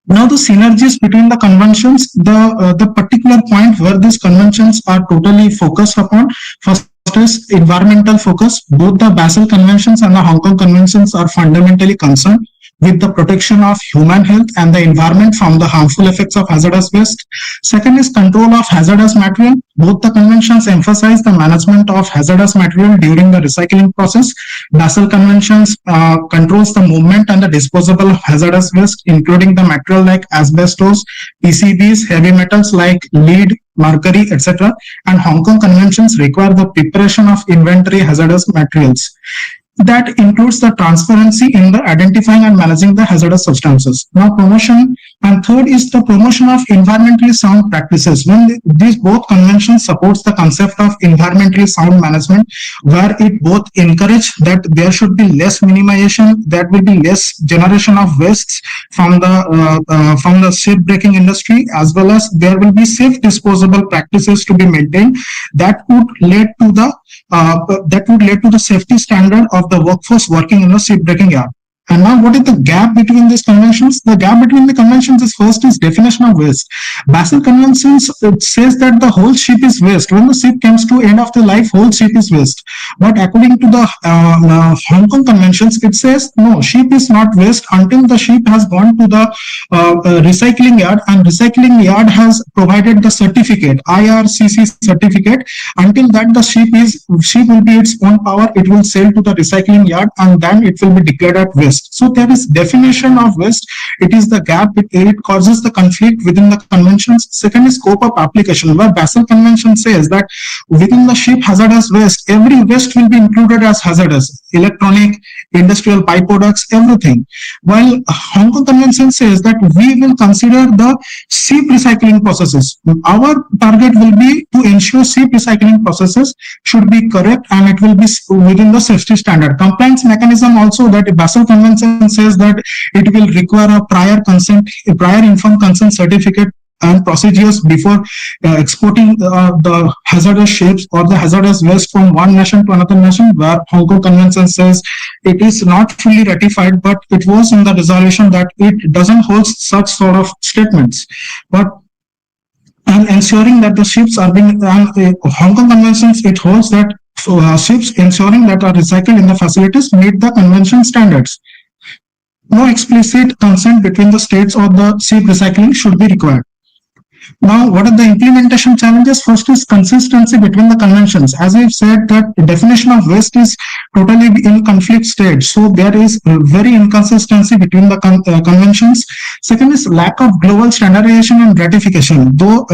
Now the synergies between the conventions, the particular point where these conventions are totally focused upon, first is environmental focus. Both the Basel Conventions and the Hong Kong Conventions are fundamentally concerned with the protection of human health and the environment from the harmful effects of hazardous waste. Second is control of hazardous material. Both the conventions emphasize the management of hazardous material during the recycling process. Basel Conventions controls the movement and the disposal of hazardous waste, including the material like asbestos, PCBs, heavy metals like lead, mercury, etc. And Hong Kong Conventions require the preparation of inventory hazardous materials. That includes the transparency in the identifying and managing the hazardous substances. Now promotion, and third is the promotion of environmentally sound practices. When these both conventions supports the concept of environmentally sound management, where it both encourage that there should be less minimization, that will be less generation of wastes from the shipbreaking industry, as well as there will be safe disposable practices to be maintained that would lead to the safety standard of the workforce working in the shipbreaking yard. And now what is the gap between these conventions? The gap between the conventions is first is definition of waste. Basel Conventions, it says that the whole ship is waste. When the ship comes to end of the life, whole ship is waste. But according to the Hong Kong Conventions, it says no, ship is not waste until the ship has gone to the recycling yard, and recycling yard has provided the certificate, IRCC certificate. Until that the ship will be its own power, it will sail to the recycling yard and then it will be declared at waste. So there is definition of waste. It is the gap. It causes the conflict within the conventions. Second is scope of application, where Basel Convention says that within the ship hazardous waste, every waste will be included as hazardous, electronic, industrial byproducts, everything. While Hong Kong Convention says that we will consider the ship recycling processes. Our target will be to ensure ship recycling processes should be correct and it will be within the safety standard. Compliance mechanism also, that Basel Convention says that it will require a prior informed consent certificate and procedures before exporting the hazardous ships or the hazardous waste from one nation to another nation, where Hong Kong Convention says it is not fully ratified, but it was in the resolution that it doesn't hold such sort of statements. But and ensuring that the ships are being, Hong Kong Conventions, it holds that ships ensuring that are recycled in the facilities meet the convention standards. No explicit consent between the states or the ship recycling should be required. Now, what are the implementation challenges? First is consistency between the conventions. As I've said, that definition of waste is totally in conflict state. So there is very inconsistency between the conventions. Second is lack of global standardization and ratification. Though,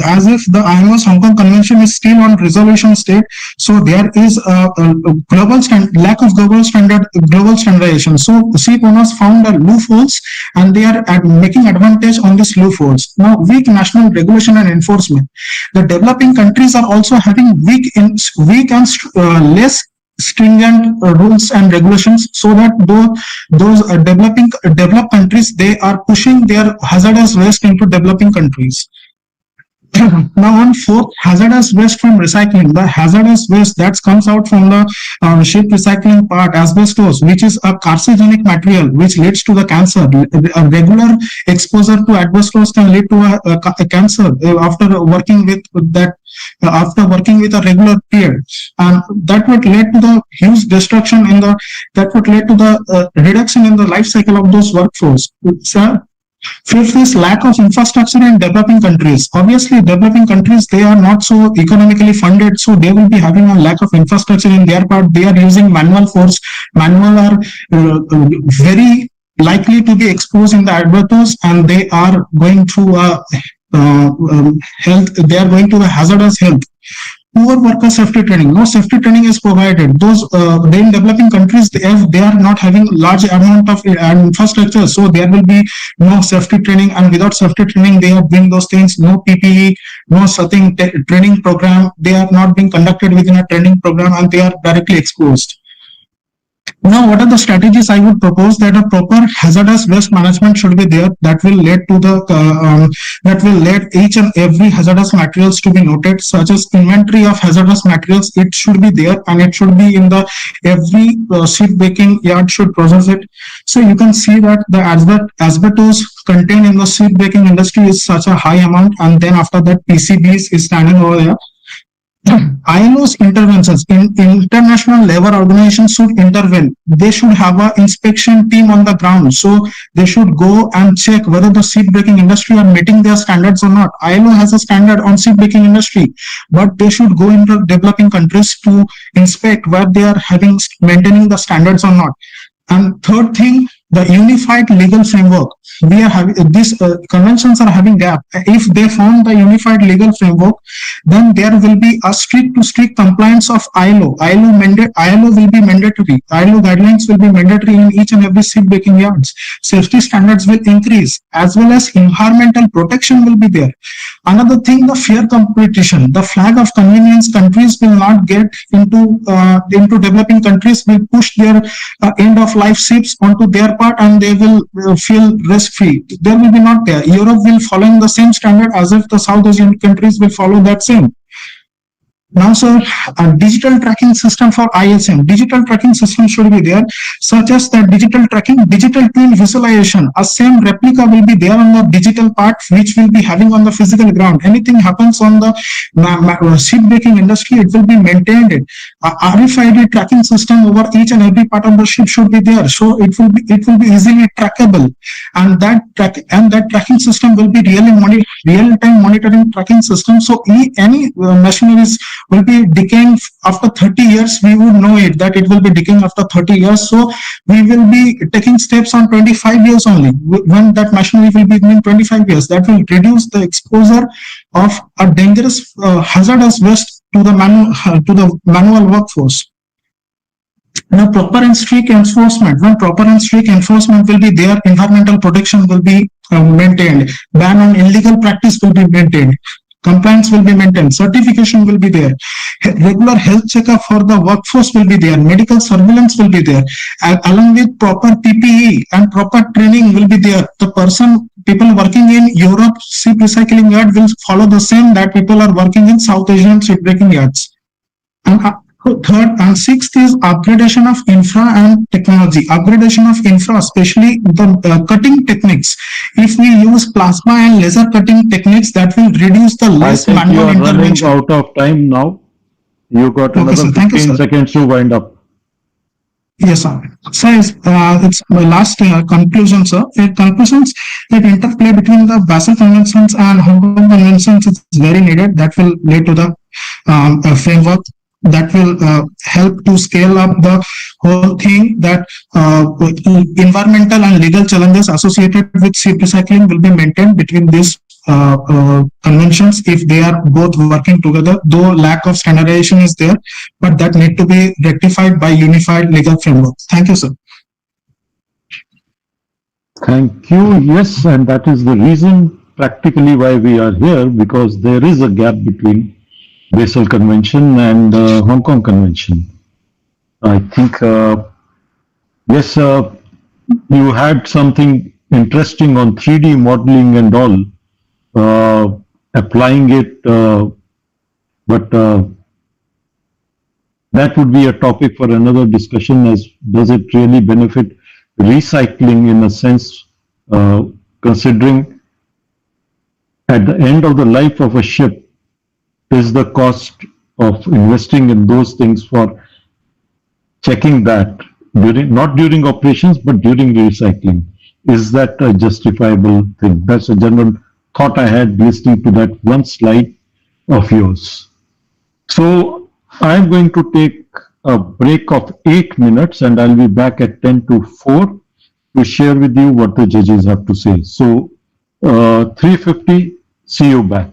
as if the IMO's Hong Kong Convention is still on resolution state, so there is a lack of global standardization. So ship owners found loopholes, and they are making advantage on these loopholes. Now, weak national regulation and enforcement. The developing countries are also having weak and less stringent rules and regulations, so that those developed countries, they are pushing their hazardous waste into developing countries. Now, on fourth, hazardous waste from recycling. The hazardous waste that comes out from the ship recycling part, asbestos, which is a carcinogenic material which leads to the cancer. A regular exposure to asbestos can lead to a cancer after working with that. After working with a regular period, and that would lead to the huge destruction in the. That would lead to the reduction in the life cycle of those workforce. Fifth is lack of infrastructure in developing countries. Obviously, developing countries, they are not so economically funded, so they will be having a lack of infrastructure in their part. They are using manual force. Manual are very likely to be exposed in the asbestos, and they are going through a health. They are going to the hazardous health. Poor worker safety training. No safety training is provided. Those in developing countries, they are not having large amount of infrastructure, so there will be no safety training. And without safety training, they are doing those things. No PPE, no certain training program. They are not being conducted within a training program, and they are directly exposed. Now, what are the strategies I would propose? That a proper hazardous waste management should be there. That will lead to the each and every hazardous materials to be noted, such as inventory of hazardous materials. It should be there, and it should be in the every ship breaking yard should process it. So you can see that the asbestos contained in the ship breaking industry is such a high amount, and then after that PCBs is standing over there. ILO's interventions in international labor organizations should intervene. They should have an inspection team on the ground. So they should go and check whether the ship breaking industry are meeting their standards or not. ILO has a standard on ship breaking industry, but they should go into developing countries to inspect whether they are maintaining the standards or not. And third thing, the unified legal framework. We are having these conventions are having gap. If they form the unified legal framework, then there will be a strict compliance of ILO. ILO will be mandatory. ILO guidelines will be mandatory in each and every ship breaking yards. Safety standards will increase, as well as environmental protection will be there. Another thing, the fair competition. The flag of convenience countries will not get into developing countries, will push their end of life ships onto their part, and they will feel risk free. There will be not there. Europe will follow the same standard as if the South Asian countries will follow that same. Now, sir, a digital tracking system for ISM. Digital tracking system should be there, such as the digital tracking, digital twin visualization. A same replica will be there on the digital part, which will be having on the physical ground. Anything happens on the ship breaking industry, it will be maintained. A RFID tracking system over each and every part of the ship should be there, so it will be easily trackable, and that tracking system will be real-time monitoring tracking system. So any machineries will be decaying after 30 years, we would know it, that it will be decaying after 30 years. So we will be taking steps on 25 years only. When that machinery will be in 25 years, that will reduce the exposure of a dangerous hazardous waste to the manual workforce. Now, proper and strict enforcement. When proper and strict enforcement will be there, environmental protection will be maintained. Ban on illegal practice will be maintained. Compliance will be maintained. Certification will be there. Regular health checkup for the workforce will be there. Medical surveillance will be there. Along with proper PPE and proper training will be there. People working in Europe ship recycling yard will follow the same that people are working in South Asian shipbreaking yards. And third and sixth is upgradation of infra and technology. Upgradation of infra, especially the cutting techniques. If we use plasma and laser cutting techniques, that will reduce the less manual intervention. Running out of time now. You got another 15 seconds to wind up. Yes, sir. So it's my last conclusion, sir. It conclusions that interplay between the Basel Conventions and Hong Kong Conventions is very needed. That will lead to the framework that will help to scale up the whole thing that environmental and legal challenges associated with ship recycling will be maintained between these conventions if they are both working together, though lack of standardization is there, but that need to be rectified by unified legal framework. Thank you, sir. Thank you. Yes, and that is the reason practically why we are here, because there is a gap between Basel Convention and Hong Kong Convention. I think, yes, you had something interesting on 3D modeling and all, applying it, but that would be a topic for another discussion, as does it really benefit recycling in a sense, considering at the end of the life of a ship is the cost of investing in those things for checking that during, not during operations, but during recycling. Is that a justifiable thing? That's a general thought I had listening to that one slide of yours. So I'm going to take a break of 8 minutes and I'll be back at 10 to 4 to share with you what the judges have to say. So 3:50, see you back.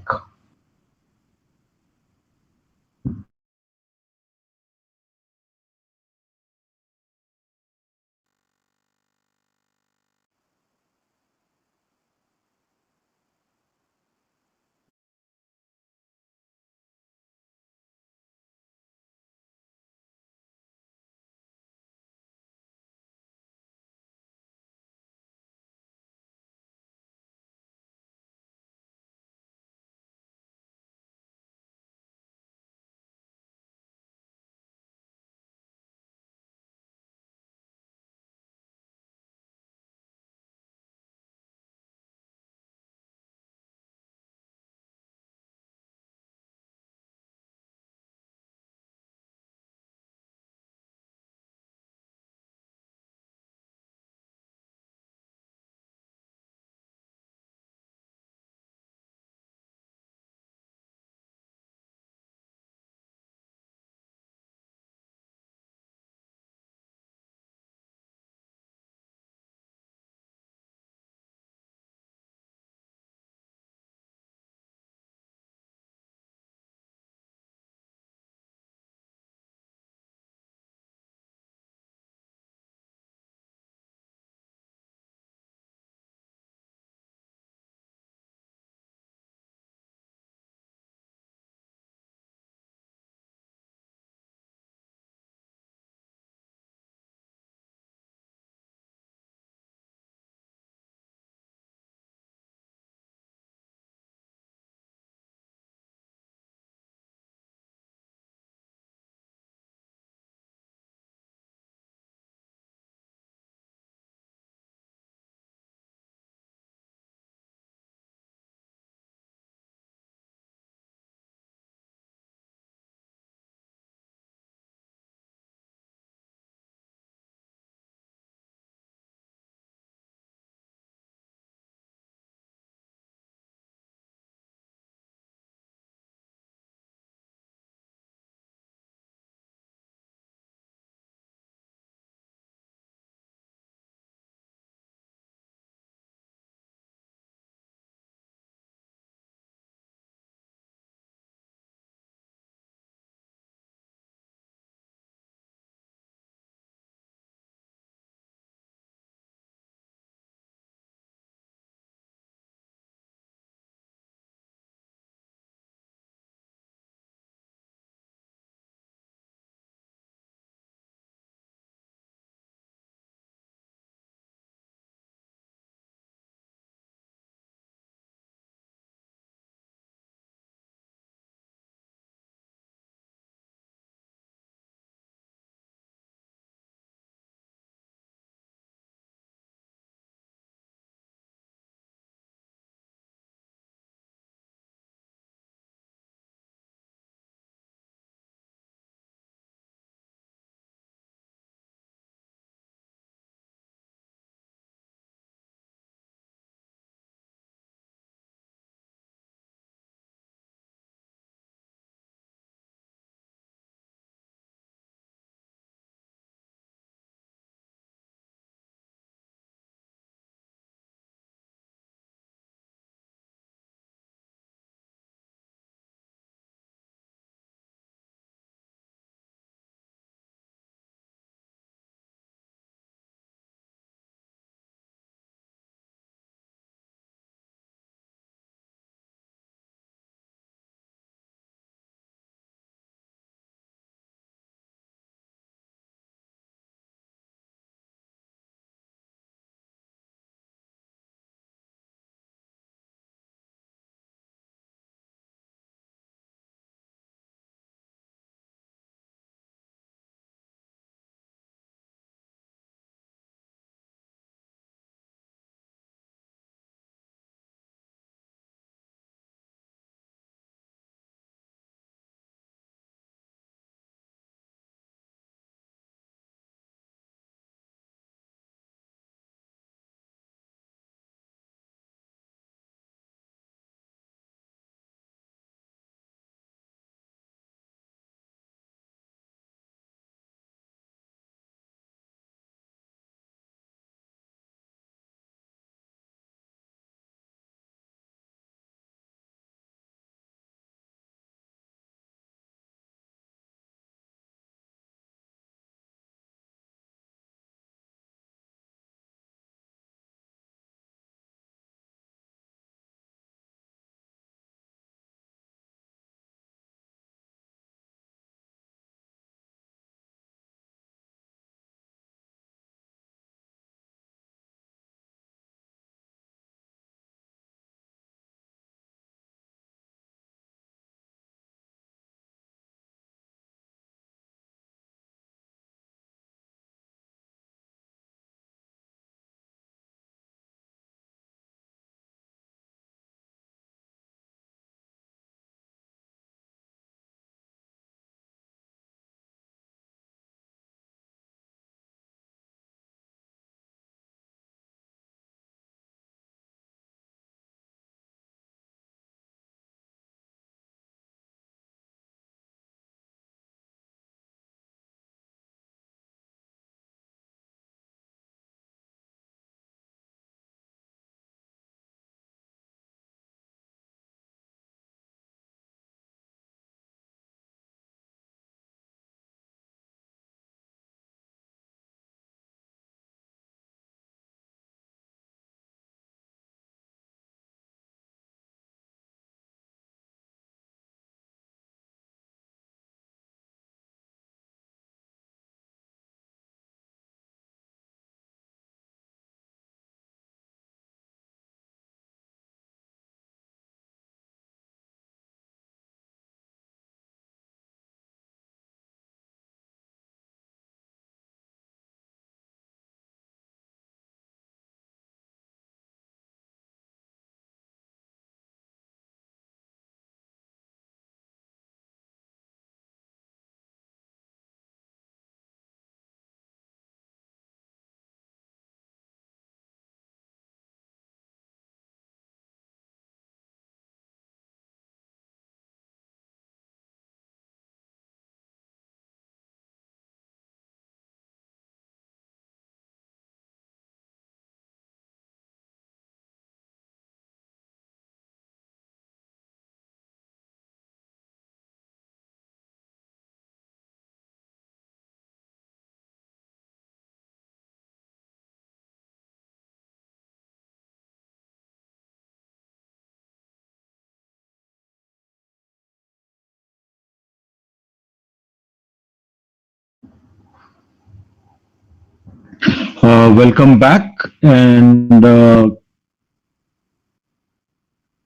Welcome back, and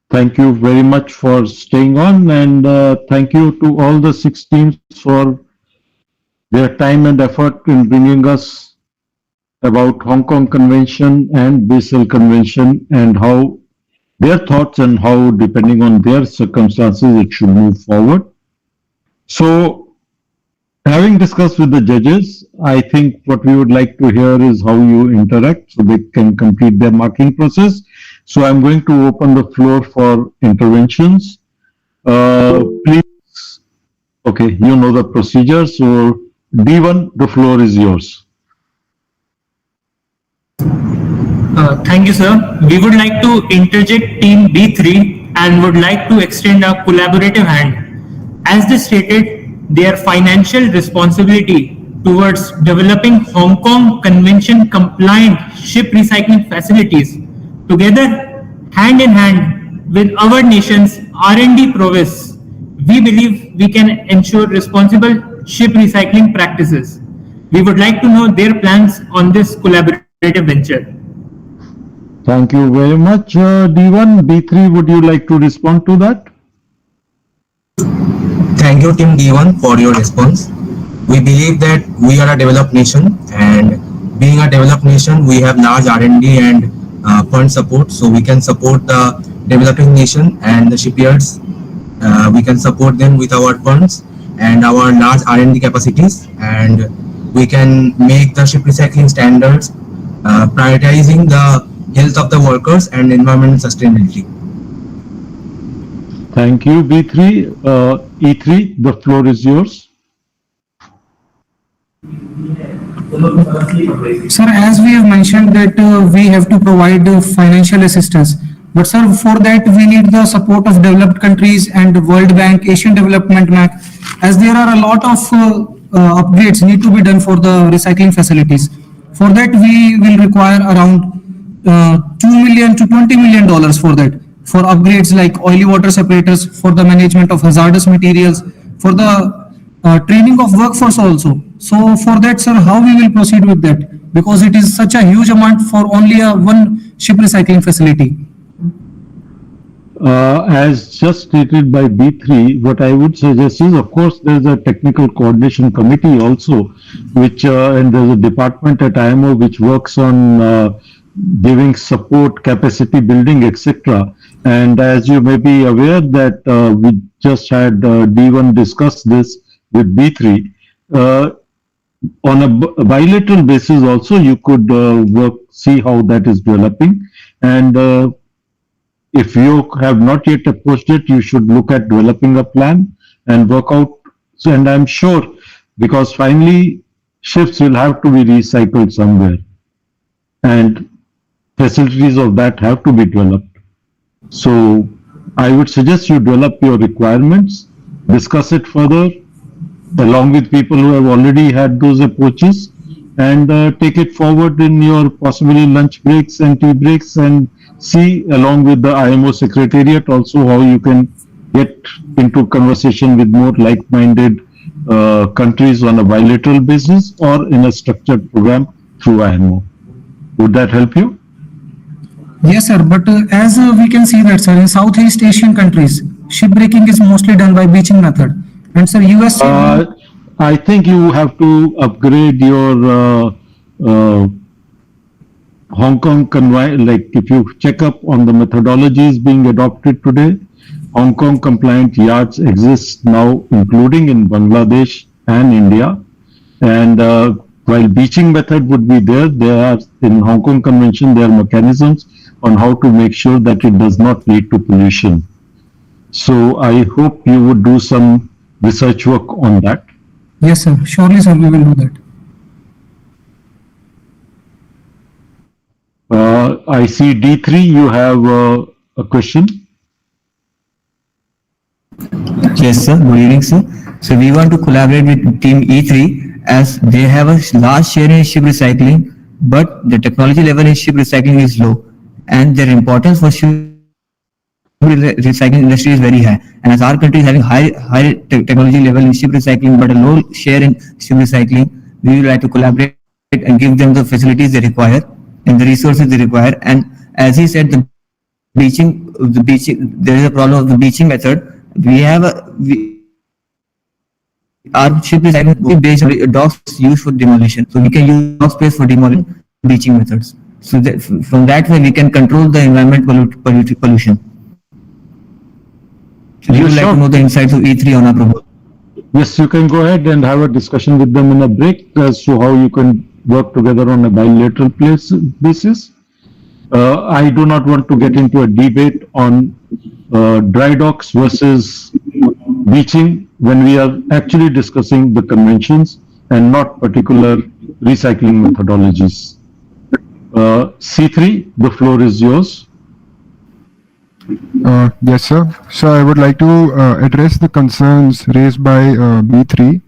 thank you very much for staying on, and thank you to all the 6 teams for their time and effort in bringing us about Hong Kong Convention and Basel Convention and how their thoughts and how, depending on their circumstances, it should move forward. So, having discussed with the judges, I think what we would like to hear is how you interact so they can complete their marking process. So, I'm going to open the floor for interventions. Please, okay, you know the procedure. So, D1, the floor is yours. Thank you, sir. We would like to interject Team B3 and would like to extend a collaborative hand. As they stated, their financial responsibility towards developing Hong Kong Convention compliant ship recycling facilities, together hand in hand with our nation's R&D prowess, we believe we can ensure responsible ship recycling practices. We would like to know their plans on this collaborative venture. Thank you very much, D1. B3, would you like to respond to that? Thank you, Team D1, for your response. We believe that we are a developed nation, and being a developed nation, we have large R&D and fund support, so we can support the developing nation and the shipyards. We can support them with our funds and our large R&D capacities, and we can make the ship recycling standards, prioritizing the health of the workers and environmental sustainability. Thank you, B3. E3, the floor is yours. Sir, as we have mentioned that we have to provide financial assistance, but sir, for that we need the support of developed countries and World Bank, Asian Development Bank, as there are a lot of upgrades need to be done for the recycling facilities. For that, we will require around $2 million to $20 million for that, for upgrades like oily water separators, for the management of hazardous materials, for the training of workforce also. So for that, sir, how we will proceed with that? Because it is such a huge amount for only a one ship recycling facility. As just stated by B3, what I would suggest is, of course, there's a technical coordination committee also, which and there's a department at IMO which works on giving support, capacity building, etc. And as you may be aware that we just had D1 discuss this with B3. On a bilateral basis also, you could see how that is developing. And if you have not yet approached it, you should look at developing a plan and work out. So, and I'm sure, because finally ships will have to be recycled somewhere, and facilities of that have to be developed. So I would suggest you develop your requirements, discuss it further along with people who have already had those approaches, and take it forward in your possibly lunch breaks and tea breaks, and see along with the IMO Secretariat also how you can get into conversation with more like-minded countries on a bilateral basis or in a structured program through IMO. Would that help you? Yes, sir. But as we can see that, sir, in Southeast Asian countries, shipbreaking is mostly done by beaching method. And sir, US. I think you have to upgrade your Hong Kong like if you check up on the methodologies being adopted today, Hong Kong compliant yards exist now, including in Bangladesh and India. And while beaching method would be there are in Hong Kong Convention, there are mechanisms on how to make sure that it does not lead to pollution. So I hope you would do some research work on that. Yes, sir. Surely, sir, we will do that. I see D3, you have a question. Yes, sir. Good evening, sir. So we want to collaborate with Team E3 as they have a large share in ship recycling, but the technology level in ship recycling is low, and their importance for ship recycling industry is very high. And as our country is having high technology level in ship recycling, but a low share in ship recycling, we would like to collaborate and give them the facilities they require and the resources they require. And as he said, the beaching, there is a problem of the beaching method. Our ship is based on dock space used for demolition. So we can use dock space for demolition beaching methods. So that, from that way we can control the environment pollution. So we would like to know the insights of E3 on our proposal. Yes, you can go ahead and have a discussion with them in a break as to how you can work together on a bilateral basis. I do not want to get into a debate on dry docks versus beaching when we are actually discussing the conventions and not particular recycling methodologies. C3, the floor is yours. Yes, sir. So I would like to address the concerns raised by B3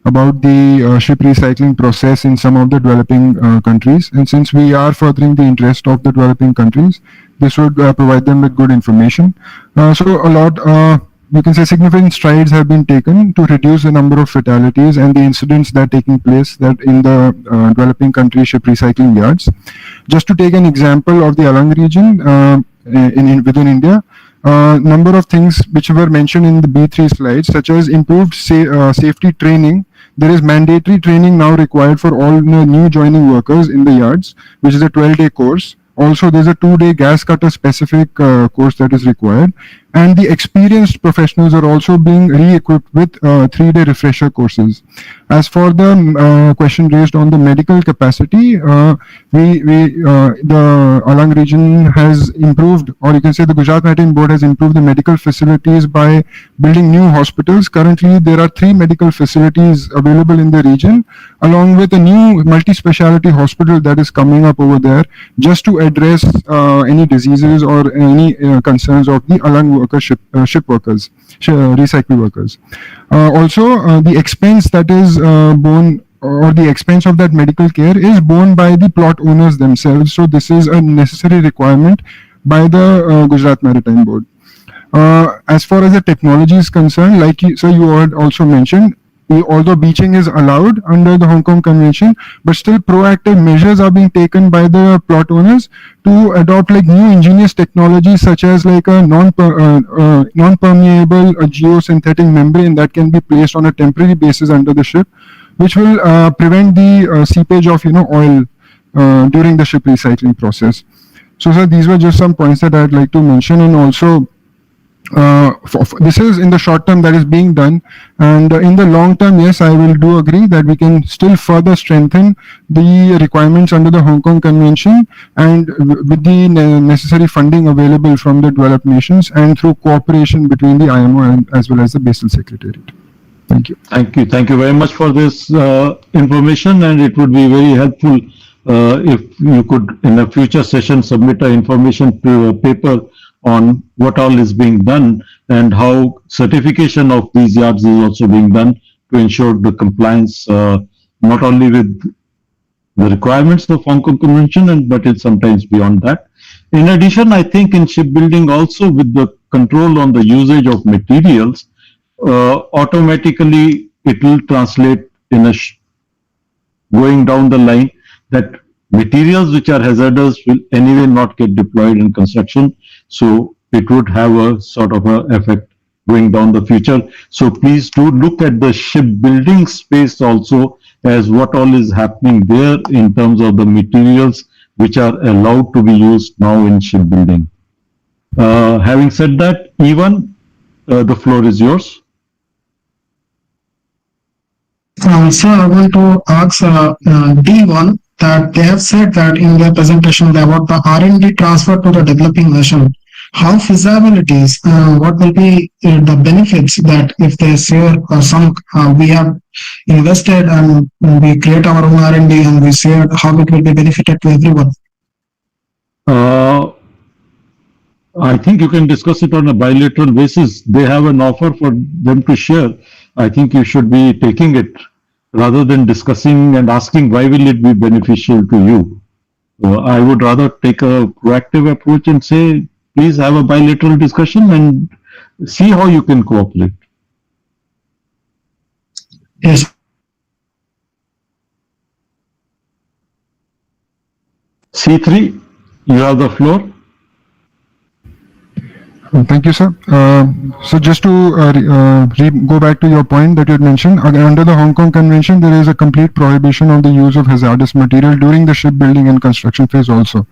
about the ship recycling process in some of the developing countries. And since we are furthering the interest of the developing countries, this would provide them with good information. So a lot, you can say significant strides have been taken to reduce the number of fatalities and the incidents that are taking place that in the developing country ship recycling yards. Just to take an example of the Alang region within India, number of things which were mentioned in the B3 slides, such as improved safety training. There is mandatory training now required for all new joining workers in the yards, which is a 12-day course. Also, there's a 2-day gas cutter specific course that is required. And the experienced professionals are also being re-equipped with 3-day refresher courses. As for the question raised on the medical capacity, the Alang region has improved, or you can say the Gujarat Maritime Board has improved the medical facilities by building new hospitals. Currently, there are 3 medical facilities available in the region, along with a new multi-speciality hospital that is coming up over there, just to address any diseases or any concerns of the Alang ship workers, recycle workers. Also, the expense that is borne, or the expense of that medical care is borne by the plot owners themselves. So this is a necessary requirement by the Gujarat Maritime Board. As far as the technology is concerned, like you had also mentioned, although beaching is allowed under the Hong Kong Convention, but still proactive measures are being taken by the plot owners to adopt like new ingenious technologies such as like a non-permeable geosynthetic membrane that can be placed on a temporary basis under the ship, which will prevent the seepage of oil during the ship recycling process. So sir, these were just some points that I'd like to mention. And also this is in the short term that is being done, and in the long term, yes, I will do agree that we can still further strengthen the requirements under the Hong Kong Convention, and with the necessary funding available from the developed nations and through cooperation between the IMO and as well as the Basel Secretariat. Thank you. Thank you. Thank you very much for this information, and it would be very helpful if you could in a future session submit an information paper on what all is being done and how certification of these yards is also being done to ensure the compliance not only with the requirements of Hong Kong Convention but it's sometimes beyond that. In addition, I think in shipbuilding also with the control on the usage of materials, automatically it will translate in a going down the line that materials which are hazardous will anyway not get deployed in construction. So it would have a sort of a effect going down the future. So please do look at the shipbuilding space also as what all is happening there in terms of the materials which are allowed to be used now in shipbuilding. Having said that, Ivan, the floor is yours. So I want to ask D1 that they have said that in their presentation about the R&D transfer to the developing nation. How feasible it is? What will be the benefits that if they share we have invested and we create our own R&D and we share, how it will be benefited to everyone? I think you can discuss it on a bilateral basis. They have an offer for them to share. I think you should be taking it rather than discussing and asking why will it be beneficial to you. I would rather take a proactive approach and say, please have a bilateral discussion and see how you can cooperate. Yes. C3, you have the floor. Thank you, sir. So just to go back to your point that you had mentioned, under the Hong Kong Convention, there is a complete prohibition of the use of hazardous material during the shipbuilding and construction phase also.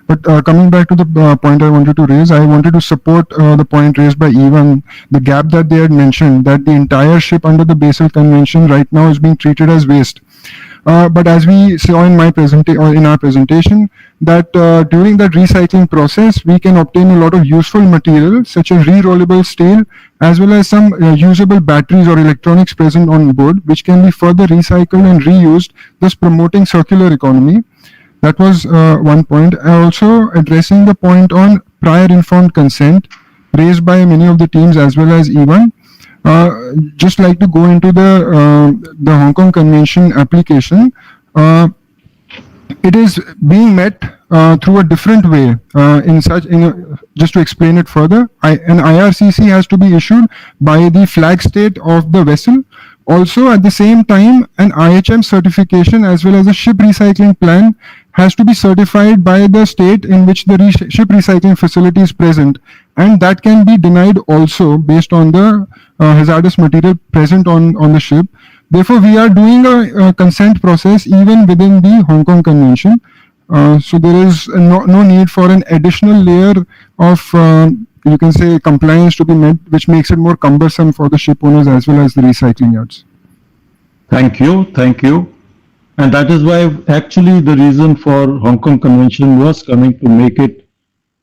But coming back to the point I wanted to raise, I wanted to support the point raised by Evan, the gap that they had mentioned, that the entire ship under the Basel Convention right now is being treated as waste. But as we saw in my in our presentation, that during that recycling process, we can obtain a lot of useful material such as re-rollable steel, as well as some usable batteries or electronics present on board, which can be further recycled and reused, thus promoting circular economy. That was one point. Also addressing the point on prior informed consent raised by many of the teams as well as Evan. Just like to go into the Hong Kong Convention application. It is being met through a different way. Just to explain it further, an IRCC has to be issued by the flag state of the vessel. Also, at the same time, an IHM certification as well as a ship recycling plan has to be certified by the state in which the ship recycling facility is present, and that can be denied also based on the hazardous material present on the ship. Therefore, we are doing a consent process even within the Hong Kong Convention. So there is no need for an additional layer of, you can say, compliance to be met, which makes it more cumbersome for the ship owners as well as the recycling yards. Thank you. Thank you. And that is why actually the reason for Hong Kong Convention was coming to make it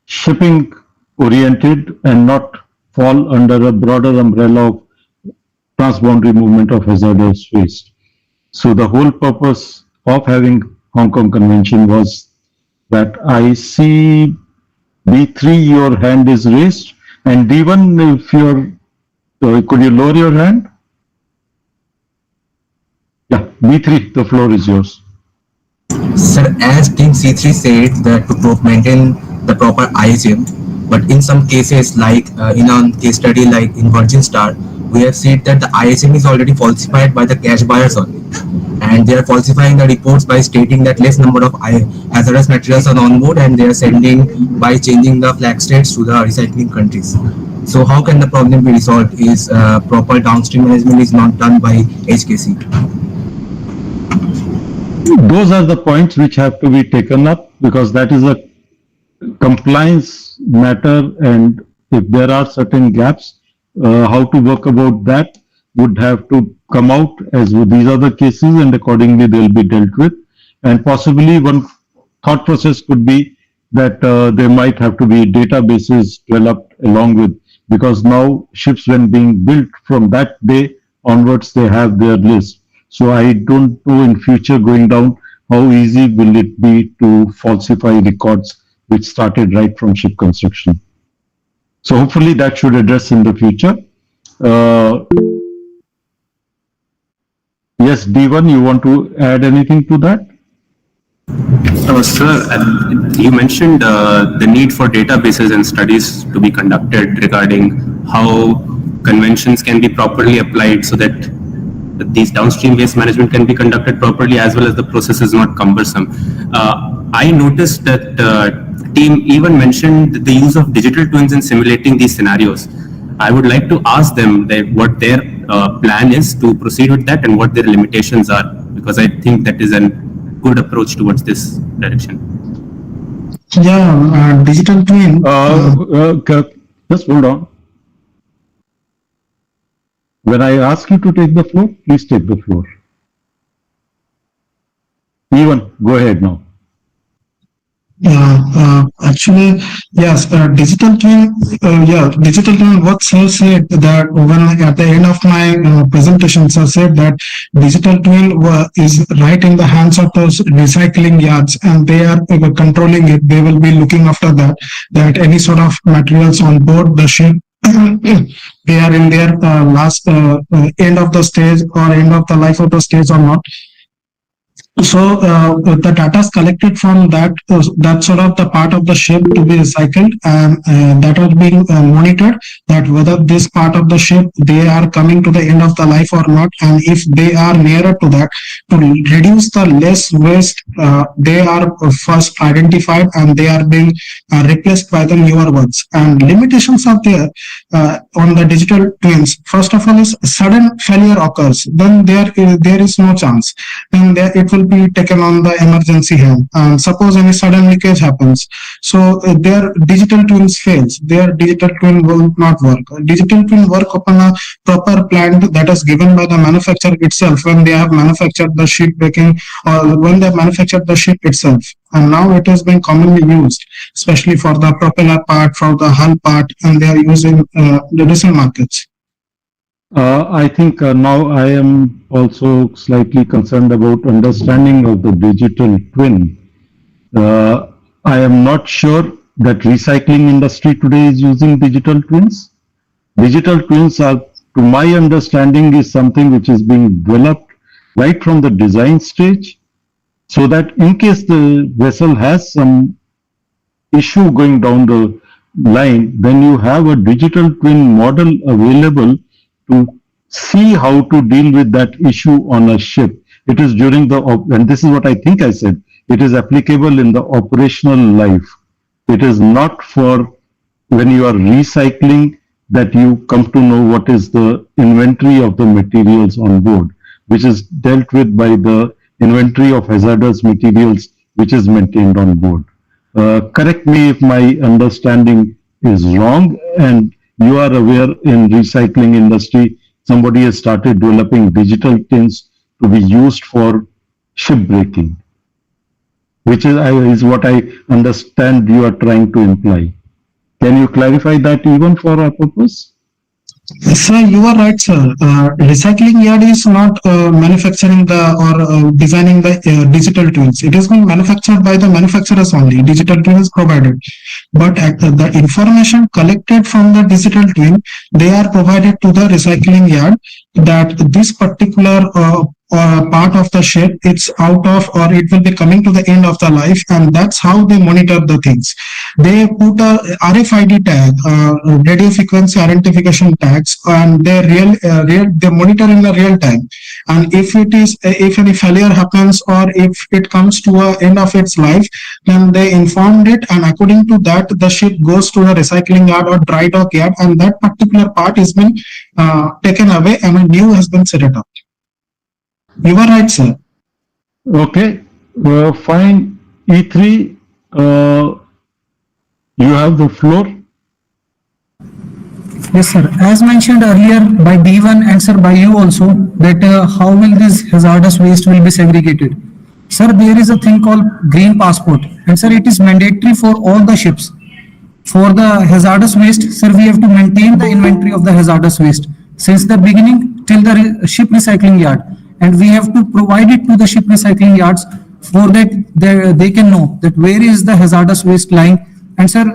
shipping oriented and not fall under a broader umbrella of transboundary movement of hazardous waste. So the whole purpose of having Hong Kong Convention was that. I see B3, your hand is raised, and D1, if you're, could you lower your hand? Yeah, B3, the floor is yours. Sir, as Team C3 said that to maintain the proper IHM, but in some cases, like in a case study like in Virgin Star, we have seen that the IHM is already falsified by the cash buyers only, and they are falsifying the reports by stating that less number of hazardous materials are on board, and they are sending by changing the flag states to the recycling countries. So how can the problem be resolved? Is proper downstream management is not done by HKC? Those are the points which have to be taken up, because that is a compliance matter, and if there are certain gaps, how to work about that would have to come out as these are the cases, and accordingly they will be dealt with. And possibly one thought process could be that there might have to be databases developed along with, because now ships, when being built from that day onwards, they have their list. So I don't know in future going down how easy will it be to falsify records which started right from ship construction. So hopefully that should address in the future. Yes, D1, you want to add anything to that? Sir, you mentioned the need for databases and studies to be conducted regarding how conventions can be properly applied so that these downstream waste management can be conducted properly, as well as the process is not cumbersome. I noticed that team even mentioned the use of digital twins in simulating these scenarios. I would like to ask them that what their plan is to proceed with that and what their limitations are, because I think that is a good approach towards this direction. Yeah, digital twin. Just hold on. When I ask you to take the floor, please take the floor. Evan, go ahead now. Actually, yes, digital twin, digital twin, what Sir said that when at the end of my presentation, Sir said that digital twin is right in the hands of those recycling yards, and they are controlling it. They will be looking after that any sort of materials on board the ship, they are in their last end of the stage or end of the life of the stage or not. So the data is collected from that sort of the part of the ship to be recycled, and that are being monitored, that whether this part of the ship they are coming to the end of the life or not, and if they are nearer to that, to reduce the less waste, they are first identified and they are being replaced by the newer ones. And limitations are there on the digital twins. First of all, is sudden failure occurs, then there is no chance, then there it will be taken on the emergency hand. And suppose any sudden leakage happens, so their digital twins fails, their digital twin will not work. Digital twin work upon a proper plan that is given by the manufacturer itself when they have manufactured the ship breaking, or when they have manufactured the ship itself. And now it has been commonly used, especially for the propeller part, for the hull part, and they are used in the recent markets. I think now I am also slightly concerned about understanding of the digital twin. I am not sure that recycling industry today is using digital twins. Digital twins are, to my understanding, is something which is being developed right from the design stage, so that in case the vessel has some issue going down the line, then you have a digital twin model available to see how to deal with that issue on a ship. It is during the, and this is what I think I said, it is applicable in the operational life. It is not for when you are recycling that you come to know what is the inventory of the materials on board, which is dealt with by the inventory of hazardous materials, which is maintained on board. Correct me if my understanding is wrong, and you are aware in recycling industry, somebody has started developing digital tins to be used for shipbreaking, which is what I understand you are trying to imply. Can you clarify that even for our purpose? Sir, you are right, sir. Recycling yard is not manufacturing the or designing the digital twins. It is being manufactured by the manufacturers only. Digital twin is provided, but the information collected from the digital twin, they are provided to the recycling yard, that this particular part of the ship, it's out of, or it will be coming to the end of the life, and that's how they monitor the things. They put a RFID tag, radio frequency identification tags, and they they monitor in the real time. And if if any failure happens, or if it comes to a end of its life, then they informed it, and according to that, the ship goes to the recycling yard or dry dock yard, and that particular part has been taken away, and a new has been set up. You are right, sir. Okay, fine. E3, you have the floor. Yes, sir. As mentioned earlier by D1 and sir by you also, that how will this hazardous waste will be segregated? Sir, there is a thing called green passport, and sir, it is mandatory for all the ships. For the hazardous waste, sir, we have to maintain the inventory of the hazardous waste since the beginning till the ship recycling yard, and we have to provide it to the ship recycling yards for that they can know that where is the hazardous waste lying. And sir,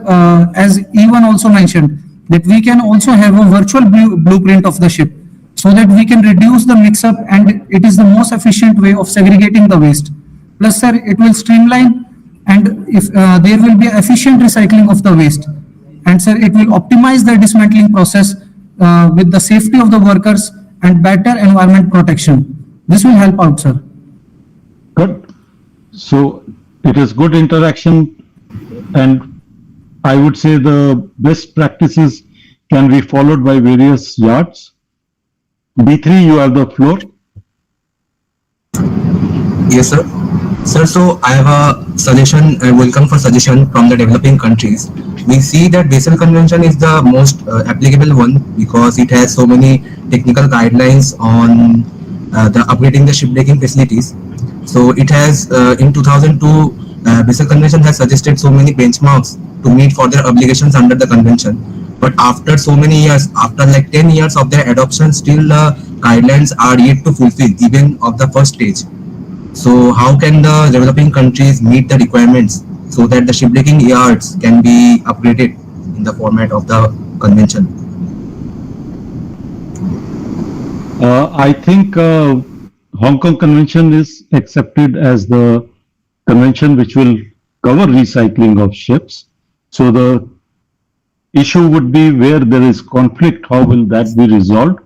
as Evan also mentioned, that we can also have a virtual blueprint of the ship so that we can reduce the mix-up, and it is the most efficient way of segregating the waste. Plus, sir, it will streamline, and if there will be efficient recycling of the waste, and sir, it will optimize the dismantling process with the safety of the workers and better environment protection. This will help out, sir. Good. So it is good interaction, and I would say the best practices can be followed by various yards. B3, you have the floor. Yes, sir. Sir, so I have a suggestion, welcome for suggestion from the developing countries. We see that Basel Convention is the most applicable one because it has so many technical guidelines on the upgrading the shipbreaking facilities. So it has in 2002, Basel Convention has suggested so many benchmarks to meet for their obligations under the convention. But after so many years, after like 10 years of their adoption, still the guidelines are yet to fulfill even of the first stage. So how can the developing countries meet the requirements so that the shipbreaking yards can be upgraded in the format of the convention? I think Hong Kong Convention is accepted as the convention which will cover recycling of ships. So the issue would be where there is conflict, how will that be resolved?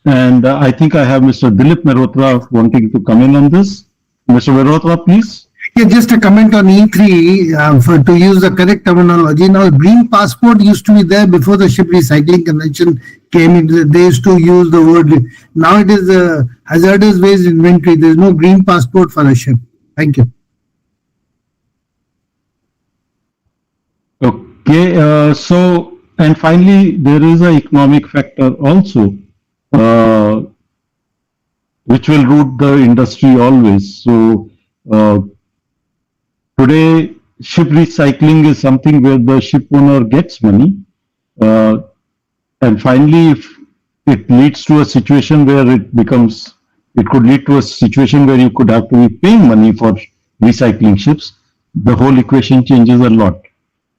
And I think I have Mr. Dilip Mehrotra wanting to come in on this. Mr. Mehrotra, please. Yeah, just a comment on E3, to use the correct terminology. Now, green passport used to be there before the Ship Recycling Convention came in. They used to use the word. Now it is the hazardous waste inventory. There is no green passport for a ship. Thank you. Okay, so, and finally, there is an economic factor also, which will root the industry always. So, today, ship recycling is something where the ship owner gets money. And finally, if it leads to a situation where it could lead to a situation where you could have to be paying money for recycling ships, the whole equation changes a lot.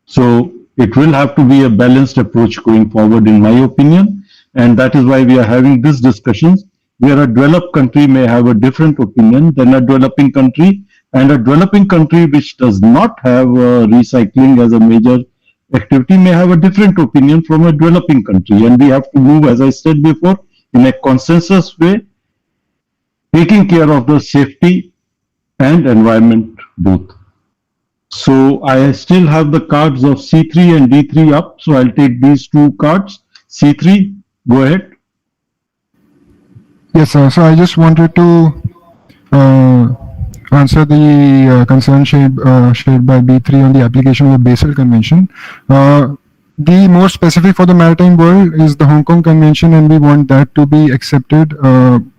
So it will have to be a balanced approach going forward, in my opinion. And that is why we are having these discussions, where a developed country may have a different opinion than a developing country, and a developing country which does not have recycling as a major activity may have a different opinion from a developing country. And we have to move, as I said before, in a consensus way, taking care of the safety and environment both. So I still have the cards of C3 and D3 up, so I'll take these two cards. C3, go ahead. Yes, sir. So I just wanted to answer the concern shared by B3 on the application of the Basel Convention. The more specific for the maritime world is the Hong Kong Convention, and we want that to be accepted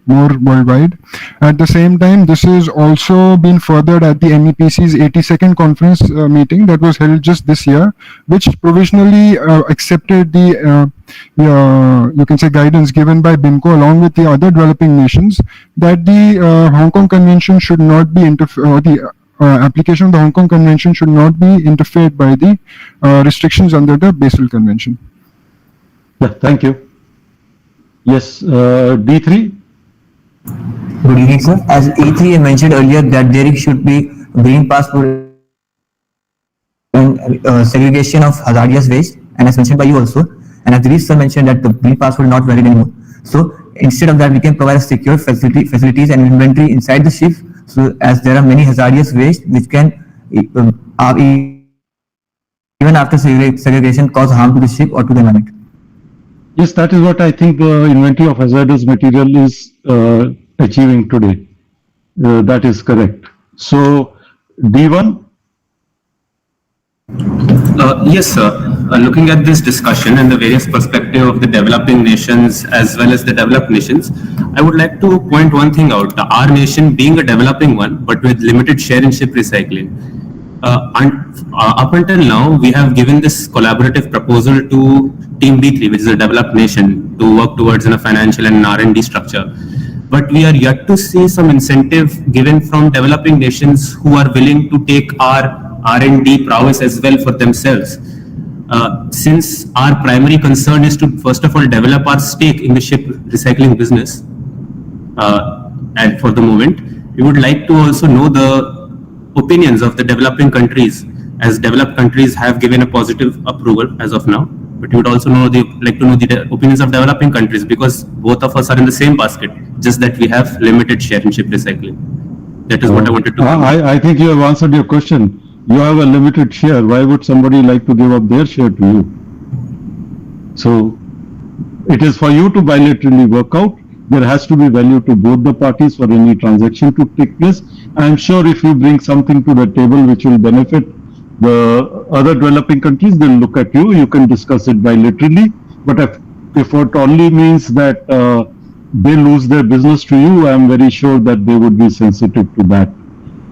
more worldwide. At the same time, this is also been furthered at the MEPC's 82nd conference meeting that was held just this year, which provisionally accepted the you can say guidance given by BIMCO along with the other developing nations that the Hong Kong Convention should not be application of the Hong Kong Convention should not be interfered by the restrictions under the Basel Convention. Yeah, thank you. Yes, D3. Good evening, sir. As E3 mentioned earlier that there should be green passport and segregation of hazardous waste, and as mentioned by you also, and as Dilip sir mentioned that the green passport is not valid anymore. So instead of that, we can provide a secure facilities and inventory inside the ship. So as there are many hazardous waste which can even after segregation cause harm to the ship or to the environment. Yes, that is what I think the inventory of hazardous material is achieving today. That is correct. So D1. Yes, sir. Looking at this discussion and the various perspectives of the developing nations as well as the developed nations, I would like to point one thing out. Our nation being a developing one, but with limited share in ship recycling. Up until now, we have given this collaborative proposal to Team B3, which is a developed nation, to work towards a financial and R&D structure. But we are yet to see some incentive given from developing nations who are willing to take our R&D prowess as well for themselves. Since our primary concern is to first of all develop our stake in the ship recycling business, and for the moment, we would like to also know the opinions of the developing countries, as developed countries have given a positive approval as of now. But we would also like to know the opinions of developing countries, because both of us are in the same basket, just that we have limited share in ship recycling. That is what I wanted to. I think you have answered your question. You have a limited share. Why would somebody like to give up their share to you? So it is for you to bilaterally work out. There has to be value to both the parties for any transaction to take place. I am sure if you bring something to the table which will benefit the other developing countries, they'll look at you. You can discuss it bilaterally. But if it only means that they lose their business to you, I am very sure that they would be sensitive to that.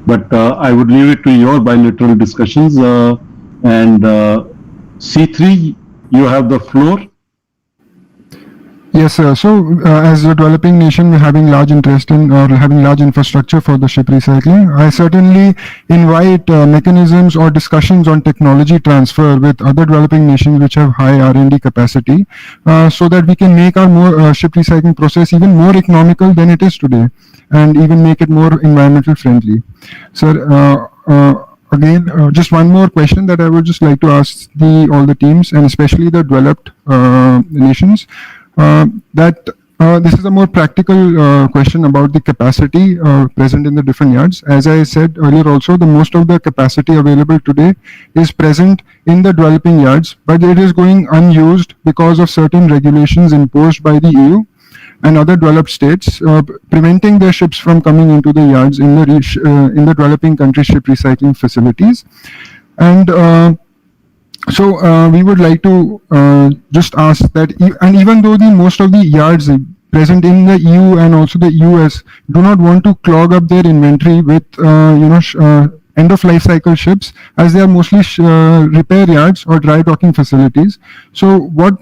But I would leave it to your bilateral discussions. And C3, you have the floor. Yes, sir. So, as a developing nation, we're having large interest in or having large infrastructure for the ship recycling. I certainly invite mechanisms or discussions on technology transfer with other developing nations which have high R&D capacity, so that we can make our ship recycling process even more economical than it is today, and even make it more environmental friendly. Sir, again, just one more question that I would just like to ask all the teams, and especially the developed nations. That this is a more practical question about the capacity present in the different yards. As I said earlier also, the most of the capacity available today is present in the developing yards, but it is going unused because of certain regulations imposed by the EU and other developed states, preventing their ships from coming into the yards in the developing country ship recycling facilities. And so we would like to just ask that, and even though the most of the yards present in the EU and also the US do not want to clog up their inventory with end of life cycle ships, as they are mostly repair yards or dry docking facilities. So what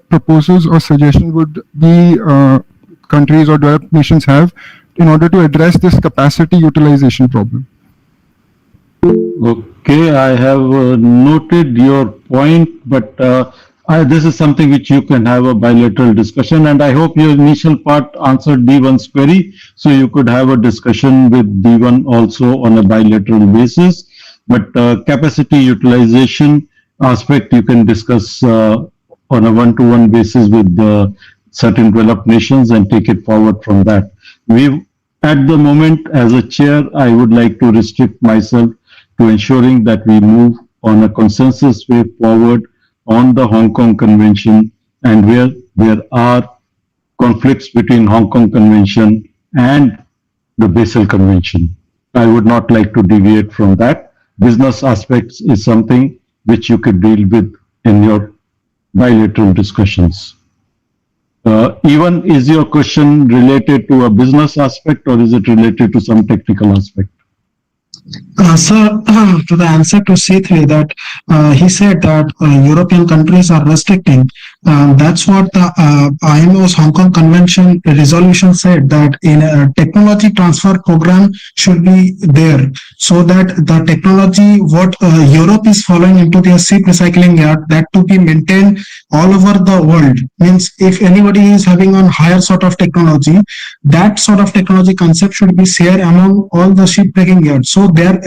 proposals or suggestions would the countries or developed nations have in order to address this capacity utilization problem? Okay, I have noted your point, but this is something which you can have a bilateral discussion, and I hope your initial part answered D1's query, so you could have a discussion with D1 also on a bilateral basis. But capacity utilization aspect you can discuss on a one-to-one basis with certain developed nations and take it forward from that. At the moment, as a chair, I would like to restrict myself to ensuring that we move on a consensus way forward on the Hong Kong Convention, and where there are conflicts between Hong Kong Convention and the Basel Convention. I would not like to deviate from that. Business aspects is something which you could deal with in your bilateral discussions. Even is your question related to a business aspect, or is it related to some technical aspect? Sir, to the answer to C3, that he said that European countries are restricting. That's what the IMO's Hong Kong Convention resolution said, that in a technology transfer program should be there, so that the technology what Europe is following into their ship recycling yard, that to be maintained all over the world. Means if anybody is having on higher sort of technology, that sort of technology concept should be shared among all the ship breaking yards. So there,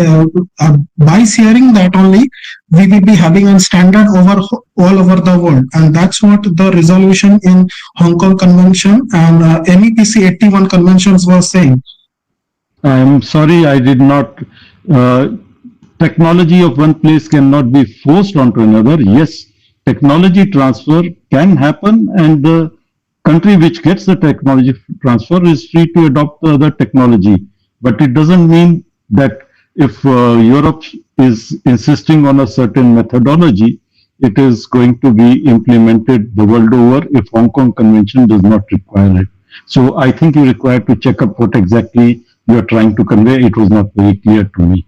by sharing that only, we will be having a standard all over the world, and that's what the resolution in Hong Kong Convention and MEPC 81 conventions was saying. I'm sorry, I did not. Technology of one place cannot be forced onto another. Yes, technology transfer can happen, and the country which gets the technology transfer is free to adopt the other technology. But it doesn't mean that if Europe is insisting on a certain methodology, it is going to be implemented the world over if Hong Kong Convention does not require it. So I think you require to check up what exactly you are trying to convey. It was not very clear to me.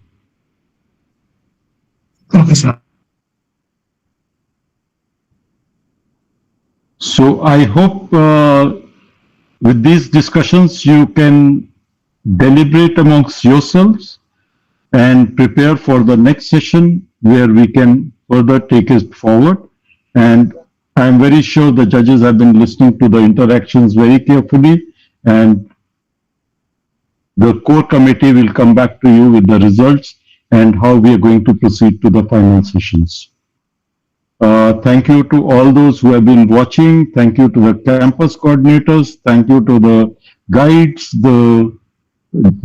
Okay, sir. So I hope with these discussions you can deliberate amongst yourselves and prepare for the next session where we can further take it forward. And I'm very sure the judges have been listening to the interactions very carefully, and the core committee will come back to you with the results and how we are going to proceed to the final sessions. Thank you to all those who have been watching. Thank you to the campus coordinators. Thank you to the guides, the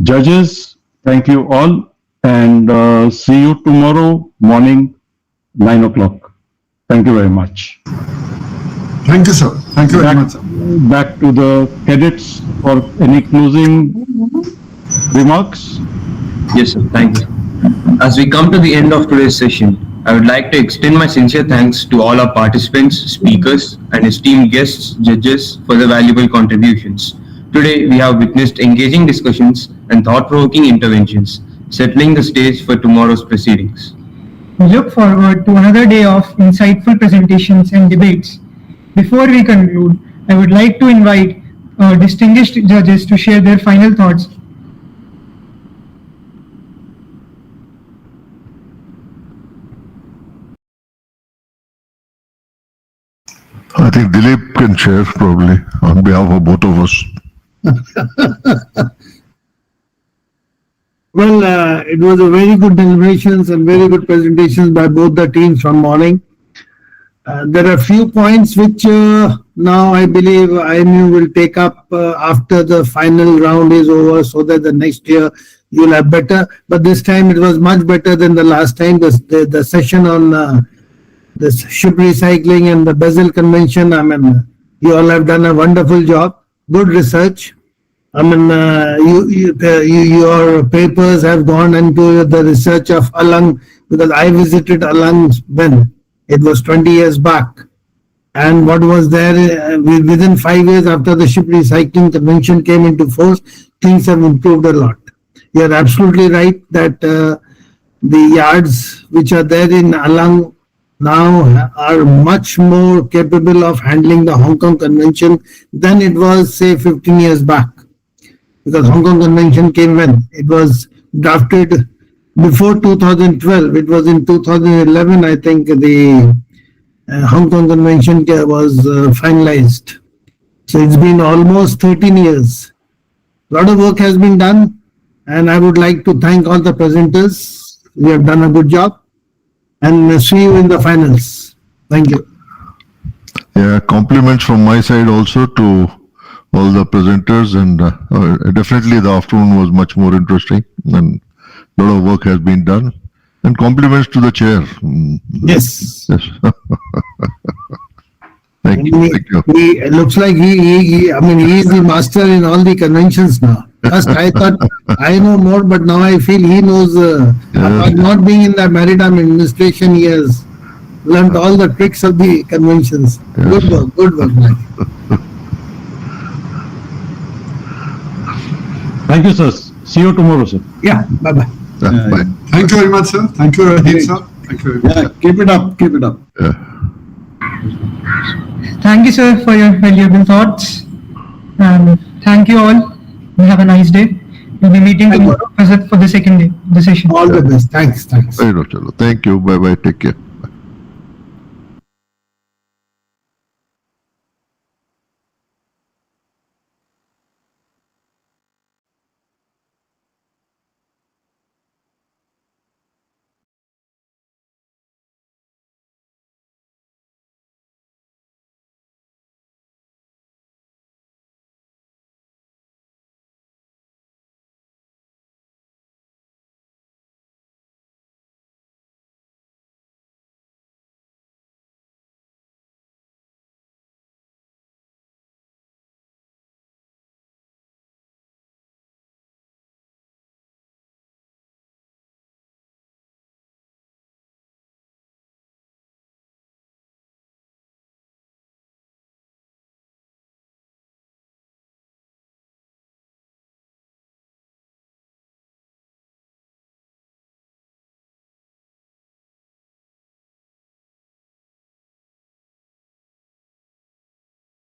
judges. Thank you all. And see you tomorrow morning, 9 o'clock. Thank you very much. Thank you, sir. Thank you very much, sir. Back to the cadets for any closing remarks. Yes, sir. Thank you. As we come to the end of today's session, I would like to extend my sincere thanks to all our participants, speakers, and esteemed guests, judges, for their valuable contributions. Today, we have witnessed engaging discussions and thought-provoking interventions, settling the stage for tomorrow's proceedings. We look forward to another day of insightful presentations and debates. Before we conclude, I would like to invite distinguished judges to share their final thoughts. I think Dilip can share probably on behalf of both of us. Well, it was a very good deliberations and very good presentations by both the teams from morning. There are few points which now I believe IMU will take up after the final round is over, so that the next year you'll have better. But this time it was much better than the last time. The session on the ship recycling and the Basel Convention, I mean, you all have done a wonderful job. Good research. I mean, your papers have gone into the research of Alang, because I visited Alang when it was 20 years back. And what was there within 5 years after the ship recycling convention came into force, things have improved a lot. You are absolutely right that the yards which are there in Alang now are much more capable of handling the Hong Kong Convention than it was, say, 15 years back. Because Hong Kong Convention came when? It was drafted before 2012. It was in 2011, I think, the Hong Kong Convention was finalized. So it's been almost 13 years. A lot of work has been done, and I would like to thank all the presenters. You have done a good job, and see you in the finals. Thank you. Yeah, compliments from my side also to all the presenters, and definitely the afternoon was much more interesting, and a lot of work has been done. And compliments to the chair. Yes. Yes. Thank you. Thank you. He looks like he is the master in all the conventions now. First I thought I know more, but now I feel he knows. Not being in the maritime administration, he has learned all the tricks of the conventions. Yes. Good work, Mike. Thank you, sir. See you tomorrow, sir. Yeah, bye-bye. Bye. Thank you very much, sir. Thank you, Rahit, sir. Thank you very much. Yeah, keep it up. Keep it up. Thank you, sir, for your valuable thoughts. Thank you all. Have a nice day. We'll be meeting tomorrow for the second day, the session. All the best. Thanks. Thank you. Bye-bye. Take care.